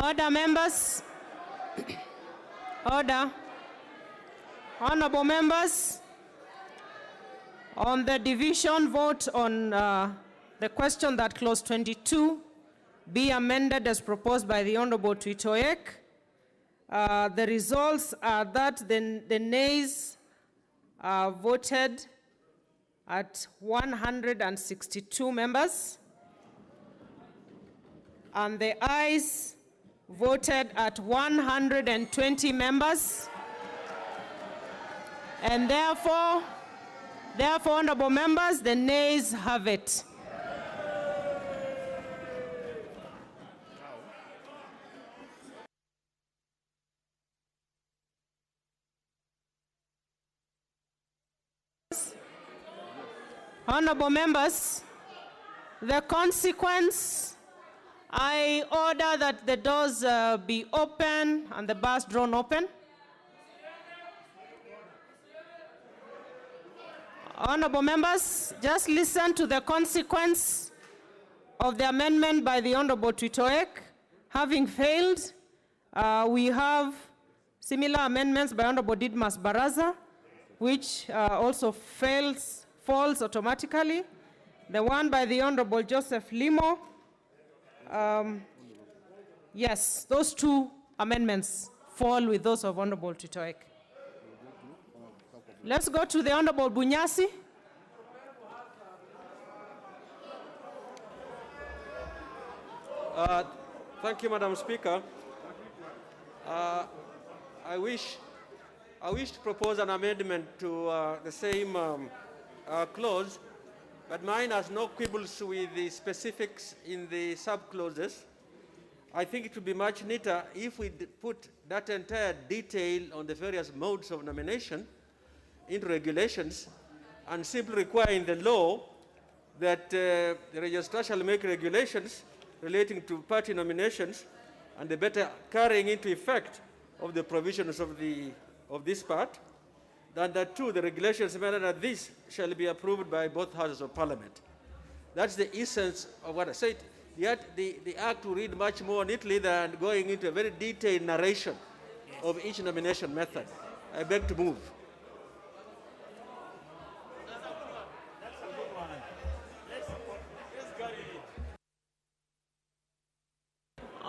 Order, members. Order. Honorable members, on the division vote on the question that clause 22 be amended as proposed by the Honorable Tuitoek, the results are that the nays voted at 162 members, and the ayes voted at 120 members, and therefore, honorable members, the nays have it. Honorable members, the consequence, I order that the doors be open and the bars drawn open. Honorable members, just listen to the consequence of the amendment by the Honorable Tuitoek. Having failed, we have similar amendments by Honorable Didmas Baraza, which also falls automatically. The one by the Honorable Joseph Limo, yes, those two amendments fall with those of Honorable Tuitoek. Let's go to the Honorable Bunyasi. Thank you, Madam Speaker. I wish to propose an amendment to the same clause, but mine has no quibbles with the specifics in the sub-clauses. I think it would be much neater if we put that entire detail on the various modes of nomination into regulations and simply require in the law that the registrar shall make regulations relating to party nominations and the better carrying into effect of the provisions of this part, than that too the regulations matter that this shall be approved by both houses of parliament. That's the essence of what I said. Yet the act will read much more neatly than going into a very detailed narration of each nomination method. I beg to move.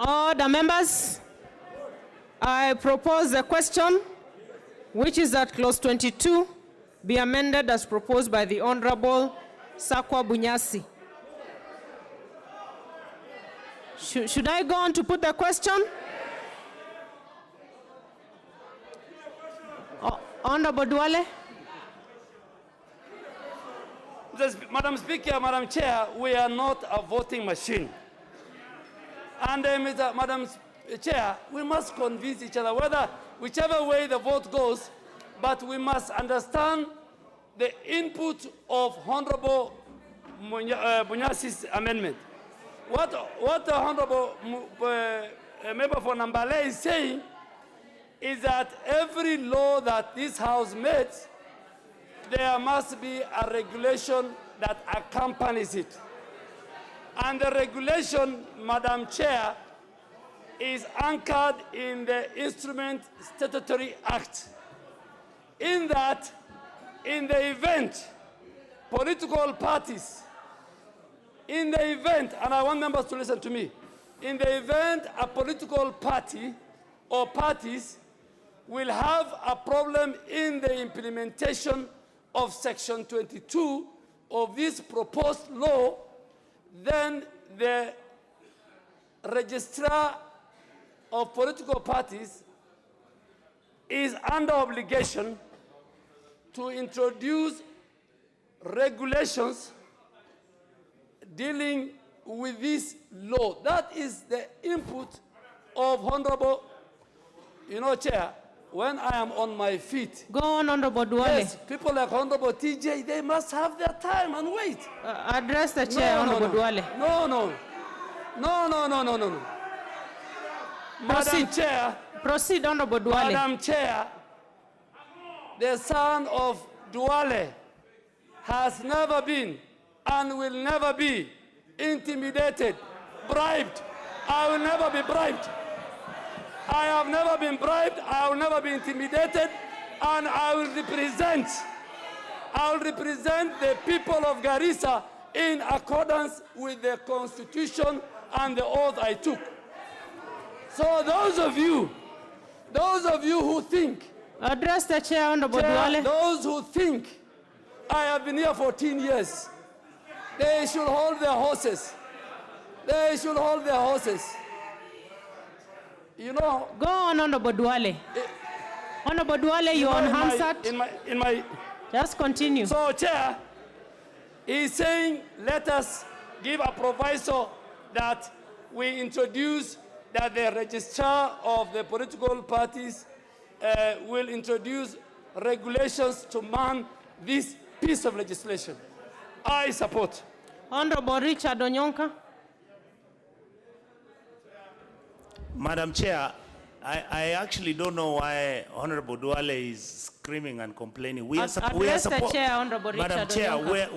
Order, members. I propose the question, which is that clause 22 be amended as proposed by the Honorable Sakwa Bunyasi. Should I go on to put the question? Honorable Duale. Madam Speaker, Madam Chair, we are not a voting machine. And Madam Chair, we must convince each other whether, whichever way the vote goes, but we must understand the input of Honorable Bunyasi's amendment. What the Honorable Member for Nambale is saying is that every law that this House makes, there must be a regulation that accompanies it. And the regulation, Madam Chair, is anchored in the Instrument Statutory Act. In that, in the event, political parties, in the event, and I want members to listen to me, in the event a political party or parties will have a problem in the implementation of Section 22 of this proposed law, then the registrar of political parties is under obligation to introduce regulations dealing with this law. That is the input of Honorable, Chair, when I am on my feet. Go on, Honorable Duale. Yes, people like Honorable TJ, they must have their time and wait. Address the chair, Honorable Duale. No. Madam Chair. Proceed, Honorable Duale. Madam Chair, the son of Duale has never been and will never be intimidated, bribed. I will never be bribed. I have never been bribed, I will never be intimidated, and I will represent the people of Garissa in accordance with the Constitution and the oath I took. So those of you who think, address the chair, Honorable Duale. Those who think I have been here 14 years, they should hold their horses. They should hold their horses. Go on, Honorable Duale. Honorable Duale, you're on Hansard. In my. Just continue. So, Chair, he's saying let us give a proviso that we introduce that the registrar of the political parties will introduce regulations to man this piece of legislation. I support. Honorable Richard Onyonka. Madam Chair, I actually don't know why Honorable Duale is screaming and complaining. Address the chair, Honorable Richard Madam Chair, Onyonka.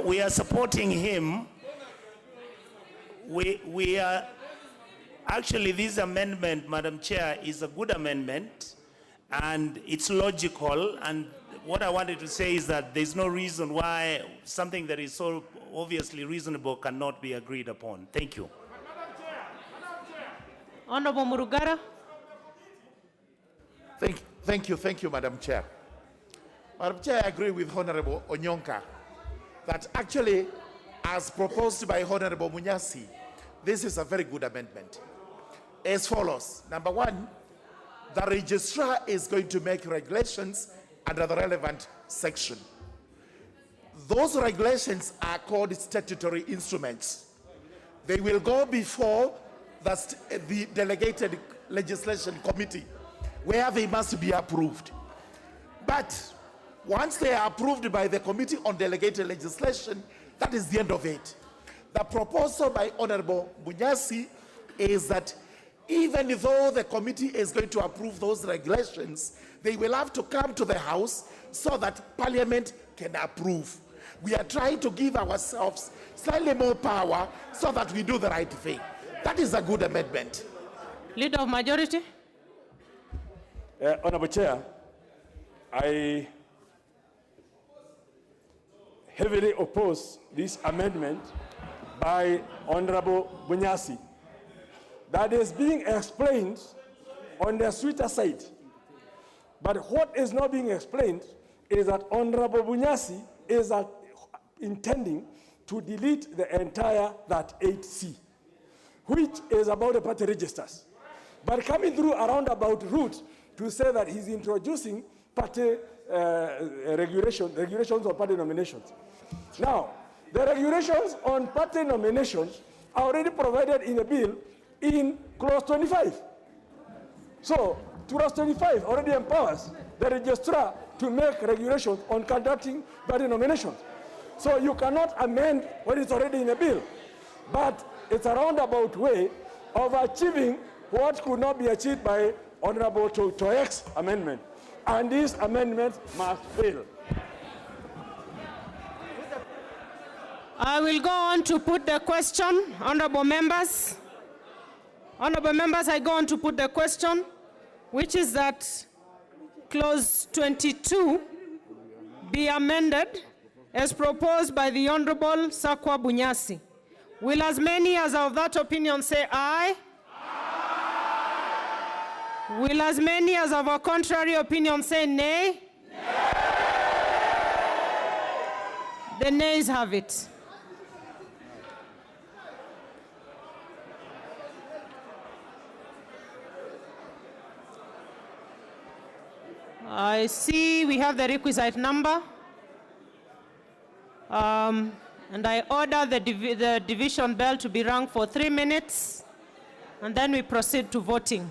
we are supporting him. We are actually, this amendment, Madam Chair, is a good amendment and it's logical. And what I wanted to say is that there's no reason why something that is so obviously reasonable cannot be agreed upon. Thank you. Honorable Murugara. Thank you, Madam Chair. Madam Chair, I agree with Honorable Onyonka that actually, as proposed by Honorable Bunyasi, this is a very good amendment. As follows. Number one, the registrar is going to make regulations under the relevant section. Those regulations are called statutory instruments. They will go before the delegated legislation committee, where they must be approved. But once they are approved by the Committee on Delegated Legislation, that is the end of it. The proposal by Honorable Bunyasi is that even though the committee is going to approve those regulations, they will have to come to the House so that Parliament can approve. We are trying to give ourselves slightly more power so that we do the right thing. That is a good amendment. Leader of Majority. Honorable Chair, I heavily oppose this amendment by Honorable Bunyasi that is being explained on the sweeter side. But what is not being explained is that Honorable Bunyasi is intending to delete the entire that 8C, which is about the party registers. But coming through a roundabout route to say that he's introducing party regulations on party nominations. Now, the regulations on party nominations are already provided in the bill in clause 25. So, clause 25 already empowers the registrar to make regulations on conducting party nominations. So you cannot amend what is already in the bill. But it's a roundabout way of achieving what could not be achieved by Honorable Toek's amendment. And this amendment must fail. I will go on to put the question, honorable members. Honorable members, I go on to put the question, which is that clause 22 be amended as proposed by the Honorable Sakwa Bunyasi. Will as many as are of that opinion say aye? Aye. Will as many as of a contrary opinion say nay? Nay. The nays have it. I see we have the requisite number. And I order the division bell to be rung for 3 minutes, and then we proceed to voting.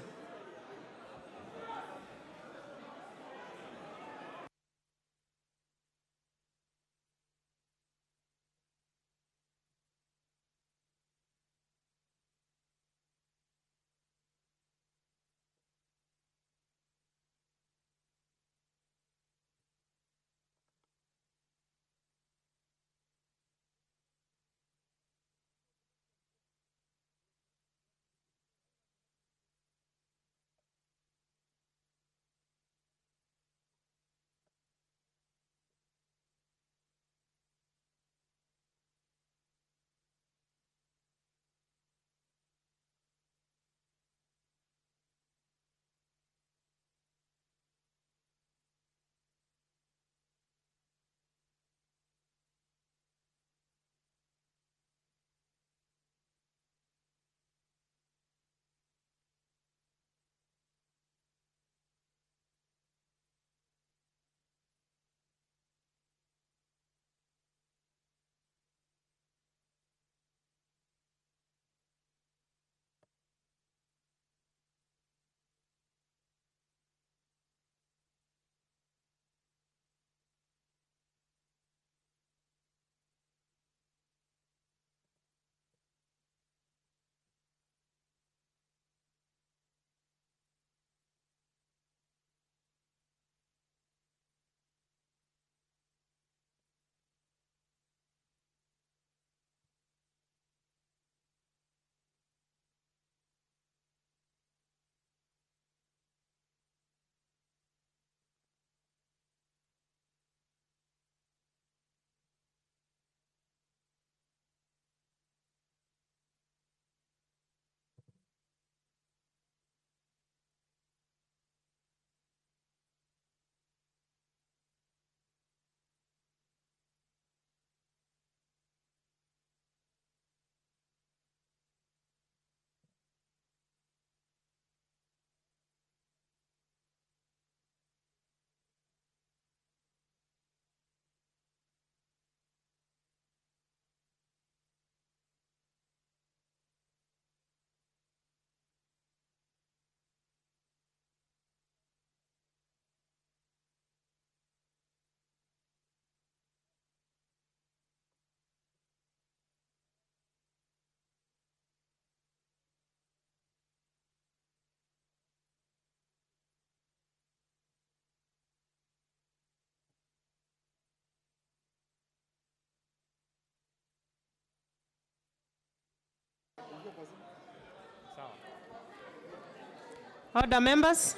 Order, members.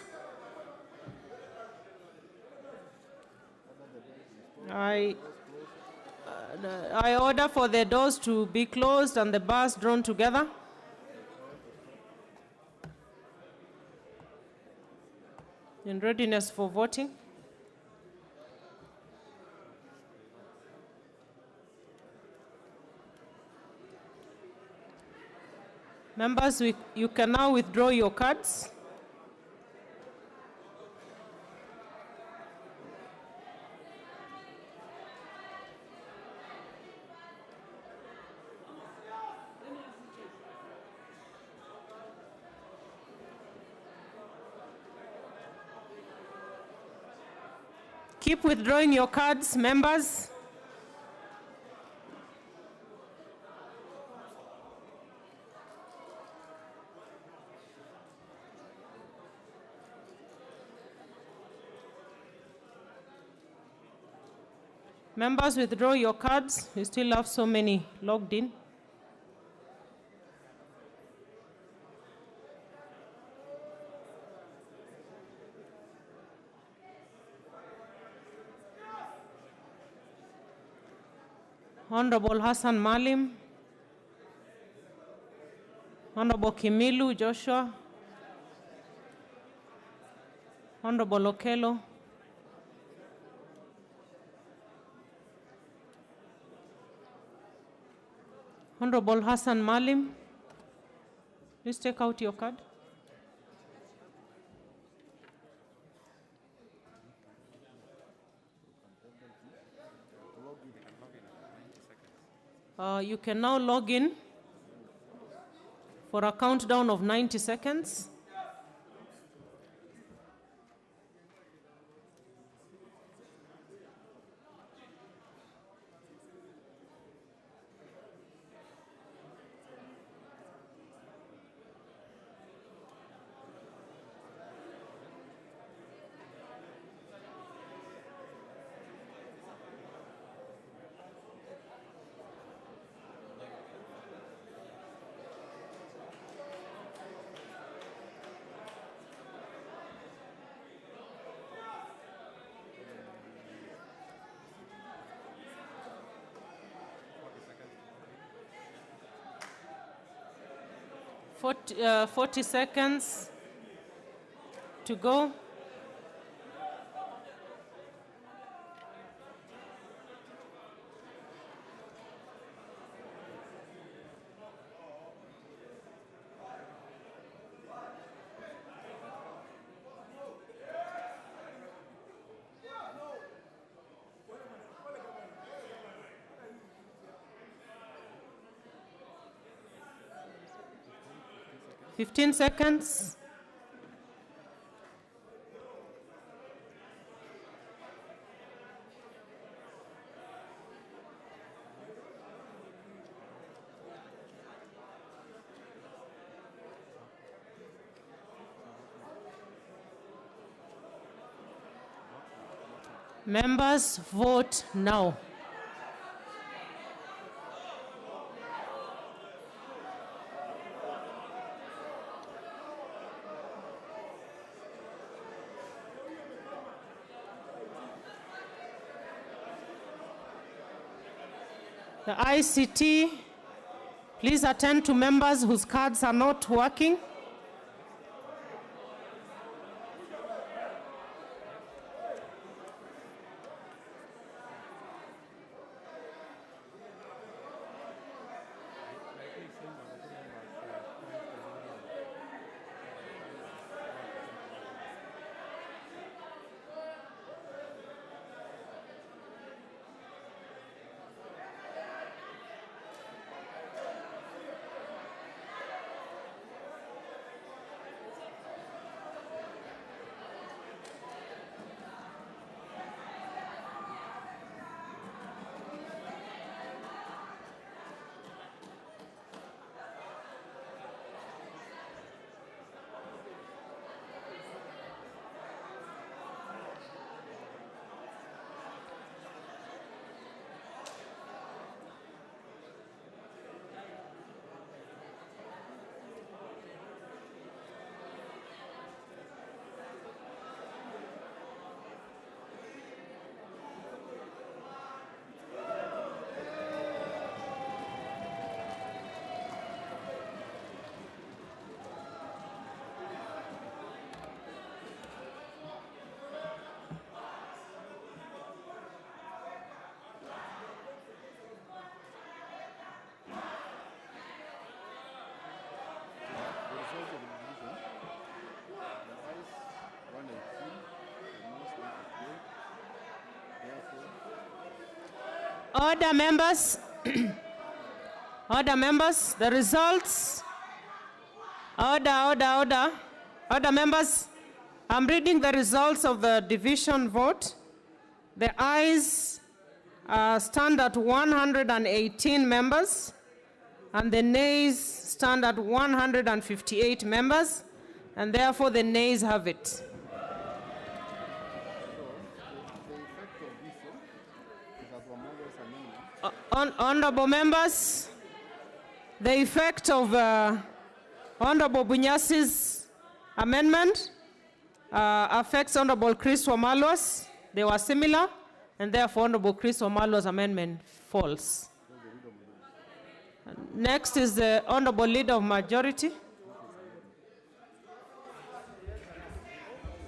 I order for the doors to be closed and the bars drawn together. In readiness for voting. Members, you can now withdraw your cards. Keep withdrawing your cards, members. Members, withdraw your cards. We still have so many logged in. Honorable Hassan Malim, Honorable Kimilu Joshua, Honorable Okello, Honorable Hassan Malim, please take out your card. You can now log in for a countdown of 90 seconds. Forty seconds to go. Fifteen seconds. Members, vote now. The ICT, please attend to members whose cards are not working. Order, members. Order, members. The results. Order. Order, members. I'm reading the results of the division vote. The ayes stand at 118 members, and the nays stand at 158 members, and therefore the nays have it. Honorable members, the effect of Honorable Bunyasi's amendment affects Honorable Chris Wamalwa's. They were similar, and therefore Honorable Chris Wamalwa's amendment falls. Next is the Honorable Leader of Majority.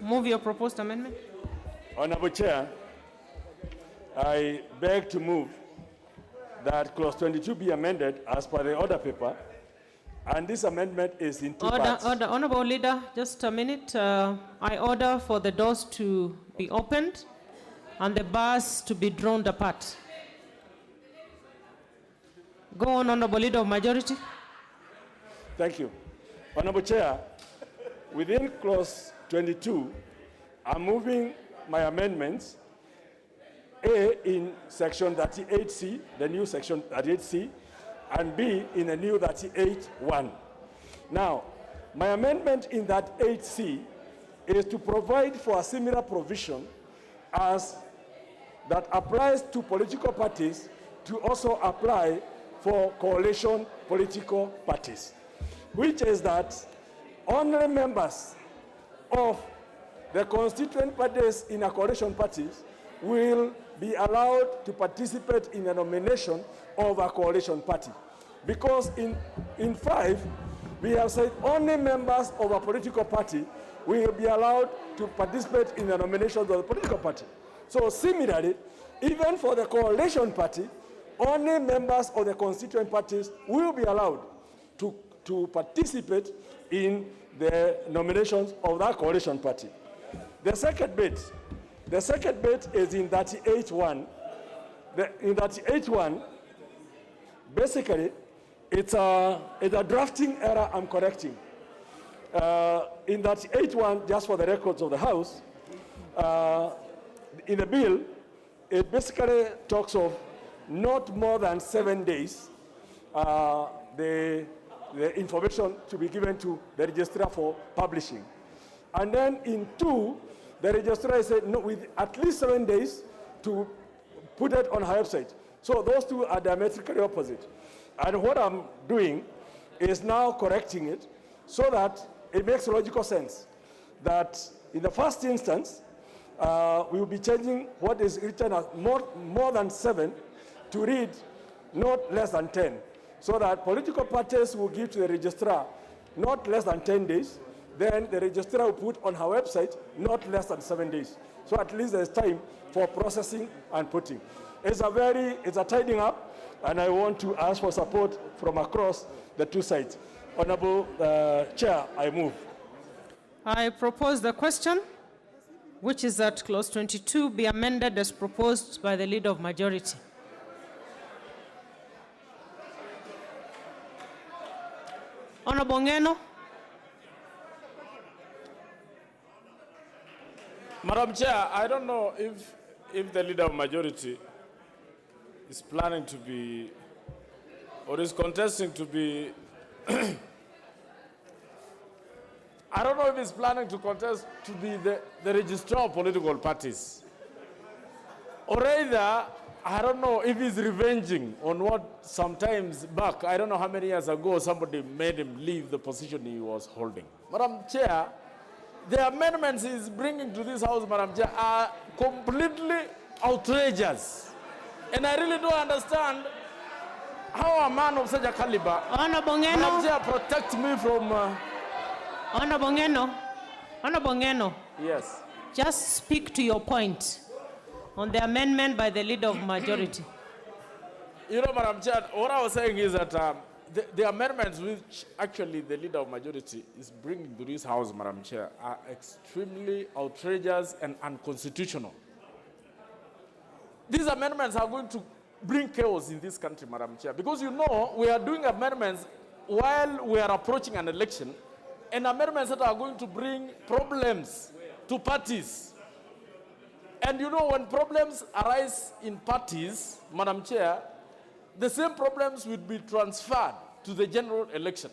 Move your proposed amendment. Honorable Chair, I beg to move that clause 22 be amended as per the order paper, and this amendment is in two parts. Order, Honorable Leader, just a minute. I order for the doors to be opened and the bars to be drawn apart. Go on, Honorable Leader of Majority. Thank you. Honorable Chair, within clause 22, I'm moving my amendments, A in section 38C, the new section 38C, and B in the new 38(1). Now, my amendment in that 8C is to provide for a similar provision as that applies to political parties to also apply for coalition political parties, which is that honorary members of the constituent parties in a coalition parties will be allowed to participate in the nomination of a coalition party. Because in 5, we have said only members of a political party will be allowed to participate in the nomination of the political party. So similarly, even for the coalition party, only members of the constituent parties will be allowed to participate in the nominations of that coalition party. The second bit is in 38(1). In 38(1), basically, it's a drafting error I'm correcting. In 38(1), just for the records of the House, in the bill, it basically talks of not more than 7 days the information to be given to the registrar for publishing. And then in 2, the registrar said no, with at least 7 days to put it on her website. So those two are diametrically opposite. And what I'm doing is now correcting it so that it makes logical sense that in the first instance, we will be changing what is written as more than 7 to read not less than 10, so that political parties will give to the registrar not less than 10 days, then the registrar will put on her website not less than 7 days. So at least there's time for processing and putting. It's a tidying up, and I want to ask for support from across the two sides. Honorable Chair, I move. I propose the question, which is that clause 22 be amended as proposed by the Leader of Majority. Honorable Ngeno. Madam Chair, I don't know if the Leader of Majority is planning to be, or is contesting to be, I don't know if he's planning to contest to be the registrar of political parties. Or either, I don't know if he's revenging on what sometimes back, I don't know how many years ago, somebody made him leave the position he was holding. Madam Chair, the amendments he's bringing to this House, Madam Chair, are completely outrageous. And I really don't understand how a man of such a caliber, Madam Chair, protect me from... Honorable Ngeno. Yes. Just speak to your point on the amendment by the Leader of Majority. You know, Madam Chair, what I was saying is that the amendments which actually the Leader of Majority is bringing to this House, Madam Chair, are extremely outrageous and unconstitutional. These amendments are going to bring chaos in this country, Madam Chair. Because you know, we are doing amendments while we are approaching an election, and amendments that are going to bring problems to parties. And you know, when problems arise in parties, Madam Chair, the same problems will be transferred to the general election.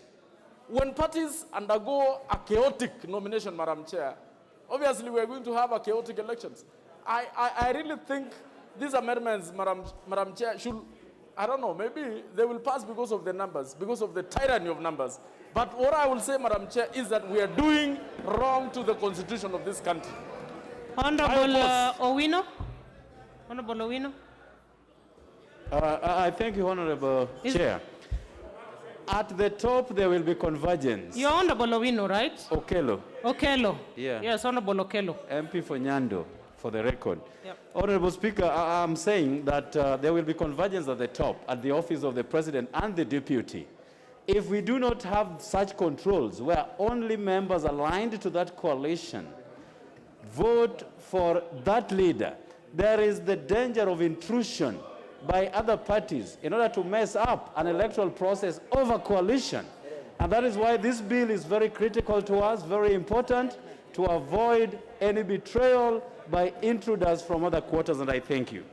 When parties undergo a chaotic nomination, Madam Chair, obviously we are going to have a chaotic elections. I really think these amendments, Madam Chair, should, I don't know, maybe they will pass because of the numbers, because of the tyranny of numbers. But what I will say, Madam Chair, is that we are doing wrong to the constitution of this country. Honorable Owino. Honorable Owino. I thank you, Honorable Chair. At the top, there will be convergence. You're Honorable Owino, right? Okello. Okello. Yeah. Yes, Honorable Okello. MP for Nyando, for the record. Yep. Honorable Speaker, I'm saying that there will be convergence at the top, at the office of the President and the Deputy. If we do not have such controls where only members aligned to that coalition vote for that leader, there is the danger of intrusion by other parties in order to mess up an electoral process over coalition. And that is why this bill is very critical to us, very important, to avoid any betrayal by intruders from other quarters, and I thank you.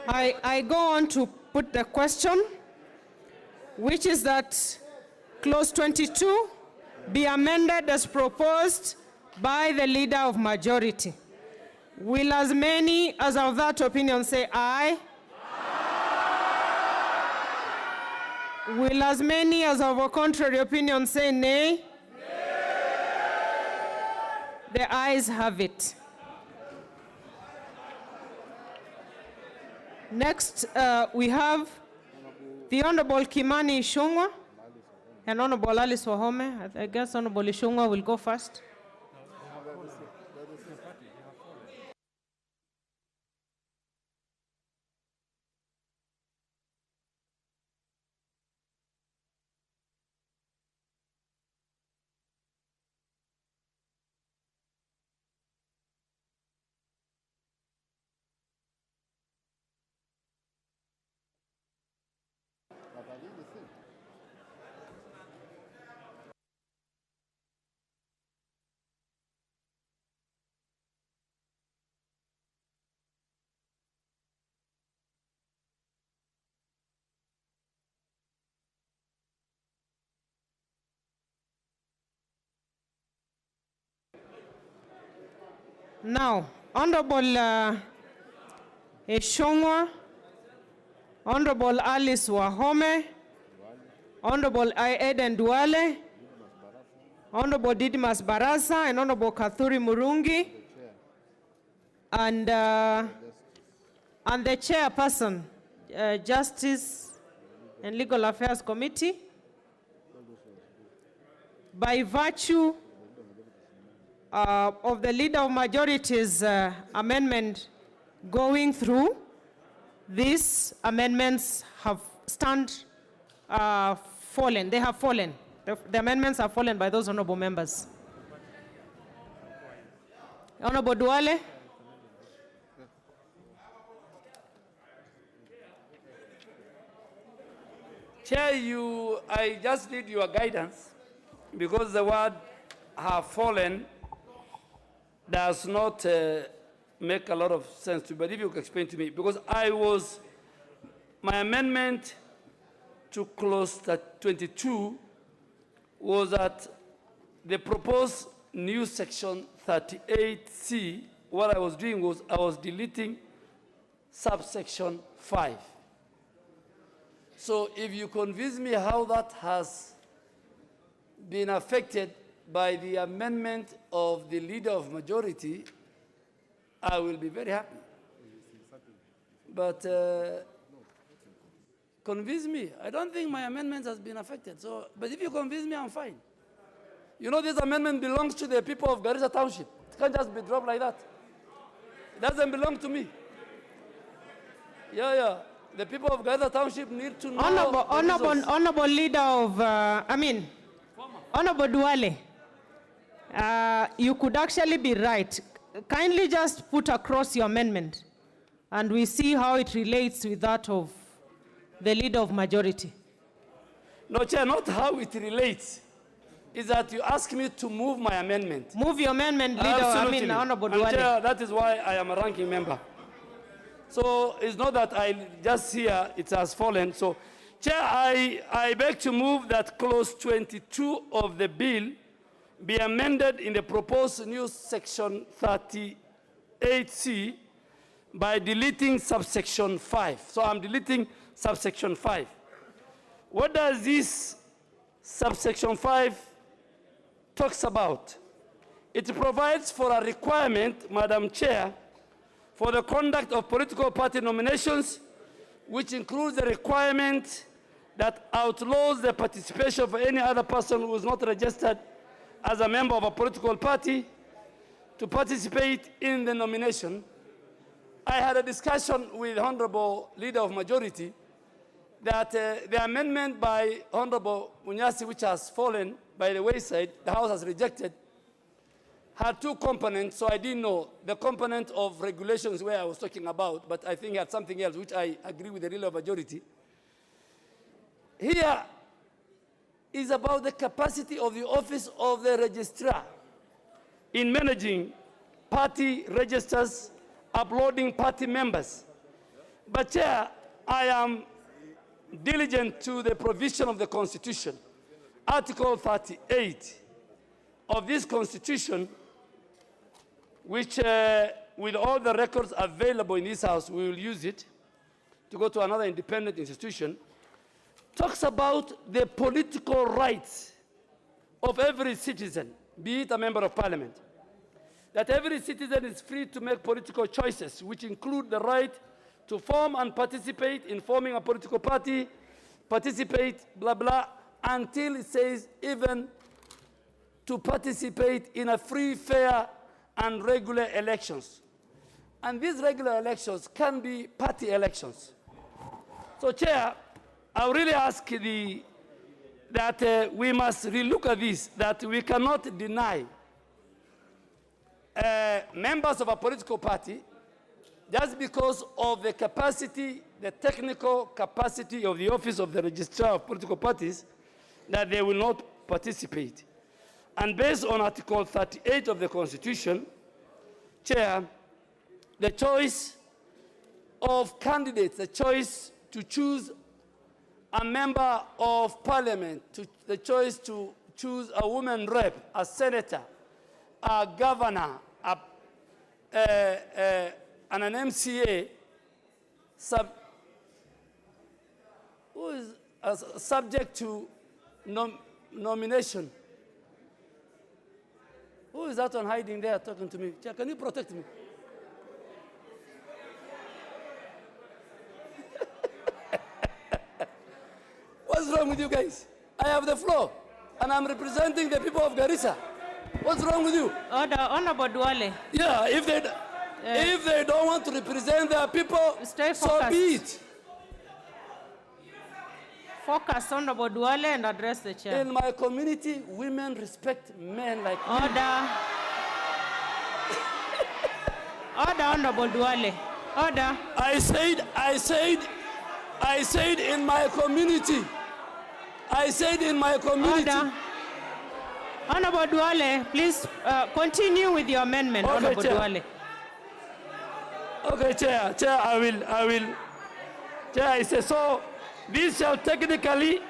I go on to put the question, which is that clause 22 be amended as proposed by the leader of majority. Will as many as of that opinion say aye? Aye. Will as many as of a contrary opinion say nay? Nay. The ayes have it. Next, we have the Honorable Kimani Ichung'wah and Honorable Alice Wahome. I guess Honorable Ichung'wah will go first. Now, Honorable Ichung'wah, Honorable Alice Wahome, Honorable Eden Duale, Honorable Didmas Barasa, and Honorable Kathuri Murungi, and the chairperson, Justice and Legal Affairs Committee, by virtue of the Leader of Majority's amendment going through, these amendments have fallen. They have fallen. The amendments have fallen by those honorable members. Honorable Duale. Chair, I just need your guidance because the word have fallen does not make a lot of sense to me, but if you could explain to me, because my amendment to clause 22 was that the proposed new section 38C, what I was doing was I was deleting subsection 5. So if you convince me how that has been affected by the amendment of the Leader of Majority, I will be very happy. But convince me. I don't think my amendment has been affected. So, but if you convince me, I'm fine. You know, this amendment belongs to the people of Garissa Township. It can't just be dropped like that. It doesn't belong to me. Yeah. The people of Garissa Township need to know. Honorable Leader of, Honorable Duale, you could actually be right. Kindly just put across your amendment. and we see how it relates with that of the leader of majority. No, Chair, not how it relates. Is that you ask me to move my amendment. Move your amendment, leader. Absolutely. Honorable And Duale. Chair, that is why I am a ranking member. So it's not that I just hear it has fallen. So, Chair, I beg to move that clause 22 of the bill be amended in the proposed new section 38C by deleting subsection 5. So I'm deleting subsection 5. What does this subsection 5 talks about? It provides for a requirement, Madam Chair, for the conduct of political party nominations, which includes the requirement that outlaws the participation of any other person who is not registered as a member of a political party to participate in the nomination. I had a discussion with Honorable Leader of Majority that the amendment by Honorable Munyasi, which has fallen by the wayside, the House has rejected, had two components, so I didn't know the component of regulations where I was talking about, but I think it had something else, which I agree with the Leader of Majority. Here is about the capacity of the office of the registrar in managing party registers, uploading party members. But Chair, I am diligent to the provision of the Constitution. Article 38 of this Constitution, which with all the records available in this House, we will use it to go to another independent institution, talks about the political rights of every citizen, be it a member of parliament. That every citizen is free to make political choices, which include the right to form and participate in forming a political party, participate, blah, blah, until it says even to participate in a free, fair, and regular elections. And these regular elections can be party elections. So, Chair, I really ask that we must relook at this, that we cannot deny members of a political party just because of the capacity, the technical capacity of the office of the registrar of political parties, that they will not participate. And based on Article 38 of the Constitution, Chair, the choice of candidates, the choice to choose a member of parliament, the choice to choose a woman rep, a senator, a governor, and an MCA, who is subject to nomination. Who is that one hiding there talking to me? Can you protect me? What's wrong with you guys? I have the floor, and I'm representing the people of Garissa. What's wrong with you? Order, Honorable Duale. Yeah, if they don't want to represent their people, so be it. Focus, Honorable Duale, and address the chair. In my community, women respect men like me. Order. Order, Honorable Duale. Order. I said in my community. I said in my community. Order. Honorable Duale, please continue with your amendment, Okay, Honorable Chair. Duale. Okay, Chair, I will. Chair, I say so. This shall technically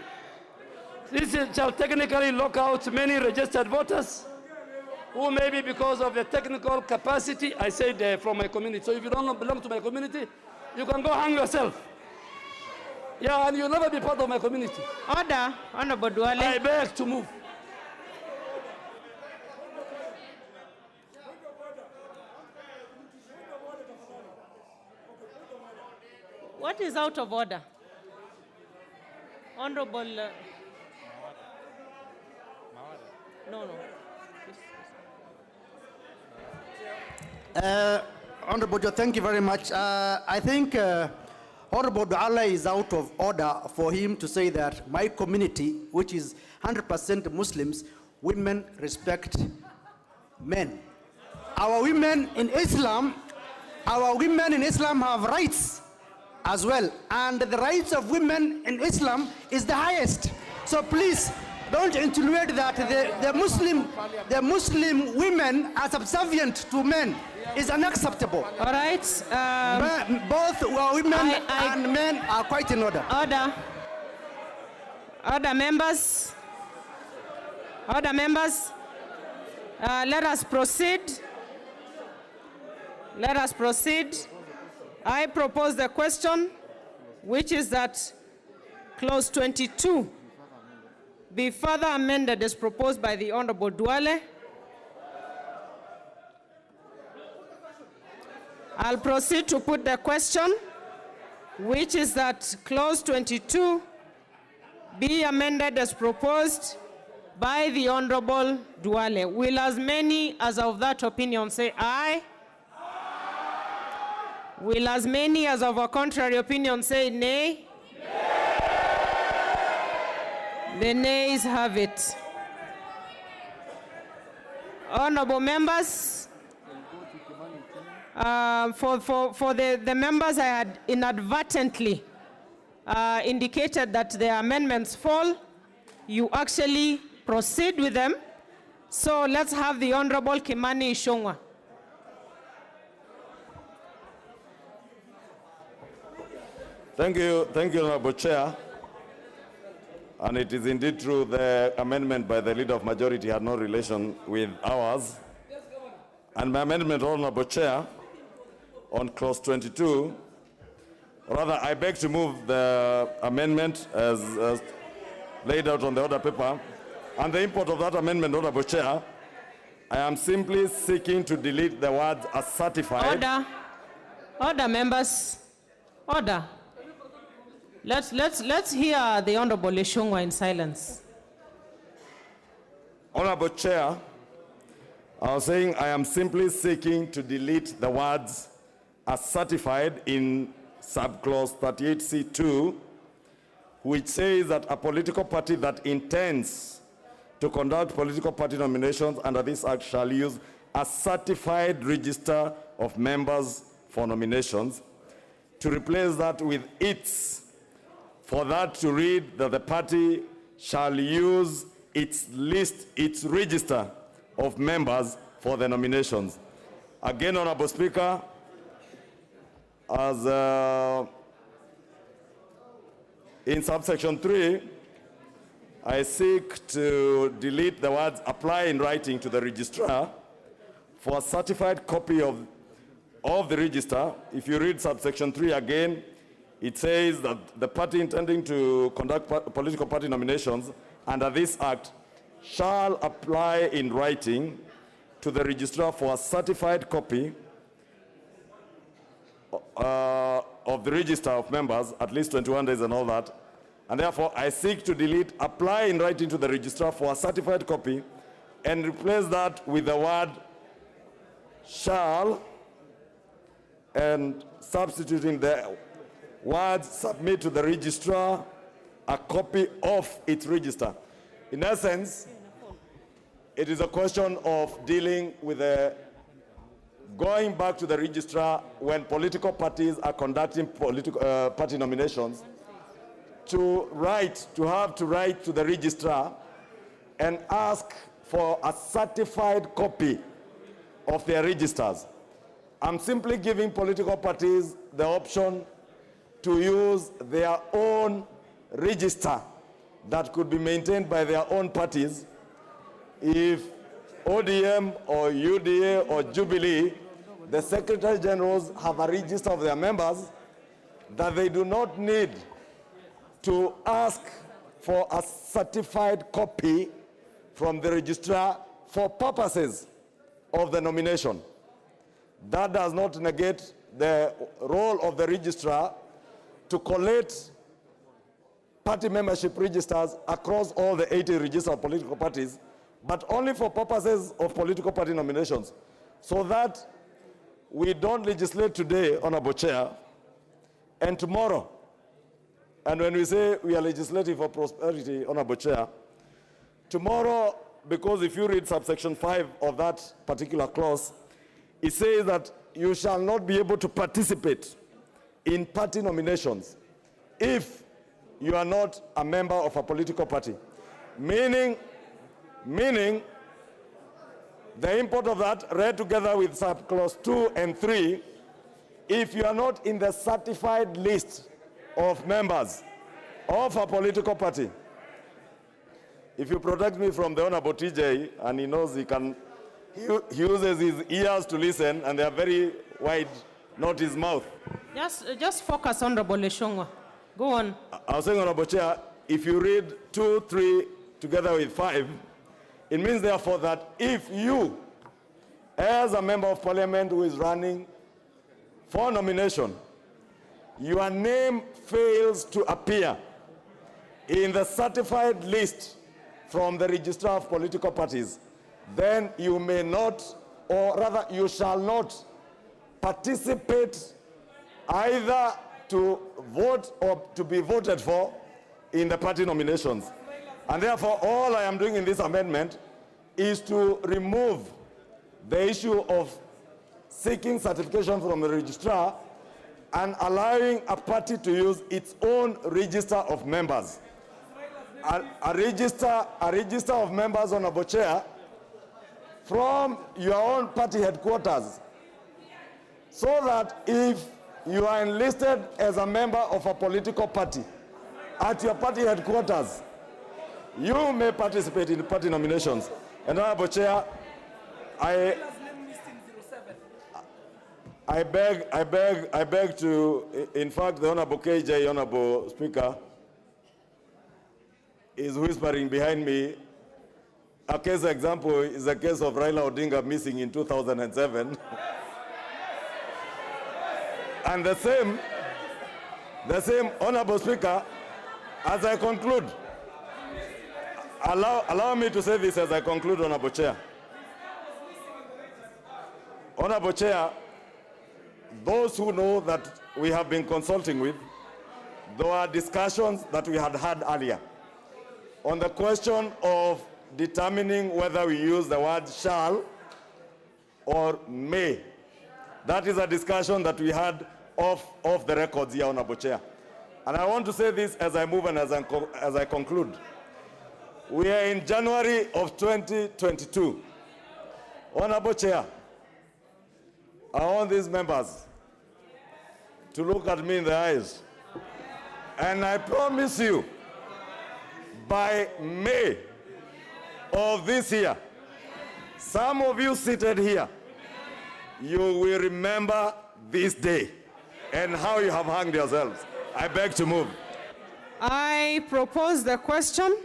lock out many registered voters who maybe because of the technical capacity, I said from my community. So if you don't belong to my community, you can go hang yourself. Yeah, and you'll never be part of my community. Order, Honorable Duale. I beg to move. What is out of order? Honorable... no. Honorable Joe, thank you very much. I think Honorable Duale is out of order for him to say that my community, which is 100% Muslims, women respect men. Our women in Islam our women in Islam have rights as well. And the rights of women in Islam is the highest. So please, don't insinuate that the Muslim women are subservient to men. Is unacceptable. All right. Both women and men are quite in order. Order. Order, members. Order, members. Let us proceed. Let us proceed. I propose the question, which is that clause 22 be further amended as proposed by the Honorable Duale. I'll proceed to put the question, which is that clause 22 be amended as proposed by the Honorable Duale. Will as many as of that opinion say aye? Will as many as of a contrary opinion say nay? The nays have it. Honorable members, for the members I had inadvertently indicated that their amendments fall, you actually proceed with them. So let's have the Honorable Kimani Ichung'wah. Thank you, Honorable Chair. And it is indeed true the amendment by the Leader of Majority had no relation with ours. And my amendment, Honorable Chair, on clause 22, rather I beg to move the amendment as laid out on the order paper. And the import of that amendment, Honorable Chair, I am simply seeking to delete the words as certified. Order. Order, members. Order. Let's hear the Honorable Ichung'wah in silence. Honorable Chair, I was saying I am simply seeking to delete the words as certified in subclause 38C2, which says that a political party that intends to conduct political party nominations under this act shall use a certified register of members for nominations, to replace that with its, for that to read that the party shall use its list, its register of members for the nominations. Again, Honorable Speaker, as in subsection 3, I seek to delete the words apply in writing to the registrar for a certified copy of the register. If you read subsection 3 again, it says that the party intending to conduct political party nominations under this act shall apply in writing to the registrar for a certified copy of the register of members, at least 21 days and all that. And therefore, I seek to delete apply in writing to the registrar for a certified copy and replace that with the word shall and substituting the words submit to the registrar a copy of its register. In essence, it is a question of dealing with going back to the registrar when political parties are conducting political party nominations to have to write to the registrar and ask for a certified copy of their registers. I'm simply giving political parties the option to use their own register that could be maintained by their own parties. If ODM or UDA or Jubilee, the Secretary Generals have a register of their members that they do not need to ask for a certified copy from the registrar for purposes of the nomination. That does not negate the role of the registrar to collate party membership registers across all the 80 registered political parties, but only for purposes of political party nominations, so that we don't legislate today, Honorable Chair, and tomorrow. And when we say we are legislating for prosperity, Honorable Chair, tomorrow, because if you read subsection 5 of that particular clause, it says that you shall not be able to participate in party nominations if you are not a member of a political party. Meaning the import of that, read together with subclause 2 and 3, if you are not in the certified list of members of a political party. If you protect me from the Honorable TJ, and he knows he uses his ears to listen, and they are very wide, not his mouth. Just focus, Honorable Eshongwa. Go on. I was saying, Honorable Chair, if you read 2, 3 together with 5, it means therefore that if you, as a member of parliament who is running for nomination, your name fails to appear in the certified list from the registrar of political parties, then you may not, or rather you shall not participate either to vote or to be voted for in the party nominations. And therefore, all I am doing in this amendment is to remove the issue of seeking certification from the registrar and allowing a party to use its own register of members. A register of members, Honorable Chair, from your own party headquarters, so that if you are enlisted as a member of a political party at your party headquarters, you may participate in party nominations. And Honorable Chair, I beg to, in fact, the Honorable KJ, Honorable Speaker, is whispering behind me. A case example is the case of Raila Odinga missing in 2007. And the same, Honorable Speaker, as I conclude, allow me to say this as I conclude, Honorable Chair. Honorable Chair, those who know that we have been consulting with, there were discussions that we had earlier on the question of determining whether we use the word shall or may. That is a discussion that we had off the records here, Honorable Chair. And I want to say this as I move and as I conclude. We are in January of 2022. Honorable Chair, I want these members to look at me in the eyes. And I promise you, by May of this year, some of you seated here, you will remember this day and how you have hanged yourselves. I beg to move. I propose the question,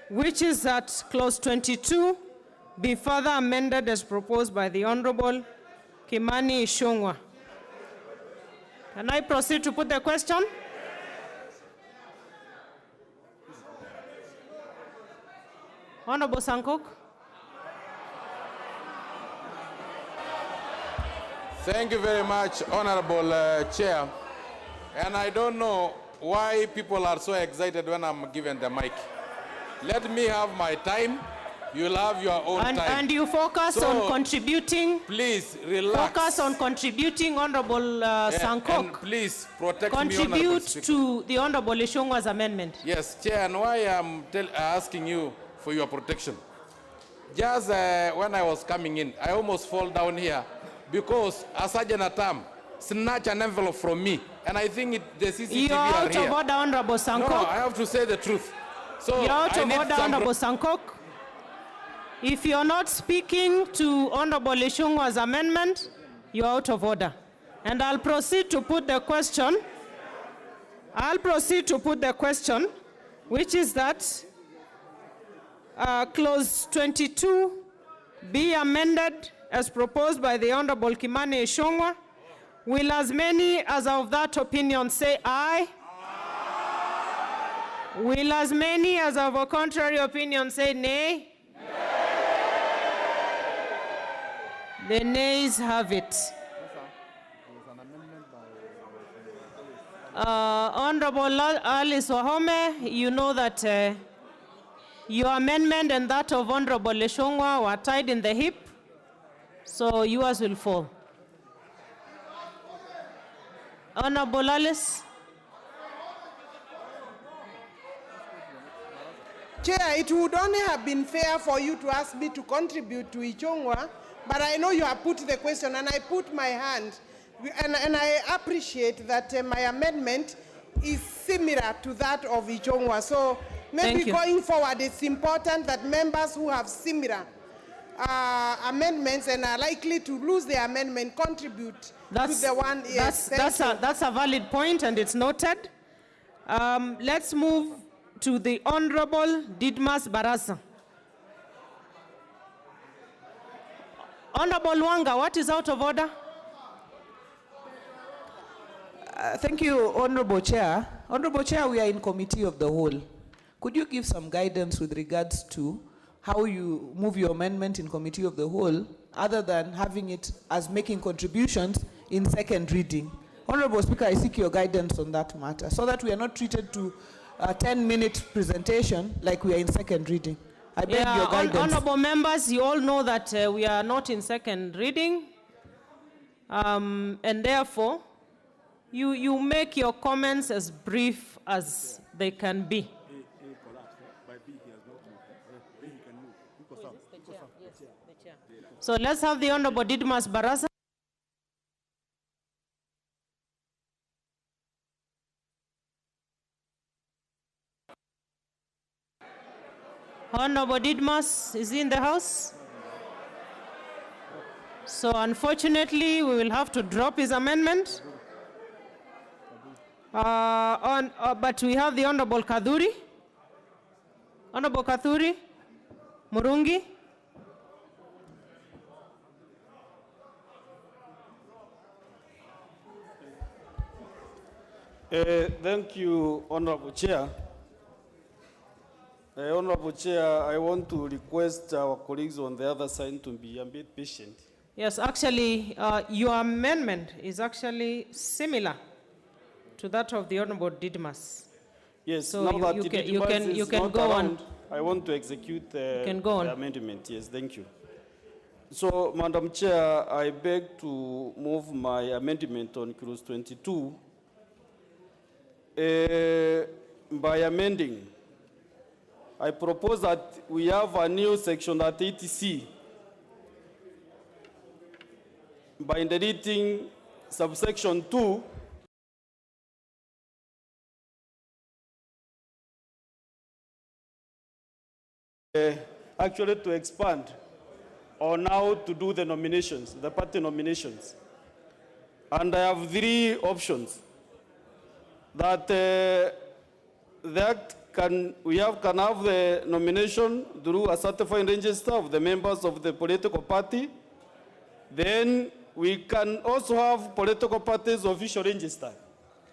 which is that clause 22 be further amended as proposed by the Honorable Kimani Ichung'wah. Can I proceed to put the question? Honorable Sankok. Thank you very much, Honorable Chair. And I don't know why people are so excited when I'm given the mic. Let me have my time. You'll have your own time. And you focus on contributing. Please relax. Focus on contributing, Honorable Sankok. And please protect me, Contribute to the Honorable Ichung'wah's amendment. Yes, Chair, and why I'm asking you for your protection. Just when I was coming in, I almost fall down here because a sergeant at arm snatched an envelope from me, and I think the CCTV You're out of order, Honorable Sankok. No, I have to say the truth. So you're out of order, Honorable Sankok. If you're not speaking to Honorable Ichung'wah's amendment, you're out of order. And I'll proceed to put the question. Which is that clause 22 be amended as proposed by the Honorable Kimani Ichung'wah. Will as many as of that opinion say aye? Aye. Will as many as of a contrary opinion say nay? The nays have it. Honorable Alice Wahome, you know that your amendment and that of Honorable Ichung'wah were tied in the hip, so yours will fall. Honorable Alice. Chair, it would only have been fair for you to ask me to contribute to Ichongwa, but I know you have put the question and I put my hand. And I appreciate that my amendment is similar to that of Ichongwa. So maybe going forward, it's important that members who have similar amendments and are likely to lose their amendment contribute to the one. Yes, that's a valid point and it's noted. Let's move to the Honorable Didmas Barasa. Honorable Wanga, what is out of order? Thank you, Honorable Chair. Honorable Chair, we are in Committee of the Whole. Could you give some guidance with regards to how you move your amendment in Committee of the Whole, other than having it as making contributions in second reading? Honorable Speaker, I seek your guidance on that matter, so that we are not treated to a 10-minute presentation like we are in second reading. I beg your guidance. Honorable members, you all know that we are not in second reading, and therefore, you make your comments as brief as they can be. So let's have the Honorable Didmas Barasa. Honorable Didmas, is he in the house? So unfortunately, we will have to drop his amendment. But we have the Honorable Kadhuri. Honorable Kadhuri, Murungi. Thank you, Honorable Chair. Honorable Chair, I want to request our colleagues on the other side to be a bit patient. Yes, actually, your amendment is actually similar to that of the Honorable Didmas. Yes, so now that you Didmas is can not go around, on. I want to execute the go on. amendment. Yes, thank you. So, Madam Chair, I beg to move my amendment on clause 22 by amending. I propose that we have a new section at 80C by deleting subsection 2 actually to expand or now to do the nominations, the party nominations. And I have 3 options that we can have the nomination through a certified register of the members of the political party. Then we can also have political parties official register.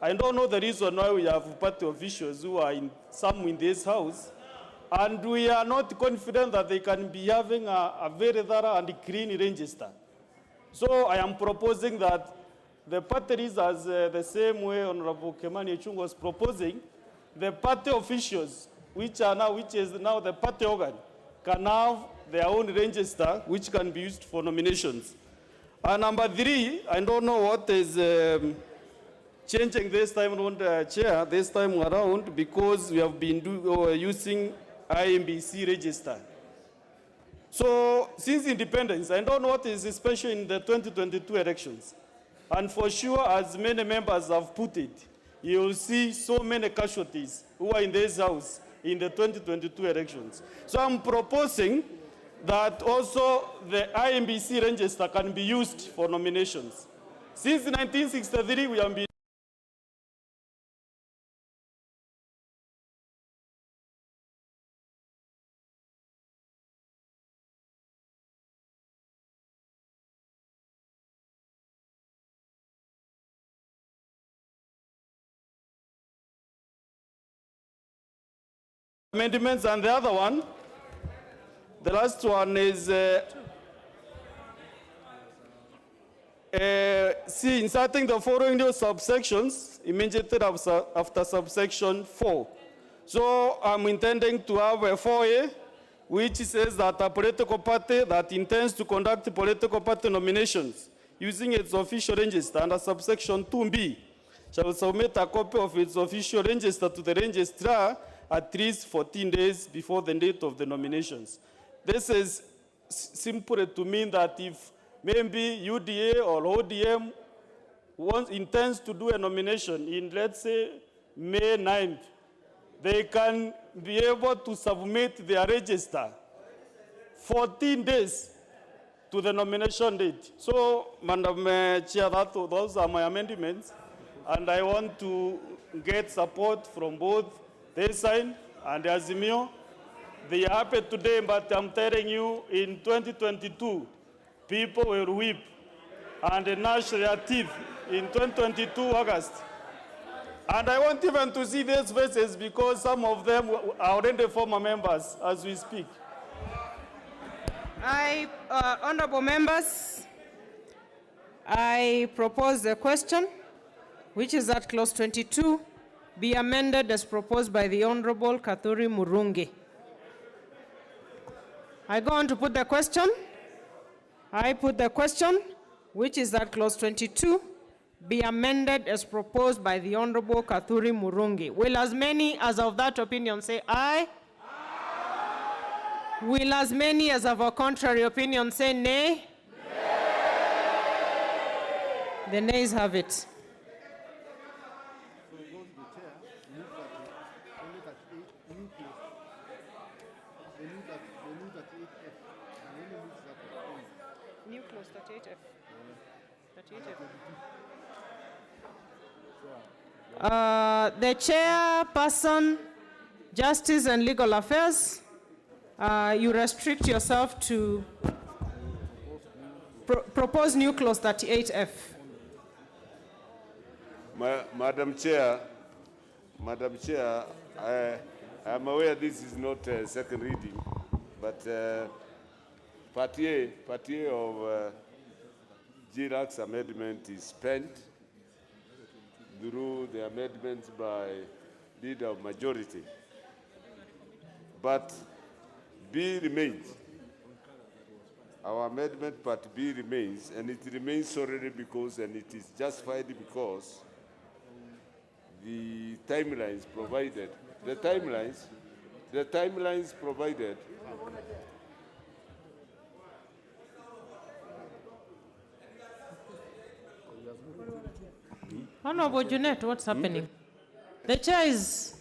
I don't know the reason why we have party officials who are some in this house, and we are not confident that they can be having a very thorough and clean register. So I am proposing that the parties, as the same way Honorable Kemani Echung was proposing, the party officials, which is now the party organ, can have their own register, which can be used for nominations. And number 3, I don't know what is changing this time around, Chair, this time around, because we have been using IMBC register. So since independence, I don't know what is special in the 2022 elections. And for sure, as many members have put it, you will see so many casualties who are in this house in the 2022 elections. So I'm proposing that also the IMBC register can be used for nominations. Since 1963, we have been amendments, and the other one, the last one is inserting the following new subsections immediately after subsection 4. So I'm intending to have a 4A, which says that a political party that intends to conduct political party nominations using its official register under subsection 2B shall submit a copy of its official register to the registrar at least 14 days before the date of the nominations. This is simply to mean that if maybe UDA or ODM intends to do a nomination in, let's say, May 9th, they can be able to submit their register 14 days to the nomination date. So, Madam Chair, those are my amendments, and I want to get support from both this side and Azimio. They are happy today, but I'm telling you, in 2022, people will weep and gnash their teeth in 2022 August. And I want even to see these faces because some of them are already former members as we speak. Honorable members, I propose the question, which is that clause 22 be amended as proposed by the Honorable Kathuri Murungi. I go on to put the question. I put the question, which is that clause 22 be amended as proposed by the Honorable Kathuri Murungi. Will as many as of that opinion say aye? Aye. Will as many as of a contrary opinion say nay? Nay. The nays have it. New clause 38F. 38F. The chairperson, Justice and Legal Affairs, you restrict yourself to propose new clause 38F. Madam Chair, I am aware this is not a second reading, but Part A of GRAC's amendment is spent through the amendments by leader of majority. But B remains. Our amendment part B remains, and it remains solely because, and it is justified because the timelines provided, the timelines provided Honorable Junet, what's happening? The chair is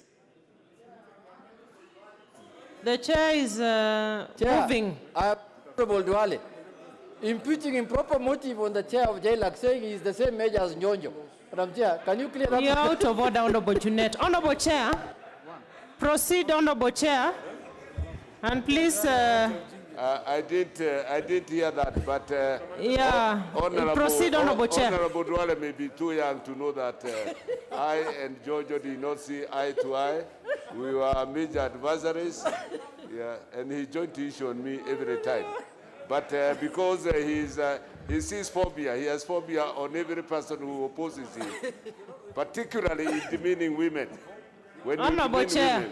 moving. Honorable Duale, imputing improper motive on the chair of JLAC saying he is the same age as Nyonjo. Madam Chair, can you clear that? You're out of order, Honorable Junet. Honorable Chair, proceed, Honorable Chair, and please. I didn't hear that, but proceed, Honorable Chair. Honorable Duale may be too young to know that I and Giorgio did not see eye to eye. We were major adversaries, and he joined issue on me every time. But because he sees phobia, he has phobia on every person who opposes him, particularly in demeaning women. When Honorable Chair.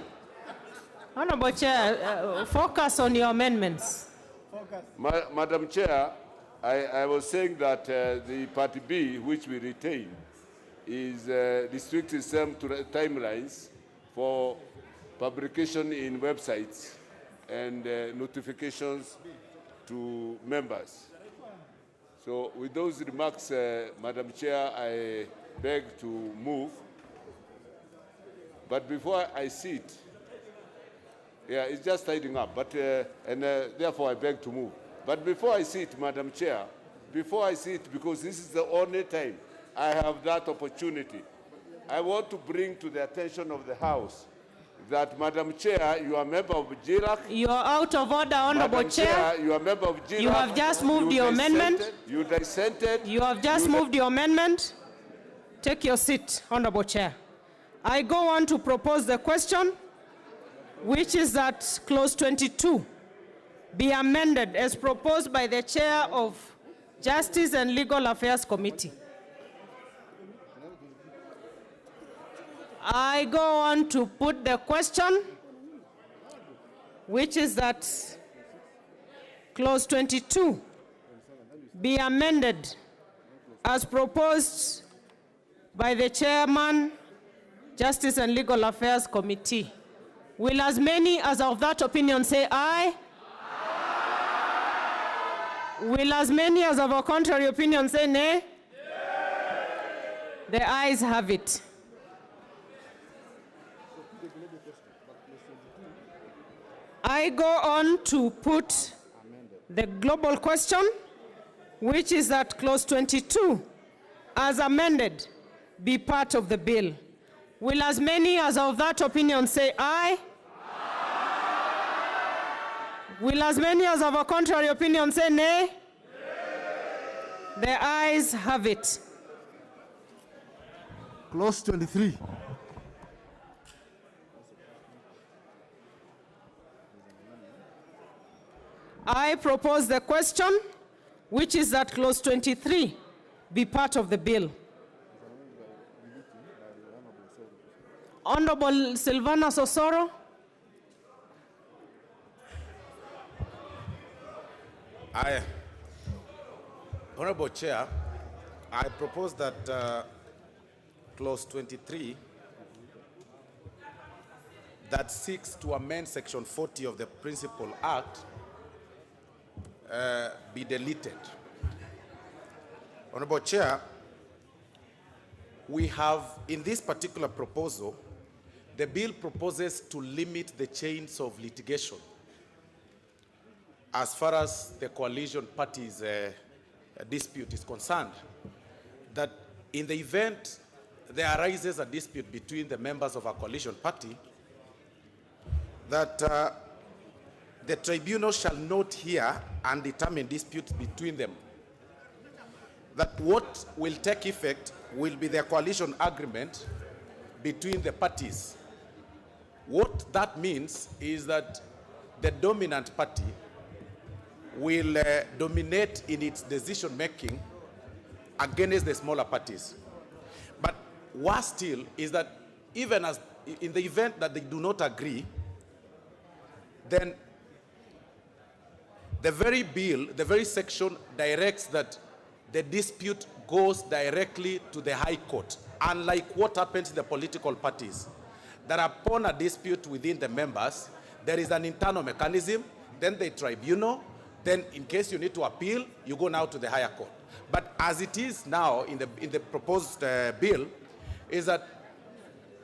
Honorable Chair, focus on your amendments. Madam Chair, I was saying that the Part B, which we retain, is restricts itself to timelines for publication in websites and notifications to members. So with those remarks, Madam Chair, I beg to move. But before I sit, it's just tidying up, but, therefore I beg to move. But before I sit, Madam Chair, because this is the only time I have that opportunity, I want to bring to the attention of the House that, Madam Chair, you are a member of GRAC. You are out of order, Honorable Chair. You are a member of GRAC. You have just moved your amendment. You dissented. You have just moved your amendment. Take your seat, Honorable Chair. I go on to propose the question, which is that clause 22 be amended as proposed by the chair of Justice and Legal Affairs Committee. I go on to put the question, which is that clause 22 be amended as proposed by the Chairman, Justice and Legal Affairs Committee. Will as many as of that opinion say aye? Will as many as of a contrary opinion say nay? The ayes have it. I go on to put the global question, which is that clause 22, as amended, be part of the bill. Will as many as of that opinion say aye? Will as many as of a contrary opinion say nay? The ayes have it. Clause 23. I propose the question, which is that clause 23 be part of the bill. Honorable Silvana Sosoro. Honorable Chair, I propose that clause 23 that seeks to amend section 40 of the Principal Act be deleted. Honorable Chair, we have in this particular proposal, the bill proposes to limit the chains of litigation as far as the coalition parties' dispute is concerned, that in the event there arises a dispute between the members of a coalition party, that the tribunal shall not hear and determine disputes between them. That what will take effect will be the coalition agreement between the parties. What that means is that the dominant party will dominate in its decision making against the smaller parties. But worse still is that even as in the event that they do not agree, then the very bill, the very section directs that the dispute goes directly to the High Court, unlike what happens in the political parties, that upon a dispute within the members, there is an internal mechanism, then the tribunal, then in case you need to appeal, you go now to the higher court. But as it is now in the proposed bill, is that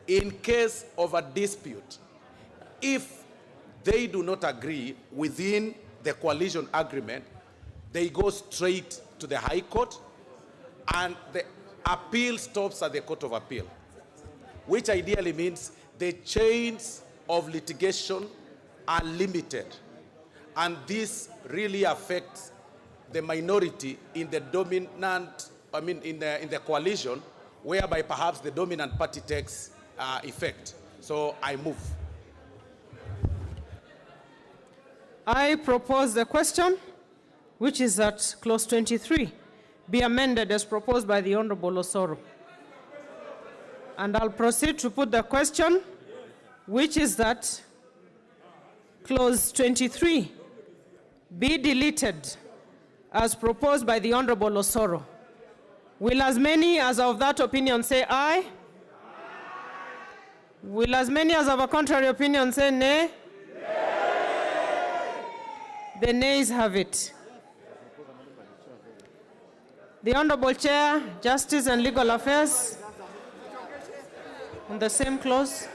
in case of a dispute, if they do not agree within the coalition agreement, they go straight to the High Court, and the appeal stops at the Court of Appeal, which ideally means the chains of litigation are limited. And this really affects the minority in the dominant, in the coalition, whereby perhaps the dominant party takes effect. So I move. I propose the question, which is that clause 23 be amended as proposed by the Honorable Osoro. And I'll proceed to put the question, which is that clause 23 be deleted as proposed by the Honorable Osoro. Will as many as of that opinion say aye? Will as many as of a contrary opinion say nay? The nays have it. The Honorable Chair, Justice and Legal Affairs, on the same clause.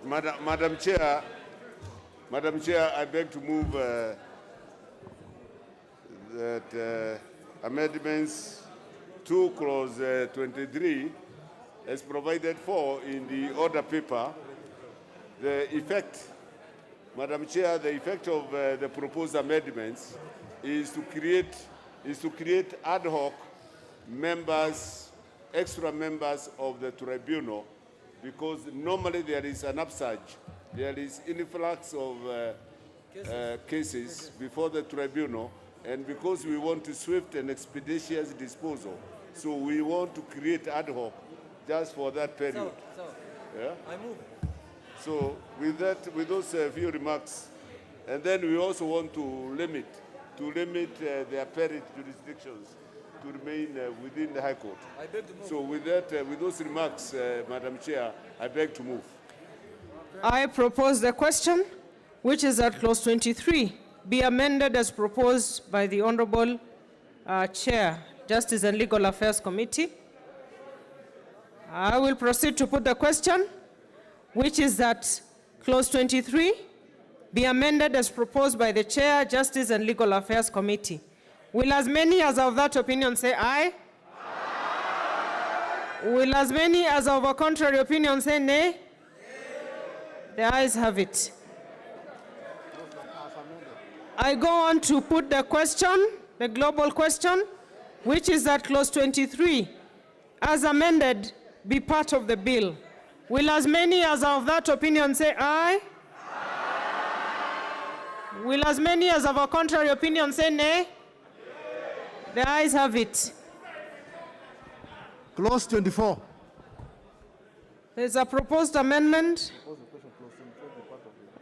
Madam Chair, I beg to move that amendments to clause 23 as provided for in the order paper, the effect, Madam Chair, the effect of the proposed amendments is to create ad hoc members, extra members of the tribunal, because normally there is an upsurge, there is influx of cases before the tribunal, and because we want to swift and expeditious disposal, so we want to create ad hoc just for that period. Yeah? I move. So with that, with those few remarks, and then we also want to limit to limit the appellate jurisdictions to remain within the High Court. I beg to move. So with that, with those remarks, Madam Chair, I beg to move. I propose the question, which is that clause 23 be amended as proposed by the Honorable Chair, Justice and Legal Affairs Committee. I will proceed to put the question, which is that clause 23 be amended as proposed by the Chair, Justice and Legal Affairs Committee. Will as many as of that opinion say aye? Aye. Will as many as of a contrary opinion say nay? The ayes have it. I go on to put the question, the global question, which is that clause 23, as amended, be part of the bill. Will as many as of that opinion say aye? Aye. Will as many as of a contrary opinion say nay? The ayes have it. Clause 24. There's a proposed amendment.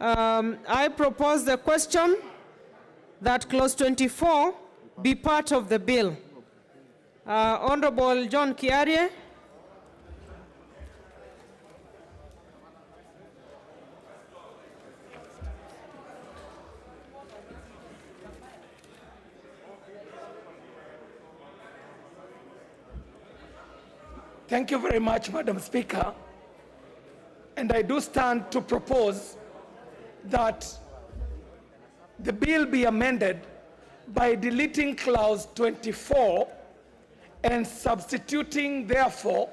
I propose the question that clause 24 be part of the bill. Honorable John Kiarie. Thank you very much, Madam Speaker. And I do stand to propose that the bill be amended by deleting clause 24 and substituting, therefore,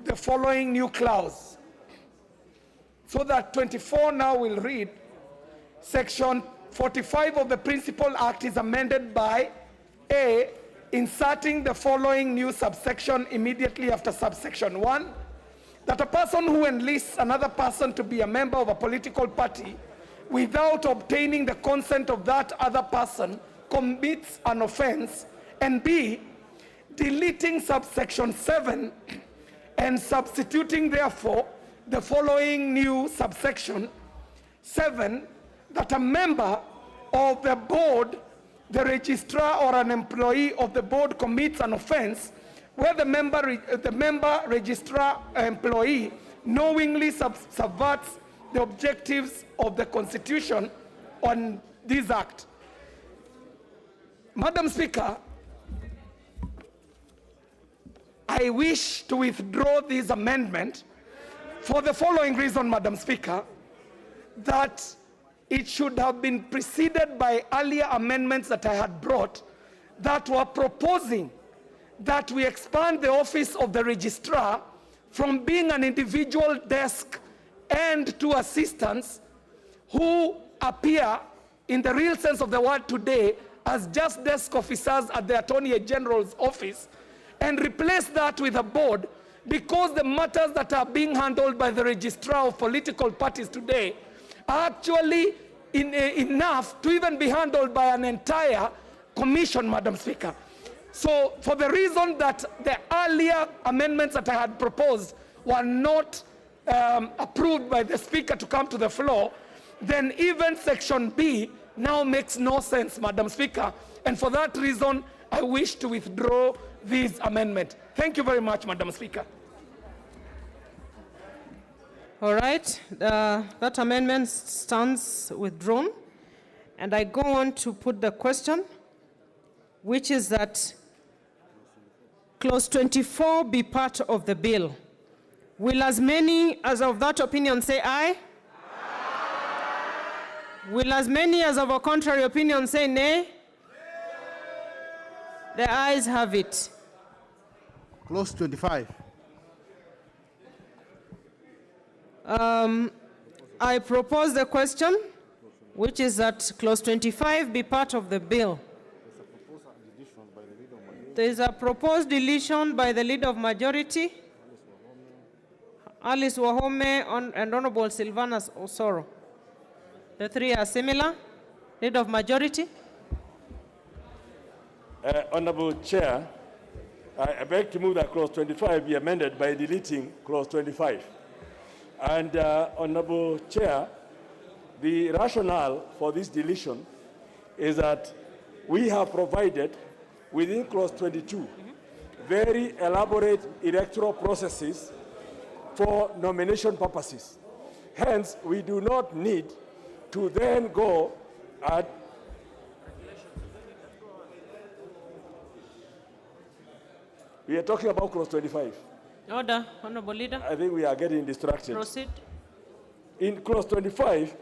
the following new clause. So that 24 now will read, Section 45 of the Principal Act is amended by A, inserting the following new subsection immediately after subsection 1, that a person who enlists another person to be a member of a political party without obtaining the consent of that other person commits an offense, and B, deleting subsection 7 and substituting, therefore, the following new subsection 7, that a member of the board, the registrar, or an employee of the board commits an offense where the member, registrar, employee knowingly subverts the objectives of the Constitution on this act. Madam Speaker, I wish to withdraw this amendment for the following reason, Madam Speaker, that it should have been preceded by earlier amendments that I had brought that were proposing that we expand the office of the registrar from being an individual desk and two assistants who appear in the real sense of the word today as just desk officers at the Attorney General's office, and replace that with a board, because the matters that are being handled by the registrar of political parties today are actually enough to even be handled by an entire commission, Madam Speaker. So for the reason that the earlier amendments that I had proposed were not approved by the Speaker to come to the floor, then even Section B now makes no sense, Madam Speaker. And for that reason, I wish to withdraw this amendment. Thank you very much, Madam Speaker. All right, that amendment stands withdrawn. And I go on to put the question, which is that clause 24 be part of the bill. Will as many as of that opinion say aye? Aye. Will as many as of a contrary opinion say nay? Nay. The ayes have it. Clause 25. I propose the question, which is that clause 25 be part of the bill. There is a proposed deletion by the Leader of Majority, Alice Wahome and Honorable Sylvanus Osoro. The three are similar. Leader of Majority. Honorable Chair, I beg to move that clause 25 be amended by deleting clause 25. And Honorable Chair, the rationale for this deletion is that we have provided within clause 22 very elaborate electoral processes for nomination purposes. Hence, we do not need to then go and we are talking about clause 25. Order, Honorable Leader. I think we are getting distracted. Proceed. In clause 25,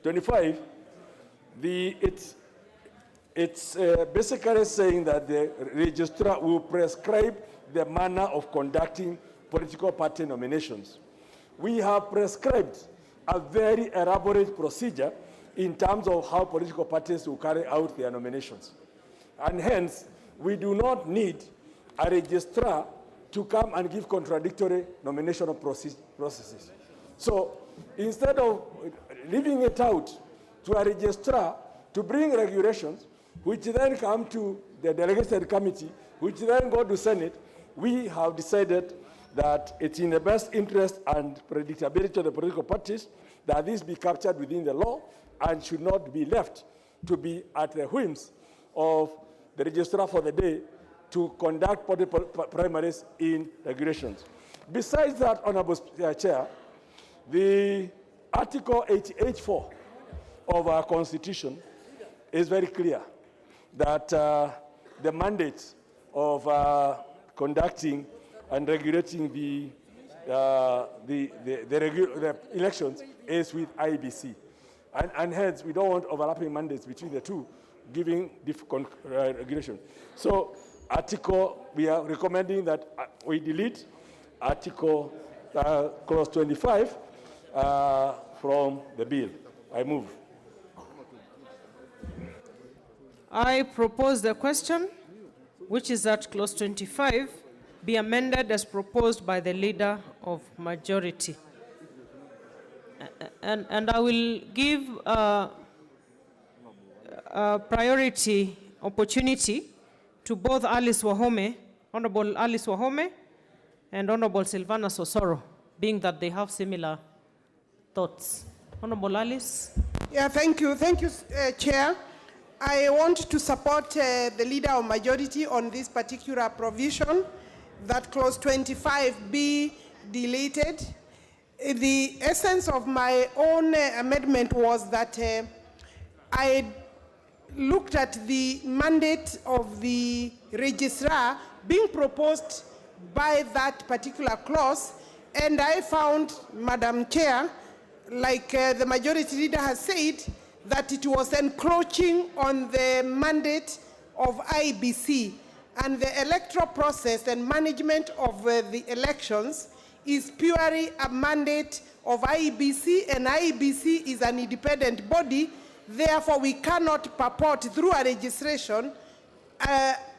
25, it's basically saying that the registrar will prescribe the manner of conducting political party nominations. We have prescribed a very elaborate procedure in terms of how political parties will carry out their nominations. And hence, we do not need a registrar to come and give contradictory nomination processes. So instead of leaving it out to a registrar to bring regulations, which then come to the delegated committee, which then go to Senate, we have decided that it's in the best interest and predictability of the political parties that this be captured within the law and should not be left to be at the whims of the registrar for the day to conduct party primaries in regulations. Besides that, Honorable Chair, the Article 88.4 of our Constitution is very clear that the mandate of conducting and regulating the elections is with IEBC. And hence, we don't want overlapping mandates between the two, giving different regulation. So, we are recommending that we delete Article Clause 25 from the bill. I move. I propose the question, which is that Clause 25 be amended as proposed by the Leader of Majority. And I will give a priority opportunity to both Alice Wahome, Honorable Alice Wahome, and Honorable Silvana Sosoro, being that they have similar thoughts. Honorable Alice. Yeah, thank you. Thank you, Chair. I want to support the Leader of Majority on this particular provision, that Clause 25 be deleted. The essence of my own amendment was that I looked at the mandate of the registrar being proposed by that particular clause, and I found, Madam Chair, like the Majority Leader has said, that it was encroaching on the mandate of IEBC, and the electoral process and management of the elections is purely a mandate of IEBC, and IEBC is an independent body. Therefore, we cannot purport through a registration.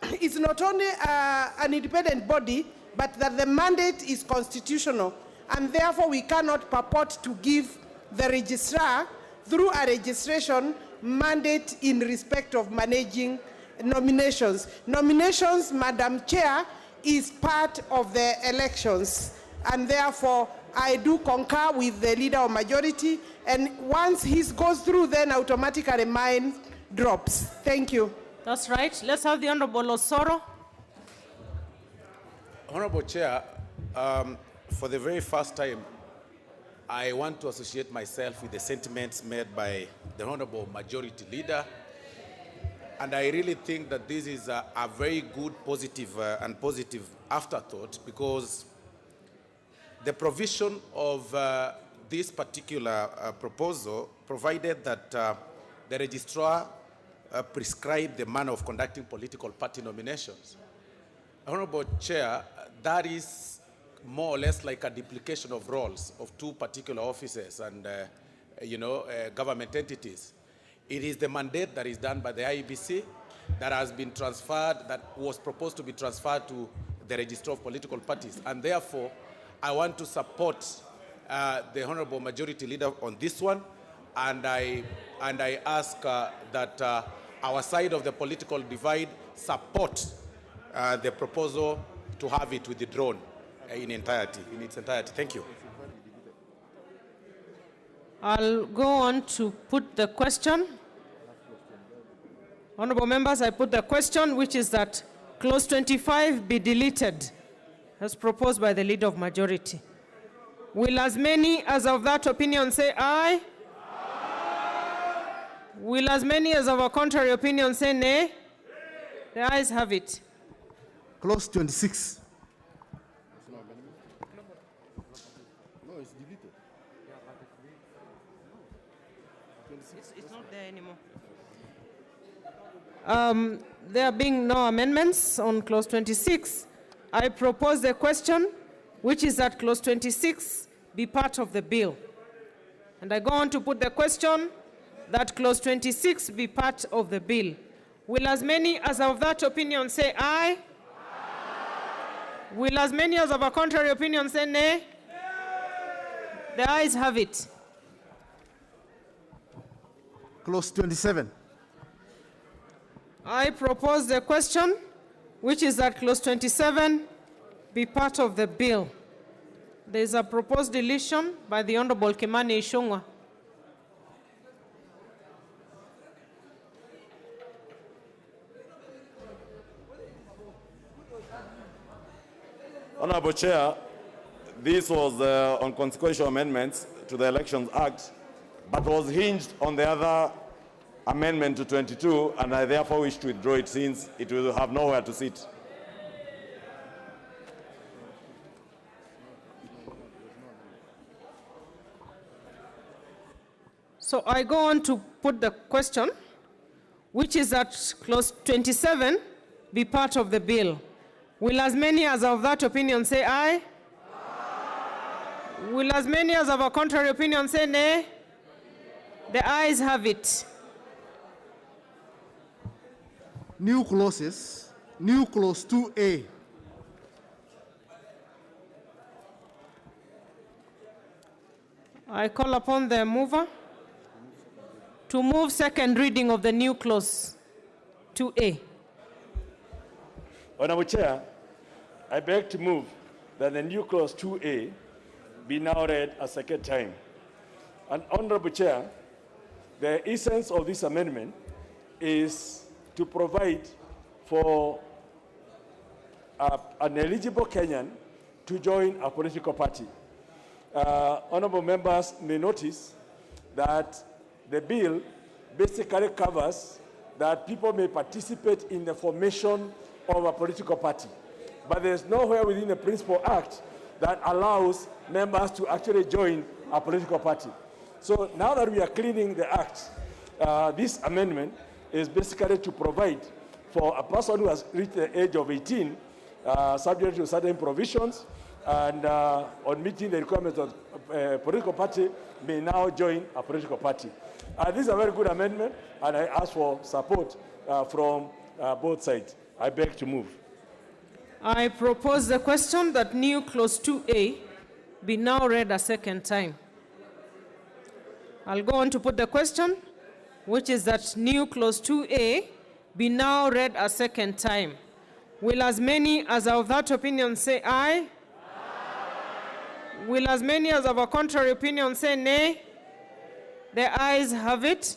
It's not only an independent body, but that the mandate is constitutional, and therefore we cannot purport to give the registrar through a registration mandate in respect of managing nominations. Nominations, Madam Chair, is part of the elections, and therefore I do concur with the Leader of Majority, and once his goes through, then automatically mine drops. Thank you. That's right. Let's have the Honorable Osoro. Honorable Chair, for the very first time, I want to associate myself with the sentiments made by the Honorable Majority Leader. And I really think that this is a very good, positive afterthought, because the provision of this particular proposal provided that the registrar prescribe the manner of conducting political party nominations. Honorable Chair, that is more or less like a duplication of roles of two particular offices and government entities. It is the mandate that is done by the IEBC that has been transferred, that was proposed to be transferred to the Register of Political Parties. And therefore, I want to support the Honorable Majority Leader on this one. And I ask that our side of the political divide support the proposal to have it withdrawn in its entirety. Thank you. I'll go on to put the question. Honorable members, I put the question, which is that clause 25 be deleted, as proposed by the Leader of Majority. Will as many as of that opinion say aye? Aye. Will as many as of a contrary opinion say nay? The ayes have it. Clause 26. No, it's deleted. It's not there anymore. There being no amendments on clause 26, I propose the question, which is that clause 26 be part of the bill. And I go on to put the question that clause 26 be part of the bill. Will as many as of that opinion say aye? Aye. Will as many as of a contrary opinion say nay? Nay. The ayes have it. Clause 27. I propose the question, which is that clause 27 be part of the bill. There is a proposed deletion by the Honorable Kimani Ichung'wah. Honorable Chair, this was on consequential amendments to the Elections Act, but was hinged on the other amendment to 22, and I therefore wish to withdraw it since it will have nowhere to sit. So I go on to put the question, which is that clause 27 be part of the bill. Will as many as of that opinion say aye? Aye. Will as many as of a contrary opinion say nay? The ayes have it. New clauses. New clause 2A. I call upon the mover to move second reading of the new clause 2A. Honorable Chair, I beg to move that the new clause 2A be now read a second time. And Honorable Chair, the essence of this amendment is to provide for an eligible Kenyan to join a political party. Honorable members may notice that the bill basically covers that people may participate in the formation of a political party. But there's nowhere within the Principal Act that allows members to actually join a political party. So now that we are cleaning the Act, this amendment is basically to provide for a person who has reached the age of 18, subject to certain provisions, and on meeting the requirements of a political party, may now join a political party. This is a very good amendment, and I ask for support from both sides. I beg to move. I propose the question that new clause 2A be now read a second time. I'll go on to put the question, which is that new clause 2A be now read a second time. Will as many as are of that opinion say aye? Aye. Will as many as of a contrary opinion say nay? The ayes have it.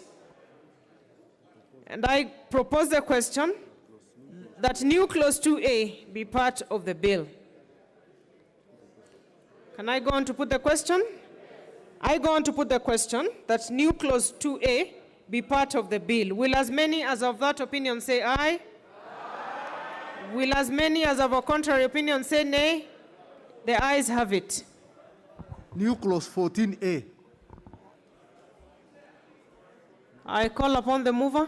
And I propose the question that new clause 2A be part of the bill. Can I go on to put the question? I go on to put the question that new clause 2A be part of the bill. Will as many as of that opinion say aye? Aye. Will as many as of a contrary opinion say nay? The ayes have it. New clause 14A. I call upon the mover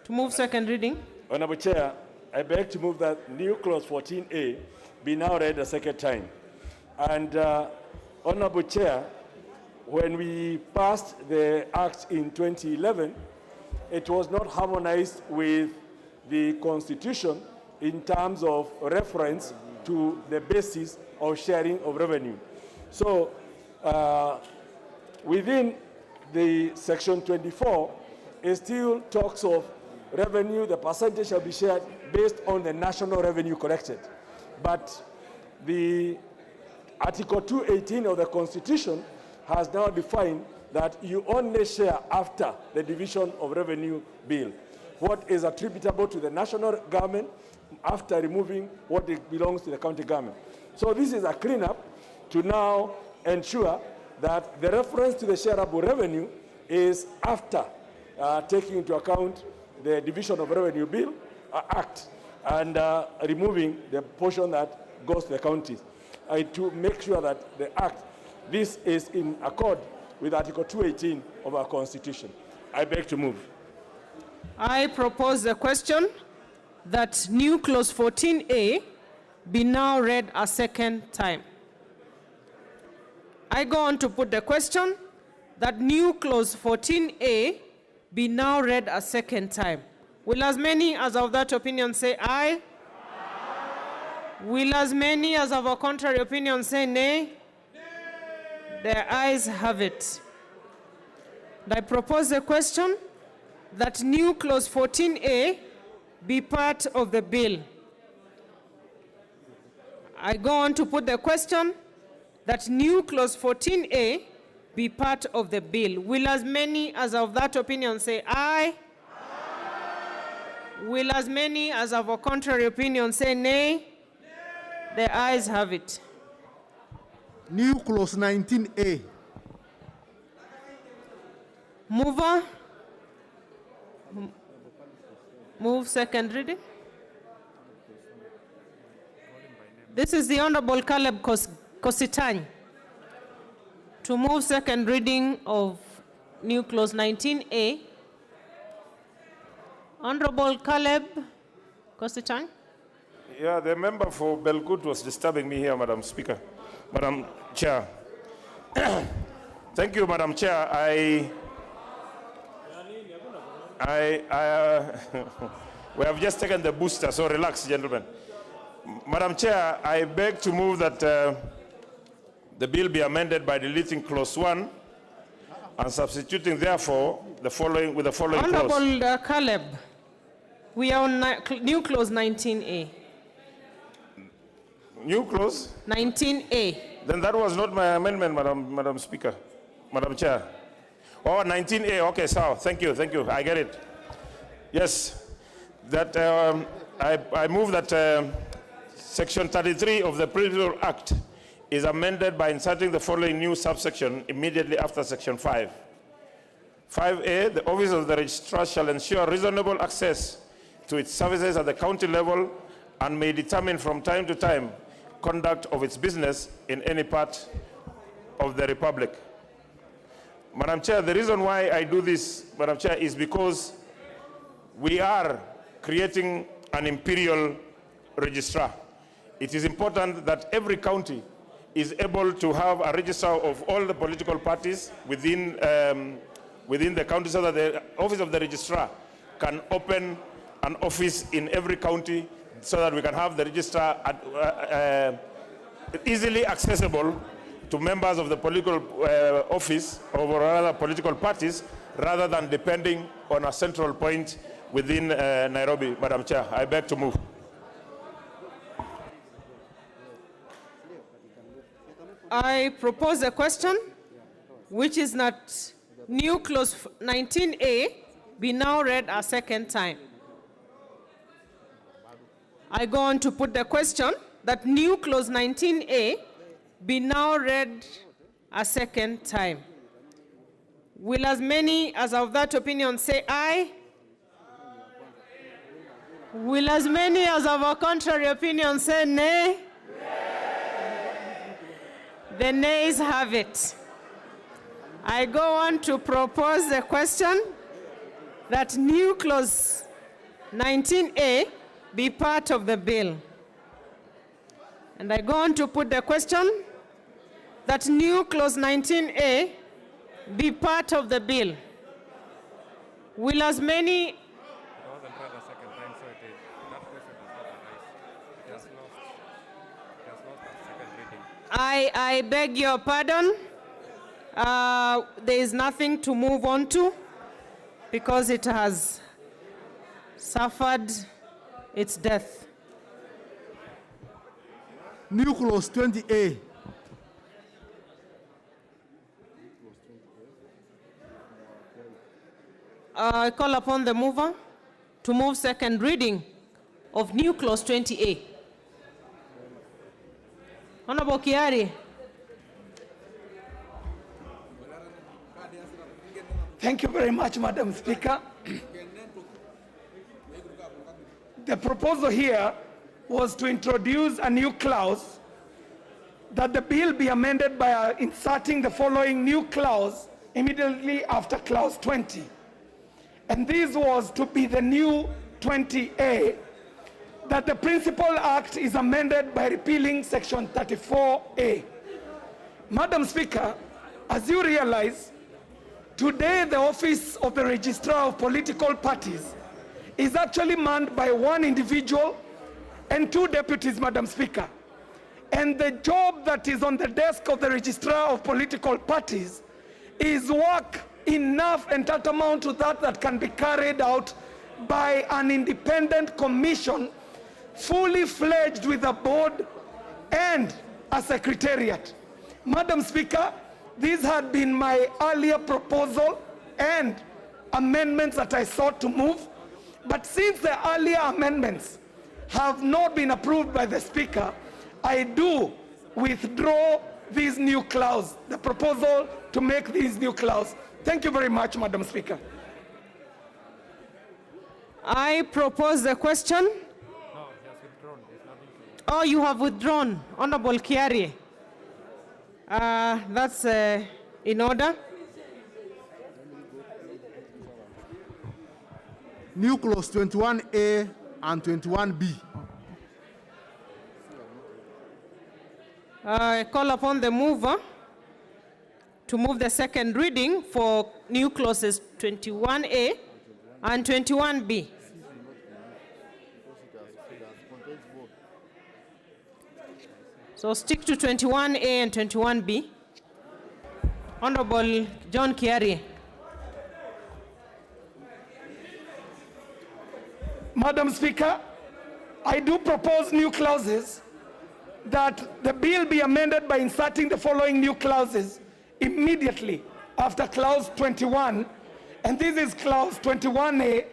to move second reading. Honorable Chair, I beg to move that new clause 14A be now read a second time. And Honorable Chair, when we passed the Act in 2011, it was not harmonized with the Constitution in terms of reference to the basis of sharing of revenue. So within the section 24, it still talks of revenue, the percentage shall be shared based on the national revenue collected. But the Article 218 of the Constitution has now defined that you only share after the division of revenue bill. what is attributable to the national government after removing what belongs to the county government. So this is a cleanup to now ensure that the reference to the shareable revenue is after taking into account the Division of Revenue Bill Act and removing the portion that goes to the counties to make sure that the Act, this is in accord with Article 218 of our Constitution. I beg to move. I propose the question that new clause 14A be now read a second time. I go on to put the question that new clause 14A be now read a second time. Will as many as of that opinion say aye? Will as many as of a contrary opinion say nay? The ayes have it. And I propose the question that new clause 14A be part of the bill. I go on to put the question that new clause 14A be part of the bill. Will as many as of that opinion say aye? Will as many as of a contrary opinion say nay? The ayes have it. New clause 19A. Mover? Move second reading. This is the Honorable Caleb Kositany to move second reading of new clause 19A. Honorable Caleb Kositany. Yeah, the member for Belgut was disturbing me here, Madam Speaker. Madam Chair. Thank you, Madam Chair. We have just taken the booster, so relax, gentlemen. Madam Chair, I beg to move that the bill be amended by deleting clause 1 and substituting, therefore, the following with the following clause. Honorable Caleb, we are on new clause 19A. New clause? 19A. Then that was not my amendment, Madam Speaker, Madam Chair. Oh, 19A, okay, so thank you, I get it. Yes, that I move that Section 33 of the Proceedings Act is amended by inserting the following new subsection immediately after Section 5. 5A, the Office of the Registrar shall ensure reasonable access to its services at the county level and may determine from time to time conduct of its business in any part of the Republic. Madam Chair, the reason why I do this, Madam Chair, is because we are creating an imperial registrar. It is important that every county is able to have a registrar of all the political parties within the county, so that the Office of the Registrar can open an office in every county so that we can have the registrar easily accessible to members of the political office or rather political parties, rather than depending on a central point within Nairobi. Madam Chair, I beg to move. I propose a question, which is that new clause 19A be now read a second time. I go on to put the question that new clause 19A be now read a second time. Will as many as of that opinion say aye? Will as many as of a contrary opinion say nay? The nays have it. I go on to propose the question that new clause 19A be part of the bill. And I go on to put the question that new clause 19A be part of the bill. Will as many I beg your pardon. There is nothing to move on to because it has suffered its death. New clause 20A. I call upon the mover. to move second reading of new clause 20A. Honorable Kiari. Thank you very much, Madam Speaker. The proposal here was to introduce a new clause that the bill be amended by inserting the following new clause immediately after clause 20. And this was to be the new 20A, that the principal act is amended by repealing section 34A. Madam Speaker, as you realize, today the office of the Registrar of Political Parties is actually manned by one individual and two deputies, Madam Speaker. And the job that is on the desk of the Registrar of Political Parties is work enough and tantamount to that can be carried out by an independent commission, fully fledged with a board and a secretariat. Madam Speaker, this had been my earlier proposal and amendments that I sought to move. But since the earlier amendments have not been approved by the Speaker, I do withdraw this new clause, the proposal to make this new clause. Thank you very much, Madam Speaker. I propose the question. No, he has withdrawn. Oh, you have withdrawn, Honorable Kiari. That's in order. New clause 21A and 21B. I call upon the mover to move the second reading for new clauses 21A and 21B. So stick to 21A and 21B. Honorable John Kiari. Madam Speaker, I do propose new clauses, that the bill be amended by inserting the following new clauses immediately after clause 21, and this is clause 21A,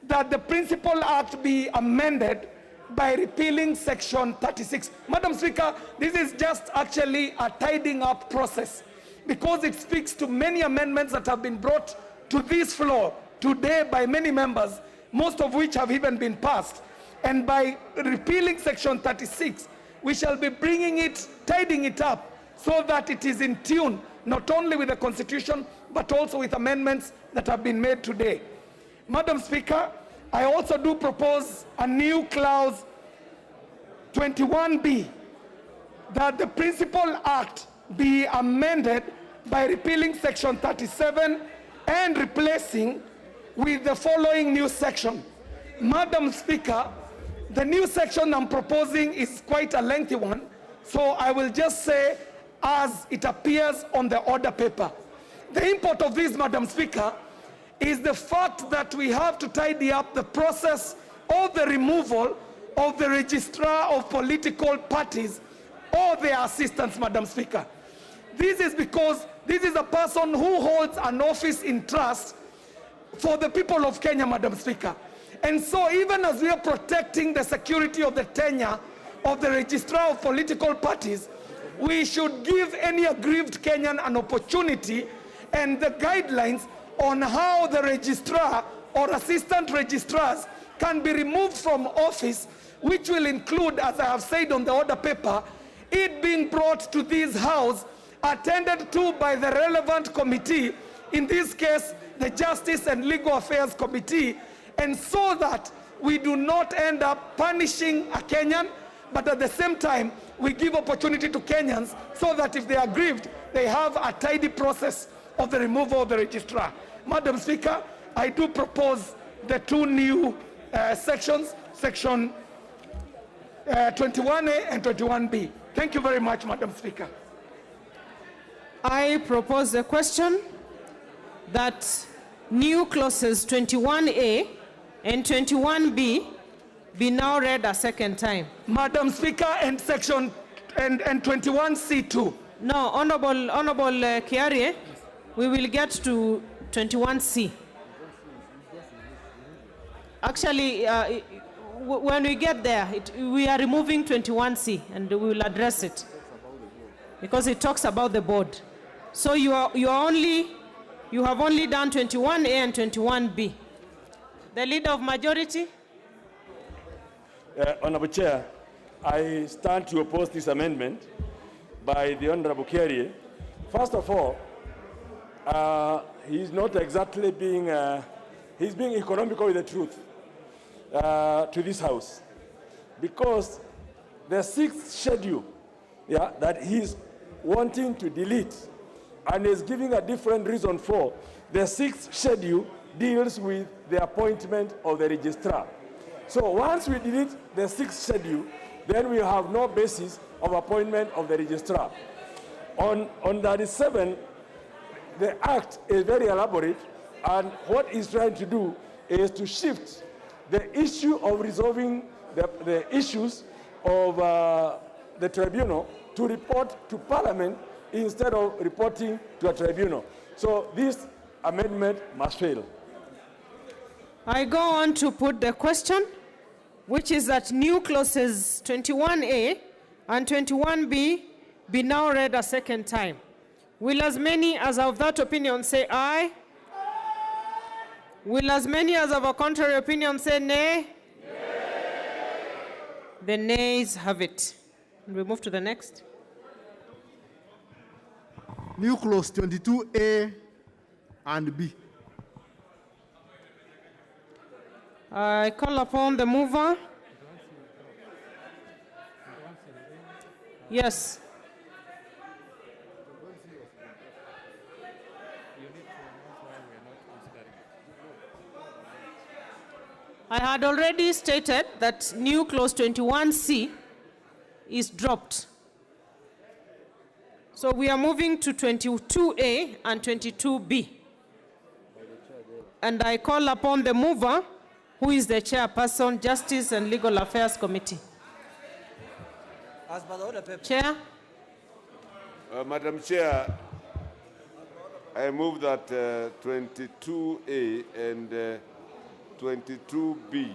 that the principal act be amended by repealing section 36. Madam Speaker, this is just actually a tidying up process because it speaks to many amendments that have been brought to this floor today by many members, most of which have even been passed. And by repealing section 36, we shall be bringing it, tidying it up so that it is in tune not only with the Constitution but also with amendments that have been made today. Madam Speaker, I also do propose a new clause 21B, that the principal act be amended by repealing section 37 and replacing with the following new section. Madam Speaker, the new section I'm proposing is quite a lengthy one, so I will just say as it appears on the order paper. The import of this, Madam Speaker, is the fact that we have to tidy up the process of the removal of the registrar of political parties or their assistants, Madam Speaker. This is because this is a person who holds an office in trust for the people of Kenya, Madam Speaker. And so even as we are protecting the security of the tenure of the registrar of political parties, we should give any aggrieved Kenyan an opportunity and the guidelines on how the registrar or assistant registrars can be removed from office, which will include, as I have said on the order paper, it being brought to this house, attended to by the relevant committee, in this case, the Justice and Legal Affairs Committee, and so that we do not end up punishing a Kenyan, but at the same time, we give opportunity to Kenyans so that if they are aggrieved, they have a tidy process of the removal of the registrar. Madam Speaker, I do propose the two new sections, section 21A and 21B. Thank you very much, Madam Speaker. I propose the question that new clauses 21A and 21B be now read a second time. Madam Speaker, and section and 21C too. No, Honorable Kiari, we will get to 21C. Actually, when we get there, we are removing 21C and we will address it because it talks about the board. So you have only done 21A and 21B. The leader of majority. Honorable Chair, I stand to oppose this amendment by the Honorable Kerry. First of all, he's not exactly being, he's being economical with the truth to this House. Because the 6th schedule that he's wanting to delete and is giving a different reason for, the 6th schedule deals with the appointment of the registrar. So once we delete the 6th schedule, then we have no basis of appointment of the registrar. On 37, the act is very elaborate, and what it's trying to do is to shift the issue of resolving the issues of the tribunal to report to Parliament instead of reporting to a tribunal. So this amendment must fail. I go on to put the question, which is that new clauses 21A and 21B be now read a second time. Will as many as of that opinion say aye? Will as many as of a contrary opinion say nay? The nays have it. We move to the next. New clause 22A and B. I call upon the mover. Yes. I had already stated that new clause 21C is dropped. So we are moving to 22A and 22B. And I call upon the mover, who is the chairperson, Justice and Legal Affairs Committee. As per the order, Pep. Chair. Madam Chair, I move that 22A and 22B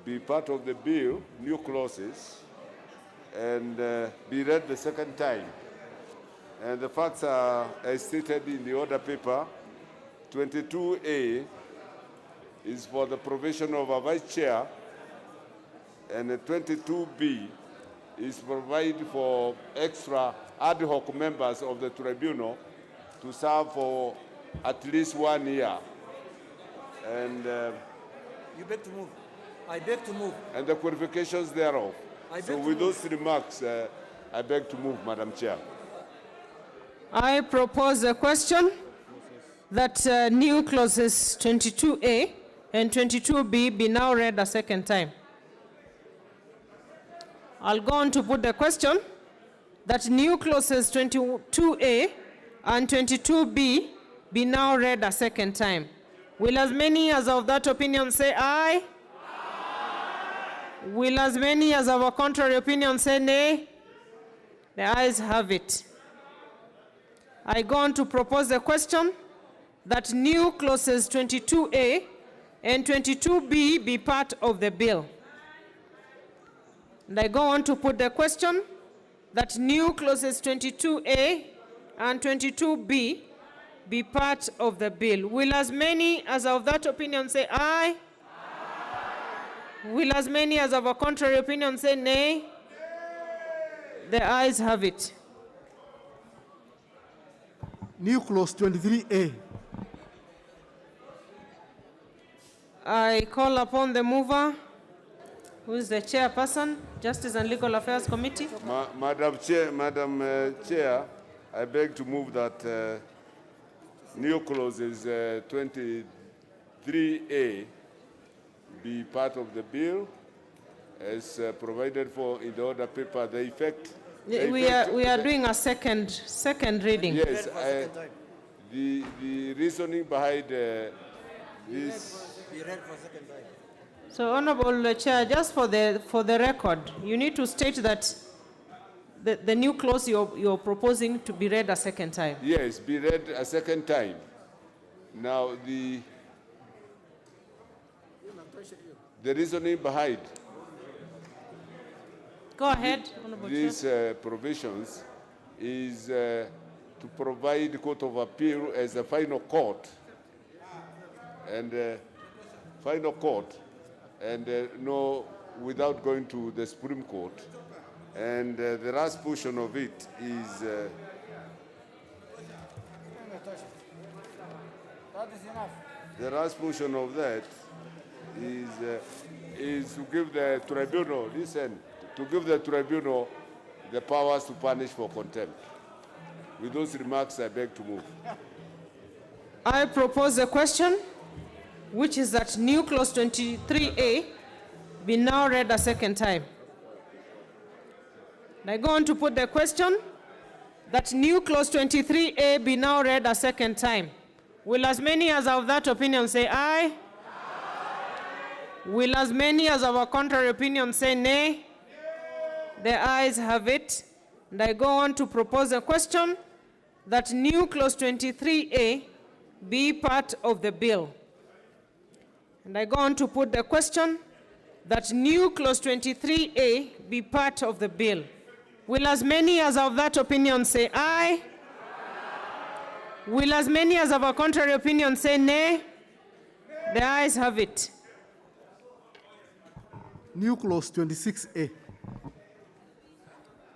be part of the bill, new clauses, and be read the second time. And the facts are as stated in the order paper. 22A is for the provision of a vice chair, and 22B is provide for extra ad hoc members of the tribunal to serve for at least 1 year. And you beg to move. I beg to move. And the qualifications thereof. So with those remarks, I beg to move, Madam Chair. I propose a question that new clauses 22A and 22B be now read a second time. I'll go on to put the question that new clauses 22A and 22B be now read a second time. Will as many as of that opinion say aye? Aye. Will as many as of a contrary opinion say nay? The ayes have it. I go on to propose a question that new clauses 22A and 22B be part of the bill. And I go on to put the question that new clauses 22A and 22B be part of the bill. Will as many as of that opinion say aye? Aye. Will as many as of a contrary opinion say nay? The ayes have it. New clause 23A. I call upon the mover, who is the chairperson, Justice and Legal Affairs Committee. Madam Chair, I beg to move that new clauses 23A be part of the bill as provided for in the order paper. The effect. We are doing a second reading. Yes, the reasoning behind this. Be read for second time. So, Honorable Chair, just for the record, you need to state that the new clause you're proposing to be read a second time. Yes, be read a second time. Now The reasoning behind Go ahead, Honorable Chair. these provisions is to provide Court of Appeal as a final court and no, without going to the Supreme Court. And the last portion of it is That is enough. the last portion of that is to give the tribunal, to give the tribunal the powers to punish for contempt. With those remarks, I beg to move. I propose a question, which is that new clause 23A be now read a second time. And I go on to put the question that new clause 23A be now read a second time. Will as many as of that opinion say aye? Will as many as of a contrary opinion say nay? The ayes have it. And I go on to propose a question that new clause 23A be part of the bill. And I go on to put the question that new clause 23A be part of the bill. Will as many as of that opinion say aye? Will as many as of a contrary opinion say nay? The ayes have it. New clause 26A.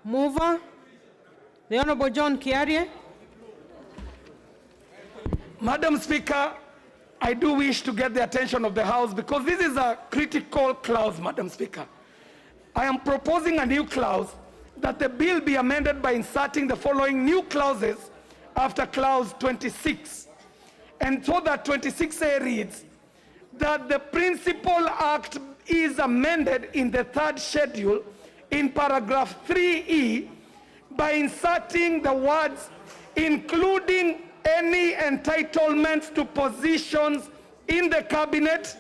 Mover, the Honorable John Kiarie. Madam Speaker, I do wish to get the attention of the House because this is a critical clause, Madam Speaker. I am proposing a new clause that the bill be amended by inserting the following new clauses after clause 26. And so that 26A reads that the principal act is amended in the third schedule in paragraph 3E by inserting the words including any entitlements to positions in the cabinet,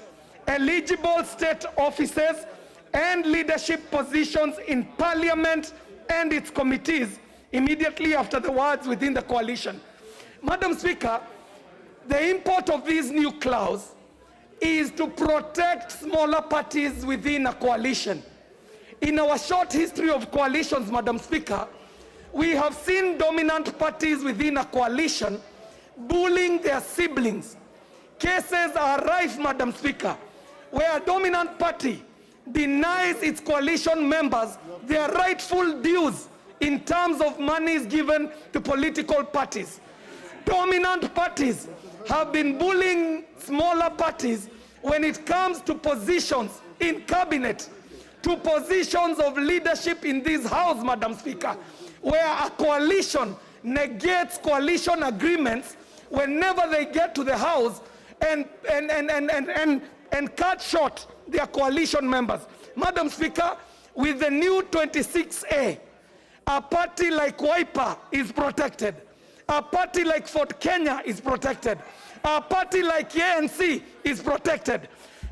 eligible state offices, and leadership positions in parliament and its committees immediately after the words within the coalition. Madam Speaker, the import of this new clause is to protect smaller parties within a coalition. In our short history of coalitions, Madam Speaker, we have seen dominant parties within a coalition bullying their siblings. Cases are rife, Madam Speaker, where a dominant party denies its coalition members their rightful dues in terms of monies given to political parties. Dominant parties have been bullying smaller parties when it comes to positions in cabinet, to positions of leadership in this House, Madam Speaker, where a coalition negates coalition agreements whenever they get to the House and cut short their coalition members. Madam Speaker, with the new 26A, a party like Wiper is protected. A party like Fort Kenya is protected. A party like ANC is protected.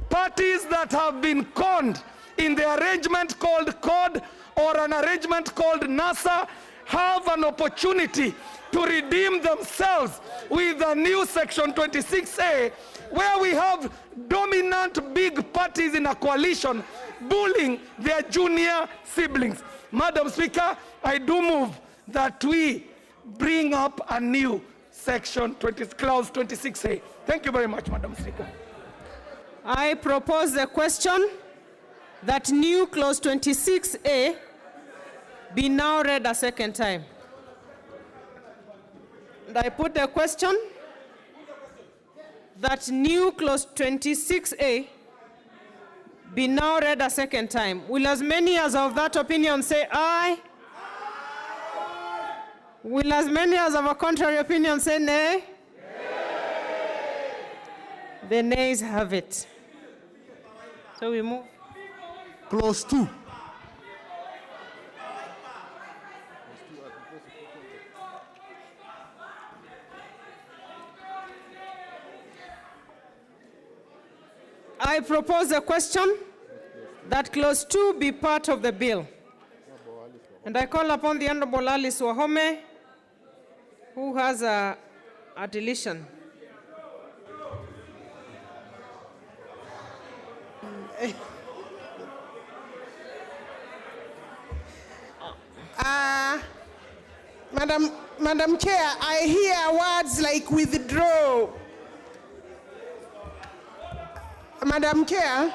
Parties that have been conned in the arrangement called COD or an arrangement called NASA have an opportunity to redeem themselves with a new section 26A, where we have dominant big parties in a coalition bullying their junior siblings. Madam Speaker, I do move that we bring up a new section clause 26A. Thank you very much, Madam Speaker. I propose the question that new clause 26A be now read a second time. And I put the question that new clause 26A be now read a second time. Will as many as of that opinion say aye? Will as many as of a contrary opinion say nay? The nays have it. So we move. Clause 2. I propose a question that clause 2 be part of the bill. And I call upon the Honorable Alice Wahome, who has a deletion. Madam Chair, I hear words like withdraw. Madam Chair,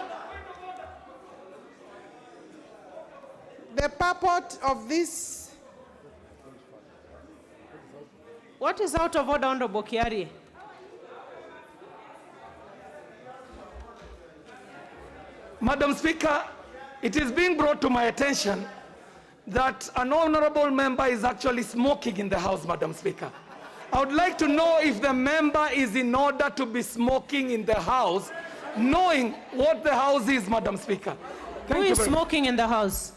the purport of this. What is out of order, Honorable Kiari? Madam Speaker, it is being brought to my attention that an honorable member is actually smoking in the House, Madam Speaker. I would like to know if the member is in order to be smoking in the House, knowing what the House is, Madam Speaker. Who is smoking in the House?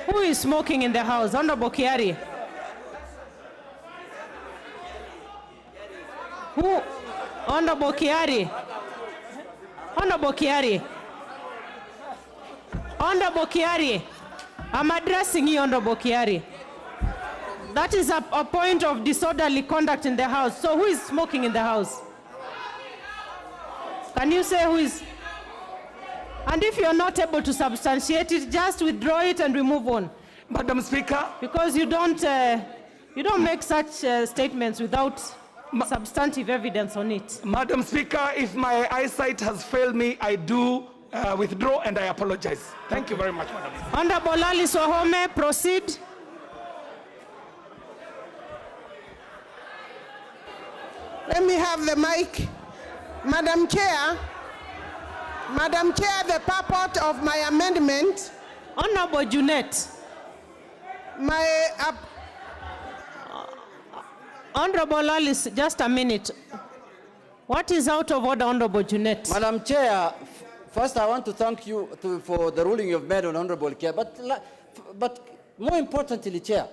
Who is smoking in the House? Honorable Kiari. Who? Honorable Kiari. Honorable Kiari. Honorable Kiari. I'm addressing you, Honorable Kiari. That is a point of disorderly conduct in the House. So who is smoking in the House? Can you say who is? And if you're not able to substantiate it, just withdraw it and we move on. Madam Speaker. Because you don't make such statements without substantive evidence on it. Madam Speaker, if my eyesight has failed me, I do withdraw and I apologize. Thank you very much, Madam Speaker. Honorable Alice Wahome, proceed. Let me have the mic. Madam Chair, the purport of my amendment. Honorable Junet. Honorable Alice, just a minute. What is out of order, Honorable Junet? Madam Chair, first I want to thank you for the ruling you've made on Honorable Chair, but more importantly, Chair,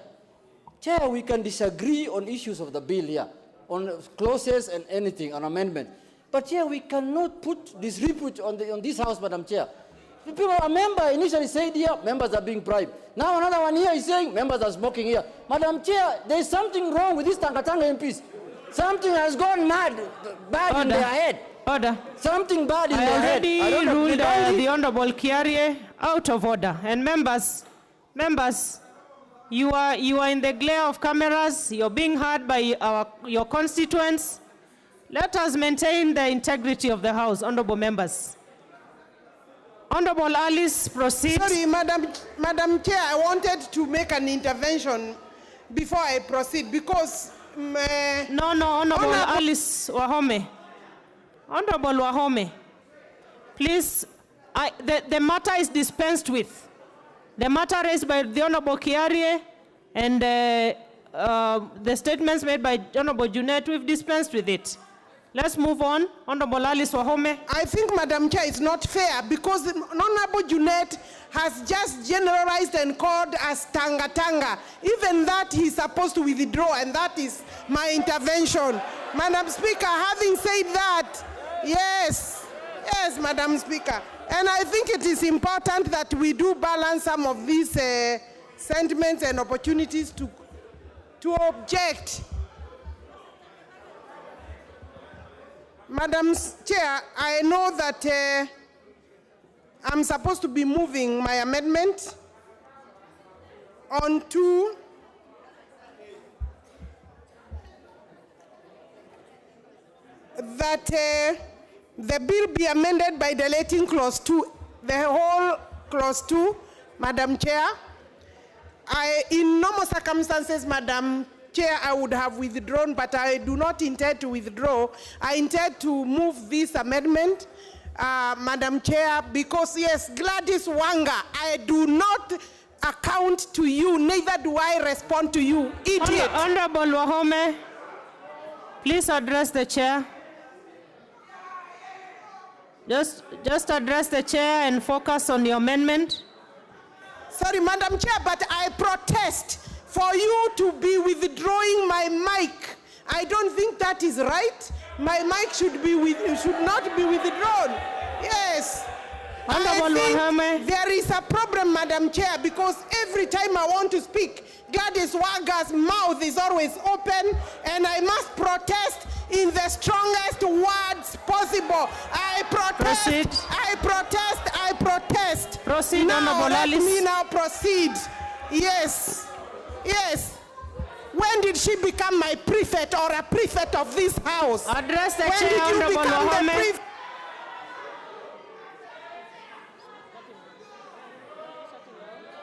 we can disagree on issues of the bill here, on clauses and anything, on amendment. But here we cannot put disrepute on this House, Madam Chair. A member initially said here, members are being bribed. Now another one here is saying members are smoking here. Madam Chair, there is something wrong with these Tangatanga MPs. Something has gone bad in their head. Order. Something bad in their head. I already ruled the Honorable Kiari out of order. And members, you are in the glare of cameras. You're being heard by your constituents. Let us maintain the integrity of the House, honorable members. Honorable Alice, proceed. Sorry, Madam Chair, I wanted to make an intervention before I proceed because... No, Honorable Alice Wahome. Honorable Wahome, please, the matter is dispensed with. The matter raised by the Honorable Kiari and the statements made by Honorable Junet, we've dispensed with it. Let's move on. Honorable Alice Wahome. I think, Madam Chair, it's not fair because Honorable Junet has just generalized and called us Tanga. Even that he's supposed to withdraw, and that is my intervention. Madam Speaker, having said that, yes, Madam Speaker. And I think it is important that we do balance some of these sentiments and opportunities to object. Madam Chair, I know that I'm supposed to be moving my amendment on to that the bill be amended by deleting clause 2, the whole clause 2, Madam Chair. In normal circumstances, Madam Chair, I would have withdrawn, but I do not intend to withdraw. I intend to move this amendment, Madam Chair, because yes, Gladys Wanga, I do not account to you, neither do I respond to you, idiot. Honorable Wahome, please address the chair. Just address the chair and focus on your amendment. Sorry, Madam Chair, but I protest for you to be withdrawing my mic. I don't think that is right. My mic should not be withdrawn. Yes. Honorable Wahome. There is a problem, Madam Chair, because every time I want to speak, Gladys Wanga's mouth is always open, and I must protest in the strongest words possible. I protest. Proceed. I protest. I protest. Proceed, now, Honorable let Alice. me now proceed. Yes. Yes. When did she become my prefect or a prefect of this house? Address the when chair, did you Honorable become the Wahome. prefect?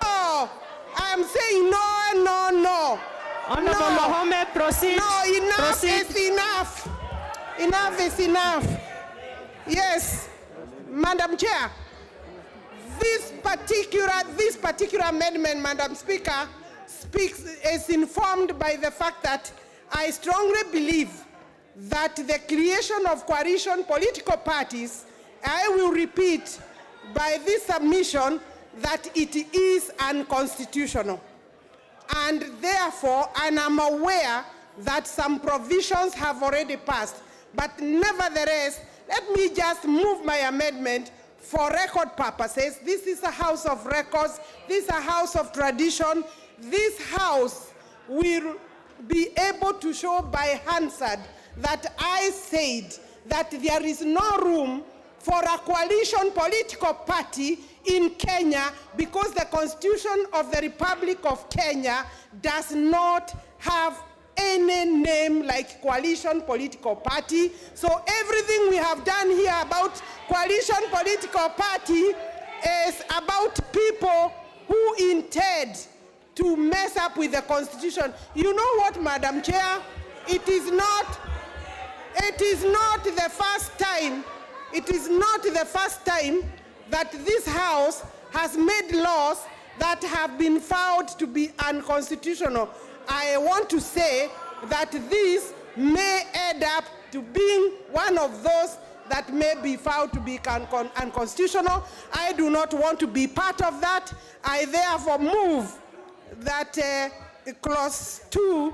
Oh, I am saying no, no, no. Honorable Wahome, proceed. No, enough Proceed. is enough. Enough is enough. Yes, Madam Chair, this particular amendment, Madam Speaker, is informed by the fact that I strongly believe that the creation of coalition political parties, I will repeat by this submission that it is unconstitutional. And therefore, and I'm aware that some provisions have already passed. But nevertheless, let me just move my amendment for record purposes. This is a house of records. This is a house of tradition. This house will be able to show by Hansard that I said that there is no room for a coalition political party in Kenya because the Constitution of the Republic of Kenya does not have any name like coalition political party. So everything we have done here about coalition political party is about people who intend to mess up with the Constitution. You know what, Madam Chair? It is not the first time, that this House has made laws that have been found to be unconstitutional. I want to say that this may end up to being one of those that may be found to be unconstitutional. I do not want to be part of that. I therefore move that clause 2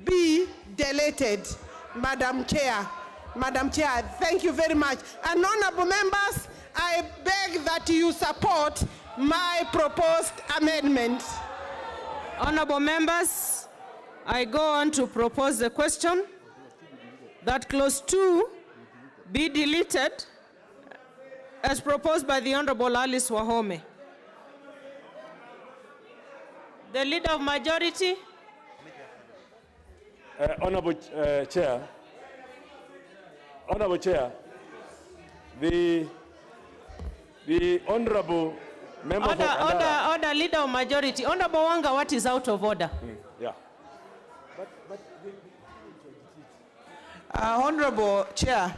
be deleted, Madam Chair. Madam Chair, thank you very much. And honorable members, I beg that you support my proposed amendment. Honorable members, I go on to propose the question that clause 2 be deleted as proposed by the Honorable Alice Wahome. The Leader of Majority. Honorable Chair, the Honorable Member Order, Leader of Majority. Honorable Wanga, what is out of order? Yeah. Honorable Chair,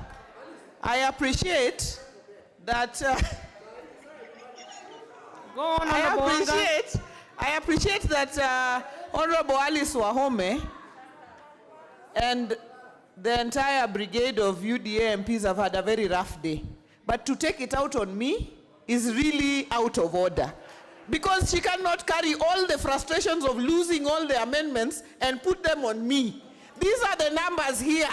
I appreciate that. Go on, Honorable Wanga. I appreciate that Honorable Alice Wahome and the entire brigade of UDA MPs have had a very rough day. But to take it out on me is really out of order. Because she cannot carry all the frustrations of losing all the amendments and put them on me. These are the numbers here.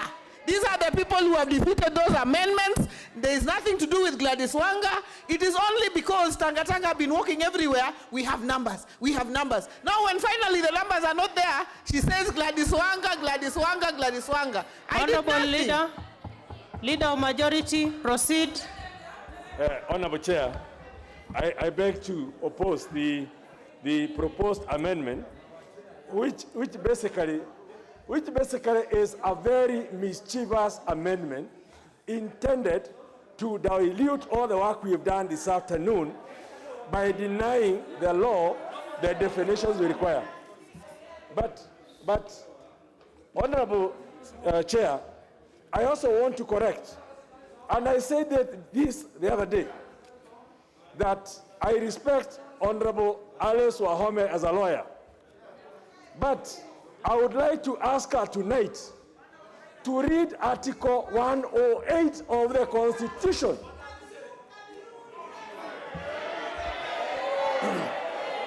These are the people who have defeated those amendments. There is nothing to do with Gladys Wanga. It is only because Tanga have been walking everywhere, we have numbers, we have numbers. Now when finally the numbers are not there, she says Gladys Wanga, Gladys Wanga, Gladys Wanga. Honorable Leader of Majority, proceed. Honorable Chair, I beg to oppose the proposed amendment, which basically is a very mischievous amendment intended to dilute all the work we have done this afternoon by denying the law the definitions we require. But Honorable Chair, I also want to correct, and I said that this the other day, that I respect Honorable Alice Wahome as a lawyer, but I would like to ask her tonight to read Article 108 of the Constitution.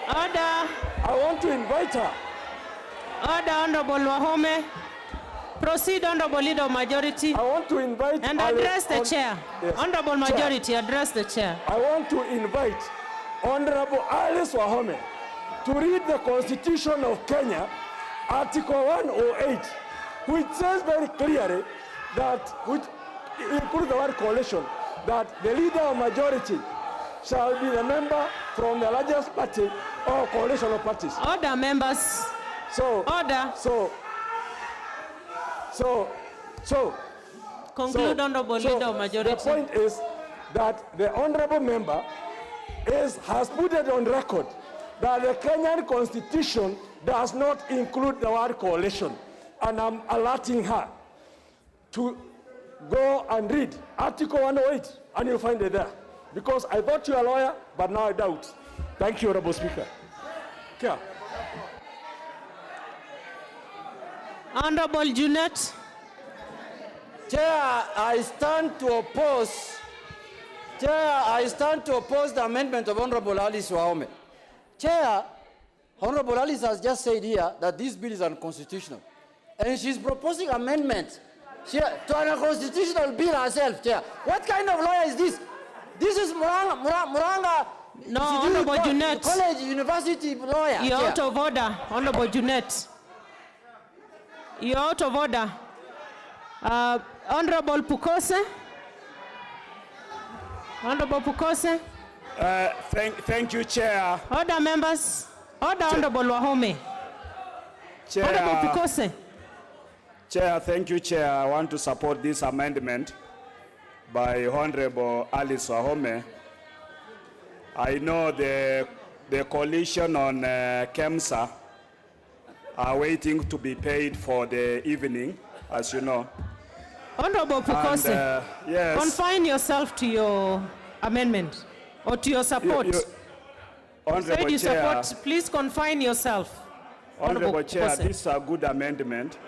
Order. I want to invite her. Order, Honorable Wahome. Proceed, Honorable Leader of Majority. I want to invite... And address the chair. Yes. Honorable Majority, address the chair. I want to invite Honorable Alice Wahome to read the Constitution of Kenya, Article 108, which says very clearly that, which includes the word coalition, that the leader of majority shall be the member from the largest party or coalition of parties. Order, members. Order. Conclude, Honorable Leader of Majority. The point is that the honorable member has put it on record that the Kenyan Constitution does not include the word coalition. And I'm alerting her to go and read Article 108, and you'll find it there. Because I thought you were a lawyer, but now I doubt. Thank you, Honorable Speaker. Kia. Honorable Junet. Chair, I stand to oppose. Chair, I stand to oppose the amendment of Honorable Alice Wahome. Chair, Honorable Alice has just said here that this bill is unconstitutional. And she's proposing amendments to an unconstitutional bill herself, Chair. What kind of lawyer is this? This is Muranga. No, Honorable Junet. College, university lawyer. You're Chair. out of order, Honorable Junet. You're out of order. Honorable Pukose. Honorable Pukose. Thank you, Chair. Order, members. Order, Honorable Wahome. Chair, Honorable Pukose. Chair, thank you, Chair. I want to support this amendment by Honorable Alice Wahome. I know the coalition on KEMSA are waiting to be paid for the evening, as you know. Honorable Pukose, yes. confine yourself to your amendment or to your support. Honorable you Chair, support, please confine yourself. Honorable Chair, Pukose. this is a good amendment,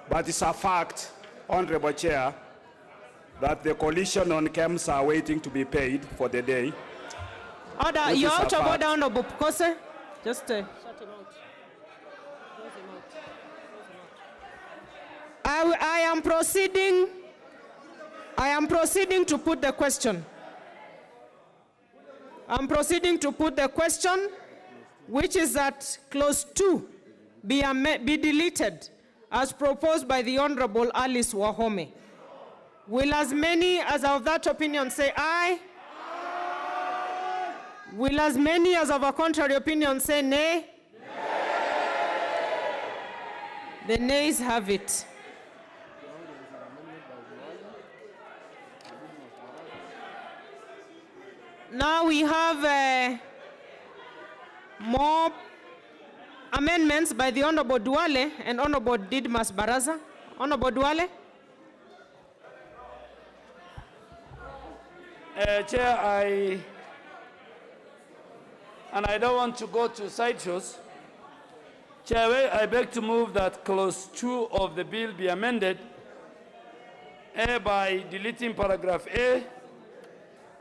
but it's a fact, Honorable Chair, that the coalition on KEMSA are waiting to be paid for the day. Order, This you're is a out of fact. order, Honorable Pukose. Just shut him out. Close him out. I am proceeding to put the question. I'm proceeding to put the question, which is that clause 2 be deleted as proposed by the Honorable Alice Wahome. Will as many as of that opinion say aye? Will as many as of a contrary opinion say nay? The nays have it. Now we have more amendments by the Honorable Duale and Honorable Didmas Baraza. Honorable Duale. Chair, I don't want to go to sideshows. Chair, I beg to move that clause 2 of the bill be amended, A, by deleting paragraph A,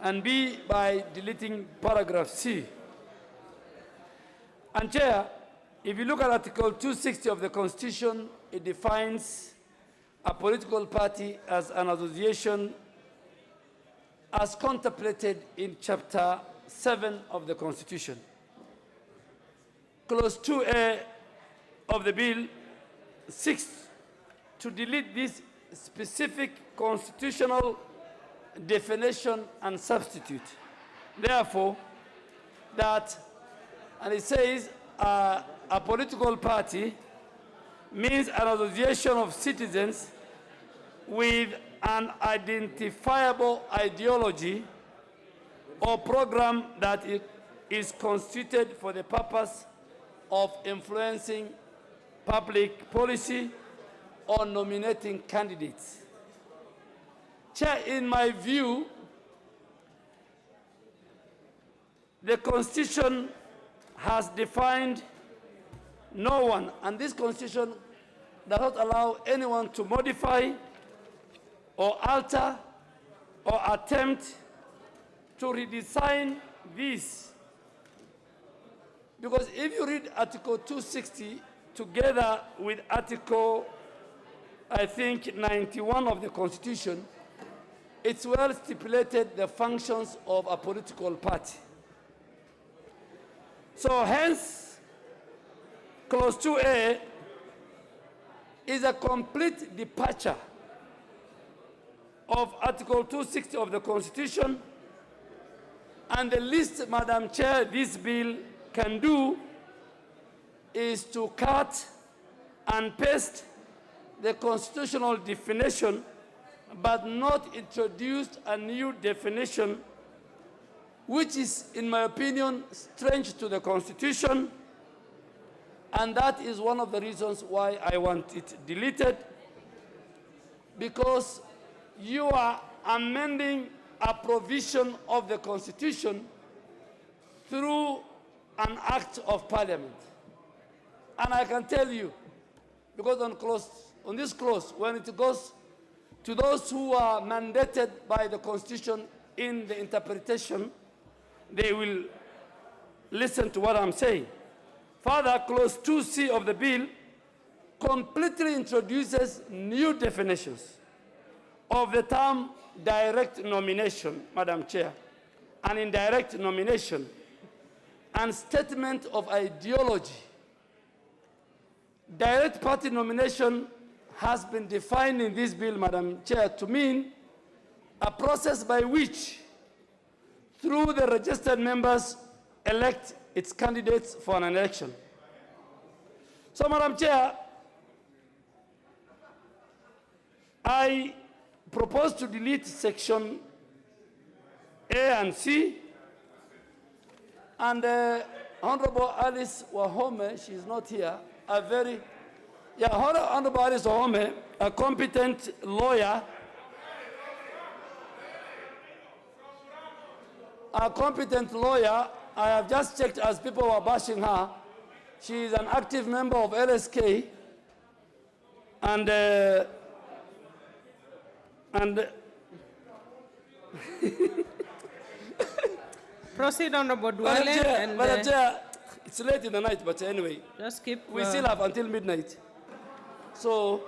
and B, by deleting paragraph C. And Chair, if you look at Article 260 of the Constitution, it defines a political party as an association as contemplated in Chapter 7 of the Constitution. Clause 2A of the bill seeks to delete this specific constitutional definition and substitute. Therefore, and it says a political party means an association of citizens with an identifiable ideology or program that is constituted for the purpose of influencing public policy or nominating candidates. Chair, in my view, the Constitution has defined no one, and this Constitution does not allow anyone to modify or alter or attempt to redesign this. Because if you read Article 260 together with Article, I think, 91 of the Constitution, it's well stipulated the functions of a political party. So hence, Clause 2A is a complete departure of Article 260 of the Constitution. And the least, Madam Chair, this bill can do is to cut and paste the constitutional definition, but not introduce a new definition, which is, in my opinion, strange to the Constitution. And that is one of the reasons why I want it deleted, because you are amending a provision of the Constitution through an act of Parliament. And I can tell you, because on this clause, when it goes to those who are mandated by the Constitution in the interpretation, they will listen to what I'm saying. Further, clause 2C of the bill completely introduces new definitions of the term direct nomination, Madam Chair, and indirect nomination, and statement of ideology. Direct party nomination has been defined in this bill, Madam Chair, to mean a process by which, through the registered members, elect its candidates for an election. So, Madam Chair, I propose to delete section A and C, and Honorable Alice Wahome, she is not here, Honorable Alice Wahome, a competent lawyer, I have just checked as people were bashing her. She is an active member of LSK, and Proceed, Honorable Duale. Madam Chair, it's late in the night, but anyway, just keep. We still have until midnight. So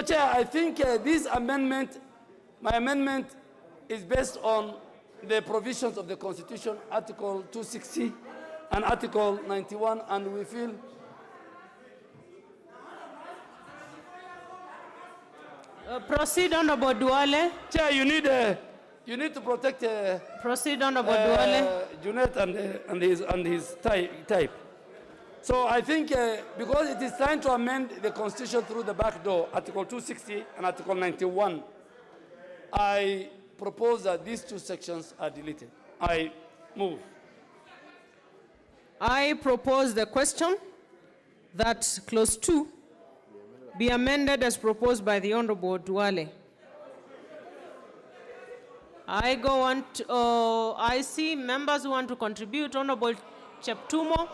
Chair, I think this amendment, my amendment, is based on the provisions of the Constitution, Article 260 and Article 91, and we feel proceed, Honorable Duale. Chair, you need to protect proceed, Honorable Duale. Junet and his type. So I think because it is trying to amend the Constitution through the back door, Article 260 and Article 91, I propose that these two sections are deleted. I move. I propose the question that clause 2 be amended as proposed by the Honorable Duale. I go on to, I see members who want to contribute. Honorable Cheptumo.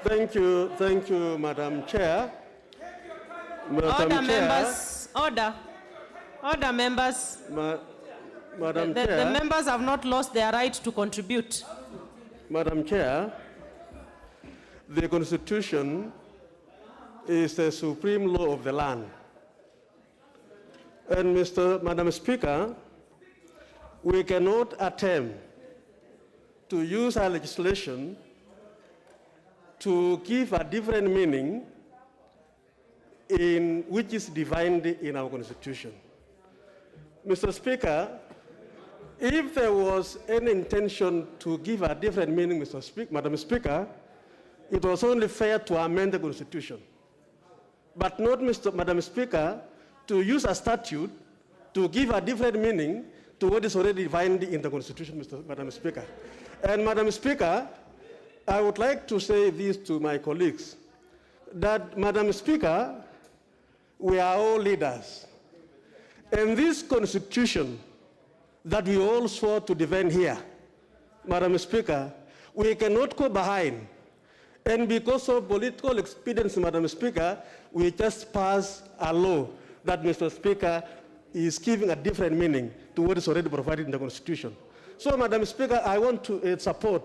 Thank you, Madam Chair. Order, members. Order, members. Madam Chair. The members have not lost their right to contribute. Madam Chair, the Constitution is the supreme law of the land. And Madam Speaker, we cannot attempt to use our legislation to give a different meaning in which is defined in our Constitution. Mr. Speaker, if there was any intention to give a different meaning, Madam Speaker, it was only fair to amend the Constitution, but not, Madam Speaker, to use a statute to give a different meaning to what is already defined in the Constitution, Madam Speaker. And Madam Speaker, I would like to say this to my colleagues, that, Madam Speaker, we are all leaders. And this Constitution that we all swore to defend here, Madam Speaker, we cannot go behind. And because of political expedience, Madam Speaker, we just pass a law that, Mr. Speaker, is giving a different meaning to what is already provided in the Constitution. So, Madam Speaker, I want to support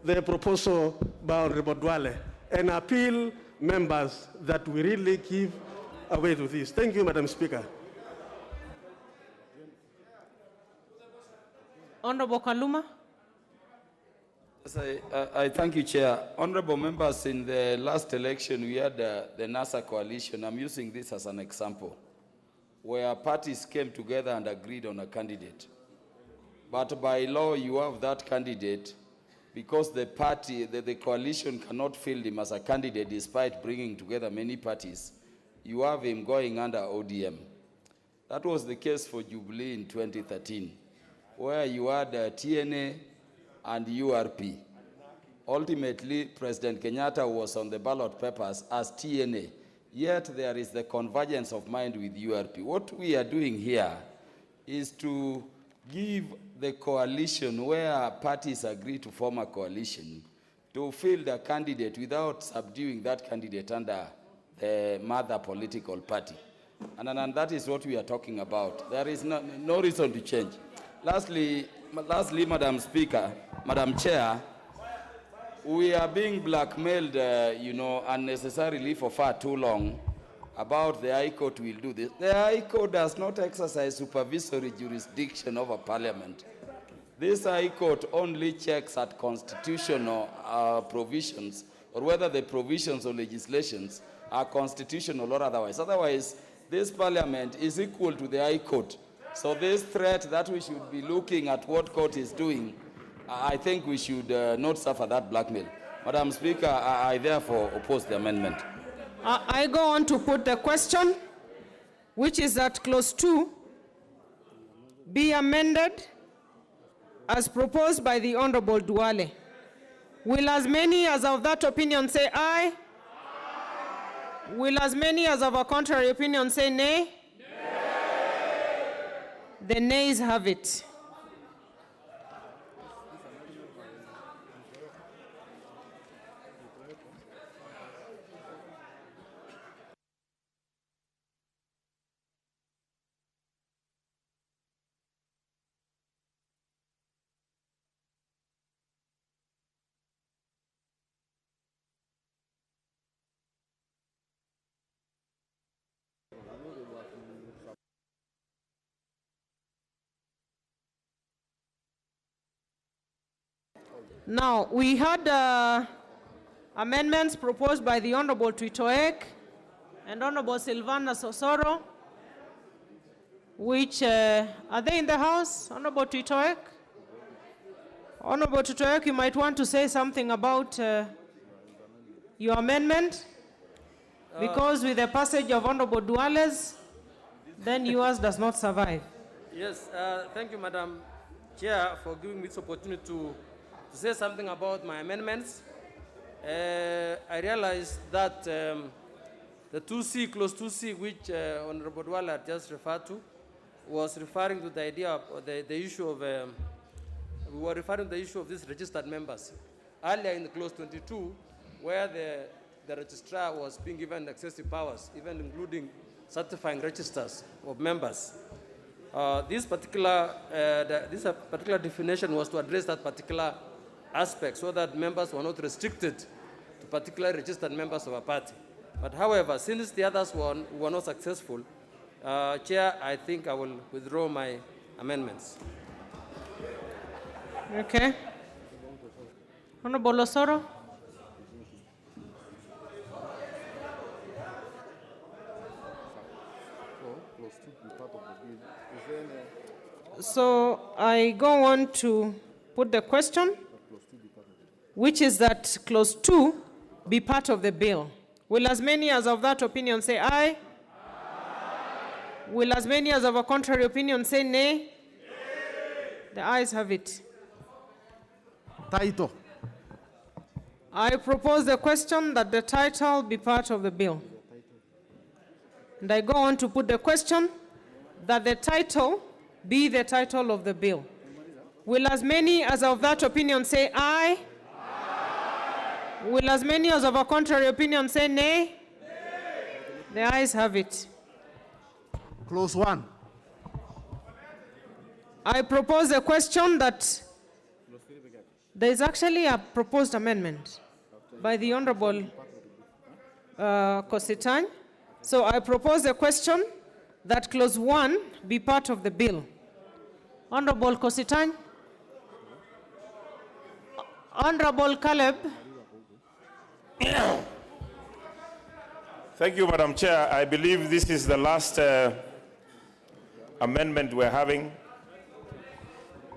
the proposal by Honorable Duale and appeal members that we really give away to this. Thank you, Madam Speaker. Honorable Kaluma. Yes, I thank you, Chair. Honorable members, in the last election, we had the NASA coalition. I'm using this as an example, where parties came together and agreed on a candidate. But by law, you have that candidate because the party, the coalition cannot field him as a candidate despite bringing together many parties. You have him going under ODM. That was the case for Jubilee in 2013, where you had TNA and URP. Ultimately, President Kenyatta was on the ballot papers as TNA, yet there is the convergence of mind with URP. What we are doing here is to give the coalition where parties agree to form a coalition to field a candidate without subduing that candidate under the mother political party. And that is what we are talking about. There is no reason to change. Lastly, Madam Speaker, Madam Chair, we are being blackmailed, unnecessarily for far too long about the High Court will do this. The High Court does not exercise supervisory jurisdiction over Parliament. This High Court only checks at constitutional provisions or whether the provisions or legislations are constitutional or otherwise. Otherwise, this Parliament is equal to the High Court. So this threat that we should be looking at what court is doing, I think we should not suffer that blackmail. Madam Speaker, I therefore oppose the amendment. I go on to put the question, which is that clause 2 be amended as proposed by the Honorable Duale. Will as many as of that opinion say aye? Will as many as of a contrary opinion say nay? The nays have it. Now, we had amendments proposed by the Honorable Twitoek and Honorable Silvana Sosoro, which, are they in the House? Honorable Twitoek? Honorable Twitoek, you might want to say something about your amendment, because with the passage of Honorable Duales, then yours does not survive. Yes, thank you, Madam Chair, for giving me this opportunity to say something about my amendments. I realized that the 2C, clause 2C, which Honorable Duale had just referred to, was referring to the idea of the issue of, we were referring to the issue of these registered members. Earlier in the clause 22, where the registrar was being given excessive powers, even including certifying registers of members. This particular definition was to address that particular aspect so that members were not restricted to particularly registered members of a party. But however, since the others were not successful, Chair, I think I will withdraw my amendments. Okay. Honorable Osoro. So I go on to put the question, which is that clause 2 be part of the bill. Will as many as of that opinion say aye? Will as many as of a contrary opinion say nay? The ayes have it. Title. I propose the question that the title be part of the bill. And I go on to put the question that the title be the title of the bill. Will as many as of that opinion say aye? Will as many as of a contrary opinion say nay? The ayes have it. Clause 1. I propose a question that there is actually a proposed amendment by the Honorable Kositany. So I propose a question that clause 1 be part of the bill. Honorable Kositany. Honorable Caleb. Thank you, Madam Chair. I believe this is the last amendment we're having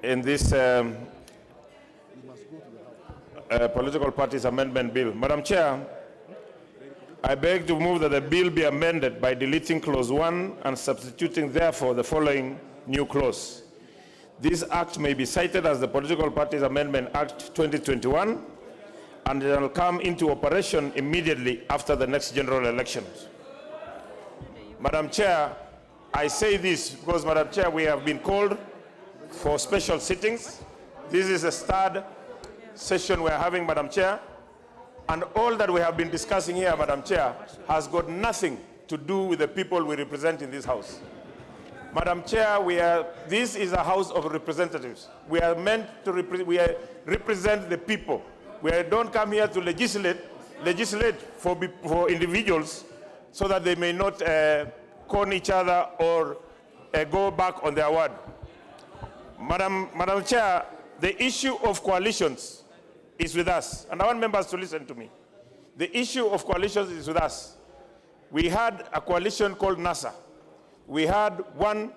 in this political parties amendment bill. Madam Chair, I beg to move that the bill be amended by deleting clause 1 and substituting therefore the following new clause. This act may be cited as the Political Parties Amendment Act 2021 and it will come into operation immediately after the next general elections. Madam Chair, I say this because, Madam Chair, we have been called for special sittings. This is a third session we are having, Madam Chair, and all that we have been discussing here, Madam Chair, has got nothing to do with the people we represent in this House. Madam Chair, this is a House of Representatives. We are meant to represent the people. We don't come here to legislate for individuals so that they may not con each other or go back on their word. Madam Chair, the issue of coalitions is with us, and I want members to listen to me. The issue of coalitions is with us. We had a coalition called NASA. We had one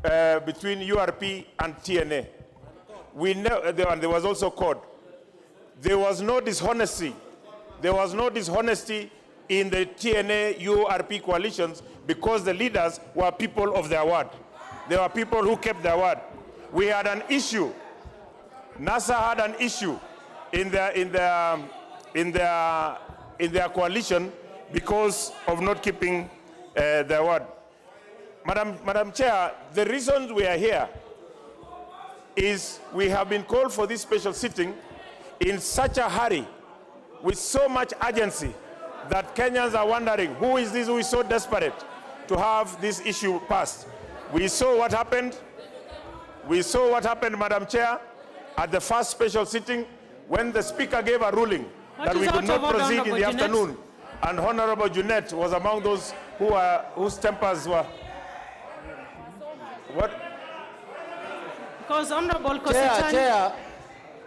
between URP and TNA. And there was also CORD. There was no dishonesty. There was no dishonesty in the TNA URP coalitions because the leaders were people of their word. They were people who kept their word. We had an issue. NASA had an issue in their coalition because of not keeping their word. Madam Chair, the reason we are here is we have been called for this special sitting in such a hurry, with so much urgency, that Kenyans are wondering, who is this who is so desperate to have this issue passed? We saw what happened. We saw what happened, Madam Chair, at the first special sitting when the Speaker gave a ruling that we could not proceed in the afternoon. And Honorable Junet was among those whose tempers were... What? Because Honorable Kositani... Chair,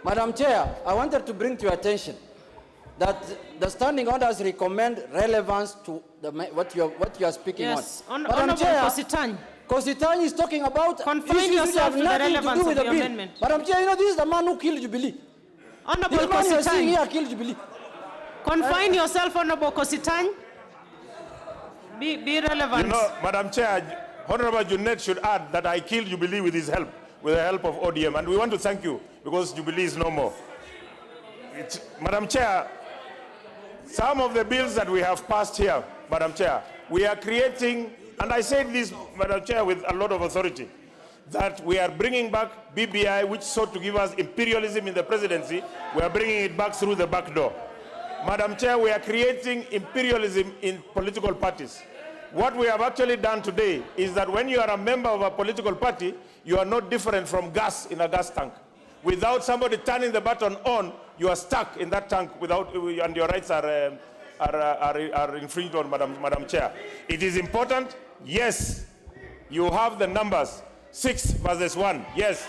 Madam Chair, I wanted to bring to your attention that the standing orders recommend relevance to what you are speaking on. Madam Honorable Chair, Kositani. Kositani is talking about Confine yourself to the relevance of the amendment. Madam Chair, you know this is the man who killed Jubilee. Honorable This man you are seeing Kositani. here killed Jubilee. Confine yourself, Honorable Kositani. Be relevant. You know, Madam Chair, Honorable Junet should add that I killed Jubilee with his help, with the help of ODM, and we want to thank you because Jubilee is no more. Madam Chair, some of the bills that we have passed here, Madam Chair, we are creating, and I say this, Madam Chair, with a lot of authority, that we are bringing back BBI, which sought to give us imperialism in the presidency. We are bringing it back through the back door. Madam Chair, we are creating imperialism in political parties. What we have actually done today is that when you are a member of a political party, you are not different from gas in a gas tank. Without somebody turning the button on, you are stuck in that tank and your rights are infringed on, Madam Chair. It is important, yes, you have the numbers, 6 versus 1, yes,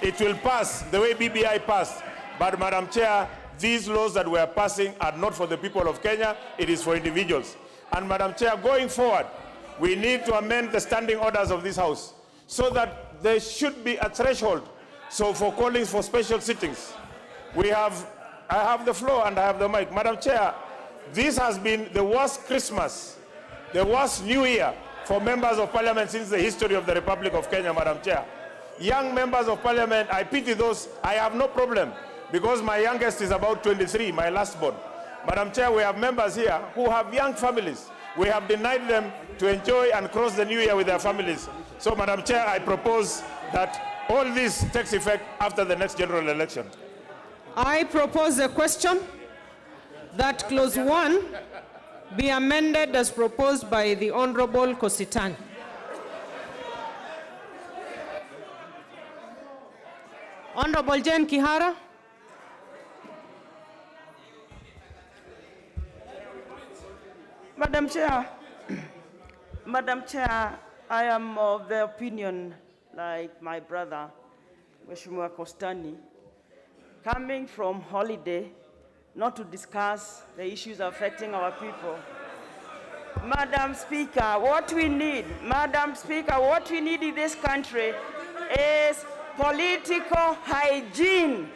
it will pass the way BBI passed. But Madam Chair, these laws that we are passing are not for the people of Kenya, it is for individuals. And Madam Chair, going forward, we need to amend the standing orders of this House so that there should be a threshold. So for calling for special sittings, I have the floor and I have the mic. Madam Chair, this has been the worst Christmas, the worst New Year for members of Parliament since the history of the Republic of Kenya, Madam Chair. Young members of Parliament, I pity those. I have no problem because my youngest is about 23, my last born. Madam Chair, we have members here who have young families. We have denied them to enjoy and cross the New Year with their families. So, Madam Chair, I propose that all this takes effect after the next general election. I propose a question that clause 1 be amended as proposed by the Honorable Kositani. Honorable Jane Kihara. Madam Chair, Madam Chair, I am of the opinion, like my brother, Mheshimiwa Kostani, coming from holiday not to discuss the issues affecting our people. Madam Speaker, what we need in this country is political hygiene.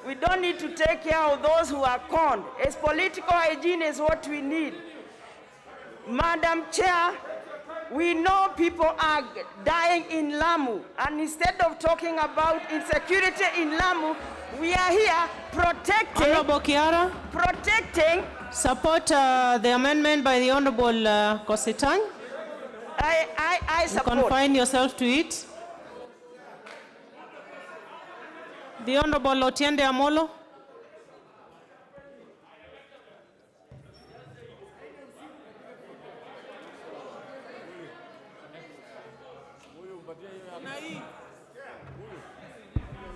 We don't need to take care of those who are conned. It's political hygiene is what we need. Madam Chair, we know people are dying in Lamu, and instead of talking about insecurity in Lamu, we are here protecting. Honorable Kiara, support the amendment by the Honorable Kositany. I support. You confine yourself to it. The Honorable Otiende Amolo.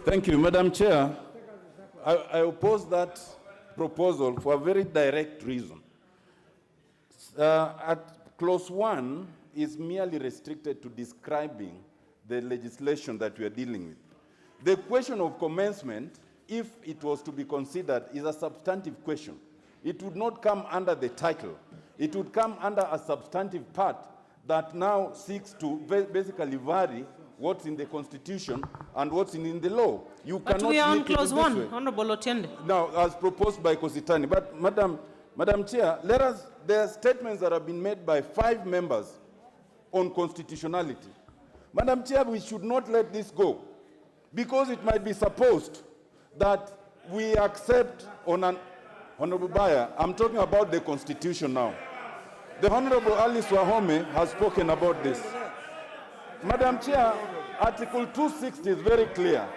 Thank you, Madam Chair. I oppose that proposal for a very direct reason. At clause 1 is merely restricted to describing the legislation that we are dealing with. The question of commencement, if it was to be considered, is a substantive question. It would not come under the title. It would come under a substantive part that now seeks to basically vary what's in the Constitution and what's in the law. You But cannot we are on make it clause in this 1, way. Honorable Otiende. Now, as proposed by Kositany. But Madam Chair, there are statements that have been made by 5 members on constitutionality. Madam Chair, we should not let this go, because it might be supposed that we accept on an Honorable Bayer, I'm talking about the Constitution now. The Honorable Alice Wahome has spoken about this. Madam Chair, Article 260 is very clear.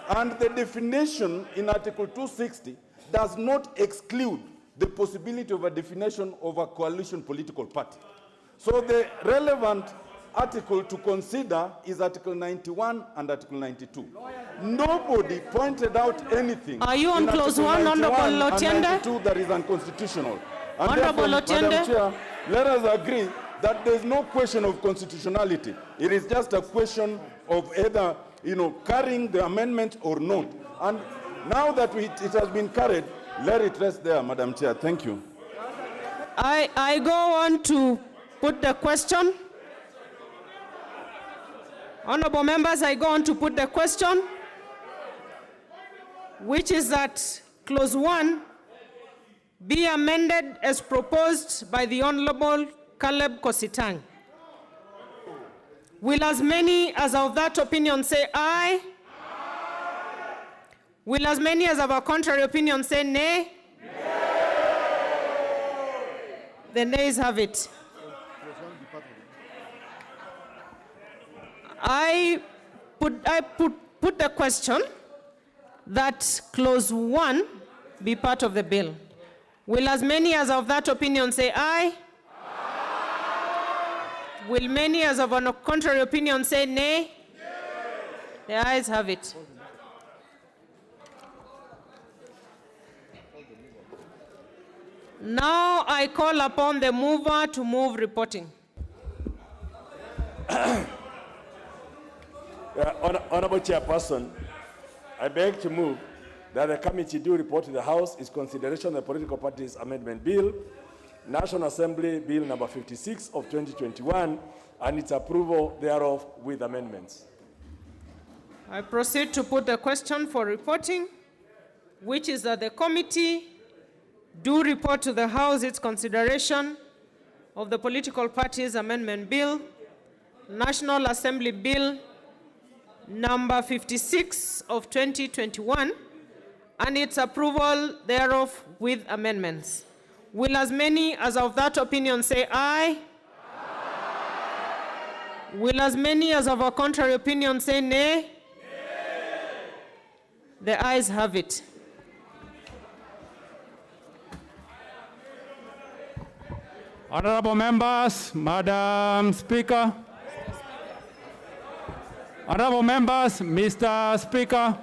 And the definition in Article 260 does not exclude the possibility of a definition of a coalition political party. So the relevant article to consider is Article 91 and Article 92. Nobody pointed out anything. Are you on in clause Article 1, 91 Honorable and Otiende? 92 that is unconstitutional. And Honorable therefore, Otiende? Madam Chair, let us agree that there is no question of constitutionality. It is just a question of either, carrying the amendment or not. And now that it has been carried, let it rest there, Madam Chair. Thank you. I go on to put the question. Honorable members, I go on to put the question, which is that clause 1 be amended as proposed by the Honorable Caleb Kositany. Will as many as of that opinion say aye? Will as many as of a contrary opinion say nay? The nays have it. I put the question that clause 1 be part of the bill. Will as many as of that opinion say aye? Will many as of a contrary opinion say nay? The ayes have it. Now I call upon the mover to move reporting. Honorable Chairperson, I beg to move that the committee do report to the House its consideration of the Political Parties Amendment Bill, National Assembly Bill number 56 of 2021, and its approval thereof with amendments. I proceed to put the question for reporting, which is that the committee do report to the House its consideration of the Political Parties Amendment Bill, National Assembly Bill number 56 of 2021, and its approval thereof with amendments. Will as many as of that opinion say aye? Will as many as of a contrary opinion say nay? The ayes have it. Honorable members, Madam Speaker. Honorable members, Mr. Speaker.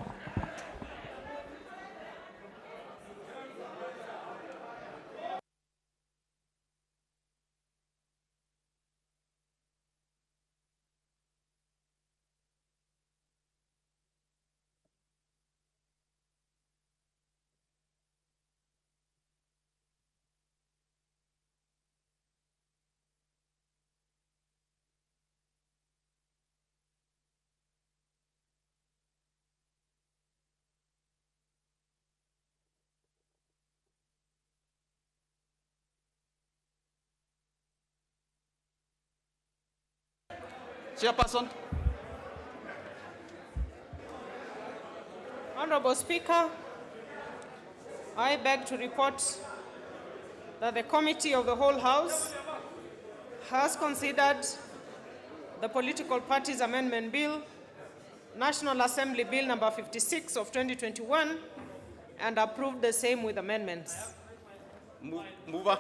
Chairperson. Honorable Speaker, I beg to report that the Committee of the Whole House has considered the Political Parties Amendment Bill, National Assembly Bill number 56 of 2021, and approved the same with amendments. Mover.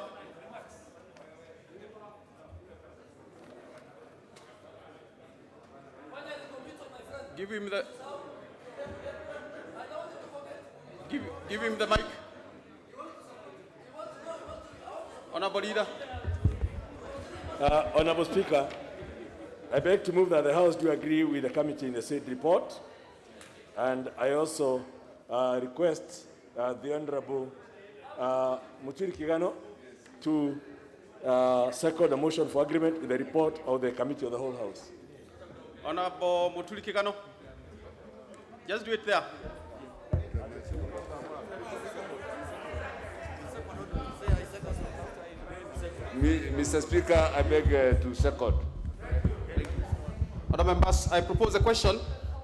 Give him the give him the mic. Honorable Leader. Honorable Speaker, I beg to move that the House do agree with the committee in the said report, and I also request the Honorable Muturi Kigano to second the motion for agreement with the report of the Committee of the Whole House. Honorable Mutuli Kigano. Just do it there. Mr. Speaker, I beg to second. Other members, I propose a question,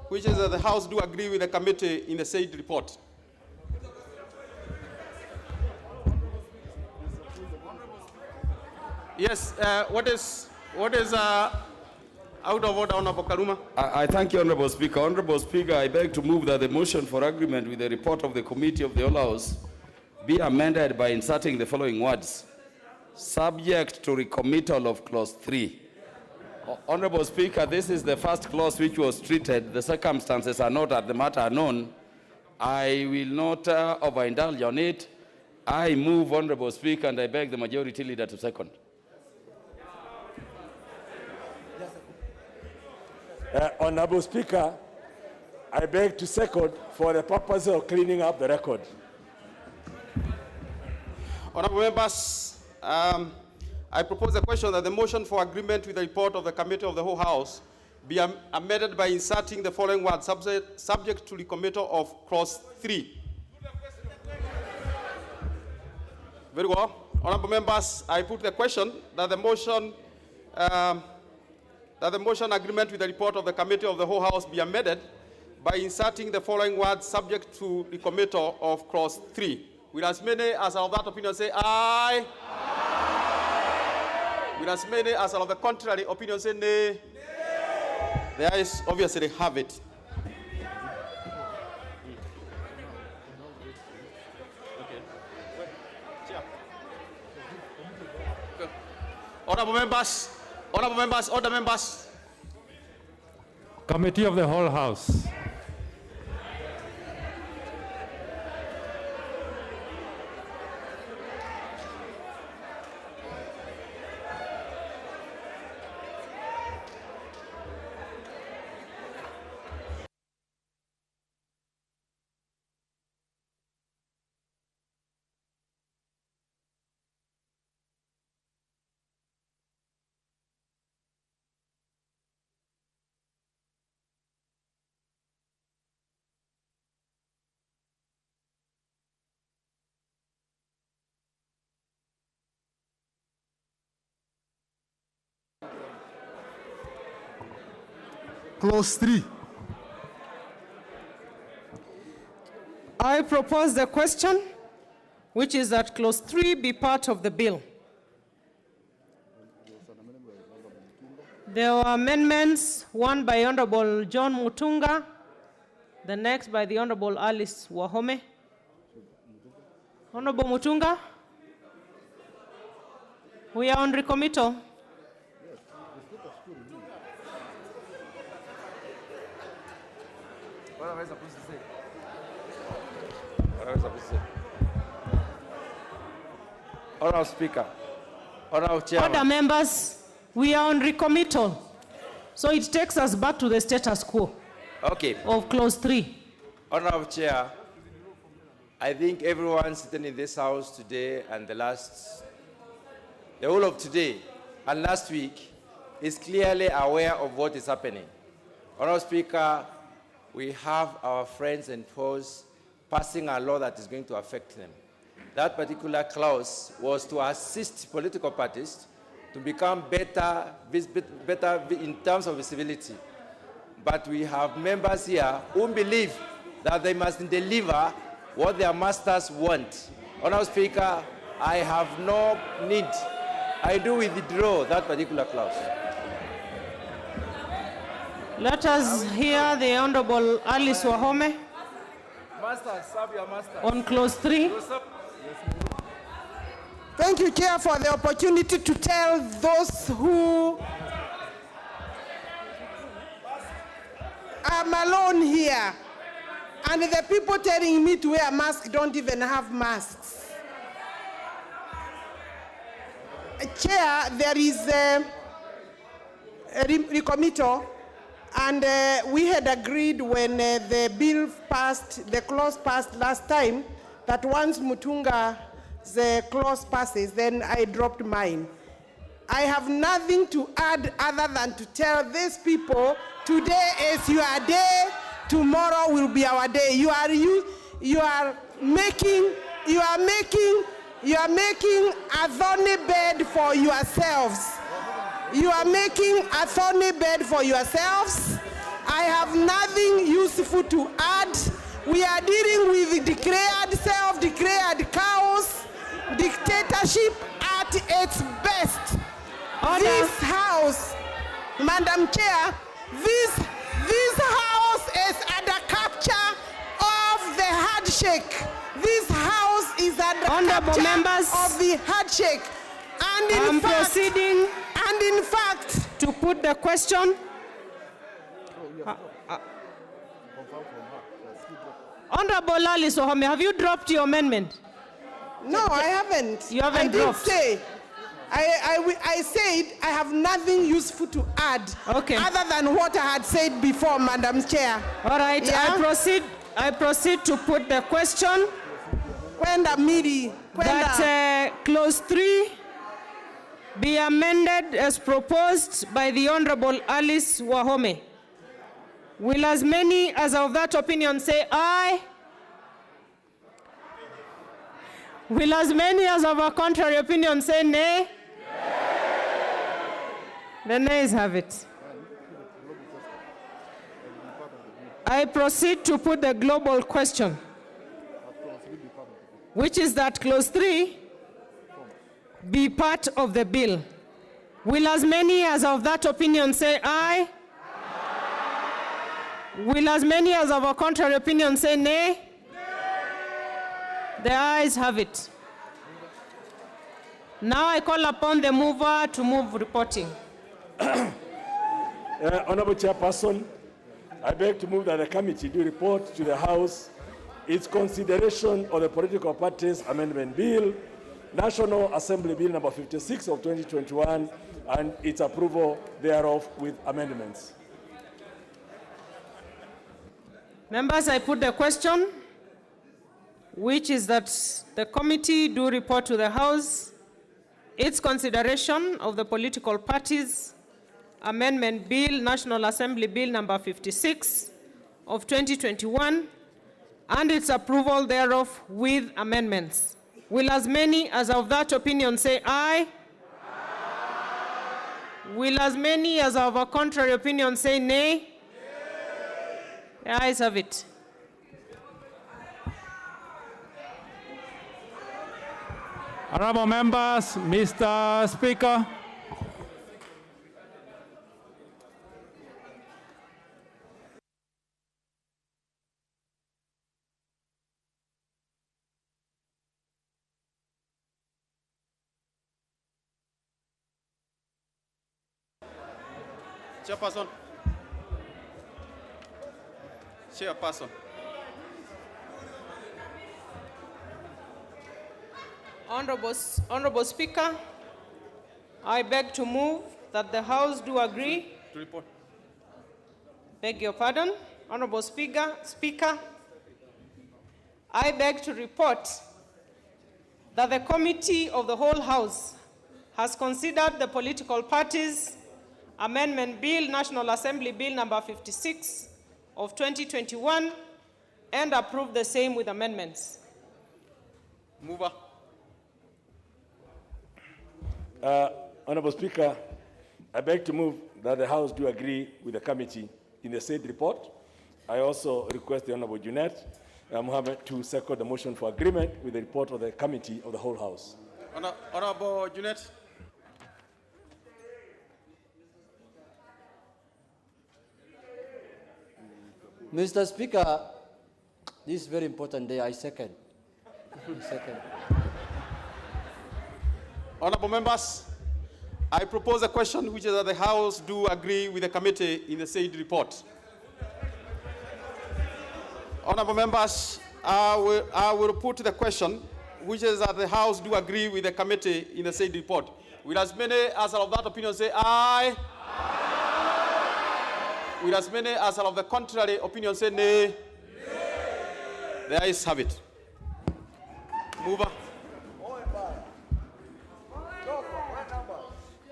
which is that the House do agree with the committee in the said report. Yes, what is out of order, Honorable Karuma? I thank you, Honorable Speaker. Honorable Speaker, I beg to move that the motion for agreement with the report of the Committee of the Whole House be amended by inserting the following words: subject to recommittal of clause 3. Honorable Speaker, this is the first clause which was treated. The circumstances are not at the matter known. I will not overindulge on it. I move, Honorable Speaker, and I beg the Majority Leader to second. Honorable Speaker, I beg to second for the purpose of cleaning up the record. Honorable members, I propose a question that the motion for agreement with the report of the Committee of the Whole House be amended by inserting the following words: subject to recommittal of clause 3. Very well. Honorable members, I put the question that the motion agreement with the report of the Committee of the Whole House be amended by inserting the following words: subject to recommittal of clause 3. Will as many as are of that opinion say aye? Aye. Will as many as are of the contrary opinion say nay? Nay. The ayes obviously have it. Honorable members, order members. Committee of the Whole House. Clause 3. I propose the question, which is that clause 3 be part of the bill. There were amendments, one by Honorable John Mutunga, the next by the Honorable Alice Wahome. Honorable Mutunga, we are on recommittal. What am I supposed to say? What am I supposed to say? Honorable Speaker, Honorable Chairman. Order members, we are on recommittal. So it takes us back to the status quo of clause 3. Honorable Chair, I think everyone sitting in this house today and the whole of today and last week is clearly aware of what is happening. Honorable Speaker, we have our friends and foes passing a law that is going to affect them. That particular clause was to assist political parties to become better in terms of visibility. But we have members here who believe that they must deliver what their masters want. Honorable Speaker, I have no need. I do withdraw that particular clause. Let us hear the Honorable Alice Wahome Master, serve your master. on clause 3. Thank you, Chair, for the opportunity to tell those who I'm alone here, and the people telling me to wear a mask don't even have masks. Chair, there is a recommittal, and we had agreed when the bill passed, the clause passed last time, that once the clause passes, then I dropped mine. I have nothing to add other than to tell these people, today is your day, tomorrow will be our day. You are making a thorny bed for yourselves. You are making a thorny bed for yourselves. I have nothing useful to add. We are dealing with declared, self-declared chaos, dictatorship at its best. Order. This house, Madam Chair, this house is under capture of the handshake. This house is under Honorable capture members, of the handshake. And I'm in fact, proceeding to put the question. Honorable Alice Wahome, have you dropped your amendment? No, I haven't. You haven't dropped. I did say. I said I have nothing useful to add other than what I had said before, Madam Chair. All right, Yeah? I proceed to put the question that clause 3 be amended as proposed by the Honorable Alice Wahome. Will as many as of that opinion say aye? Will as many as of a contrary opinion say nay? The nays have it. I proceed to put the global question, which is that clause 3 be part of the bill. Will as many as of that opinion say aye? Will as many as of a contrary opinion say nay? The ayes have it. Now I call upon the mover to move reporting. Honorable Chairperson, I beg to move that the committee do report to the House its consideration of the Political Parties Amendment Bill, National Assembly Bill number 56 of 2021, and its approval thereof with amendments. Members, I put the question, which is that the committee do report to the House its consideration of the Political Parties Amendment Bill, National Assembly Bill number 56 of 2021, and its approval thereof with amendments. Will as many as of that opinion say aye? Will as many as of a contrary opinion say nay? The ayes have it. Honorable members, Mr. Speaker. Chairperson. Chairperson. Honorable Speaker, I beg to move that the House do agree. To report. Beg your pardon. Honorable Speaker, I beg to report that the Committee of the Whole House has considered the Political Parties Amendment Bill, National Assembly Bill number 56 of 2021, and approved the same with amendments. Mover. Honorable Speaker, I beg to move that the House do agree with the committee in the said report. I also request the Honorable Junet Mohammed to second the motion for agreement with the report of the committee of the whole House. Honorable Junet. Mr. Speaker, this is very important day. I second. Honorable members, I propose a question which is that the House do agree with the committee in the said report. Honorable members, I will put the question which is that the House do agree with the committee in the said report. Will as many as are of that opinion say aye? Aye. Will as many as are of the contrary opinion say nay? Nay. The ayes have it. Mover.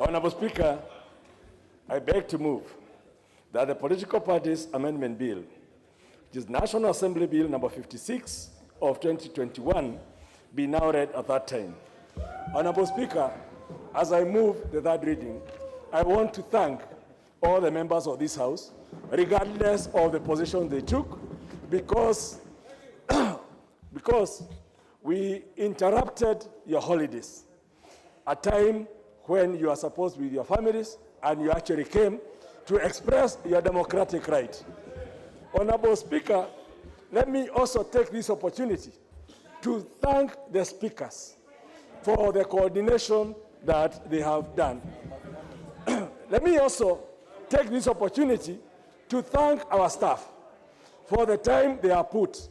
Honorable Speaker, I beg to move that the Political Parties Amendment Bill, which is National Assembly Bill number 56 of 2021, be now read at that time. Honorable Speaker, as I move the third reading, I want to thank all the members of this House, regardless of the position they took, because we interrupted your holidays, a time when you are supposed to be with your families, and you actually came to express your democratic right. Honorable Speaker, let me also take this opportunity to thank the speakers for the coordination that they have done. Let me also take this opportunity to thank our staff for the time they have put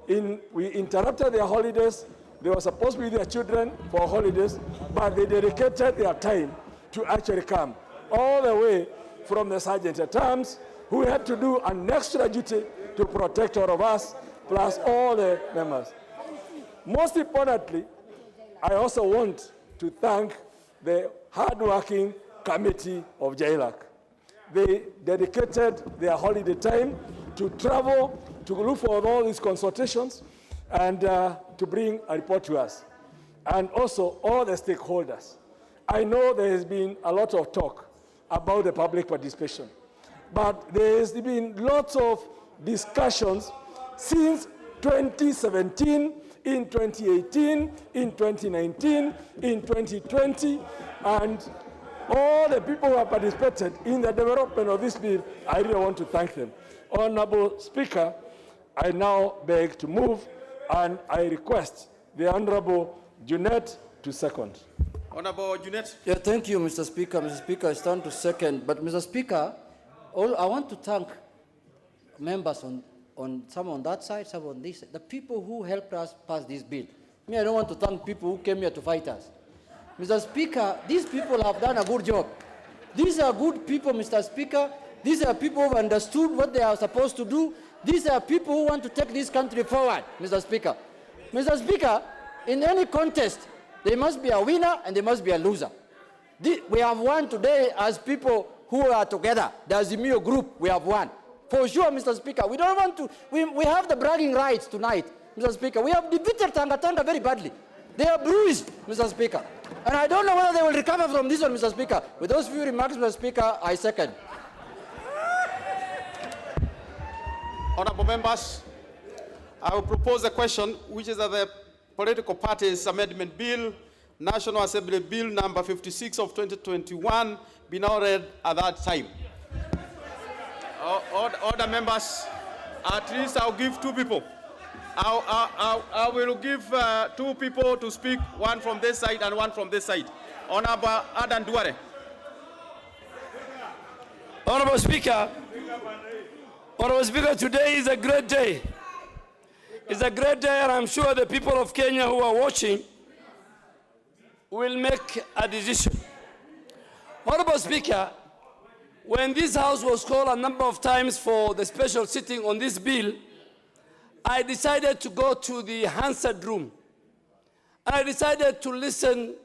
in. We interrupted their holidays. They were supposed to be with their children for holidays, but they dedicated their time to actually come all the way from the sergeant at arms, who had to do an extra duty to protect all of us, plus all the members. Most importantly, I also want to thank the hardworking committee of JLAC. They dedicated their holiday time to travel, to look for all these consultations, and to bring a report to us. And also all the stakeholders. I know there has been a lot of talk about the public participation, but there has been lots of discussions since 2017, in 2018, in 2019, in 2020, and all the people who have participated in the development of this bill, I really want to thank them. Honorable Speaker, I now beg to move, and I request the Honorable Junet to second. Honorable Junet. Yeah, thank you, Mr. Speaker. Mr. Speaker, I stand to second. But, Mr. Speaker, I want to thank members on some on that side, some on this side, the people who helped us pass this bill. Me, I don't want to thank people who came here to fight us. Mr. Speaker, these people have done a good job. These are good people, Mr. Speaker. These are people who have understood what they are supposed to do. These are people who want to take this country forward, Mr. Speaker. Mr. Speaker, in any contest, there must be a winner and there must be a loser. We have won today as people who are together. The Azimio group, we have won. For sure, Mr. Speaker, we don't want to, we have the bragging rights tonight, Mr. Speaker. We have defeated Tanga Tanga very badly. They are bruised, Mr. Speaker. And I don't know whether they will recover from this one, Mr. Speaker. With those few remarks, Mr. Speaker, I second. Honorable members, I will propose a question which is that the Political Parties Amendment Bill, National Assembly Bill number 56 of 2021, be now read at that time. Order members, at least I'll give two people. I will give two people to speak, one from this side and one from this side. Honorable Adan Duare. Honorable Speaker, today is a great day. It's a great day, and I'm sure the people of Kenya who are watching will make a decision. Honorable Speaker, when this House was called a number of times for the special sitting on this bill, I decided to go to the Hansard room. And I decided to listen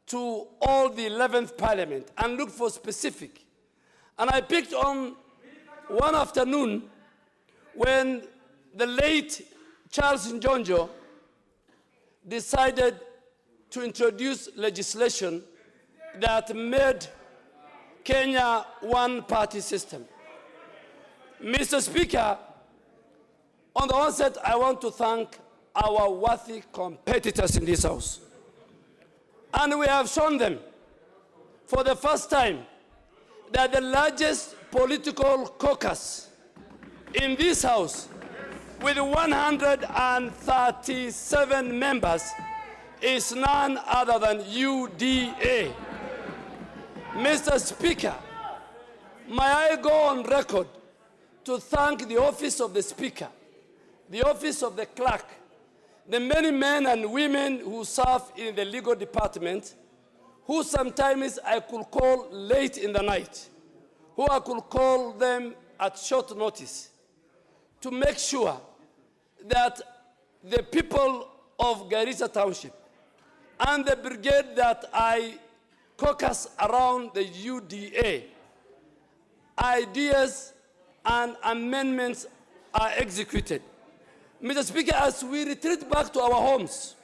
to all the 11th Parliament and look for specific. And I picked on one afternoon when the late Charles Njonjo decided to introduce legislation that made Kenya one-party system. Mr. Speaker, on the onset, I want to thank our worthy competitors in this House. And we have shown them for the first time that the largest political caucus in this House, with 137 members, is none other than UDA. Mr. Speaker, may I go on record to thank the office of the Speaker, the office of the clerk, the many men and women who serve in the legal department, who sometimes I could call late in the night, who I could call them at short notice, to make sure that the people of Garissa Township and the brigade that I caucus around the UDA, ideas and amendments are executed. Mr. Speaker, as we retreat back to our homes,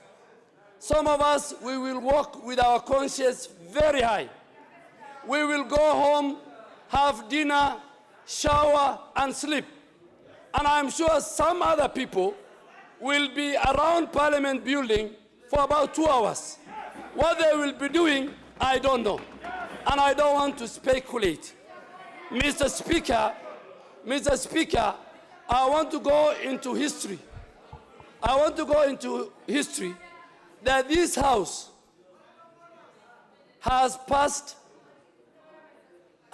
some of us, we will walk with our conscience very high. We will go home, have dinner, shower, and sleep. And I'm sure some other people will be around Parliament building for about 2 hours. What they will be doing, I don't know. And I don't want to speculate. Mr. Speaker, I want to go into history. I want to go into history that this House has passed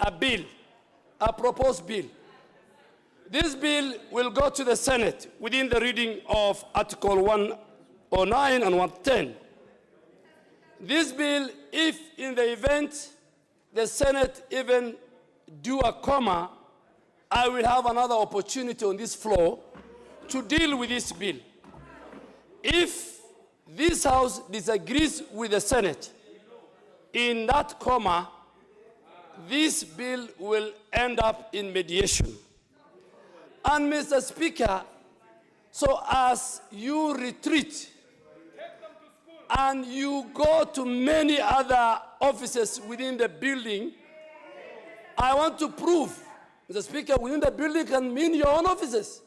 a bill, a proposed bill. This bill will go to the Senate within the reading of Article 109 and 110. This bill, if in the event the Senate even do a comma, I will have another opportunity on this floor to deal with this bill. If this House disagrees with the Senate in that comma, this bill will end up in mediation. And Mr. Speaker, so as you retreat and you go to many other offices within the building, I want to prove, Mr. Speaker, within the building can mean your own offices.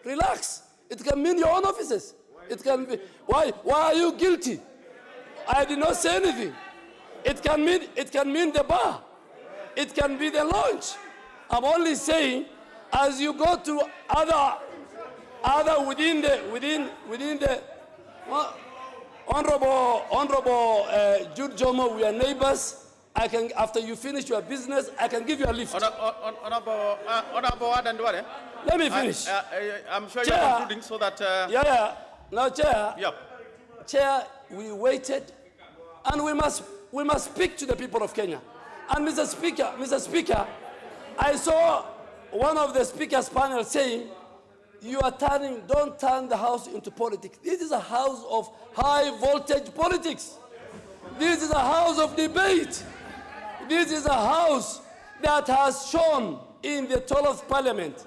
Relax. It can mean your own offices. It can be, why are you guilty? I did not say anything. It can mean the bar. It can be the lounge. I'm only saying, as you go to other within the Honorable Jude Jomo, we are neighbors. I can, after you finish your business, I can give you a lift. Honorable Adan Duale. Let me finish. I'm sure Chair, you're concluding so that... Now, Chair. Yep. Chair, we waited, and we must speak to the people of Kenya. And Mr. Speaker, I saw one of the speakers' panel saying, don't turn the House into politics. This is a house of high voltage politics. This is a house of debate. This is a house that has shown in the 12th Parliament.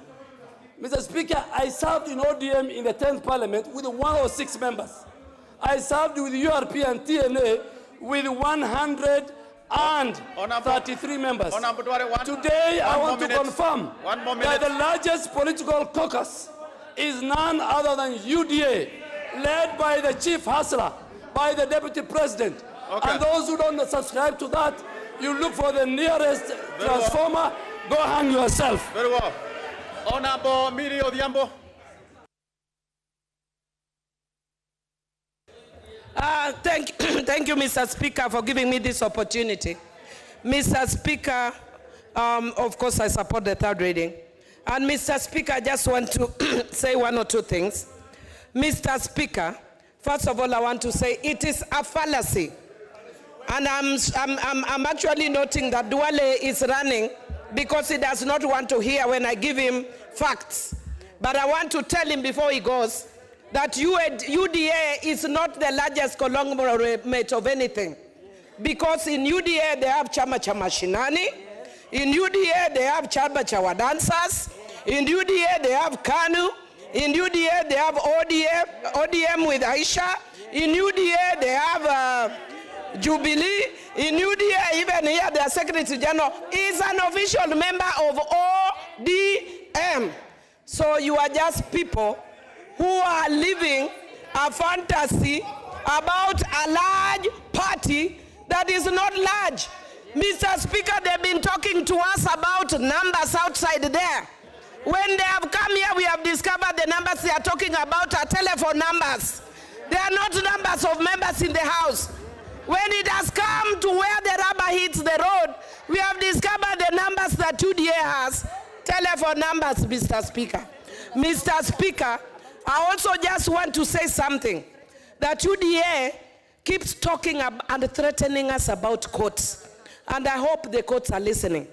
Mr. Speaker, I served in ODM in the 10th Parliament with 106 members. I served with URP and TNA with 133 members. Today, I want to confirm that the largest political caucus is none other than UDA, led by the chief hustler, by the deputy president. Okay. And those who don't subscribe to that, you look for the nearest transformer, go hang yourself. Very well. Honorable Miri Odhiambo. Thank you, Mr. Speaker, for giving me this opportunity. Mr. Speaker, of course, I support the third reading. And Mr. Speaker, I just want to say one or two things. Mr. Speaker, first of all, I want to say it is a fallacy. And I'm actually noting that Duale is running because he does not want to hear when I give him facts. But I want to tell him before he goes that UDA is not the largest conglomerate of anything. Because in UDA they have Chama cha Mashinani, in UDA they have Chama cha Wadansas, in UDA they have KANU, in UDA they have ODM with Aisha, in UDA they have Jubilee, in UDA, even here, their Secretary General is an official member of ODM. So you are just people who are living a fantasy about a large party that is not large. Mr. Speaker, they've been talking to us about numbers outside there. When they have come here, we have discovered the numbers they are talking about are telephone numbers. They are not numbers of members in the House. When it has come to where the rubber hits the road, we have discovered the numbers that UDA has. Telephone numbers, Mr. Speaker. Mr. Speaker, I also just want to say something. That UDA keeps talking and threatening us about courts. And I hope the courts are listening.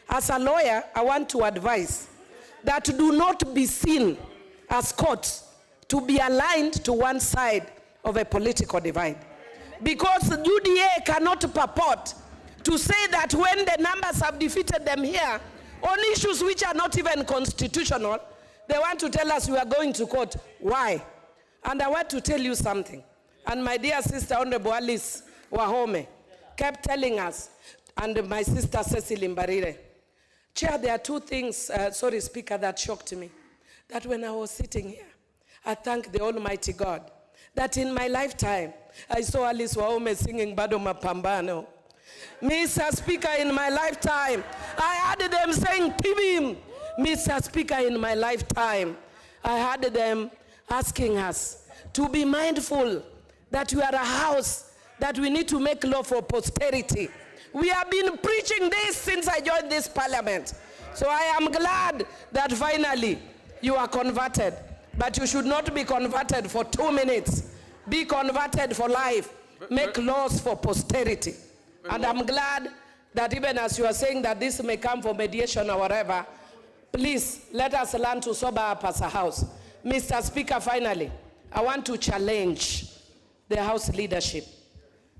As a lawyer, I want to advise that do not be seen as courts to be aligned to one side of a political divide. Because UDA cannot purport to say that when the numbers have defeated them here, on issues which are not even constitutional, they want to tell us we are going to court. Why? And I want to tell you something. And my dear sister, Honorable Alice Wahome, kept telling us, and my sister Cecily Mbarire, Chair, there are two things, Speaker, that shocked me. That when I was sitting here, I thank the Almighty God that in my lifetime, I saw Alice Wahome singing Bado Mapambano. Mr. Speaker, in my lifetime, I heard them saying Tibim. Mr. Speaker, in my lifetime, I heard them asking us to be mindful that we are a house that we need to make law for posterity. We have been preaching this since I joined this parliament. So I am glad that finally you are converted. But you should not be converted for 2 minutes. Be converted for life. Make laws for posterity. And I'm glad that even as you are saying that this may come for mediation or whatever, please let us learn to sober up as a house. Mr. Speaker, finally, I want to challenge the House leadership.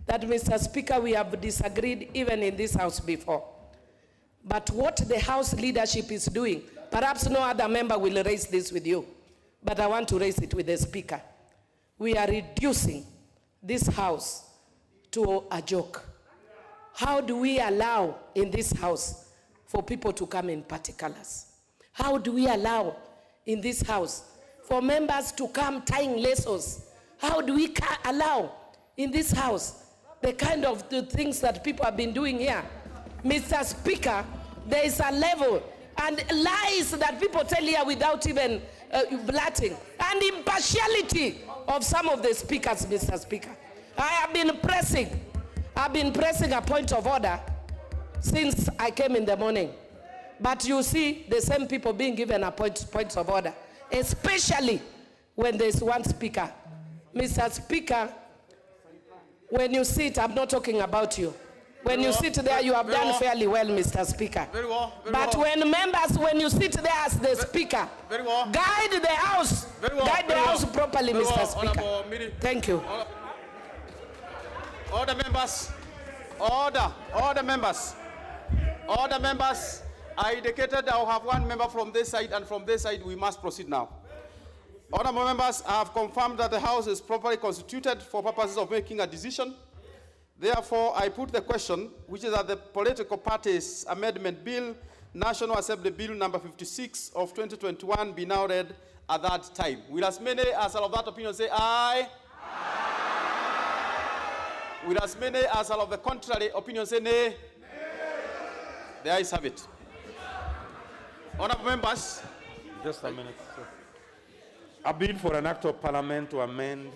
That, Mr. Speaker, we have disagreed even in this House before. But what the House leadership is doing, perhaps no other member will raise this with you, but I want to raise it with the Speaker. We are reducing this House to a joke. How do we allow in this House for people to come in particulars? How do we allow in this House for members to come tying laces? How do we allow in this House the kind of the things that people have been doing here? Mr. Speaker, there is a level and lies that people tell here without even blurting, and impartiality of some of the speakers, Mr. Speaker. I've been pressing a point of order since I came in the morning. But you see the same people being given a point of order, especially when there's one speaker. Mr. Speaker, when you sit, I'm not talking about you. When you sit there, you have done fairly well, Mr. Speaker. Very well. But when members, when you sit there as the speaker, guide the House, guide the House properly, Mr. Speaker. Thank you. Order members. Order members. Order members. I indicated I will have one member from this side, and from this side we must proceed now. Honorable members, I have confirmed that the House is properly constituted for purposes of making a decision. Therefore, I put the question, which is that the Political Parties Amendment Bill, National Assembly Bill number 56 of 2021 be now read at that time. Will as many as are of that opinion say aye? Aye. Will as many as are of the contrary opinion say nay? Nay. The ayes have it. Honorable members. Just a minute, sir. A bill for an act of parliament to amend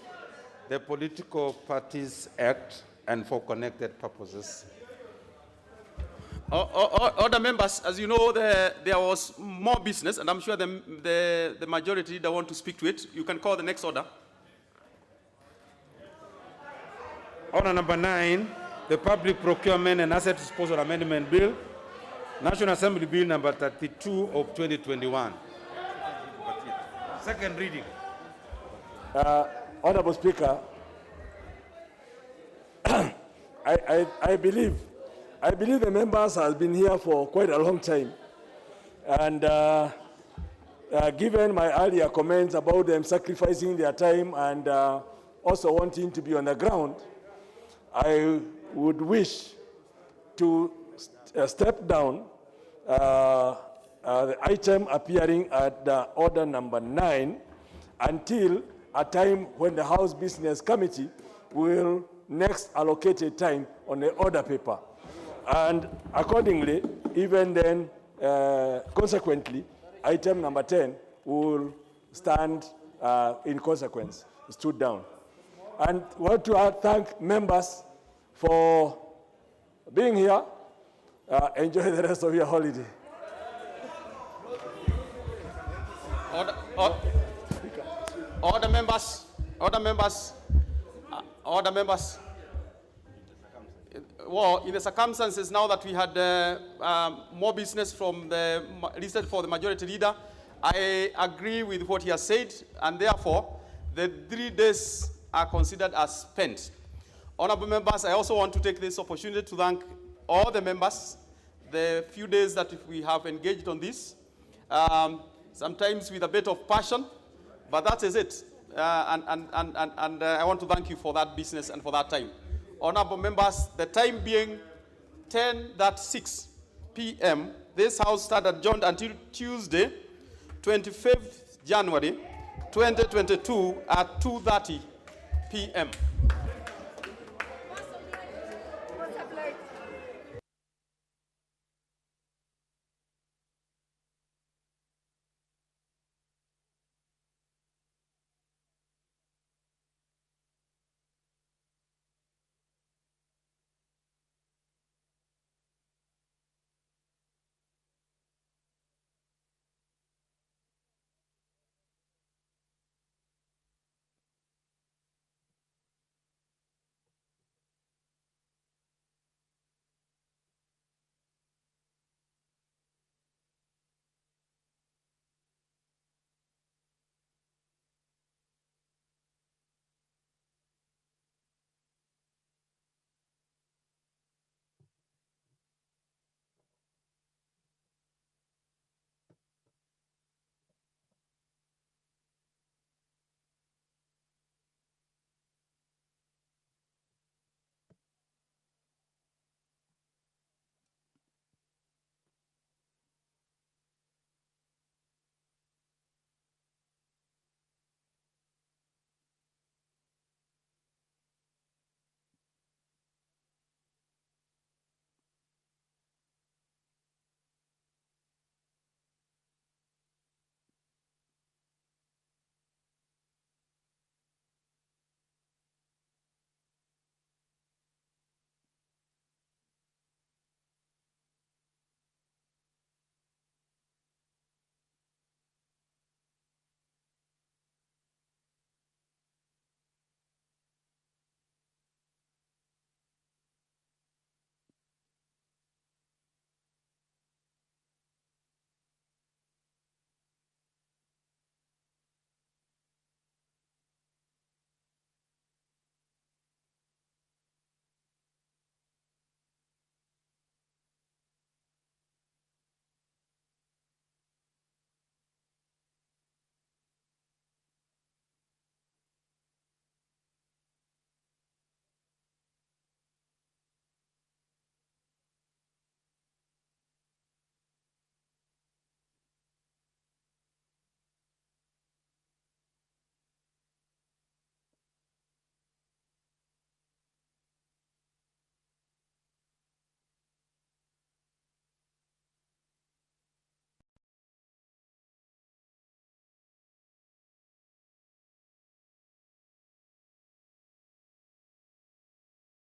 the Political Parties Act and for connected purposes. Other members, as you know, there was more business, and I'm sure the majority don't want to speak to it. You can call the next order. Order number 9, the Public Procurement and Asset Disposal Amendment Bill, National Assembly Bill number 32 of 2021. Second reading. Honorable Speaker, I believe the members have been here for quite a long time. And given my earlier comments about them sacrificing their time and also wanting to be on the ground, I would wish to step down the item appearing at order number 9 until a time when the House Business Committee will next allocate a time on the order paper. And accordingly, even then, consequently, item number 10 will stand in consequence, stood down. And I want to thank members for being here. Enjoy the rest of your holiday. Order members. Well, in the circumstances now that we had more business from the listed for the majority leader, I agree with what he has said, and therefore the 3 days are considered as spent. Honorable members, I also want to take this opportunity to thank all the members, the few days that we have engaged on this, sometimes with a bit of passion, but that is it. And I want to thank you for that business and for that time. Honorable members, the time being 10:06 p.m., this House started adjourned until Tuesday, 25th January 2022 at 2:30 p.m.